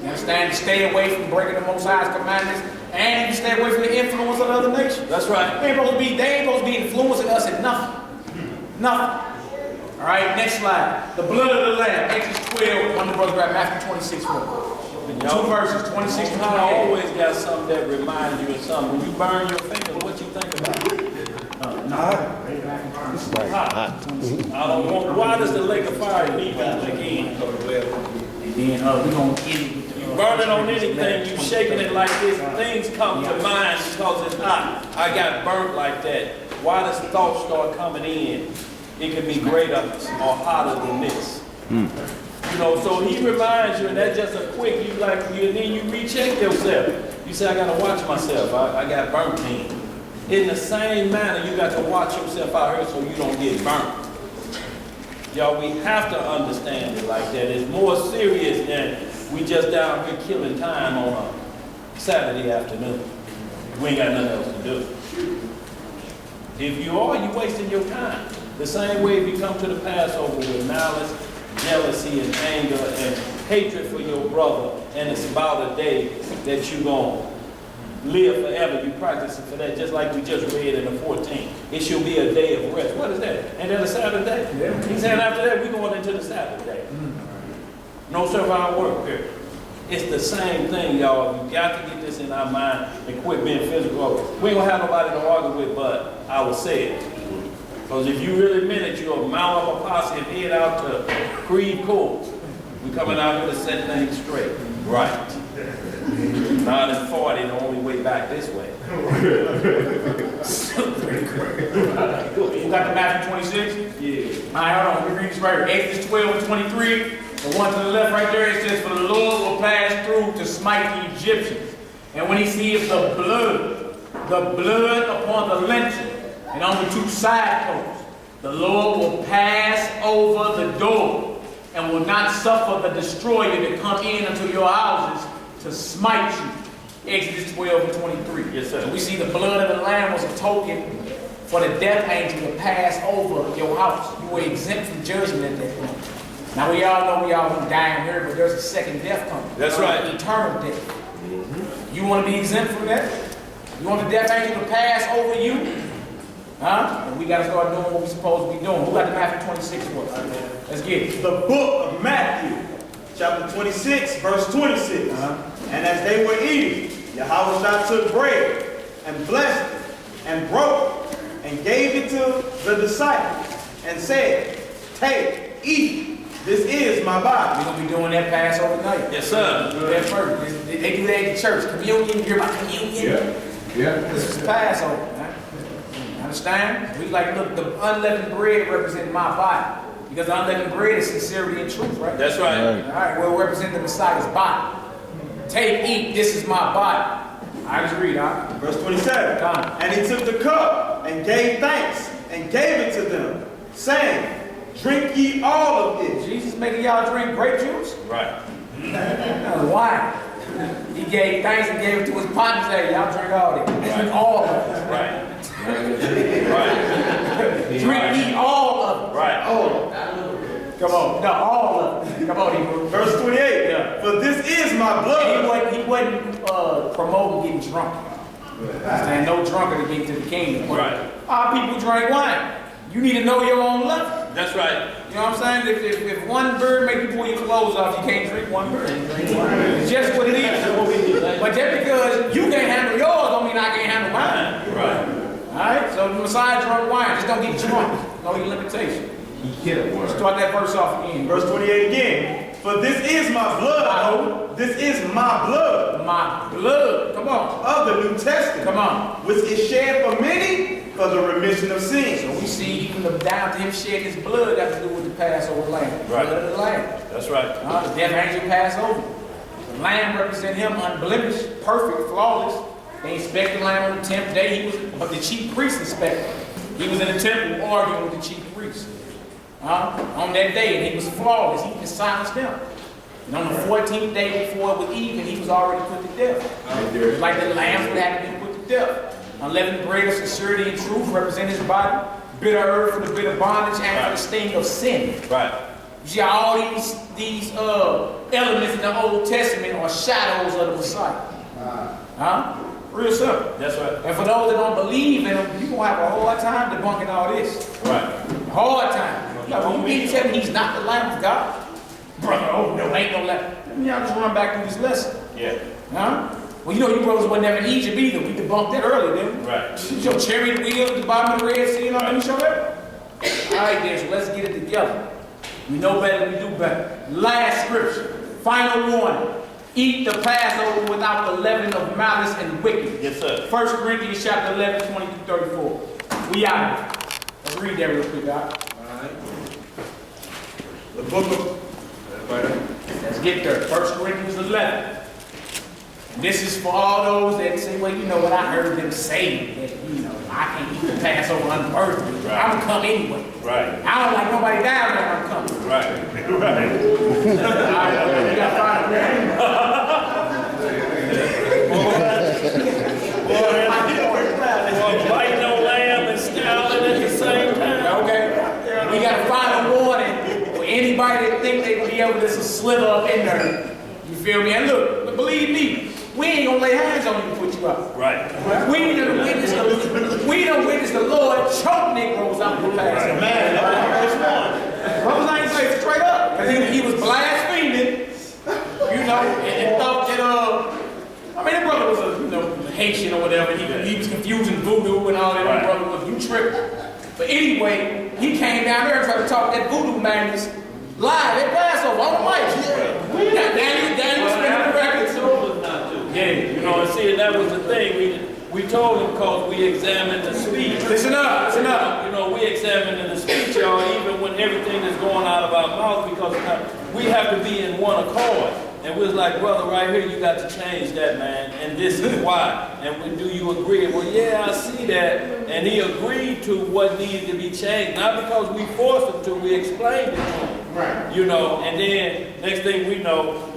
You understand? Stay away from breaking the Most High's commandments And you stay away from the influence of other nations. That's right. They ain't supposed to be influencing us at nothing. Nothing. All right, next slide. The blood of the Lamb, Exodus 12. One of the brothers grab Matthew 26 for me. 2 verses, 26 to 28. I always got something that reminds you of something. When you burn your fingers, what you think about it? I don't want. Why does the lake of fire leave out again? Then we're going to get it. You burn it on anything, you shaking it like this, things come to mind because it's hot. I got burnt like that. Why does thoughts start coming in? It can be greater or hotter than this. You know, so he reminds you, and that's just a quick, and then you recheck yourself. You say, I gotta watch myself. I got burnt in. In the same manner, you got to watch yourself out here so you don't get burnt. Y'all, we have to understand it like that. It's more serious than we just down here killing time on a Saturday afternoon. We ain't got nothing else to do. If you are, you're wasting your time. The same way if you come to the Passover with malice, jealousy, and anger, and hatred for your brother, and it's about a day that you're going to live forever, you practice it for that, just like we just read in the 14th. It shall be a day of rest. What is that? Ain't that a Sabbath day? Yeah. He said after that, we're going into the Sabbath day. No servile work here. It's the same thing, y'all. We got to get this in our mind and quit being physical. We ain't going to have nobody to argue with, but I will say it. Because if you really meant it, you'll mount up a posse and head out to Creve Court. We coming out here to set things straight. Right. 9 and 40, the only way back this way. You got the Matthew 26? Yeah. All right, hold on. Let me read this right here. Exodus 12 and 23. The one to the left right there, it says, for the Lord will pass through to smite the Egyptians. And when he seeth the blood upon the lintel, and on the 2 side posts, the Lord will pass over the door and will not suffer the destroyer to come in unto your houses to smite you. Exodus 12 and 23. Yes, sir. So we see the blood of the Lamb was a token for the death angel to pass over your house. You were exempt from judgment at that point. Now we all know we all gonna die in here, but there's a second death coming. That's right. Eternal death. You want to be exempt from that? You want the death angel to pass over you? Huh? And we got to start doing what we're supposed to be doing. Who got the Matthew 26 for us? Let's get it. The book of Matthew, chapter 26, verse 26. And as they were eating, YHWH took bread and blessed it and broke it and gave it to the disciples and said, take, eat, this is my body. We're going to be doing that Passover night. Yes, sir. Do that first. They do that at the church. Communion, you hear about communion? Yeah. This is Passover. Right? Understand? We like, look, the unleavened bread represents my body. Because the unleavened bread is sincerity and truth, right? That's right. All right, well, represent the Messiah's body. Take, eat, this is my body. I just read, huh? Verse 27. And he took the cup and gave thanks and gave it to them, saying, drink ye all of it. Jesus making y'all drink grape juice? Right. That was wine. He gave thanks and gave it to his partners. Hey, y'all drink all of it. Drink all of it. Right. Right. Drink, eat all of it. Right. All of it. Come on. No, all of it. Come on, Hebrew. Verse 28. Yeah. For this is my blood. He wasn't promoting getting drunk. And no drunker to get to the kingdom. Right. Our people drink wine. You need to know your own level. That's right. You know what I'm saying? If one bird make you pull your clothes off, you can't drink one bird. It's just what it is. But just because you can't handle yours don't mean I can't handle mine. Right. Alright? So the Messiah drunk wine. Just don't get drunk. Know your limitation. Start that verse off again. Verse 28 again. For this is my blood. This is my blood. My blood. Come on. Of the New Testament. Come on. Which is shed for many for the remission of sins. So we see even down to him shed his blood got to do with the Passover lamb. Right. Blood of the lamb. That's right. The death angel passed over. The lamb represent him unblemished, perfect, flawless. They inspected the lamb on the 10th day. But the chief priest inspected. He was in the temple arguing with the chief priest. On that day, and he was flawless. He just silenced them. And on the 14th day before it was even, he was already put to death. Like the lambs would have been put to death. Unleavened bread of sincerity and truth represent his body. Bitter herb for the bitter bondage and for the sting of sin. Right. You see all these elements in the Old Testament are shadows of the Messiah. Real simple. That's right. And for those that don't believe in him, you're going to have a hard time debunking all this. Right. Hard time. You know, you mean to tell me he's not the Lamb of God? Brother, oh no, ain't no Lamb. Let me just run back through this lesson. Yeah. Huh? Well, you know, you brothers were never in Egypt either. We debunked that earlier, didn't we? Right. You show chariot wheels at the bottom of the Red Sea and all that. You show that? All right, then, so let's get it together. We know better, we do better. Last scripture, final warning. Eat the Passover without the leaven of malice and wickedness. Yes, sir. 1 Corinthians chapter 11, 20 through 34. We out. Let's read that real quick, guys. The book of, Let's get there. 1 Corinthians 11. And this is for all those that say, well, you know what, I heard them say that, you know, I can't eat the Passover unworthily. Right. I'm going to come anyway. Right. I don't like nobody down there when I'm coming. Right. Right. You got to find a Biting on lamb and scowling at the same time. Okay. We got to find a warning for anybody that think they can be able to just slither up in there. You feel me? And look, believe me, we ain't gonna lay hands on you to put you out. Right. We done witnessed the Lord choke Negroes out the Passover. Man, that's one. Brothers ain't say it straight up. Because he was blaspheming, you know, and thought that, I mean, that brother was a, you know, Haitian or whatever. He was confusing voodoo and all that. Right. Brother was, you tripping. But anyway, he came down there and tried to talk that voodoo madness live at Passover on the mic. Daniel was spinning the record. Yeah, you know, and see, that was the thing. We told him because we examined the speech. Listen up, listen up. You know, we examined the speech, y'all, even when everything is going out of our mouth, because we have to be in one accord. And we was like, brother, right here, you got to change that, man. And this is why. And do you agree? Well, yeah, I see that. And he agreed to what needed to be changed. Not because we forced him to, we explained it to him. Right. You know, and then next thing we know,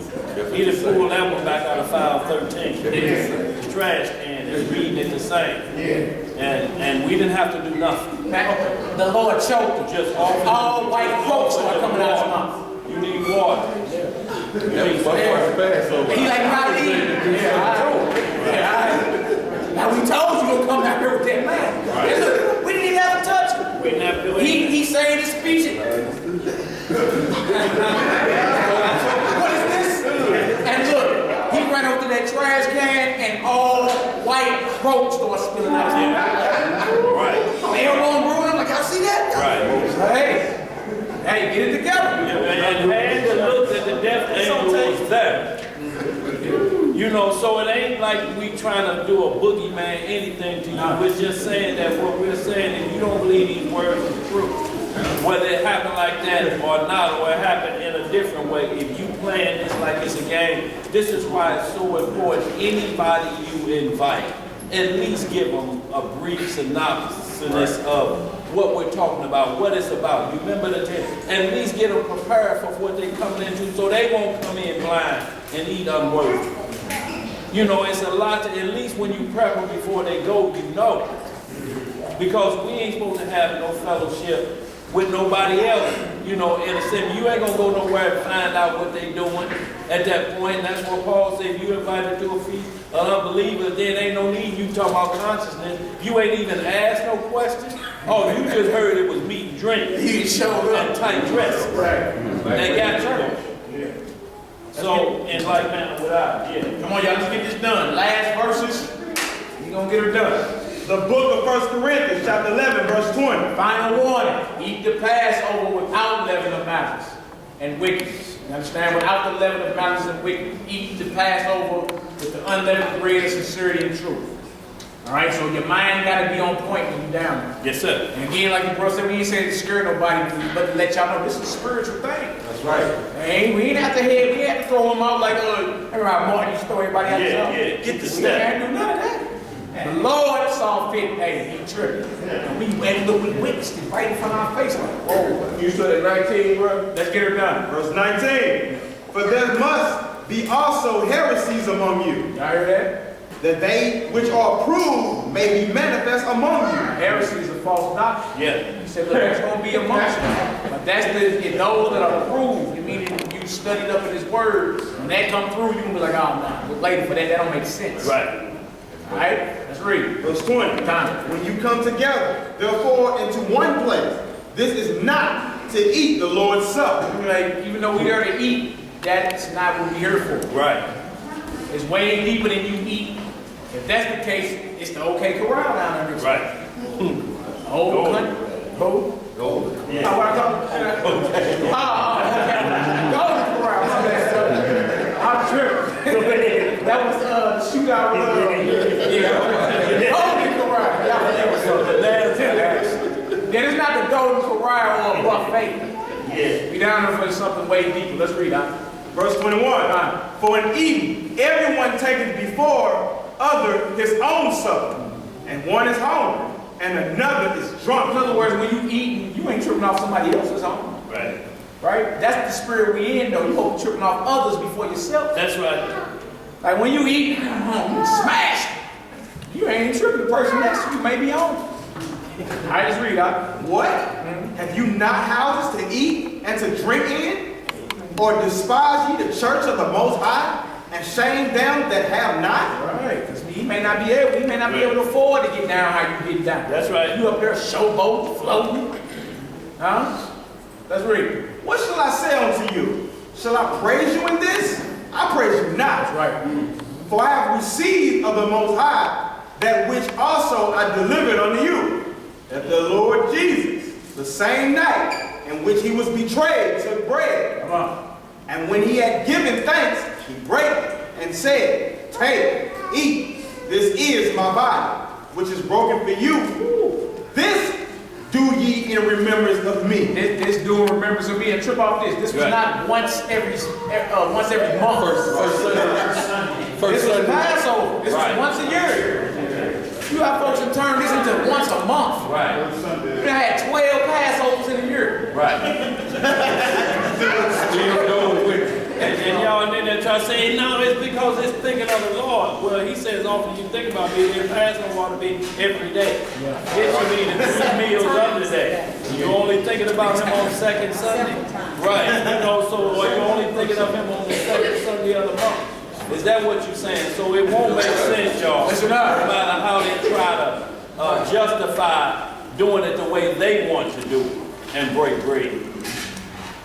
he just pulled that one back out of file 13. The trash can is reading it the same. Yeah. And we didn't have to do nothing. The Lord choked him. Just all white folks started coming out of his mouth. You need water. That was my first Passover. He like, how to eat? Now we told you to come down here with that man. Right. And look, we didn't even have to touch him. We didn't have to do He saying his speech. What is this? And look, he ran over to that trash can and all white croaks started spilling out. Right. They don't want to ruin him. Like, y'all see that? Right. Hey, get it together. And had to look at the death angel was there. You know, so it ain't like we trying to do a boogeyman anything to you. We're just saying that what we're saying, if you don't believe these words are true, whether it happened like that or not, or it happened in a different way, if you playing this like it's a game, this is why it's so important. Anybody you invite, at least give them a brief synopsis of what we're talking about, what it's about. You remember the text, and at least get them prepared for what they're coming into, so they won't come in blind and eat unworthy. You know, it's a lot to, at least when you prep them before they go, you know. Because we ain't supposed to have no fellowship with nobody else. You know, in a sense, you ain't gonna go nowhere and find out what they doing at that point. And that's what Paul said, if you invited to a feast of unbelievers, then ain't no need you talking about consciousness. You ain't even asked no questions. Oh, you just heard it was meat and drink. He showed up. And tight dress. Right. They got you. So, in like manner without, yeah. Come on, y'all, let's get this done. Last verses, we gonna get her done. the book of 1 Corinthians, chapter 11, verse 20. Final warning, eat the Passover without leaven of malice and wickedness. You understand? Without the leaven of malice and wickedness. Eat the Passover with the unleavened bread of sincerity and truth. All right, so your mind got to be on point when you're down there. Yes, sir. And again, like the brother said, we ain't saying to scare nobody, but to let y'all know this is a spiritual thing. That's right. Hey, we ain't have to head, we had to throw them out like, remember how Martin used to throw everybody out? Yeah, get the We step. ain't do none of that. The Lord saw fit, hey, he tripping. And we witnessed it right in front of our face. Like, whoa. You said at 19, bro? Let's get her done. Verse 19. For there must be also heresies among you, Y'all hear that? that they which are proved may be manifest among you. Heresy is a false doctrine. Yeah. He said, look, there's going to be amongst them. But that's those that are proved. You mean you studied up in his word. When that come through, you can be like, oh, no. But later for that, that don't make sense. Right. All right, let's read. Verse 20. When you come together, therefore, into one place, this is not to eat the Lord's Supper. Like, even though we're there to eat, that's not what we're here for. Right. It's way deeper than you eat. If that's the case, it's the OK Corral down there. Right. Whole country. Who? Gold. Yeah. Oh, what I thought? Okay. Golden Corral. My bad, sir. I'm tripping. That was shootout. Golden Corral. Yeah, it's not the Golden Corral or a buffet. Yeah. We down there for something way deeper. Let's read out. Verse 21. For in eating, everyone taketh before other his own supper, and one is hungry, and another is drunk. In other words, when you eating, you ain't tripping off somebody else's home. Right. Right? That's the spirit we in, though. You hope tripping off others before yourself. That's right. Like when you eat, you smash. You ain't tripping. The person next to you may be on. All right, let's read out. What? Have you not houses to eat and to drink in? Or despise ye the church of the Most High, and shame them that have not? Right, because we may not be able to afford to get down how you get down. That's right. You up there showboating, floating. Huh? Let's read. What shall I say unto you? Shall I praise you in this? I praise you not. That's right. For I have received of the Most High that which also I delivered unto you, that the Lord Jesus, the same night in which he was betrayed, took bread. Come on. And when he had given thanks, he brake it and said, Take, eat, this is my body, which is broken for you. This do ye in remembrance of me. This do in remembrance of me, and trip off this. This was not once every month. This was Passover. This was once a year. You have folks in turn this into once a month. Right. You had 12 Passovers in a year. Right. Still going with it. And y'all, and then they try to say, no, it's because it's thinking of the Lord. Well, he says, often you think about me, your Passover ought to be every day. It should be the 3 meals of the day. You're only thinking about him on second Sunday. Right. You know, so, or you're only thinking of him on the second Sunday of the month. Is that what you're saying? So it won't make sense, y'all, no matter how they try to justify doing it the way they want to do it and break bread.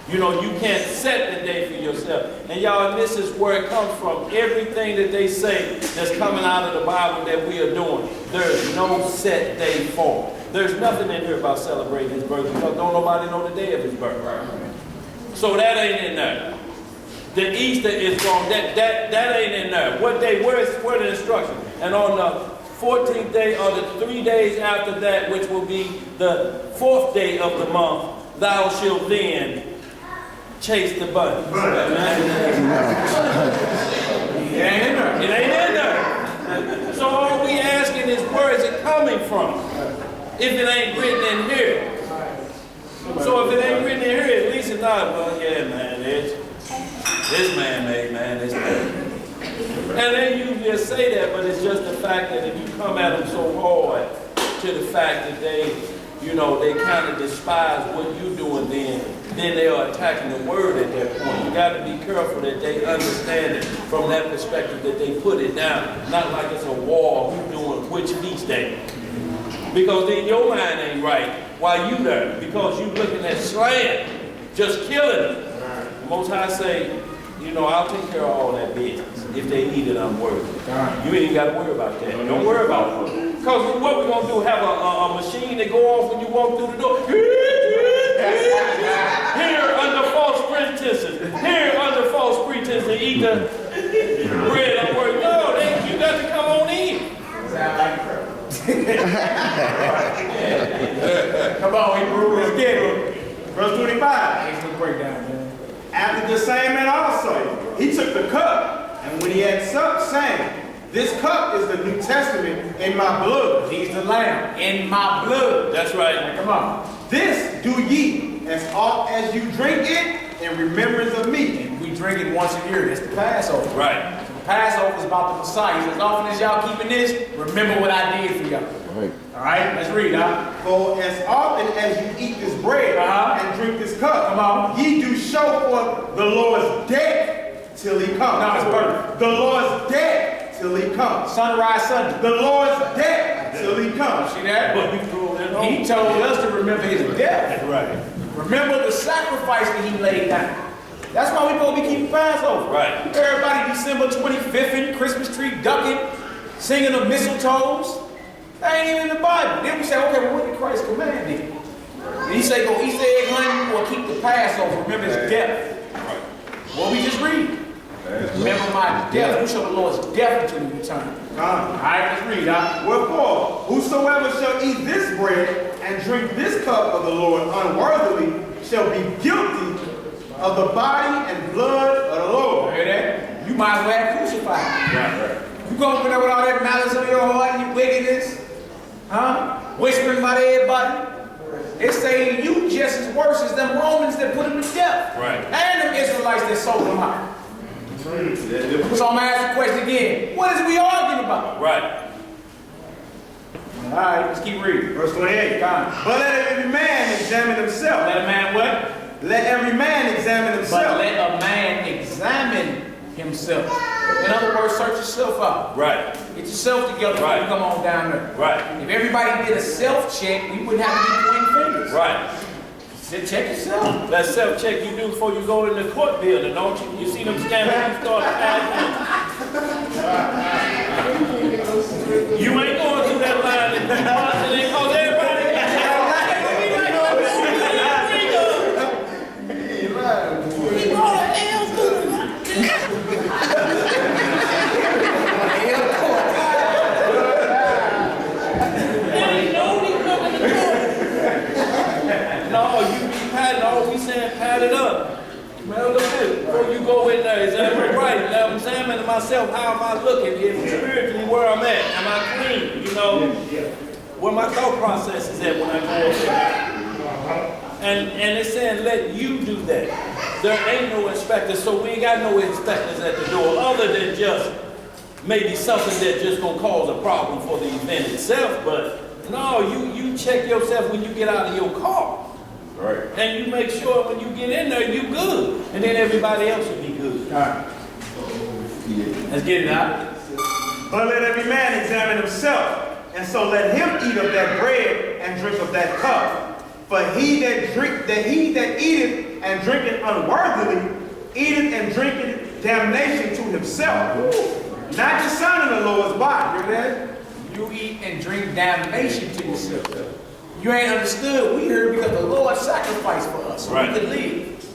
You know, you can't set the day for yourself. And y'all, and this is where it comes from. Everything that they say that's coming out of the Bible that we are doing, there's no set day for it. There's nothing in here about celebrating his birth because don't nobody know the day of his birth. So that ain't in there. The Easter is wrong. That ain't in there. What day? Where the instruction? And on the 14th day or the 3 days after that, which will be the 4th day of the month, thou shalt then chase the bunny. It ain't in there. It ain't in there. So all we asking is where is it coming from? If it ain't written in here. So if it ain't written in here, at least it's not, well, yeah, man, it's man-made, man, it's man. And they usually say that, but it's just the fact that if you come at them so hard to the fact that they, you know, they kind of despise what you're doing, then they are attacking the word at that point. You got to be careful that they understand it from that perspective, that they put it down. Not like it's a war, who's doing which feast day. Because then your mind ain't right while you there. Because you looking at slaying, just killing them. The Most High say, you know, I'll take care of all that business. If they eat it unworthy. You ain't got to worry about that. Don't worry about it. Because what we're going to do, have a machine that go off when you walk through the door. Here under false pretenses. Here under false pretenses to eat the bread unworthy. No, you got to come on in. Come on, Hebrew, let's get it. Verse 25. Breakdown, man. After the same man also, he took the cup, and when he had supped, saying, This cup is the New Testament in my blood. He's the Lamb in my blood. That's right. Come on. This do ye as oft as you drink it in remembrance of me. And we drink it once a year. That's the Passover. Right. So the Passover is about the Messiah. As often as y'all keeping this, remember what I did for y'all. Right. All right, let's read, huh? For as often as you eat this bread and drink this cup, come on, ye do show forth the Lord's death till he comes. No, it's birth. The Lord's death till he comes. Sunrise Sunday. The Lord's death till he comes. See that? He told us to remember his death. Right. Remember the sacrifice that he laid down. That's why we supposed to be keeping Passover. Right. Everybody December 25th in Christmas tree ducking, singing the mistletoes. That ain't even in the Bible. Then we say, okay, well, what did Christ command then? Did he say go eat the egg hunt or keep the Passover? Remember his death. What we just read. Remember my death. Who shall the Lord's death until he return? All right, let's read. Wherefore, whosoever shall eat this bread and drink this cup of the Lord unworthily shall be guilty of the body and blood of the Lord. Hear that? You might as well have crucified. Right. You go over there with all that malice in your heart and your wickedness, whispering about everybody. It say you just as worse as them Romans that put him to death. Right. And them Israelites that sold him out. So I'm going to ask the question again. What is we arguing about? Right. All right, let's keep reading. Verse 28. But let every man examine himself. Let a man what? Let every man examine himself. But let a man examine himself. In other words, search yourself out. Right. Get yourself together before you come on down there. Right. If everybody did a self-check, we wouldn't have to be pointing fingers. Right. So check yourself. That self-check you do before you go in the court building, don't you? You see them scammers, you start asking. You ain't going through that line and they cause everybody. No, you be patting, all we saying pat it up. Well, look at it. Before you go in there, is that right? Now I'm examining myself, how am I looking? If spiritually where I'm at, am I clean? You know, where my thought process is at when I go up there. And it's saying let you do that. There ain't no inspector, so we ain't got no inspectors at the door other than just maybe something that's just gonna cause a problem for the event itself. But no, you check yourself when you get out of your car. Right. And you make sure when you get in there, you good. And then everybody else will be good. All right. Let's get it out. But let every man examine himself, and so let him eat of that bread and drink of that cup. For he that eateth and drinketh unworthily, eateth and drinketh damnation to himself, not discerning the Lord's body. Hear that? You eat and drink damnation to yourself. You ain't understood. We here because the Lord sacrificed for us, so we could live.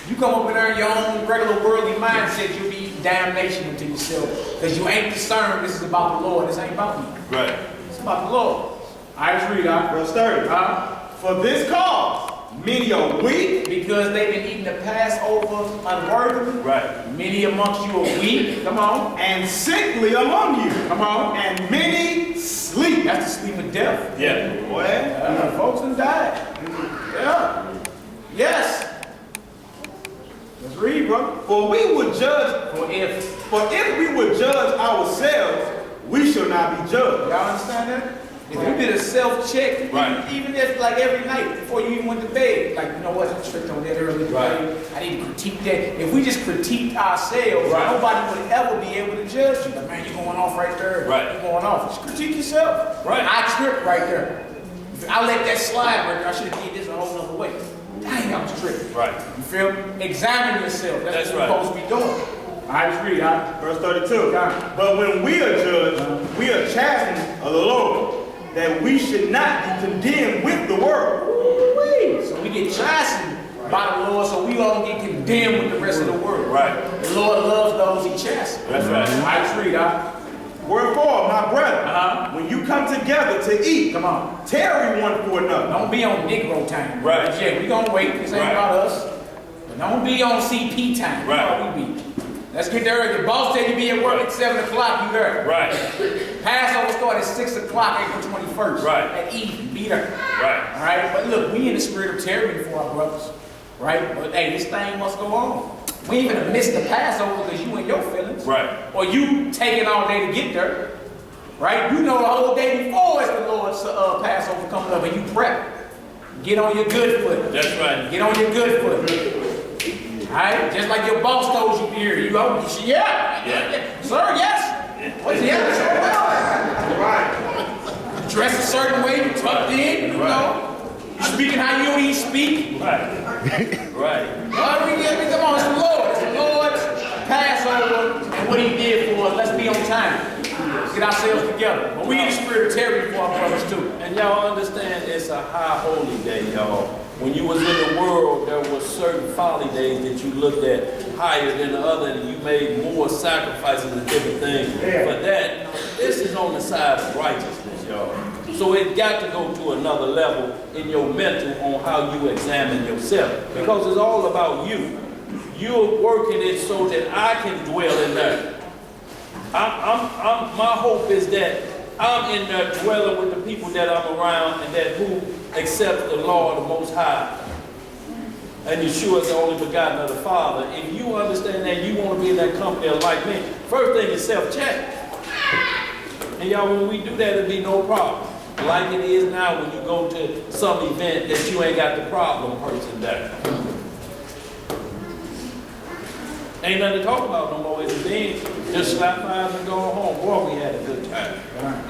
You come up in there in your own regular worldly mindset, you'll be eating damnation into yourself because you ain't discerned. This is about the Lord. This ain't about me. Right. It's about the Lord. I just read out. Verse 30. For this cause, many are weak. Because they've been eating the Passover unworthily. Right. Many amongst you are weak. Come on. And sickly among you. Come on. And many sleep. That's the sleep of death. Yeah. Boy. Folks done died. Yeah. Yes. Let's read, brother. For we would judge. For if we would judge ourselves, we shall not be judged. Y'all understand that? If you did a self-check, even if like every night before you even went to bed, like, you know what, I tripped on that earlier today. I need to critique that. If we just critiqued ourselves, nobody would ever be able to judge you. Like, man, you're going off right there. Right. You're going off. Just critique yourself. Right. I tripped right there. If I let that slide right there, I should have did this a whole nother way. Dang, I was tripping. Right. You feel me? Examine yourself. That's what right. you're supposed to be doing. All right, let's read. Verse 32. But when we are judged, we are chastened of the Lord, that we should not be condemned with the world. So we get chastened by the Lord, so we don't get condemned with the rest of the world. Right. The Lord loves those he chastens. That's right. All right, let's read. Wherefore, my brethren, when you come together to eat, come on, tarry one for another. Don't be on Negro time. Right. Yeah, we gonna wait. This ain't about us. But don't be on CP time. Right. We be. Let's get there. The boss said you be at work at 7 o'clock. You there? Right. Passover start at 6 o'clock, April 21st. Right. At evening. Be there. Right. All right. But look, we in the spirit of tarrying for our brothers. Right. But hey, this thing must go on. We ain't gonna miss the Passover because you in your feelings. Right. Or you taking all day to get there. Right. You know the whole day before is the Lord's Passover coming up, and you prep. Get on your good foot. That's right. Get on your good foot. All right? Just like your boss told you here. You go, yeah. Sir, yes. What's the other show? Right. Dress a certain way, tucked in, you know. Speaking how you don't even speak. Right. Right. Come on, it's the Lord. It's the Lord's Passover and what he did for us. Let's be on time. Let's get ourselves together. But we need the spirit of terror for our brothers too. And y'all understand it's a high holy day, y'all. When you was in the world, there were certain folly days that you looked at higher than the other, and you made more sacrifices and different things. For that, this is on the side of righteousness, y'all. So it got to go to another level in your mental on how you examine yourself. Because it's all about you. You're working it so that I can dwell in there. My hope is that I'm in there dwelling with the people that I'm around and that who accept the law of the Most High. And Yeshua is the only begotten of the Father. If you understand that you want to be in that company of like me, first thing is self-check. And y'all, when we do that, it'll be no problem. Like it is now when you go to some event that you ain't got the problem person there. Ain't nothing to talk about no more. It's a thing. Just slap eyes and go home. Boy, we had a good time.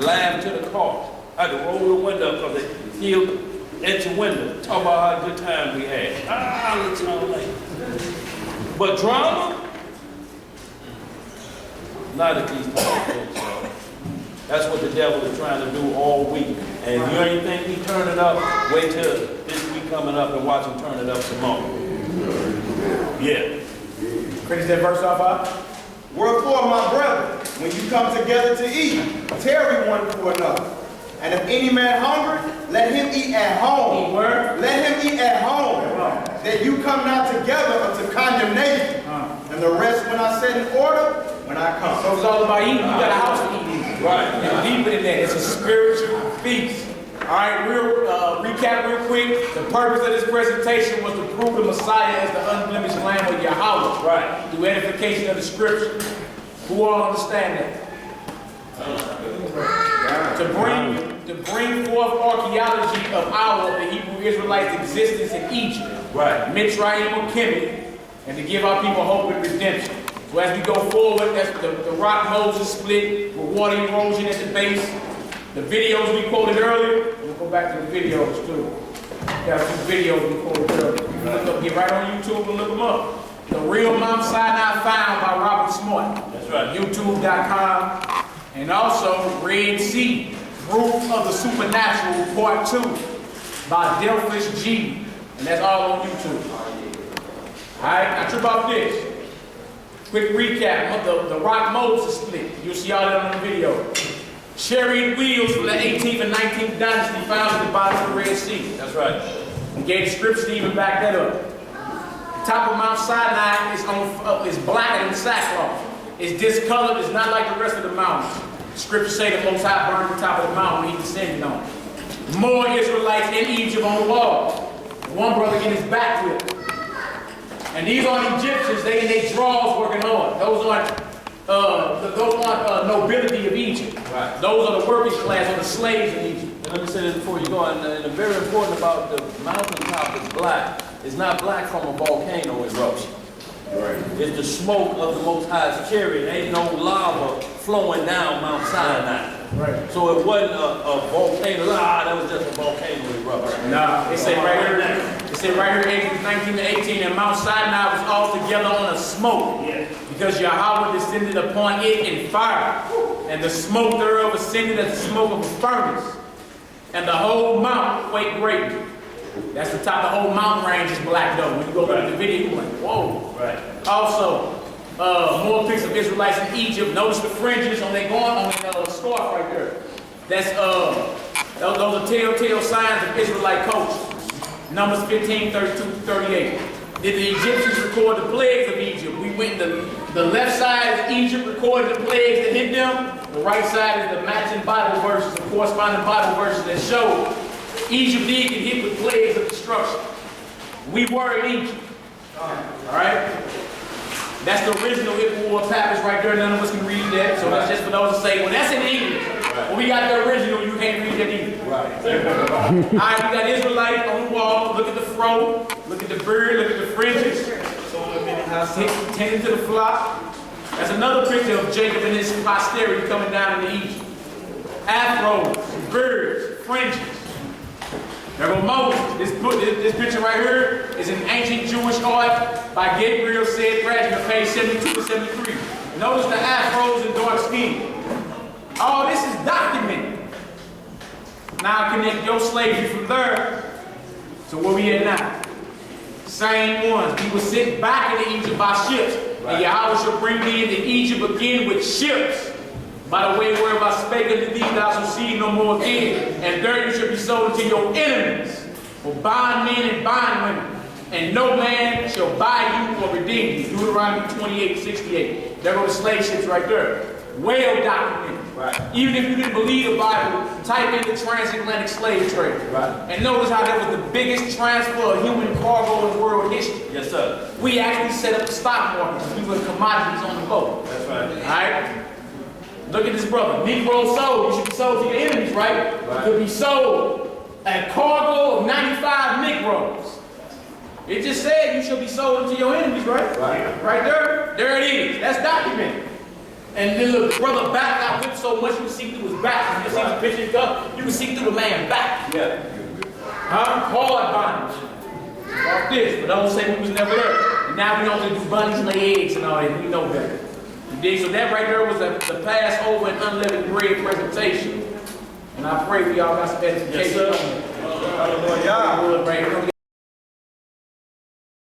Laugh to the car. I had to roll the window because they still at your window. Talk about how good time we had. Let's all like. But drama? Not at these times, y'all. That's what the devil is trying to do all week. And you ain't think he turn it up, wait till this week coming up and watch him turn it up some more. Yeah. Finish that verse off, huh? Wherefore, my brethren, when you come together to eat, tarry one for another. And if any man hungry, let him eat at home. Let him eat at home. That you come not together unto condemnation. And the rest when I set in order, when I come. So it's all about eating. You got a house to eat in. Right. And deeper than that, it's a spiritual feast. All right, we'll recap real quick. The purpose of this presentation was to prove the Messiah as the unblemished Lamb of Yahweh. Right. Through edification of the Scripture. Who all understand that? To bring forth archaeology of the Hebrew Israelites' existence in Egypt. Right. Mitzrayim or Kemet, and to give our people hope and redemption. So as we go forward, that's the rock Moses split with water erosion at the base. The videos we quoted earlier, we'll go back to the videos too. Got a few videos we quoted earlier. You can look up, get right on YouTube and look them up. The Real Mount Sinai Found by Robert Smart. That's right. YouTube.com. And also Red Sea, Proof of the Supernatural Part 2 by Delphus G. And that's all on YouTube. Alright, now trip off this. Quick recap of the rock Moses split. You'll see all that on the video. Chariot wheels from the 18th and 19th dynasty found at the bottom of the Red Sea. That's right. We gave the scripture to even back that up. The top of Mount Sinai is blacker than sackcloth. It's discolored. It's not like the rest of the mountains. The scriptures say the Most High burned the top of the mountain when he descended on it. More Israelites in Egypt on the wall. One brother getting his back whipped. And these aren't Egyptians. They in their drawers working hard. Those aren't nobility of Egypt. Right. Those are the working class or the slaves in Egypt. And let me say this before you go on. And very important about the mountaintop is black. It's not black from a volcano eruption. Right. It's the smoke of the Most High's chariot. Ain't no lava flowing down Mount Sinai. Right. So it wasn't a volcano. That was just a volcano eruption. Nah, it said right here. It said right here, Exodus 19 to 18, and Mount Sinai was altogether on a smoke. Yeah. Because Yahweh descended upon it in fire, and the smoke thereof ascended as the smoke of a furnace, and the whole mount quaked greatly. That's the top. The whole mountain range is black though. When you go look at the video, you're like, whoa. Right. Also, more pics of Israelites in Egypt. Notice the fringes on their scarf right there. That's those are telltale signs of Israelite culture. Numbers 15, 32, 38. Did the Egyptians record the plagues of Egypt? We went to the left side of Egypt, recorded the plagues that hit them. The right side is the matching Bible verses, the corresponding Bible verses that show Egypt did get hit with plagues of destruction. We were in Egypt. Alright? That's the original Hippo papyrus right there. None of us can read that. So that's just for those who say, well, that's in English. Well, we got the original, you can't read that either. Right. Alright, we got Israelites on the wall. Look at the fro, look at the beard, look at the fringes. Tending to the flock. That's another picture of Jacob and his posterity coming down into Egypt. Afros, birds, fringes. There go Moses. This picture right here is an ancient Jewish art by Gabriel said graduate, page 72 to 73. Notice the afros and dark skin. All this is documented. Now connect your slavery from there to where we at now. Same ones. We were sent back into Egypt by ships. And Yahweh shall bring thee into Egypt again with ships. By the way whereof I spake unto thee, thou shalt see no more again. And there you shall be sold unto your enemies, for bond men and bond women. And no man shall buy you or redeem you. Deuteronomy 28:68. There go the slave ships right there. Well documented. Right. Even if you didn't believe the Bible, type in the transatlantic slave trade. Right. And notice how that was the biggest transfer of human cargo in world history. Yes, sir. We actually set up the stock market because we were commodities on the boat. That's right. All right? Look at this brother. Negro sold. You should be sold to your enemies, right? You could be sold a cargo of 95 Negroes. It just said you should be sold to your enemies, right? Right there. There it is. That's documented. And then look, the brother back got whipped so much you can see through his back. You can see the picture up, you can see through the man's back. Yeah. Huh? Hard bondage. Like this, but don't say we was never there. And now we don't do bunnies and lay eggs and all that. We know better. You dig? So that right there was the Passover and Unleavened bread presentation. And I pray we all got some edification. Yes, sir. Hallelujah.